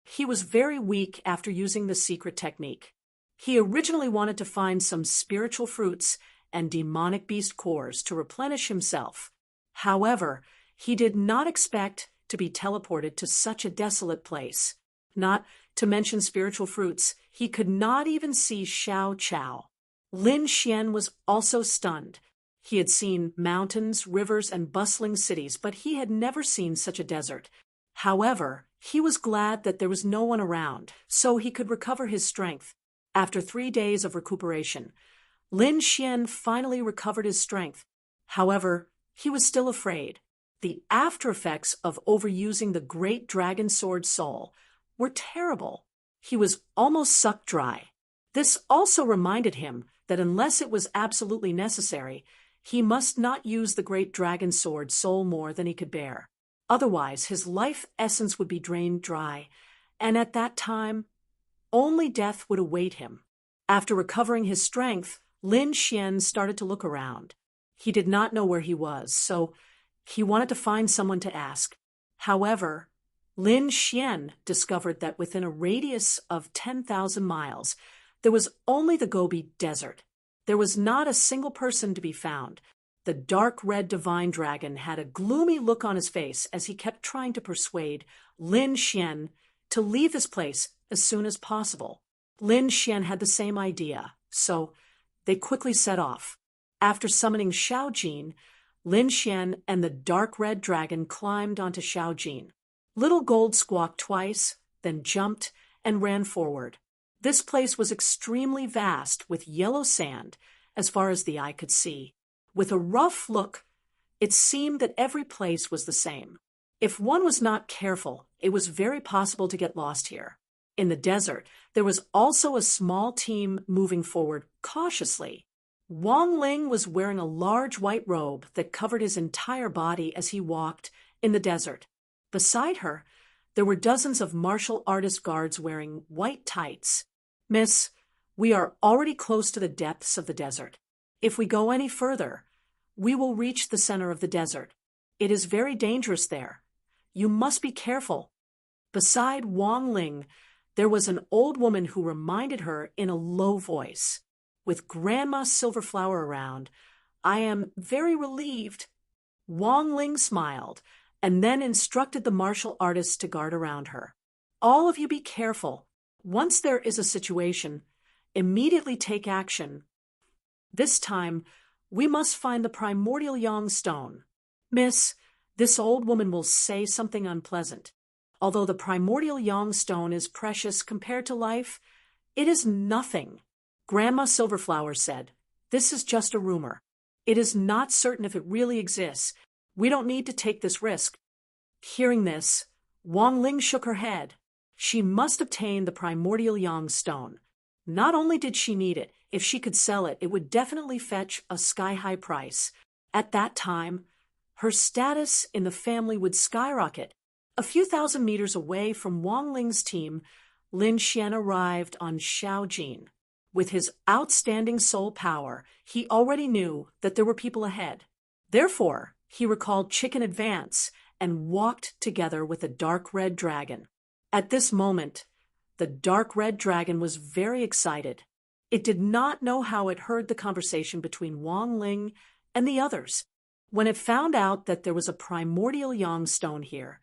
He was very weak after using the secret technique. He originally wanted to find some spiritual fruits and demonic beast cores to replenish himself. However, he did not expect to be teleported to such a desolate place. Not to mention spiritual fruits, he could not even see Xiao Chao. Lin Xian was also stunned. He had seen mountains, rivers, and bustling cities, but he had never seen such a desert. However, he was glad that there was no one around, so he could recover his strength. After 3 days of recuperation, Lin Xian finally recovered his strength. However, he was still afraid. The after effects of overusing the great dragon sword soul were terrible. He was almost sucked dry. This also reminded him that unless it was absolutely necessary, he must not use the great dragon sword soul more than he could bear. Otherwise, his life essence would be drained dry, and at that time, only death would await him. After recovering his strength, Lin Xian started to look around. He did not know where he was, so he wanted to find someone to ask. However, Lin Xian discovered that within a radius of 10,000 miles, there was only the Gobi Desert. There was not a single person to be found. The dark red divine dragon had a gloomy look on his face as he kept trying to persuade Lin Xian to leave this place as soon as possible. Lin Xian had the same idea, so they quickly set off. After summoning Xiao Jin, Lin Xian and the dark red dragon climbed onto Xiao Jin. Little Gold squawked twice, then jumped and ran forward. This place was extremely vast with yellow sand as far as the eye could see. With a rough look, it seemed that every place was the same. If one was not careful, it was very possible to get lost here. In the desert, there was also a small team moving forward cautiously. Wang Ling was wearing a large white robe that covered his entire body as he walked in the desert. Beside her, there were dozens of martial artist guards wearing white tights. "Miss, we are already close to the depths of the desert. If we go any further, we will reach the center of the desert. It is very dangerous there. You must be careful." Beside Wang Ling, there was an old woman who reminded her in a low voice, "With Grandma Silverflower around, I am very relieved." Wang Ling smiled and then instructed the martial artists to guard around her. "All of you be careful. Once there is a situation, immediately take action. This time, we must find the primordial yang stone. Miss, this old woman will say something unpleasant. Although the primordial yang stone is precious compared to life, it is nothing." Grandma Silverflower said, "This is just a rumor. It is not certain if it really exists. We don't need to take this risk." Hearing this, Wang Ling shook her head. She must obtain the primordial yang stone. Not only did she need it, if she could sell it, it would definitely fetch a sky-high price. At that time, her status in the family would skyrocket. A few thousand meters away from Wang Ling's team, Lin Xian arrived on Xiao Jin. With his outstanding soul power, he already knew that there were people ahead. Therefore, he recalled Chicken Advance and walked together with the dark red dragon. At this moment, the dark red dragon was very excited. It did not know how it heard the conversation between Wang Ling and the others. When it found out that there was a primordial yang stone here,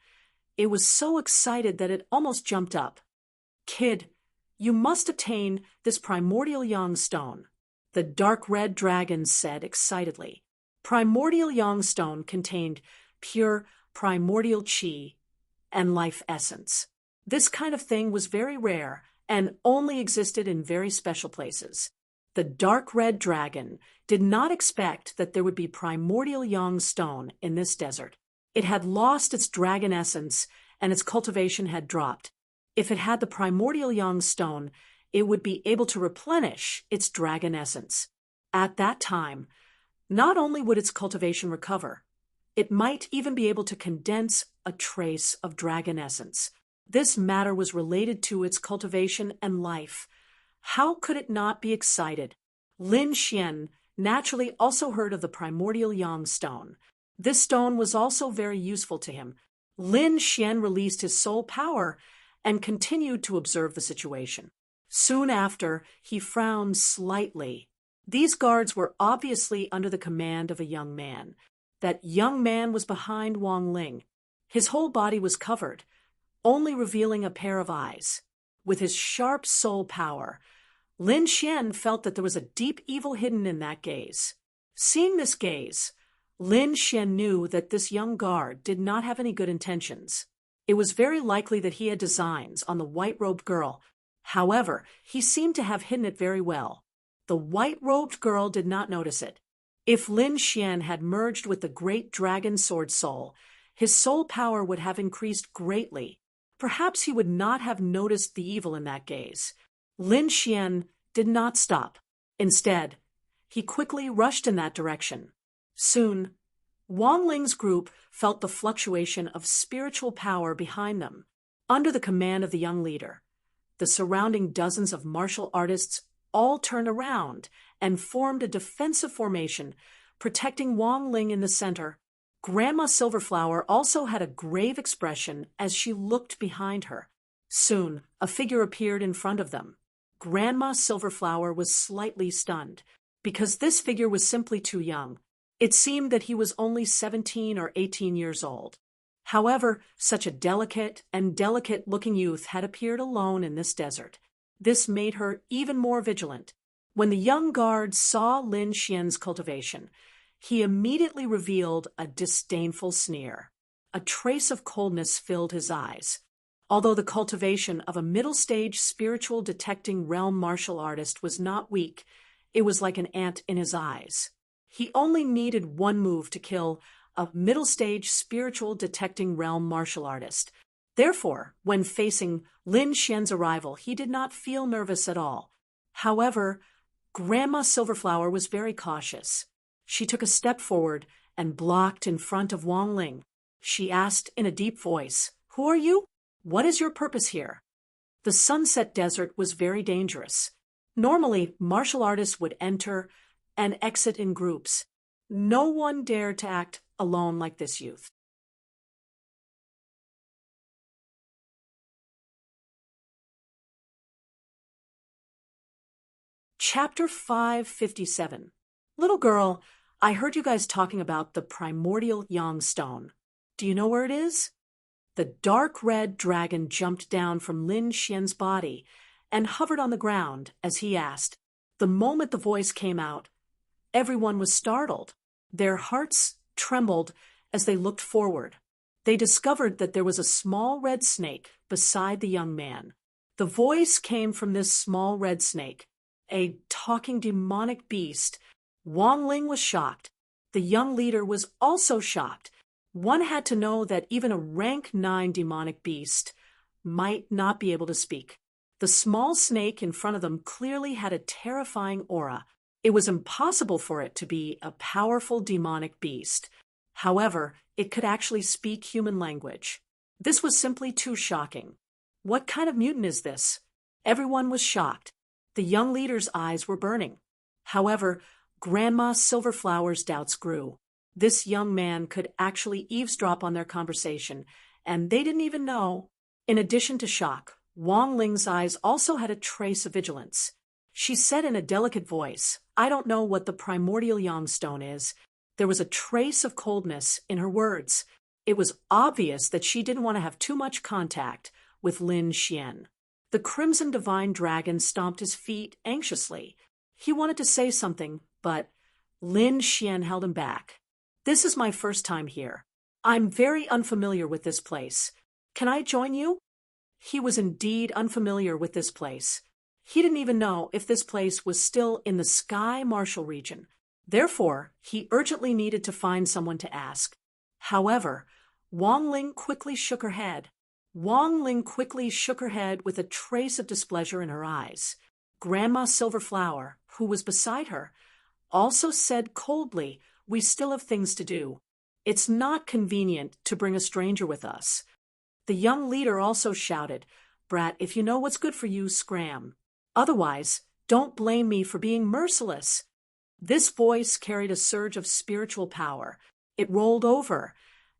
it was so excited that it almost jumped up. "Kid, you must obtain this primordial yang stone," the dark red dragon said excitedly. Primordial yang stone contained pure primordial qi and life essence. This kind of thing was very rare and only existed in very special places. The dark red dragon did not expect that there would be primordial yang stone in this desert. It had lost its dragon essence and its cultivation had dropped. If it had the primordial yang stone, it would be able to replenish its dragon essence. At that time, not only would its cultivation recover, it might even be able to condense a trace of dragon essence. This matter was related to its cultivation and life. How could it not be excited? Lin Xian naturally also heard of the primordial yang stone. This stone was also very useful to him. Lin Xian released his soul power and continued to observe the situation. Soon after, he frowned slightly. These guards were obviously under the command of a young man. That young man was behind Wang Ling. His whole body was covered, only revealing a pair of eyes. With his sharp soul power, Lin Xian felt that there was a deep evil hidden in that gaze. Seeing this gaze, Lin Xian knew that this young guard did not have any good intentions. It was very likely that he had designs on the white-robed girl. However, he seemed to have hidden it very well. The white-robed girl did not notice it. If Lin Xian had merged with the great dragon sword soul, his soul power would have increased greatly. Perhaps he would not have noticed the evil in that gaze. Lin Xian did not stop. Instead, he quickly rushed in that direction. Soon, Wang Ling's group felt the fluctuation of spiritual power behind them. Under the command of the young leader, the surrounding dozens of martial artists all turned around and formed a defensive formation, protecting Wang Ling in the center. Grandma Silverflower also had a grave expression as she looked behind her. Soon, a figure appeared in front of them. Grandma Silverflower was slightly stunned, because this figure was simply too young. It seemed that he was only 17 or 18 years old. However, such a delicate and delicate-looking youth had appeared alone in this desert. This made her even more vigilant. When the young guard saw Lin Xian's cultivation, he immediately revealed a disdainful sneer. A trace of coldness filled his eyes. Although the cultivation of a middle-stage spiritual detecting realm martial artist was not weak, it was like an ant in his eyes. He only needed one move to kill a middle-stage spiritual detecting realm martial artist. Therefore, when facing Lin Xian's arrival, he did not feel nervous at all. However, Grandma Silverflower was very cautious. She took a step forward and blocked in front of Wang Ling. She asked in a deep voice, "Who are you? What is your purpose here?" The Sunset Desert was very dangerous. Normally, martial artists would enter and exit in groups. No one dared to act alone like this youth. Chapter 557. Little girl, I heard you guys talking about the primordial yang stone. Do you know where it is? The dark red dragon jumped down from Lin Xian's body and hovered on the ground as he asked. The moment the voice came out, everyone was startled. Their hearts trembled as they looked forward. They discovered that there was a small red snake beside the young man. The voice came from this small red snake, a talking demonic beast. Wang Ling was shocked. The young leader was also shocked. One had to know that even a rank 9 demonic beast might not be able to speak. The small snake in front of them clearly had a terrifying aura. It was impossible for it to be a powerful demonic beast. However, it could actually speak human language. This was simply too shocking. What kind of mutant is this? Everyone was shocked. The young leader's eyes were burning. However, Grandma Silverflower's doubts grew. This young man could actually eavesdrop on their conversation, and they didn't even know. In addition to shock, Wang Ling's eyes also had a trace of vigilance. She said in a delicate voice, "I don't know what the primordial yang stone is." There was a trace of coldness in her words. It was obvious that she didn't want to have too much contact with Lin Xian. The Crimson Divine Dragon stomped his feet anxiously. He wanted to say something, but Lin Xian held him back. "This is my first time here. I'm very unfamiliar with this place. Can I join you?" He was indeed unfamiliar with this place. He didn't even know if this place was still in the Sky Martial region. Therefore, he urgently needed to find someone to ask. However, Wang Ling quickly shook her head. Wang Ling quickly shook her head with a trace of displeasure in her eyes. Grandma Silverflower, who was beside her, also said coldly, "We still have things to do. It's not convenient to bring a stranger with us." The young leader also shouted, "Brat, if you know what's good for you, scram. Otherwise, don't blame me for being merciless." This voice carried a surge of spiritual power. It rolled over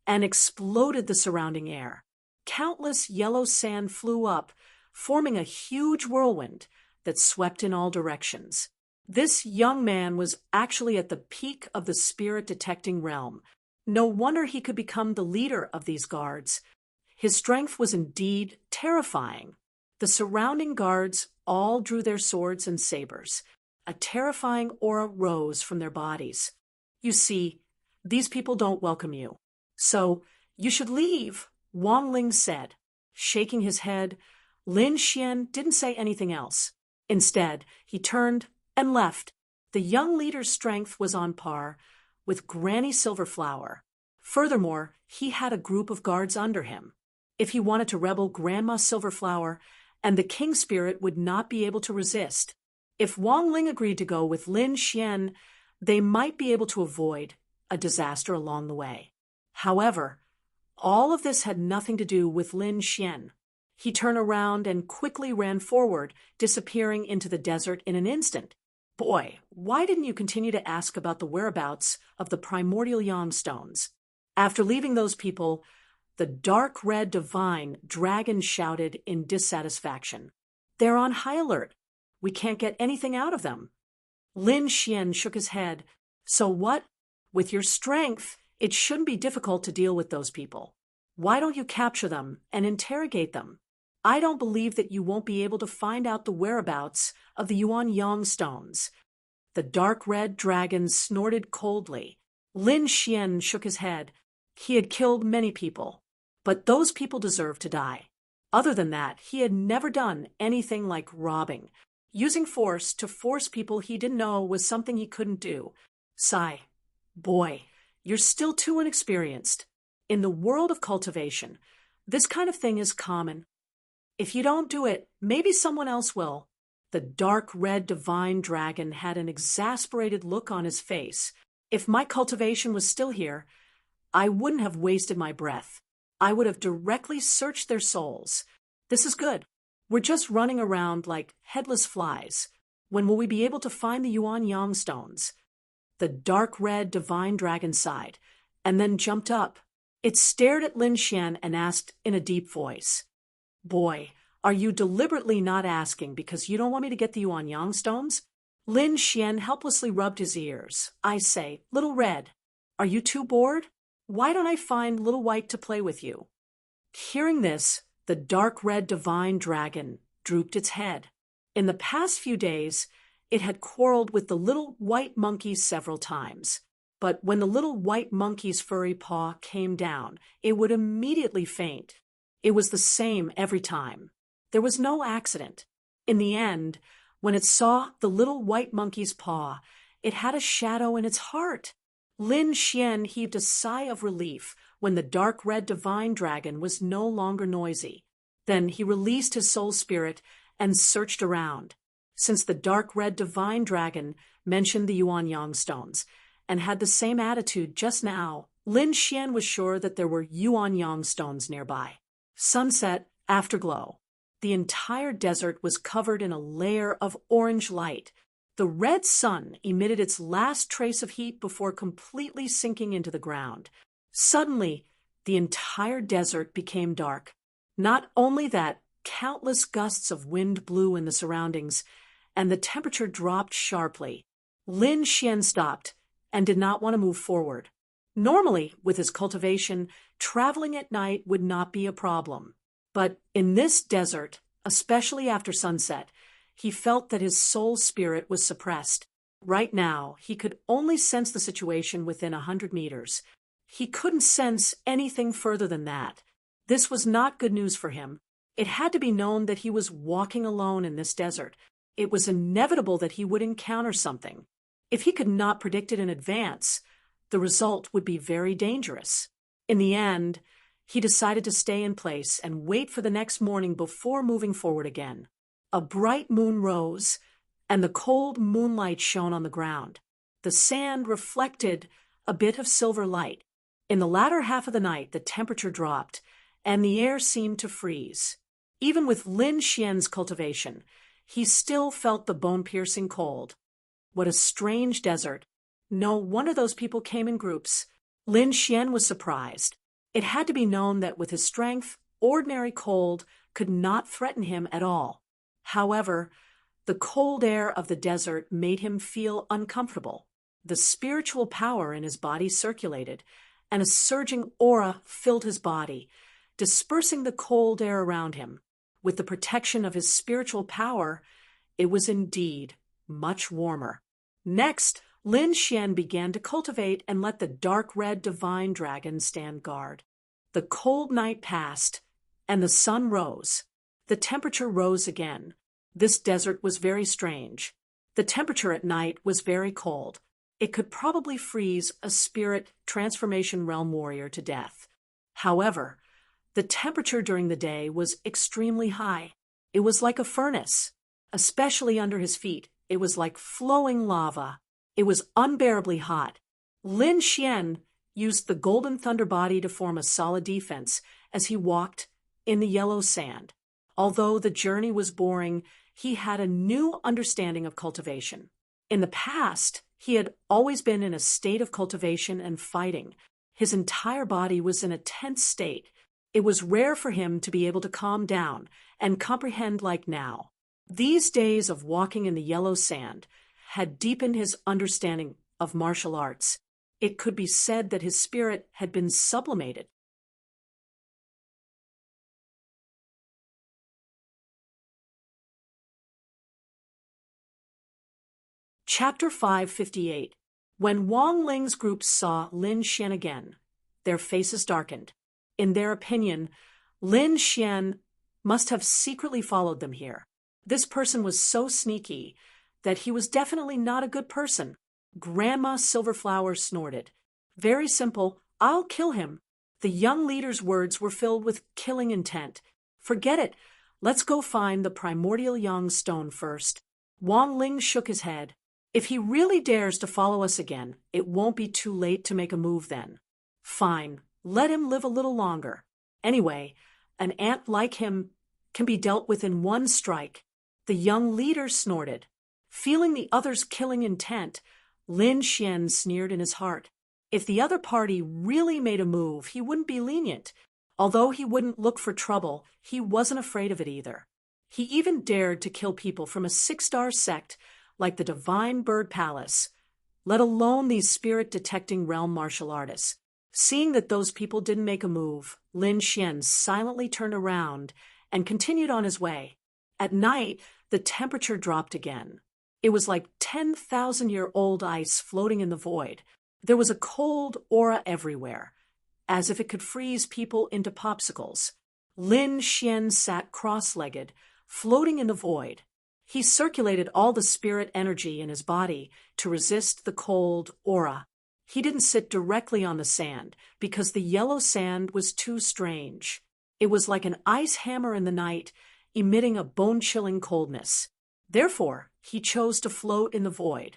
and exploded the surrounding air. Countless yellow sand flew up, forming a huge whirlwind that swept in all directions. This young man was actually at the peak of the spirit-detecting realm. No wonder he could become the leader of these guards. His strength was indeed terrifying. The surrounding guards all drew their swords and sabers. A terrifying aura rose from their bodies. "You see, these people don't welcome you. So, you should leave," Wang Ling said. Shaking his head, Lin Xian didn't say anything else. Instead, he turned and left. The young leader's strength was on par with Granny Silverflower. Furthermore, he had a group of guards under him. If he wanted to rebel, Grandma Silverflower and the king spirit would not be able to resist. If Wang Ling agreed to go with Lin Xian, they might be able to avoid a disaster along the way. However, all of this had nothing to do with Lin Xian. He turned around and quickly ran forward, disappearing into the desert in an instant. Boy, why didn't you continue to ask about the whereabouts of the primordial Yang stones? After leaving those people, the dark red divine dragon shouted in dissatisfaction. They're on high alert. We can't get anything out of them. Lin Xian shook his head. So what? With your strength, it shouldn't be difficult to deal with those people. Why don't you capture them and interrogate them? I don't believe that you won't be able to find out the whereabouts of the Yuan Yang stones. The dark red dragon snorted coldly. Lin Xian shook his head. He had killed many people, but those people deserved to die. Other than that, he had never done anything like robbing. Using force to force people he didn't know was something he couldn't do. Sigh. Boy, you're still too inexperienced. In the world of cultivation, this kind of thing is common. If you don't do it, maybe someone else will. The dark red divine dragon had an exasperated look on his face. If my cultivation was still here, I wouldn't have wasted my breath. I would have directly searched their souls. This is good. We're just running around like headless flies. When will we be able to find the Yuan Yang stones? The dark red divine dragon sighed, and then jumped up. It stared at Lin Xian and asked in a deep voice, Boy, are you deliberately not asking because you don't want me to get the Yuan Yang stones? Lin Xian helplessly rubbed his ears. I say, Little Red, are you too bored? Why don't I find Little White to play with you? Hearing this, the dark red divine dragon drooped its head. In the past few days, it had quarreled with the little white monkey several times. But when the little white monkey's furry paw came down, it would immediately faint. It was the same every time. There was no accident. In the end, when it saw the little white monkey's paw, it had a shadow in its heart. Lin Xian heaved a sigh of relief when the dark red divine dragon was no longer noisy. Then he released his soul spirit and searched around. Since the dark red divine dragon mentioned the Yuan Yang stones and had the same attitude just now, Lin Xian was sure that there were Yuan Yang stones nearby. Sunset, afterglow. The entire desert was covered in a layer of orange light. The red sun emitted its last trace of heat before completely sinking into the ground. Suddenly, the entire desert became dark. Not only that, countless gusts of wind blew in the surroundings, and the temperature dropped sharply. Lin Xian stopped and did not want to move forward. Normally, with his cultivation, traveling at night would not be a problem. But in this desert, especially after sunset, he felt that his soul spirit was suppressed. Right now, he could only sense the situation within 100 meters. He couldn't sense anything further than that. This was not good news for him. It had to be known that he was walking alone in this desert. It was inevitable that he would encounter something. If he could not predict it in advance, the result would be very dangerous. In the end, he decided to stay in place and wait for the next morning before moving forward again. A bright moon rose, and the cold moonlight shone on the ground. The sand reflected a bit of silver light. In the latter half of the night, the temperature dropped, and the air seemed to freeze. Even with Lin Xian's cultivation, he still felt the bone-piercing cold. What a strange desert. No wonder those people came in groups. Lin Xian was surprised. It had to be known that with his strength, ordinary cold could not threaten him at all. However, the cold air of the desert made him feel uncomfortable. The spiritual power in his body circulated, and a surging aura filled his body, dispersing the cold air around him. With the protection of his spiritual power, it was indeed much warmer. Next, Lin Xian began to cultivate and let the dark red divine dragon stand guard. The cold night passed, and the sun rose. The temperature rose again. This desert was very strange. The temperature at night was very cold. It could probably freeze a spirit transformation realm warrior to death. However, the temperature during the day was extremely high. It was like a furnace, especially under his feet. It was like flowing lava. It was unbearably hot. Lin Xian used the golden thunder body to form a solid defense as he walked in the yellow sand. Although the journey was boring, he had a new understanding of cultivation. In the past, he had always been in a state of cultivation and fighting. His entire body was in a tense state. It was rare for him to be able to calm down and comprehend like now. These days of walking in the yellow sand had deepened his understanding of martial arts. It could be said that his spirit had been sublimated. Chapter 558. When Wang Ling's group saw Lin Xian again, their faces darkened. In their opinion, Lin Xian must have secretly followed them here. This person was so sneaky that he was definitely not a good person. Grandma Silverflower snorted. Very simple, I'll kill him. The young leader's words were filled with killing intent. Forget it. Let's go find the primordial young stone first. Wang Ling shook his head. If he really dares to follow us again, it won't be too late to make a move then. Fine, let him live a little longer. Anyway, an ant like him can be dealt with in one strike. The young leader snorted. Feeling the other's killing intent, Lin Xian sneered in his heart. If the other party really made a move, he wouldn't be lenient. Although he wouldn't look for trouble, he wasn't afraid of it either. He even dared to kill people from a 6-star sect like the Divine Bird Palace, let alone these spirit-detecting realm martial artists. Seeing that those people didn't make a move, Lin Xian silently turned around and continued on his way. At night, the temperature dropped again. It was like 10,000-year-old ice floating in the void. There was a cold aura everywhere, as if it could freeze people into popsicles. Lin Xian sat cross-legged, floating in the void. He circulated all the spirit energy in his body to resist the cold aura. He didn't sit directly on the sand because the yellow sand was too strange. It was like an ice hammer in the night, emitting a bone-chilling coldness. Therefore, he chose to float in the void.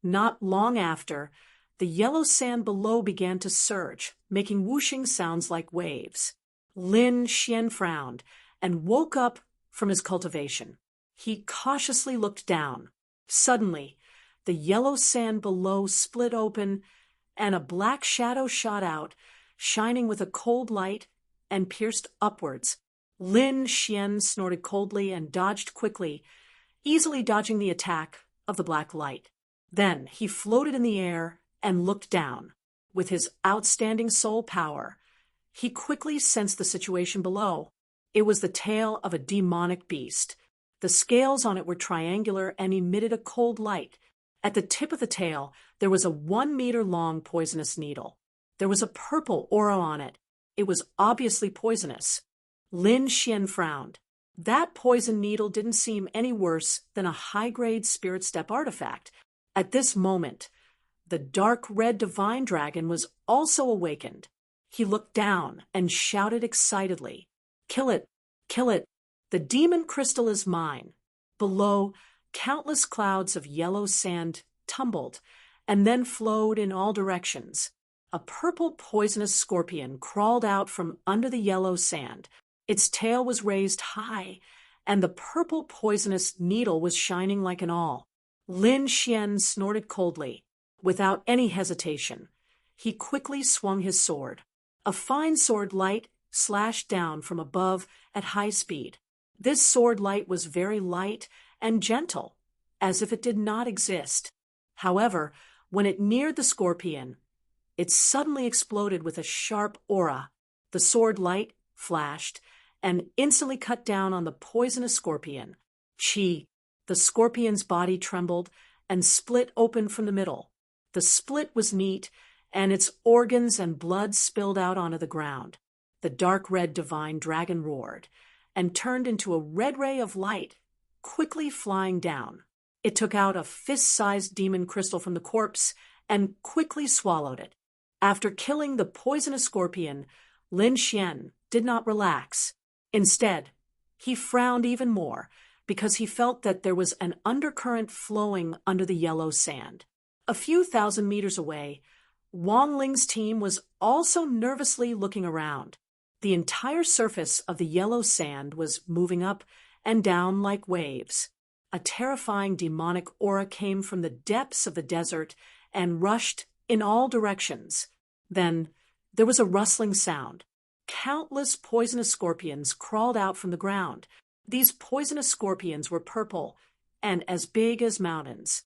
Not long after, the yellow sand below began to surge, making whooshing sounds like waves. Lin Xian frowned and woke up from his cultivation. He cautiously looked down. Suddenly, the yellow sand below split open, and a black shadow shot out, shining with a cold light, and pierced upwards. Lin Xian snorted coldly and dodged quickly, easily dodging the attack of the black light. Then he floated in the air and looked down. With his outstanding soul power, he quickly sensed the situation below. It was the tail of a demonic beast. The scales on it were triangular and emitted a cold light. At the tip of the tail, there was a 1-meter-long poisonous needle. There was a purple aura on it. It was obviously poisonous. Lin Xian frowned. That poison needle didn't seem any worse than a high-grade spirit step artifact. At this moment, the dark red divine dragon was also awakened. He looked down and shouted excitedly, "Kill it! Kill it! The demon crystal is mine." Below, countless clouds of yellow sand tumbled and then flowed in all directions. A purple poisonous scorpion crawled out from under the yellow sand. Its tail was raised high, and the purple poisonous needle was shining like an awl. Lin Xian snorted coldly. Without any hesitation, he quickly swung his sword. A fine sword light slashed down from above at high speed. This sword light was very light and gentle, as if it did not exist. However, when it neared the scorpion, it suddenly exploded with a sharp aura. The sword light flashed and instantly cut down on the poisonous scorpion. Chi! The scorpion's body trembled and split open from the middle. The split was neat, and its organs and blood spilled out onto the ground. The dark red divine dragon roared and turned into a red ray of light, quickly flying down. It took out a fist-sized demon crystal from the corpse and quickly swallowed it. After killing the poisonous scorpion, Lin Xian did not relax. Instead, he frowned even more because he felt that there was an undercurrent flowing under the yellow sand. A few thousand meters away, Wang Ling's team was also nervously looking around. The entire surface of the yellow sand was moving up and down like waves. A terrifying demonic aura came from the depths of the desert and rushed in all directions. Then there was a rustling sound. Countless poisonous scorpions crawled out from the ground. These poisonous scorpions were purple and as big as mountains.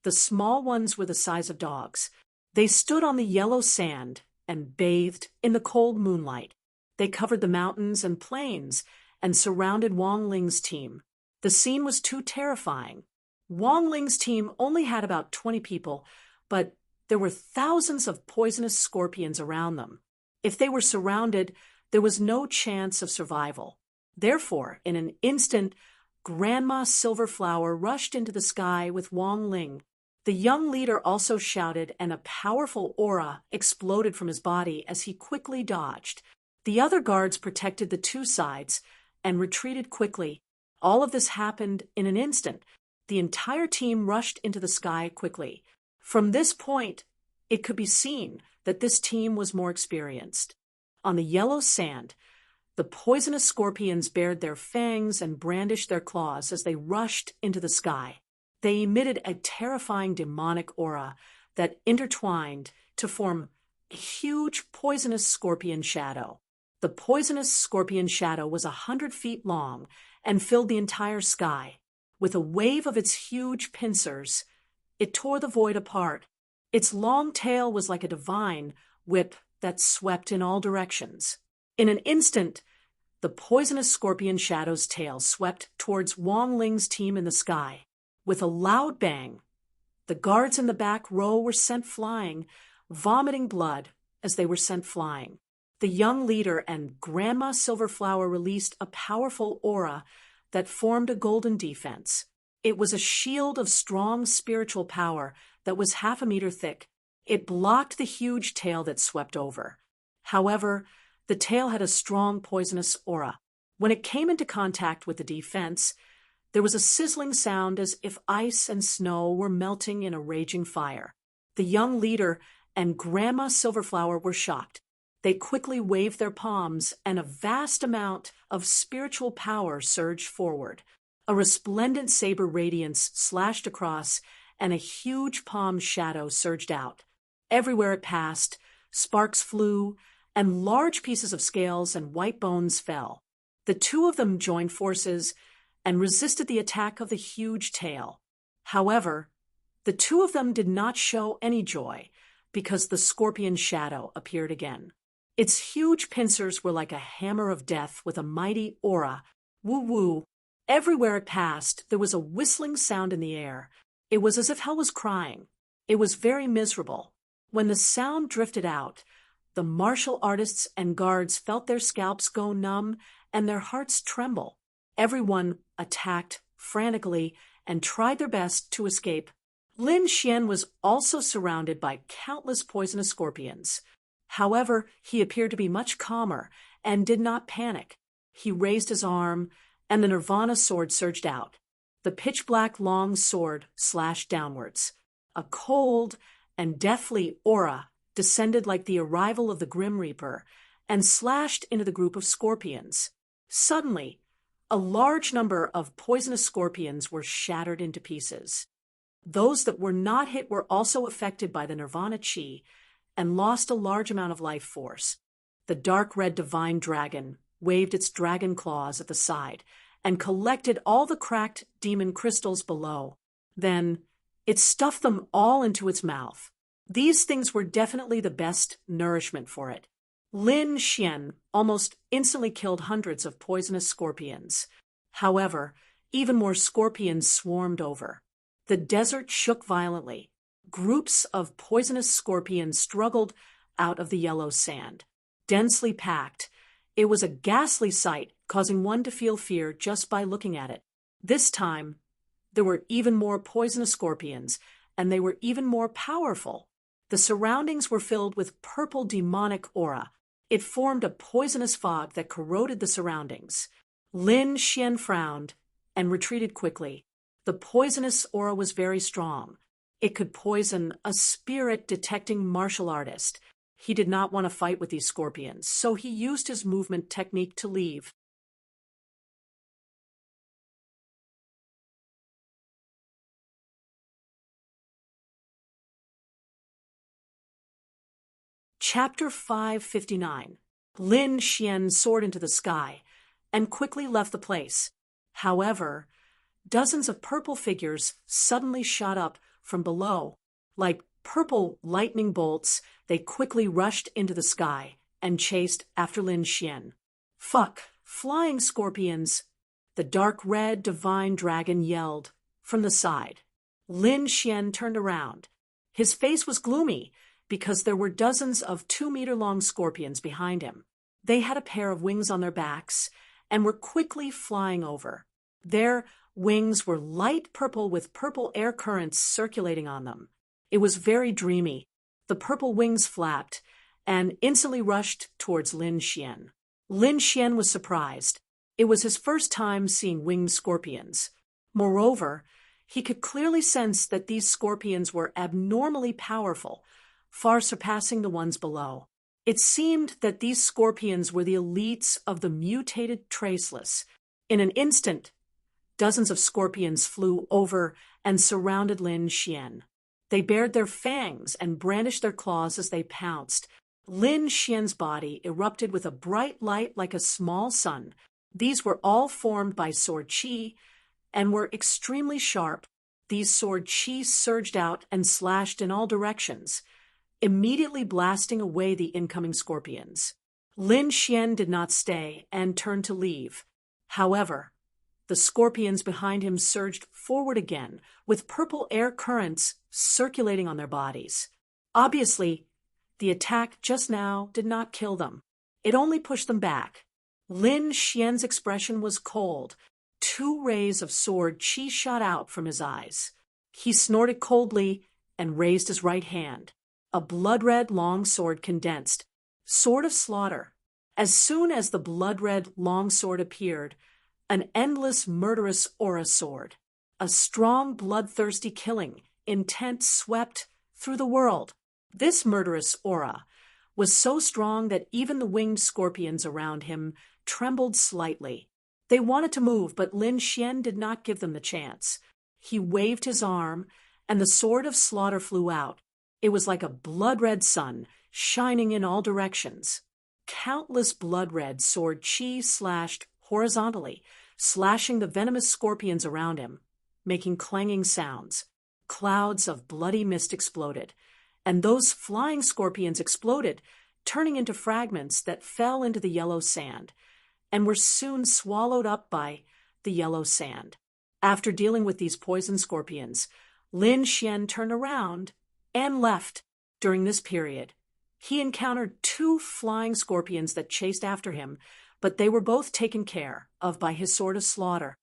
The small ones were the size of dogs. They stood on the yellow sand and bathed in the cold moonlight. They covered the mountains and plains and surrounded Wang Ling's team. The scene was too terrifying. Wang Ling's team only had about 20 people, but there were thousands of poisonous scorpions around them. If they were surrounded, there was no chance of survival. Therefore, in an instant, Grandma Silverflower rushed into the sky with Wang Ling. The young leader also shouted, and a powerful aura exploded from his body as he quickly dodged. The other guards protected the two sides and retreated quickly. All of this happened in an instant. The entire team rushed into the sky quickly. From this point, it could be seen that this team was more experienced. On the yellow sand, the poisonous scorpions bared their fangs and brandished their claws as they rushed into the sky. They emitted a terrifying demonic aura that intertwined to form a huge poisonous scorpion shadow. The poisonous scorpion shadow was 100 feet long and filled the entire sky. With a wave of its huge pincers, it tore the void apart. Its long tail was like a divine whip that swept in all directions. In an instant, the poisonous scorpion shadow's tail swept towards Wang Ling's team in the sky. With a loud bang, the guards in the back row were sent flying, vomiting blood as they were sent flying. The young leader and Grandma Silverflower released a powerful aura that formed a golden defense. It was a shield of strong spiritual power that was 1/2 meter thick. It blocked the huge tail that swept over. However, the tail had a strong poisonous aura. When it came into contact with the defense, there was a sizzling sound as if ice and snow were melting in a raging fire. The young leader and Grandma Silverflower were shocked. They quickly waved their palms, and a vast amount of spiritual power surged forward. A resplendent saber radiance slashed across, and a huge palm shadow surged out. Everywhere it passed, sparks flew, and large pieces of scales and white bones fell. The two of them joined forces and resisted the attack of the huge tail. However, the two of them did not show any joy because the scorpion shadow appeared again. Its huge pincers were like a hammer of death with a mighty aura. Woo-woo. Everywhere it passed, there was a whistling sound in the air. It was as if hell was crying. It was very miserable. When the sound drifted out, the martial artists and guards felt their scalps go numb and their hearts tremble. Everyone attacked frantically and tried their best to escape. Lin Xian was also surrounded by countless poisonous scorpions. However, he appeared to be much calmer and did not panic. He raised his arm, and the Nirvana sword surged out. The pitch-black long sword slashed downwards. A cold and deathly aura descended like the arrival of the Grim Reaper and slashed into the group of scorpions. Suddenly, a large number of poisonous scorpions were shattered into pieces. Those that were not hit were also affected by the Nirvana Chi and lost a large amount of life force. The dark red divine dragon waved its dragon claws at the side and collected all the cracked demon crystals below. Then it stuffed them all into its mouth. These things were definitely the best nourishment for it. Lin Xian almost instantly killed hundreds of poisonous scorpions. However, even more scorpions swarmed over. The desert shook violently. Groups of poisonous scorpions struggled out of the yellow sand. Densely packed, it was a ghastly sight, causing one to feel fear just by looking at it. This time, There were even more poisonous scorpions, and they were even more powerful. The surroundings were filled with purple demonic aura. It formed a poisonous fog that corroded the surroundings. Lin Xian frowned and retreated quickly. The poisonous aura was very strong. It could poison a spirit-detecting martial artist. He did not want to fight with these scorpions, so he used his movement technique to leave. Chapter 559. Lin Xian soared into the sky and quickly left the place. However, dozens of purple figures suddenly shot up from below. Like purple lightning bolts, they quickly rushed into the sky and chased after Lin Xian. Fuck! Flying scorpions! The dark red divine dragon yelled from the side. Lin Xian turned around. His face was gloomy because there were dozens of 2-meter-long scorpions behind him. They had a pair of wings on their backs and were quickly flying over. Their wings were light purple with purple air currents circulating on them. It was very dreamy. The purple wings flapped and instantly rushed towards Lin Xian. Lin Xian was surprised. It was his first time seeing winged scorpions. Moreover, he could clearly sense that these scorpions were abnormally powerful, far surpassing the ones below. It seemed that these scorpions were the elites of the mutated traceless. In an instant, dozens of scorpions flew over and surrounded Lin Xian. They bared their fangs and brandished their claws as they pounced. Lin Xian's body erupted with a bright light like a small sun. These were all formed by sword qi and were extremely sharp. These sword qi surged out and slashed in all directions, immediately blasting away the incoming scorpions. Lin Xian did not stay and turned to leave. However, the scorpions behind him surged forward again, with purple air currents circulating on their bodies. Obviously, the attack just now did not kill them. It only pushed them back. Lin Xian's expression was cold. 2 rays of sword qi shot out from his eyes. He snorted coldly and raised his right hand. A blood-red long sword condensed. Sword of slaughter. As soon as the blood-red long sword appeared, an endless murderous aura sword. A strong, bloodthirsty killing intent swept through the world. This murderous aura was so strong that even the winged scorpions around him trembled slightly. They wanted to move, but Lin Xian did not give them the chance. He waved his arm, and the sword of slaughter flew out. It was like a blood-red sun, shining in all directions. Countless blood-red sword qi slashed horizontally, slashing the venomous scorpions around him, making clanging sounds. Clouds of bloody mist exploded, and those flying scorpions exploded, turning into fragments that fell into the yellow sand, and were soon swallowed up by the yellow sand. After dealing with these poison scorpions, Lin Xian turned around and left. During this period, he encountered 2 flying scorpions that chased after him, but they were both taken care of by his sword of slaughter.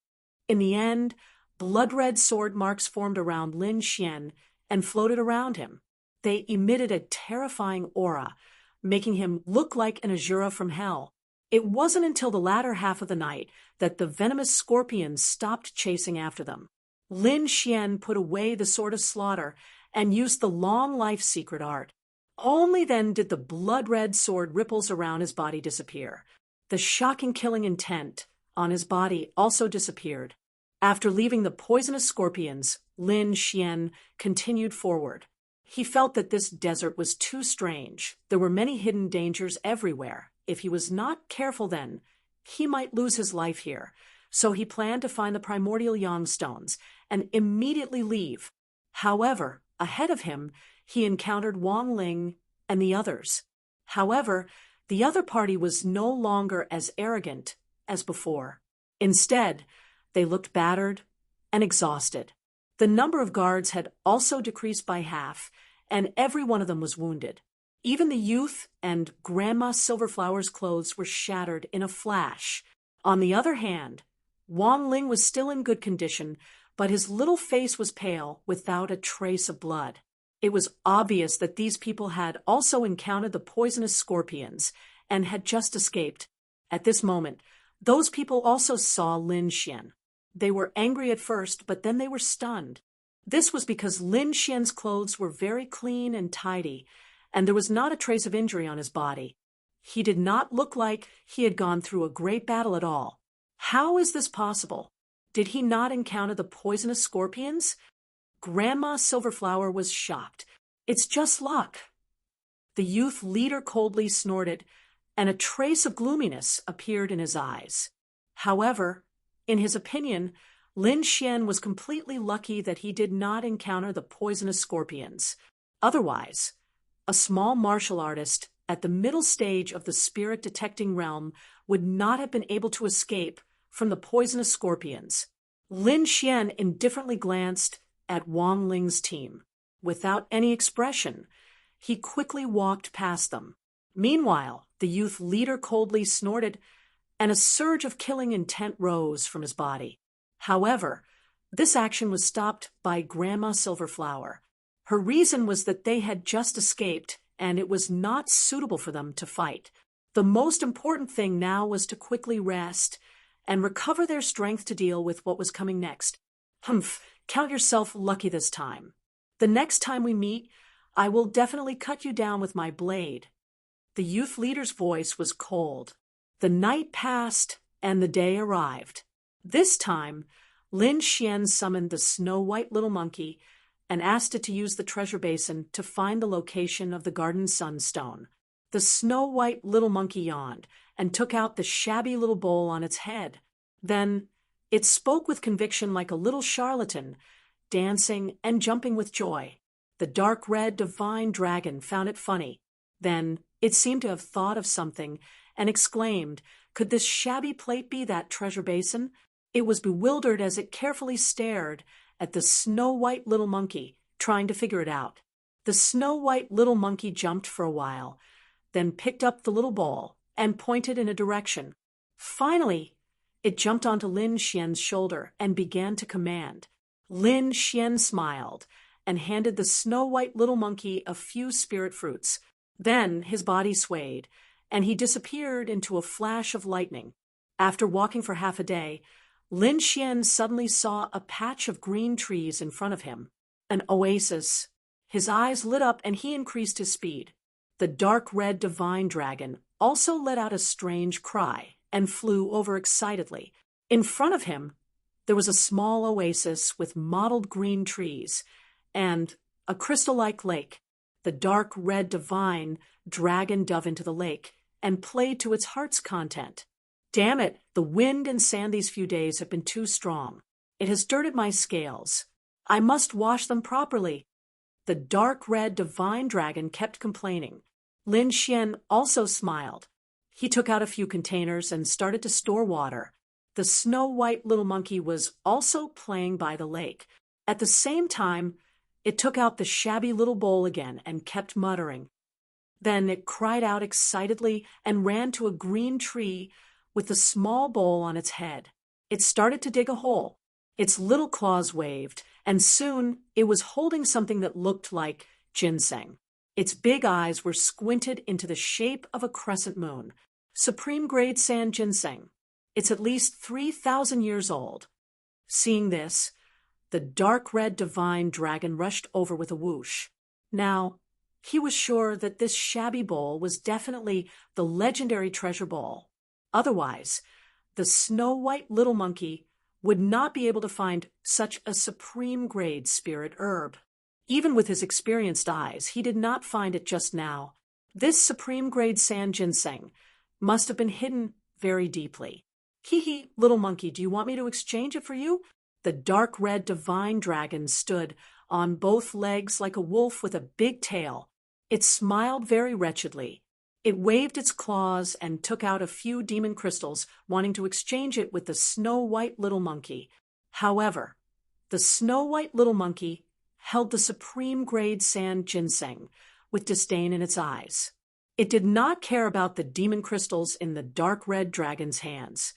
In the end, blood-red sword marks formed around Lin Xian and floated around him. They emitted a terrifying aura, making him look like an Asura from hell. It wasn't until the latter half of the night that the venomous scorpions stopped chasing after them. Lin Xian put away the sword of slaughter and used the long-life secret art. Only then did the blood-red sword ripples around his body disappear. The shocking killing intent on his body also disappeared. After leaving the poisonous scorpions, Lin Xian continued forward. He felt that this desert was too strange. There were many hidden dangers everywhere. If he was not careful then, he might lose his life here. So he planned to find the primordial yang stones and immediately leave. However, ahead of him, he encountered Wang Ling and the others. However, the other party was no longer as arrogant as before. Instead, they looked battered and exhausted. The number of guards had also decreased by half, and every one of them was wounded. Even the youth and Grandma Silverflower's clothes were shattered in a flash. On the other hand, Wang Ling was still in good condition, but his little face was pale, without a trace of blood. It was obvious that these people had also encountered the poisonous scorpions and had just escaped. At this moment, those people also saw Lin Xian. They were angry at first, but then they were stunned. This was because Lin Xian's clothes were very clean and tidy, and there was not a trace of injury on his body. He did not look like he had gone through a great battle at all. How is this possible? Did he not encounter the poisonous scorpions? Grandma Silverflower was shocked. It's just luck. The youth leader coldly snorted, and a trace of gloominess appeared in his eyes. However, in his opinion, Lin Xian was completely lucky that he did not encounter the poisonous scorpions. Otherwise, a small martial artist at the middle stage of the spirit-detecting realm would not have been able to escape from the poisonous scorpions. Lin Xian indifferently glanced at Wang Ling's team. Without any expression, he quickly walked past them. Meanwhile, the youth leader coldly snorted, and a surge of killing intent rose from his body. However, this action was stopped by Grandma Silverflower. Her reason was that they had just escaped, and it was not suitable for them to fight. The most important thing now was to quickly rest and recover their strength to deal with what was coming next. Humph, count yourself lucky this time. The next time we meet, I will definitely cut you down with my blade. The youth leader's voice was cold. The night passed, and the day arrived. This time, Lin Xian summoned the snow-white little monkey and asked it to use the treasure basin to find the location of the garden sunstone. The snow-white little monkey yawned and took out the shabby little bowl on its head. Then it spoke with conviction like a little charlatan, dancing and jumping with joy. The dark red divine dragon found it funny. Then it seemed to have thought of something and exclaimed, "Could this shabby plate be that treasure basin?" It was bewildered as it carefully stared at the snow-white little monkey, trying to figure it out. The snow-white little monkey jumped for a while, then picked up the little ball and pointed in a direction. Finally, it jumped onto Lin Xian's shoulder and began to command. Lin Xian smiled and handed the snow-white little monkey a few spirit fruits. Then his body swayed, and he disappeared into a flash of lightning. After walking for half a day, Lin Xian suddenly saw a patch of green trees in front of him, an oasis. His eyes lit up and he increased his speed. The dark red divine dragon also let out a strange cry and flew over excitedly. In front of him, there was a small oasis with mottled green trees and a crystal-like lake. The dark red divine dragon dove into the lake and played to its heart's content. Damn it, the wind and sand these few days have been too strong. It has dirted my scales. I must wash them properly. The dark red divine dragon kept complaining. Lin Xian also smiled. He took out a few containers and started to store water. The snow-white little monkey was also playing by the lake. At the same time, it took out the shabby little bowl again and kept muttering. Then it cried out excitedly and ran to a green tree with the small bowl on its head. It started to dig a hole. Its little claws waved, and soon it was holding something that looked like ginseng. Its big eyes were squinted into the shape of a crescent moon. Supreme grade sand ginseng. It's at least 3,000 years old. Seeing this, the dark red divine dragon rushed over with a whoosh. Now, he was sure that this shabby bowl was definitely the legendary treasure bowl. Otherwise, the snow-white little monkey would not be able to find such a supreme-grade spirit herb. Even with his experienced eyes, he did not find it just now. This supreme-grade sand ginseng must have been hidden very deeply. Hee, little monkey, do you want me to exchange it for you? The dark red divine dragon stood on both legs like a wolf with a big tail. It smiled very wretchedly. It waved its claws and took out a few demon crystals, wanting to exchange it with the snow-white little monkey. However, the snow-white little monkey held the supreme-grade sand ginseng with disdain in its eyes. It did not care about the demon crystals in the dark red dragon's hands.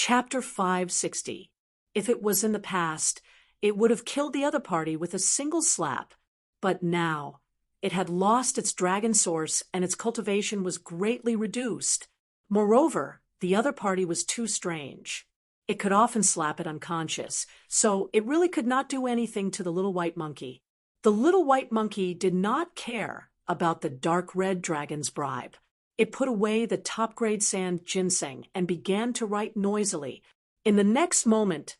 Chapter 560. If it was in the past, it would have killed the other party with a single slap. But now, it had lost its dragon source and its cultivation was greatly reduced. Moreover, the other party was too strange. It could often slap it unconscious, so it really could not do anything to the little white monkey. The little white monkey did not care about the dark red dragon's bribe. It put away the top-grade sand ginseng and began to write noisily. In the next moment,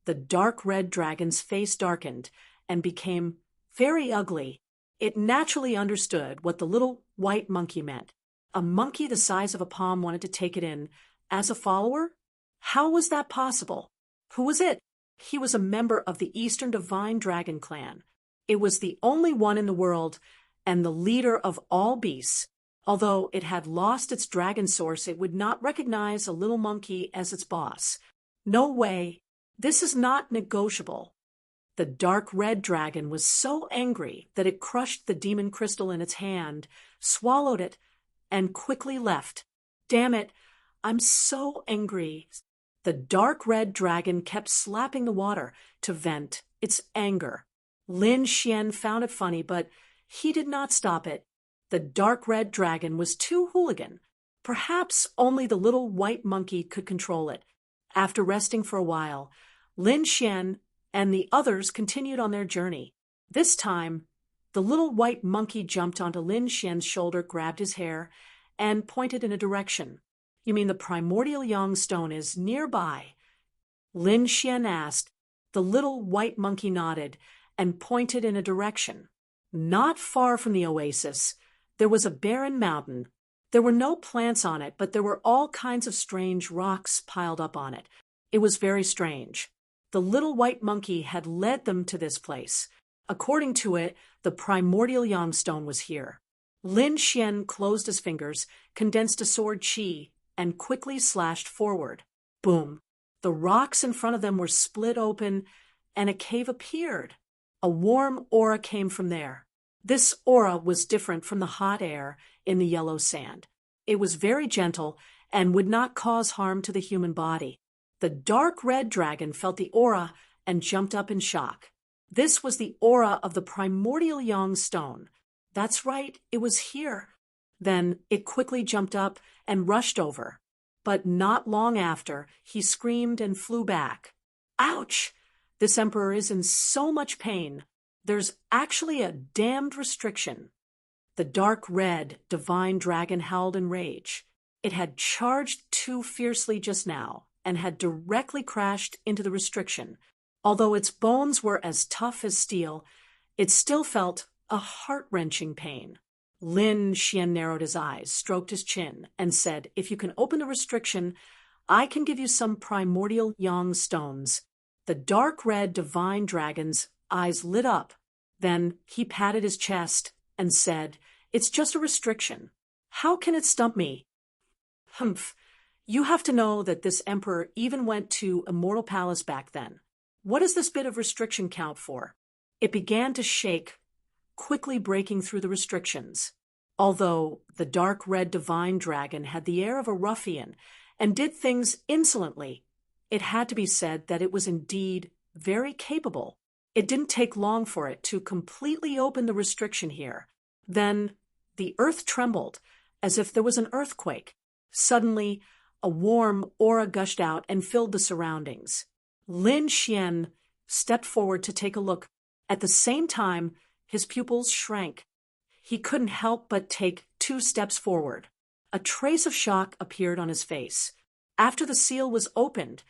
the dark red dragon's face darkened and became very ugly. It naturally understood what the little white monkey meant. A monkey the size of a palm wanted to take it in as a follower? How was that possible? Who was it? He was a member of the Eastern Divine Dragon clan. It was the only one in the world and the leader of all beasts. Although it had lost its dragon source, it would not recognize a little monkey as its boss. No way. This is not negotiable. The dark red dragon was so angry that it crushed the demon crystal in its hand, swallowed it, and quickly left. Damn it, I'm so angry. The dark red dragon kept slapping the water to vent its anger. Lin Xian found it funny, but he did not stop it. The dark red dragon was too hooligan. Perhaps only the little white monkey could control it. After resting for a while, Lin Xian and the others continued on their journey. This time, the little white monkey jumped onto Lin Xian's shoulder, grabbed his hair, and pointed in a direction. You mean the primordial yang stone is nearby? Lin Xian asked. The little white monkey nodded and pointed in a direction. Not far from the oasis, there was a barren mountain. There were no plants on it, but there were all kinds of strange rocks piled up on it. It was very strange. The little white monkey had led them to this place. According to it, the primordial yang stone was here. Lin Xian closed his fingers, condensed a sword chi, and quickly slashed forward. Boom! The rocks in front of them were split open, and a cave appeared. A warm aura came from there. This aura was different from the hot air in the yellow sand. It was very gentle and would not cause harm to the human body. The dark red dragon felt the aura and jumped up in shock. This was the aura of the primordial yang stone. That's right, it was here. Then it quickly jumped up and rushed over. But not long after, he screamed and flew back. Ouch! This emperor is in so much pain. There's actually a damned restriction. The dark red divine dragon howled in rage. It had charged too fiercely just now and had directly crashed into the restriction. Although its bones were as tough as steel, it still felt a heart-wrenching pain. Lin Xian narrowed his eyes, stroked his chin, and said, "If you can open the restriction, I can give you some primordial yang stones." The dark red divine dragon's eyes lit up. Then he patted his chest and said, "It's just a restriction. How can it stump me?" Humph. You have to know that this emperor even went to Immortal Palace back then. What does this bit of restriction count for? It began to shake, quickly breaking through the restrictions. Although the dark red divine dragon had the air of a ruffian and did things insolently, it had to be said that it was indeed very capable. It didn't take long for it to completely open the restriction here. Then the earth trembled, as if there was an earthquake. Suddenly, a warm aura gushed out and filled the surroundings. Lin Xian stepped forward to take a look. At the same time, his pupils shrank. He couldn't help but take 2 steps forward. A trace of shock appeared on his face. After the seal was opened,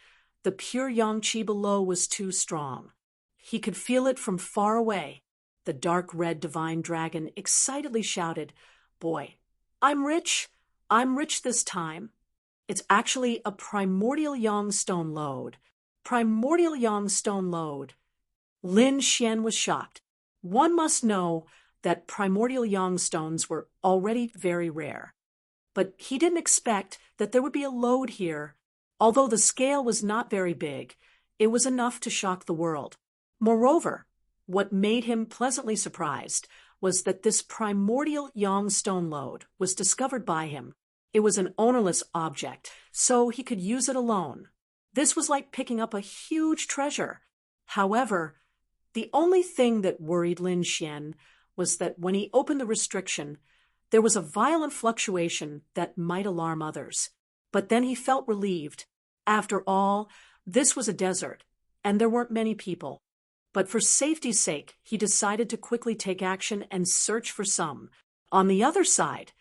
the pure yang qi below was too strong. He could feel it from far away. The dark red divine dragon excitedly shouted, "Boy, I'm rich. I'm rich this time. It's actually a primordial yang stone lode. Primordial yang stone lode." Lin Xian was shocked. One must know that primordial yang stones were already very rare. But he didn't expect that there would be a lode here. Although the scale was not very big, it was enough to shock the world. Moreover, what made him pleasantly surprised was that this primordial yang stone lode was discovered by him. It was an ownerless object, so he could use it alone. This was like picking up a huge treasure. However, the only thing that worried Lin Xian was that when he opened the restriction, there was a violent fluctuation that might alarm others. But then he felt relieved. After all, this was a desert, and there weren't many people. But for safety's sake, he decided to quickly take action and search for some. On the other side,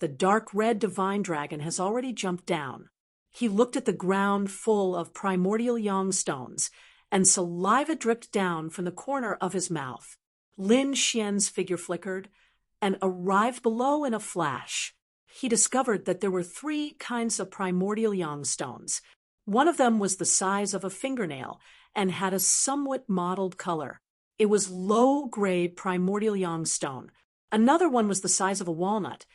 the dark red divine dragon has already jumped down. He looked at the ground full of primordial yang stones, and saliva dripped down from the corner of his mouth. Lin Xian's figure flickered and arrived below in a flash. He discovered that there were 3 kinds of primordial yang stones. One of them was the size of a fingernail and had a somewhat mottled color. It was low-grade primordial yang stone. Another one was the size of a walnut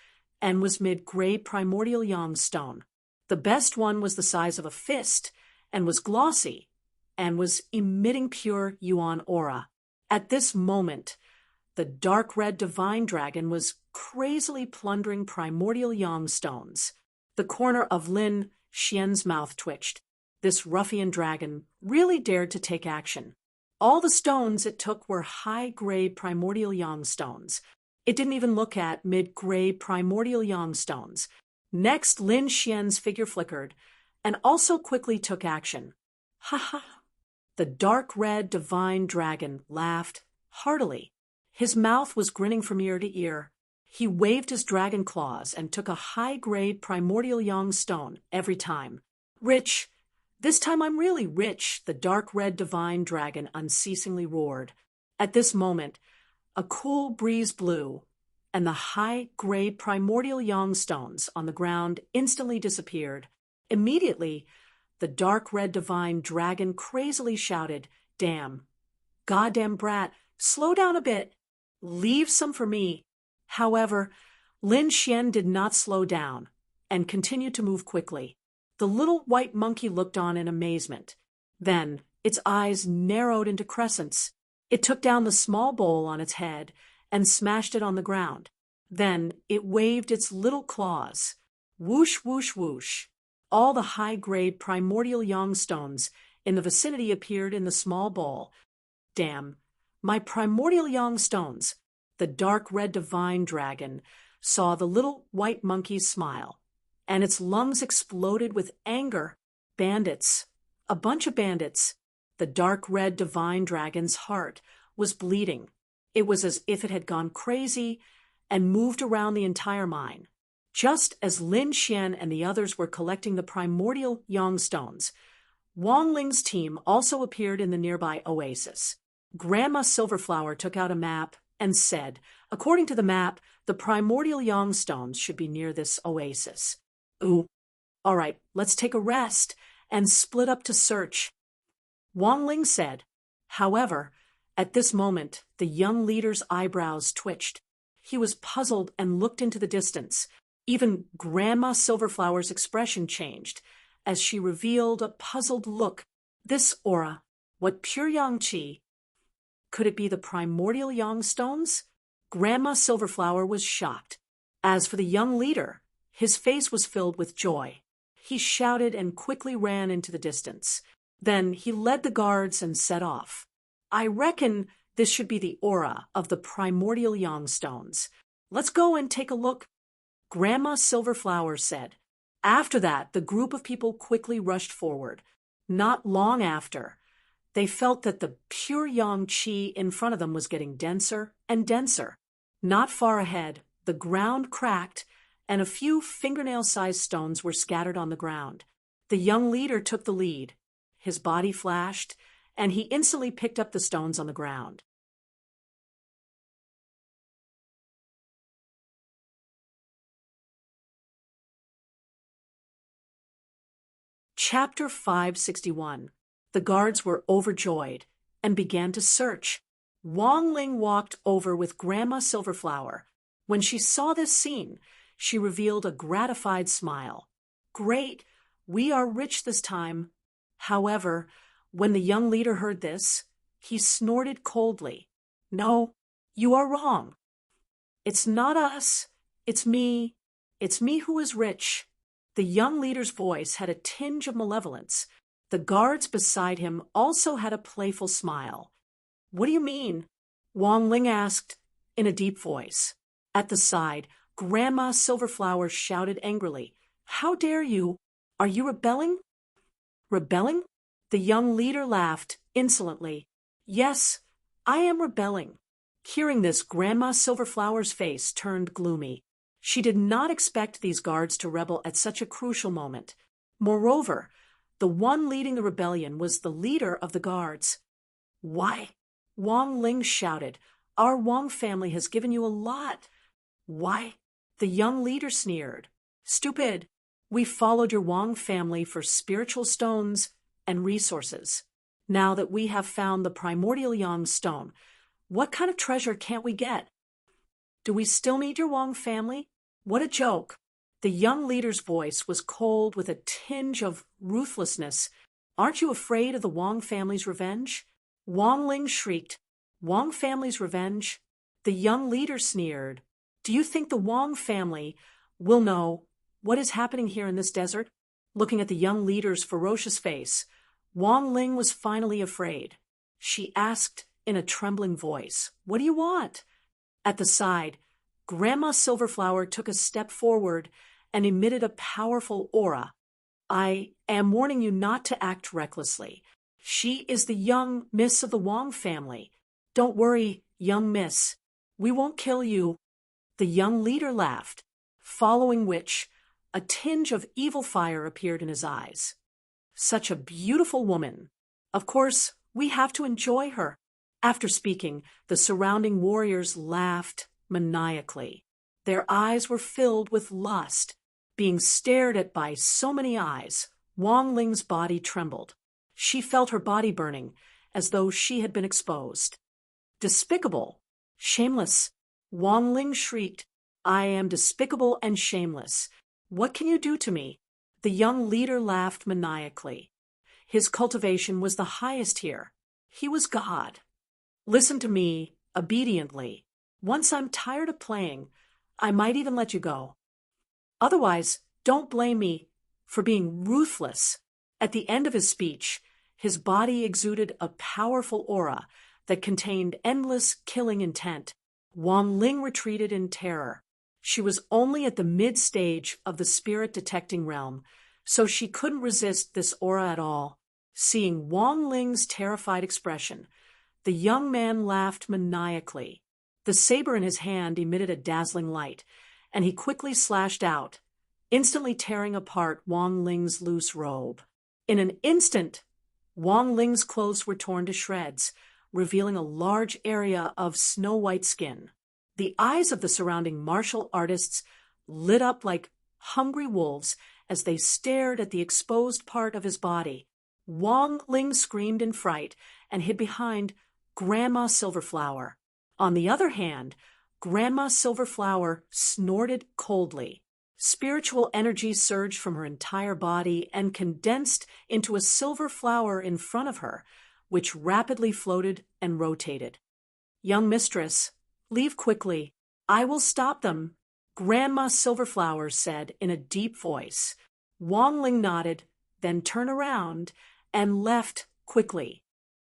and was mid-grade primordial yang stone. The best one was the size of a fist and was glossy and was emitting pure yuan aura. At this moment, the dark red divine dragon was crazily plundering primordial yang stones. The corner of Lin Xian's mouth twitched. This ruffian dragon really dared to take action. All the stones it took were high-grade primordial yang stones. It didn't even look at mid-grade primordial yang stones. Next, Lin Xian's figure flickered and also quickly took action. Ha ha! The dark red divine dragon laughed heartily. His mouth was grinning from ear to ear. He waved his dragon claws and took a high-grade primordial yang stone every time. Rich! This time I'm really rich, the dark red divine dragon unceasingly roared. At this moment, a cool breeze blew, and the high-grade primordial yang stones on the ground instantly disappeared. Immediately, the dark red divine dragon crazily shouted, "Damn! Goddamn brat! Slow down a bit! Leave some for me!" However, Lin Xian did not slow down and continued to move quickly. The little white monkey looked on in amazement. Then its eyes narrowed into crescents. It took down the small bowl on its head and smashed it on the ground. Then it waved its little claws. Whoosh, whoosh, whoosh. All the high-grade primordial yang stones in the vicinity appeared in the small bowl. Damn, my primordial yang stones! The dark red divine dragon saw the little white monkey smile, and its lungs exploded with anger. Bandits. A bunch of bandits. The dark red divine dragon's heart was bleeding. It was as if it had gone crazy and moved around the entire mine. Just as Lin Xian and the others were collecting the primordial yang stones, Wang Ling's team also appeared in the nearby oasis. Grandma Silverflower took out a map and said, according to the map, the primordial yang stones should be near this oasis. Ooh, all right, let's take a rest and split up to search, Wang Ling said. However, at this moment, the young leader's eyebrows twitched. He was puzzled and looked into the distance. Even Grandma Silverflower's expression changed as she revealed a puzzled look. This aura, what pure yang qi? Could it be the primordial yang stones? Grandma Silverflower was shocked. As for the young leader, his face was filled with joy. He shouted and quickly ran into the distance. Then he led the guards and set off. I reckon this should be the aura of the primordial yang stones. Let's go and take a look, Grandma Silverflower said. After that, the group of people quickly rushed forward. Not long after, they felt that the pure yang qi in front of them was getting denser and denser. Not far ahead, the ground cracked, and a few fingernail-sized stones were scattered on the ground. The young leader took the lead. His body flashed, and he instantly picked up the stones on the ground. Chapter 561. The guards were overjoyed and began to search. Wang Ling walked over with Grandma Silverflower. When she saw this scene, she revealed a gratified smile. Great, we are rich this time. However, when the young leader heard this, he snorted coldly. No, you are wrong. It's not us. It's me. It's me who is rich. The young leader's voice had a tinge of malevolence. The guards beside him also had a playful smile. "What do you mean?" Wang Ling asked in a deep voice. At the side, Grandma Silverflower shouted angrily, "How dare you? Are you rebelling?" "Rebelling?" The young leader laughed insolently. "Yes, I am rebelling." Hearing this, Grandma Silverflower's face turned gloomy. She did not expect these guards to rebel at such a crucial moment. Moreover, the one leading the rebellion was the leader of the guards. "Why?" Wang Ling shouted. "Our Wang family has given you a lot." "Why?" The young leader sneered. "Stupid. We followed your Wang family for spiritual stones and resources. Now that we have found the primordial Yang stone, what kind of treasure can't we get? Do we still need your Wang family? What a joke." The young leader's voice was cold with a tinge of ruthlessness. "Aren't you afraid of the Wang family's revenge?" Wang Ling shrieked. "Wang family's revenge?" The young leader sneered. "Do you think the Wang family will know what is happening here in this desert?" Looking at the young leader's ferocious face, Wang Ling was finally afraid. She asked in a trembling voice, "What do you want?" At the side, Grandma Silverflower took a step forward and emitted a powerful aura. "I am warning you not to act recklessly. She is the young miss of the Wang family. Don't worry, young miss. We won't kill you." The young leader laughed, following which a tinge of evil fire appeared in his eyes. "Such a beautiful woman. Of course, we have to enjoy her." After speaking, the surrounding warriors laughed maniacally. Their eyes were filled with lust. Being stared at by so many eyes, Wang Ling's body trembled. She felt her body burning, as though she had been exposed. "Despicable! Shameless!" Wang Ling shrieked. "I am despicable and shameless. What can you do to me?" The young leader laughed maniacally. His cultivation was the highest here. He was God. "Listen to me obediently. Once I'm tired of playing, I might even let you go. Otherwise, don't blame me for being ruthless." At the end of his speech, his body exuded a powerful aura that contained endless killing intent. Wang Ling retreated in terror. She was only at the mid-stage of the spirit-detecting realm, so she couldn't resist this aura at all. Seeing Wang Ling's terrified expression, the young man laughed maniacally. The saber in his hand emitted a dazzling light, and he quickly slashed out, instantly tearing apart Wang Ling's loose robe. In an instant, Wang Ling's clothes were torn to shreds, revealing a large area of snow-white skin. The eyes of the surrounding martial artists lit up like hungry wolves as they stared at the exposed part of his body. Wang Ling screamed in fright and hid behind Grandma Silverflower. On the other hand, Grandma Silverflower snorted coldly. Spiritual energy surged from her entire body and condensed into a silver flower in front of her, which rapidly floated and rotated. "Young mistress, leave quickly. I will stop them," Grandma Silverflower said in a deep voice. Wang Ling nodded, then turned around and left quickly.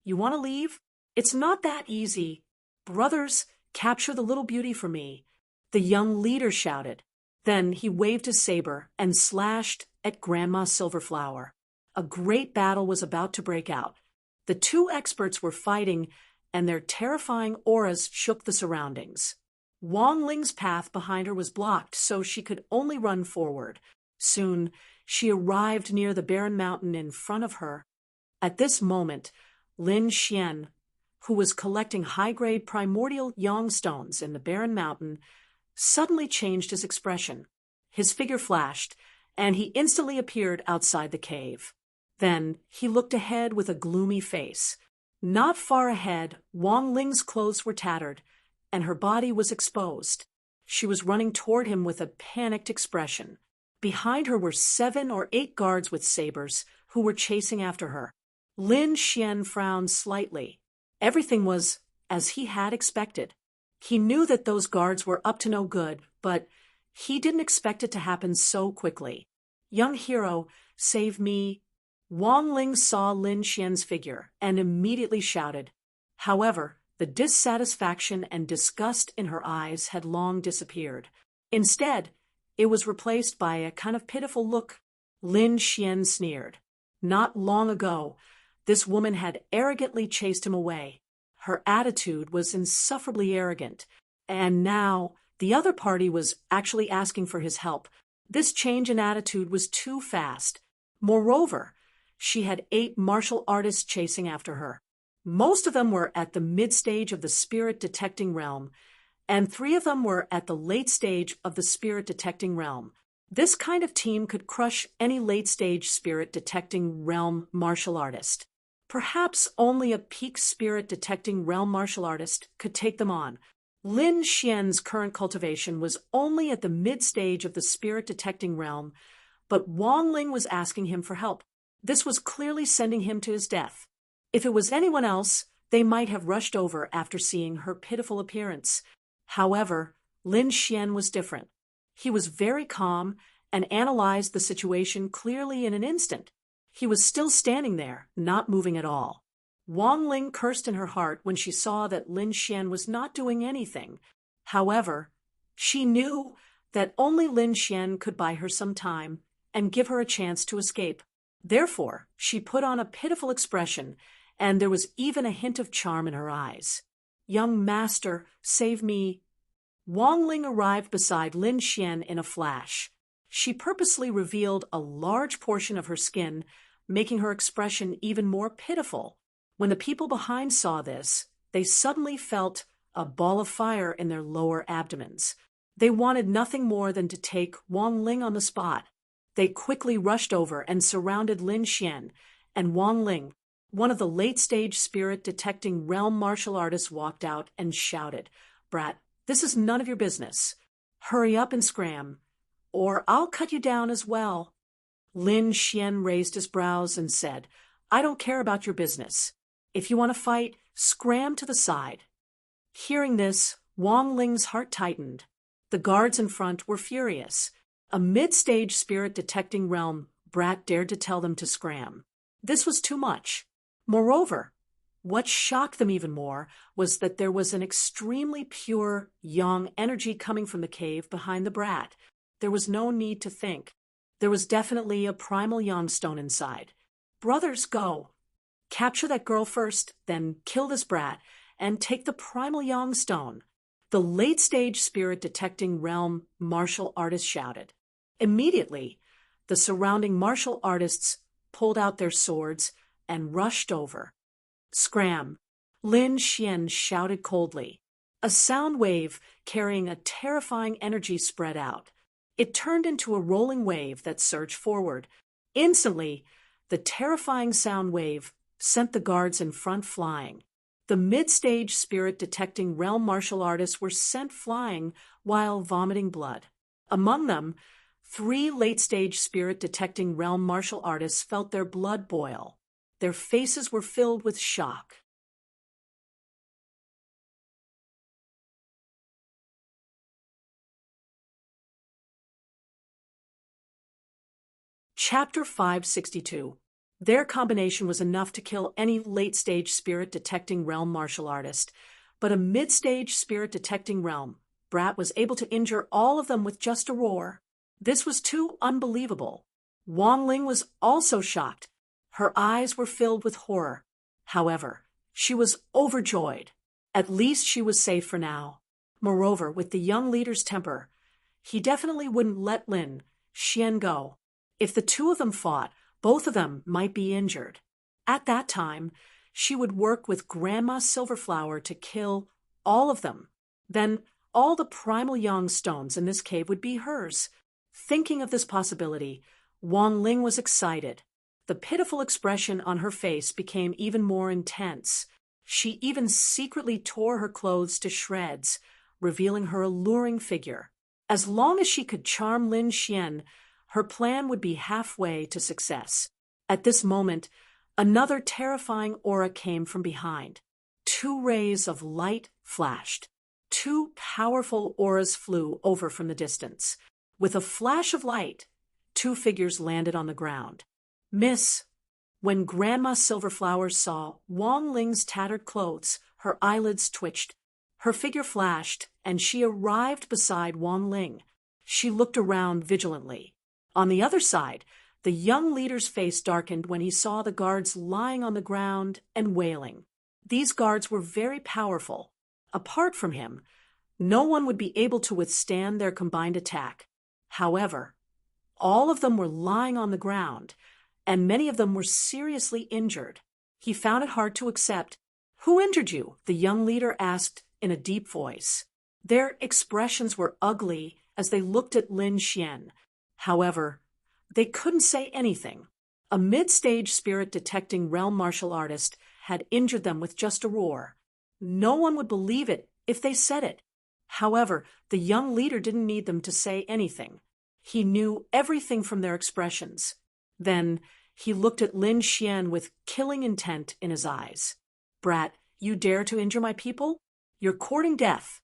"You want to leave? It's not that easy. Brothers, capture the little beauty for me," the young leader shouted. Then he waved his saber and slashed at Grandma Silverflower. A great battle was about to break out. The two experts were fighting, and their terrifying auras shook the surroundings. Wang Ling's path behind her was blocked, so she could only run forward. Soon, she arrived near the barren mountain in front of her. At this moment, Lin Xian, who was collecting high-grade primordial yang stones in the barren mountain, suddenly changed his expression. His figure flashed, and he instantly appeared outside the cave. Then he looked ahead with a gloomy face. Not far ahead, Wang Ling's clothes were tattered, and her body was exposed. She was running toward him with a panicked expression. Behind her were 7 or 8 guards with sabers, who were chasing after her. Lin Xian frowned slightly. Everything was as he had expected. He knew that those guards were up to no good, but he didn't expect it to happen so quickly. "Young hero, save me." Wang Ling saw Lin Xian's figure and immediately shouted. However, the dissatisfaction and disgust in her eyes had long disappeared. Instead, it was replaced by a kind of pitiful look. Lin Xian sneered. Not long ago, this woman had arrogantly chased him away. Her attitude was insufferably arrogant, and now the other party was actually asking for his help. This change in attitude was too fast. Moreover, she had 8 martial artists chasing after her. Most of them were at the mid-stage of the spirit-detecting realm, and 3 of them were at the late stage of the spirit-detecting realm. This kind of team could crush any late-stage spirit-detecting realm martial artist. Perhaps only a peak spirit-detecting realm martial artist could take them on. Lin Xian's current cultivation was only at the mid-stage of the spirit-detecting realm, but Wang Ling was asking him for help. This was clearly sending him to his death. If it was anyone else, they might have rushed over after seeing her pitiful appearance. However, Lin Xian was different. He was very calm and analyzed the situation clearly in an instant. He was still standing there, not moving at all. Wang Ling cursed in her heart when she saw that Lin Xian was not doing anything. However, she knew that only Lin Xian could buy her some time and give her a chance to escape. Therefore, she put on a pitiful expression, and there was even a hint of charm in her eyes. "Young master, save me." Wang Ling arrived beside Lin Xian in a flash. She purposely revealed a large portion of her skin, making her expression even more pitiful. When the people behind saw this, they suddenly felt a ball of fire in their lower abdomens. They wanted nothing more than to take Wang Ling on the spot. They quickly rushed over and surrounded Lin Xian, and Wang Ling, one of the late-stage spirit-detecting realm martial artists, walked out and shouted, "Brat, this is none of your business. Hurry up and scram, or I'll cut you down as well." Lin Xian raised his brows and said, "I don't care about your business. If you want to fight, scram to the side." Hearing this, Wang Ling's heart tightened. The guards in front were furious. A mid-stage spirit-detecting realm brat dared to tell them to scram. This was too much. Moreover, what shocked them even more was that there was an extremely pure, young energy coming from the cave behind the brat. There was no need to think. There was definitely a primal yang stone inside. "Brothers, go. Capture that girl first, then kill this brat, and take the primal yang stone," the late-stage spirit-detecting realm martial artist shouted. Immediately, the surrounding martial artists pulled out their swords and rushed over. "Scram!" Lin Xian shouted coldly. A sound wave carrying a terrifying energy spread out. It turned into a rolling wave that surged forward. Instantly, the terrifying sound wave sent the guards in front flying. The mid-stage spirit-detecting realm martial artists were sent flying while vomiting blood. Among them, 3 late-stage spirit-detecting realm martial artists felt their blood boil. Their faces were filled with shock. Chapter 562. Their combination was enough to kill any late-stage spirit-detecting realm martial artist, but a mid-stage spirit-detecting realm brat was able to injure all of them with just a roar. This was too unbelievable. Wang Ling was also shocked. Her eyes were filled with horror. However, she was overjoyed. At least she was safe for now. Moreover, with the young leader's temper, he definitely wouldn't let Lin Xian go. If the 2 of them fought, both of them might be injured. At that time, she would work with Grandma Silverflower to kill all of them. Then all the primal yang stones in this cave would be hers. Thinking of this possibility, Wang Ling was excited. The pitiful expression on her face became even more intense. She even secretly tore her clothes to shreds, revealing her alluring figure. As long as she could charm Lin Xian, her plan would be halfway to success. At this moment, another terrifying aura came from behind. 2 rays of light flashed. 2 powerful auras flew over from the distance. With a flash of light, 2 figures landed on the ground. "Miss," When Grandma Silverflower saw Wang Ling's tattered clothes, her eyelids twitched. Her figure flashed, and she arrived beside Wang Ling. She looked around vigilantly. On the other side, the young leader's face darkened when he saw the guards lying on the ground and wailing. These guards were very powerful. Apart from him, no one would be able to withstand their combined attack. However, all of them were lying on the ground, and many of them were seriously injured. He found it hard to accept. "Who injured you?" the young leader asked in a deep voice. Their expressions were ugly as they looked at Lin Xian. However, they couldn't say anything. A mid-stage spirit-detecting realm martial artist had injured them with just a roar. No one would believe it if they said it. However, the young leader didn't need them to say anything. He knew everything from their expressions. Then he looked at Lin Xian with killing intent in his eyes. "Brat, you dare to injure my people? You're courting death."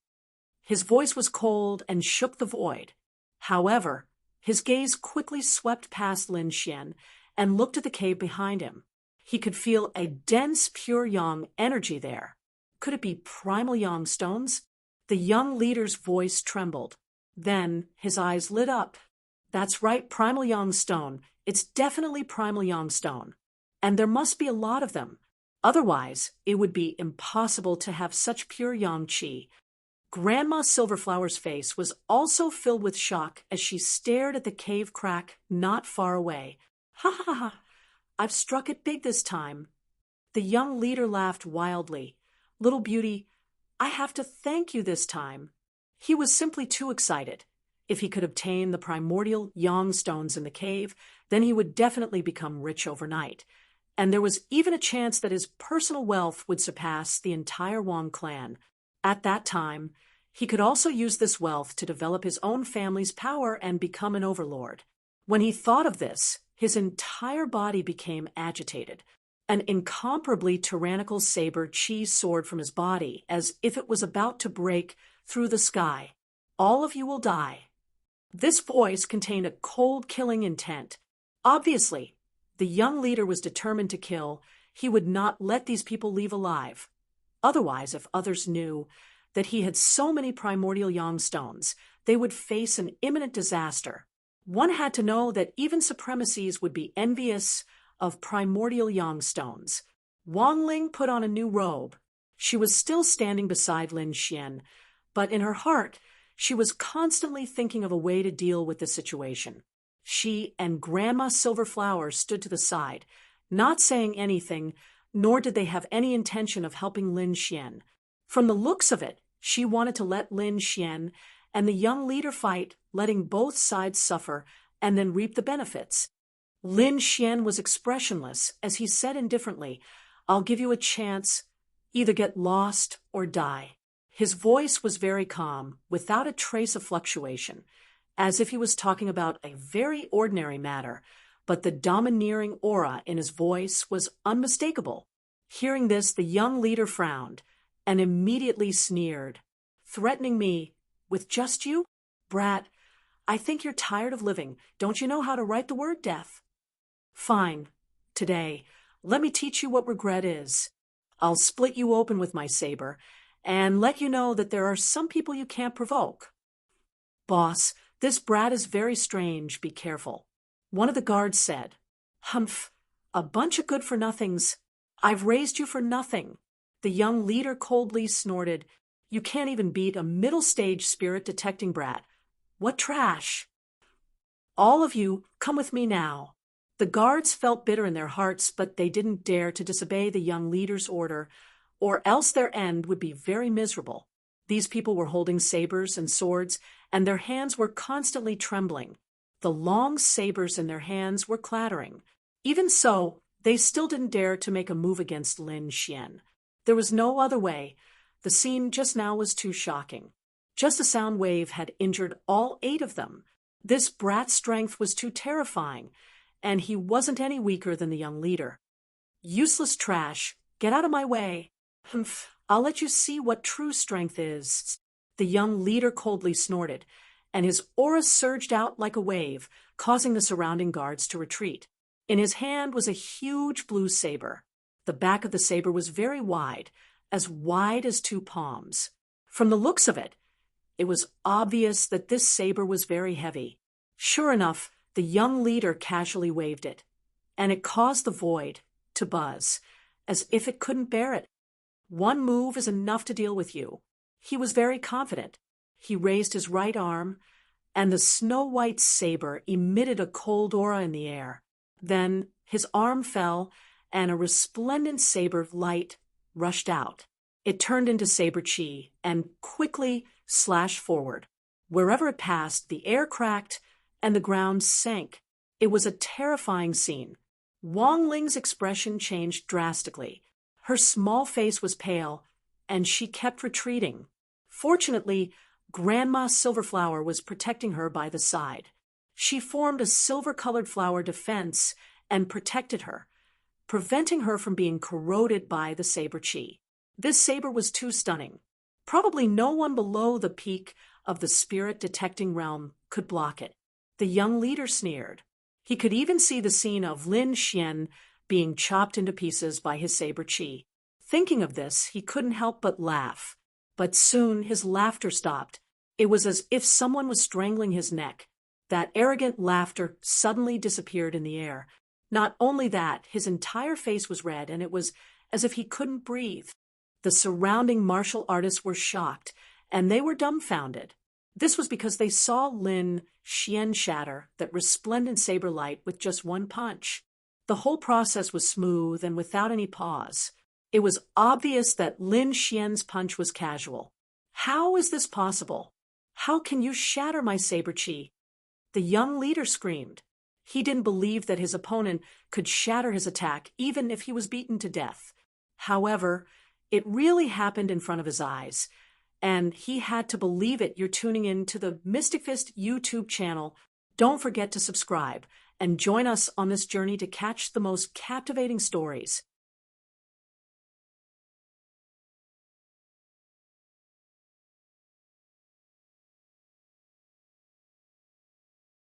His voice was cold and shook the void. However, his gaze quickly swept past Lin Xian and looked at the cave behind him. He could feel a dense, pure yang energy there. Could it be primal yang stones? The young leader's voice trembled. Then his eyes lit up. "That's right, primal yang stone. It's definitely primal yang stone. And there must be a lot of them. Otherwise, it would be impossible to have such pure yang qi." Grandma Silverflower's face was also filled with shock as she stared at the cave crack not far away. "Ha ha ha! I've struck it big this time." The young leader laughed wildly. "Little beauty, I have to thank you this time." He was simply too excited. If he could obtain the primordial yang stones in the cave, then he would definitely become rich overnight. And there was even a chance that his personal wealth would surpass the entire Wang clan. At that time, he could also use this wealth to develop his own family's power and become an overlord. When he thought of this, his entire body became agitated. An incomparably tyrannical saber chi soared from his body as if it was about to break through the sky. "All of you will die." This voice contained a cold, killing intent. Obviously, the young leader was determined to kill. He would not let these people leave alive. Otherwise, if others knew that he had so many primordial yang stones, they would face an imminent disaster. One had to know that even supremacies would be envious of primordial yang stones. Wang Ling put on a new robe. She was still standing beside Lin Xian, but in her heart, she was constantly thinking of a way to deal with the situation. She and Grandma Silverflower stood to the side, not saying anything, nor did they have any intention of helping Lin Xian. From the looks of it, she wanted to let Lin Xian and the young leader fight, letting both sides suffer, and then reap the benefits. Lin Xian was expressionless as he said indifferently, "I'll give you a chance. Either get lost or die." His voice was very calm, without a trace of fluctuation, as if he was talking about a very ordinary matter, but the domineering aura in his voice was unmistakable. Hearing this, the young leader frowned and immediately sneered. "Threatening me with just you? Brat, I think you're tired of living. Don't you know how to write the word death? Fine. Today, let me teach you what regret is. I'll split you open with my saber and let you know that there are some people you can't provoke." "Boss, this brat is very strange. Be careful." One of the guards said. "Humph, a bunch of good-for-nothings. I've raised you for nothing." The young leader coldly snorted. "You can't even beat a middle-stage spirit-detecting brat. What trash!" "All of you, come with me now." The guards felt bitter in their hearts, but they didn't dare to disobey the young leader's order, or else their end would be very miserable. These people were holding sabers and swords, and their hands were constantly trembling. The long sabers in their hands were clattering. Even so, they still didn't dare to make a move against Lin Xian. There was no other way. The scene just now was too shocking. Just a sound wave had injured all 8 of them. This brat's strength was too terrifying, and he wasn't any weaker than the young leader. "Useless trash, get out of my way." "Humph, I'll let you see what true strength is." The young leader coldly snorted, and his aura surged out like a wave, causing the surrounding guards to retreat. In his hand was a huge blue saber. The back of the saber was very wide as two palms. From the looks of it, it was obvious that this saber was very heavy. Sure enough, the young leader casually waved it, and it caused the void to buzz, as if it couldn't bear it. One move is enough to deal with you. He was very confident. He raised his right arm, and the snow-white saber emitted a cold aura in the air. Then his arm fell, and a resplendent saber light rushed out. It turned into saber chi and quickly slashed forward. Wherever it passed, the air cracked and the ground sank. It was a terrifying scene. Wang Ling's expression changed drastically. Her small face was pale, and she kept retreating. Fortunately, Grandma Silverflower was protecting her by the side. She formed a silver-colored flower defense and protected her, preventing her from being corroded by the saber chi. This saber was too stunning. Probably no one below the peak of the spirit-detecting realm could block it. The young leader sneered. He could even see the scene of Lin Xian being chopped into pieces by his saber chi. Thinking of this, he couldn't help but laugh. But soon his laughter stopped. It was as if someone was strangling his neck. That arrogant laughter suddenly disappeared in the air. Not only that, his entire face was red, and it was as if he couldn't breathe. The surrounding martial artists were shocked, and they were dumbfounded. This was because they saw Lin Xian shatter that resplendent saber light with just one punch. The whole process was smooth and without any pause. It was obvious that Lin Xian's punch was casual. How is this possible? How can you shatter my saber chi? The young leader screamed. He didn't believe that his opponent could shatter his attack even if he was beaten to death. However, it really happened in front of his eyes, and he had to believe it. You're tuning in to the Mystic Fist YouTube channel. Don't forget to subscribe and join us on this journey to catch the most captivating stories.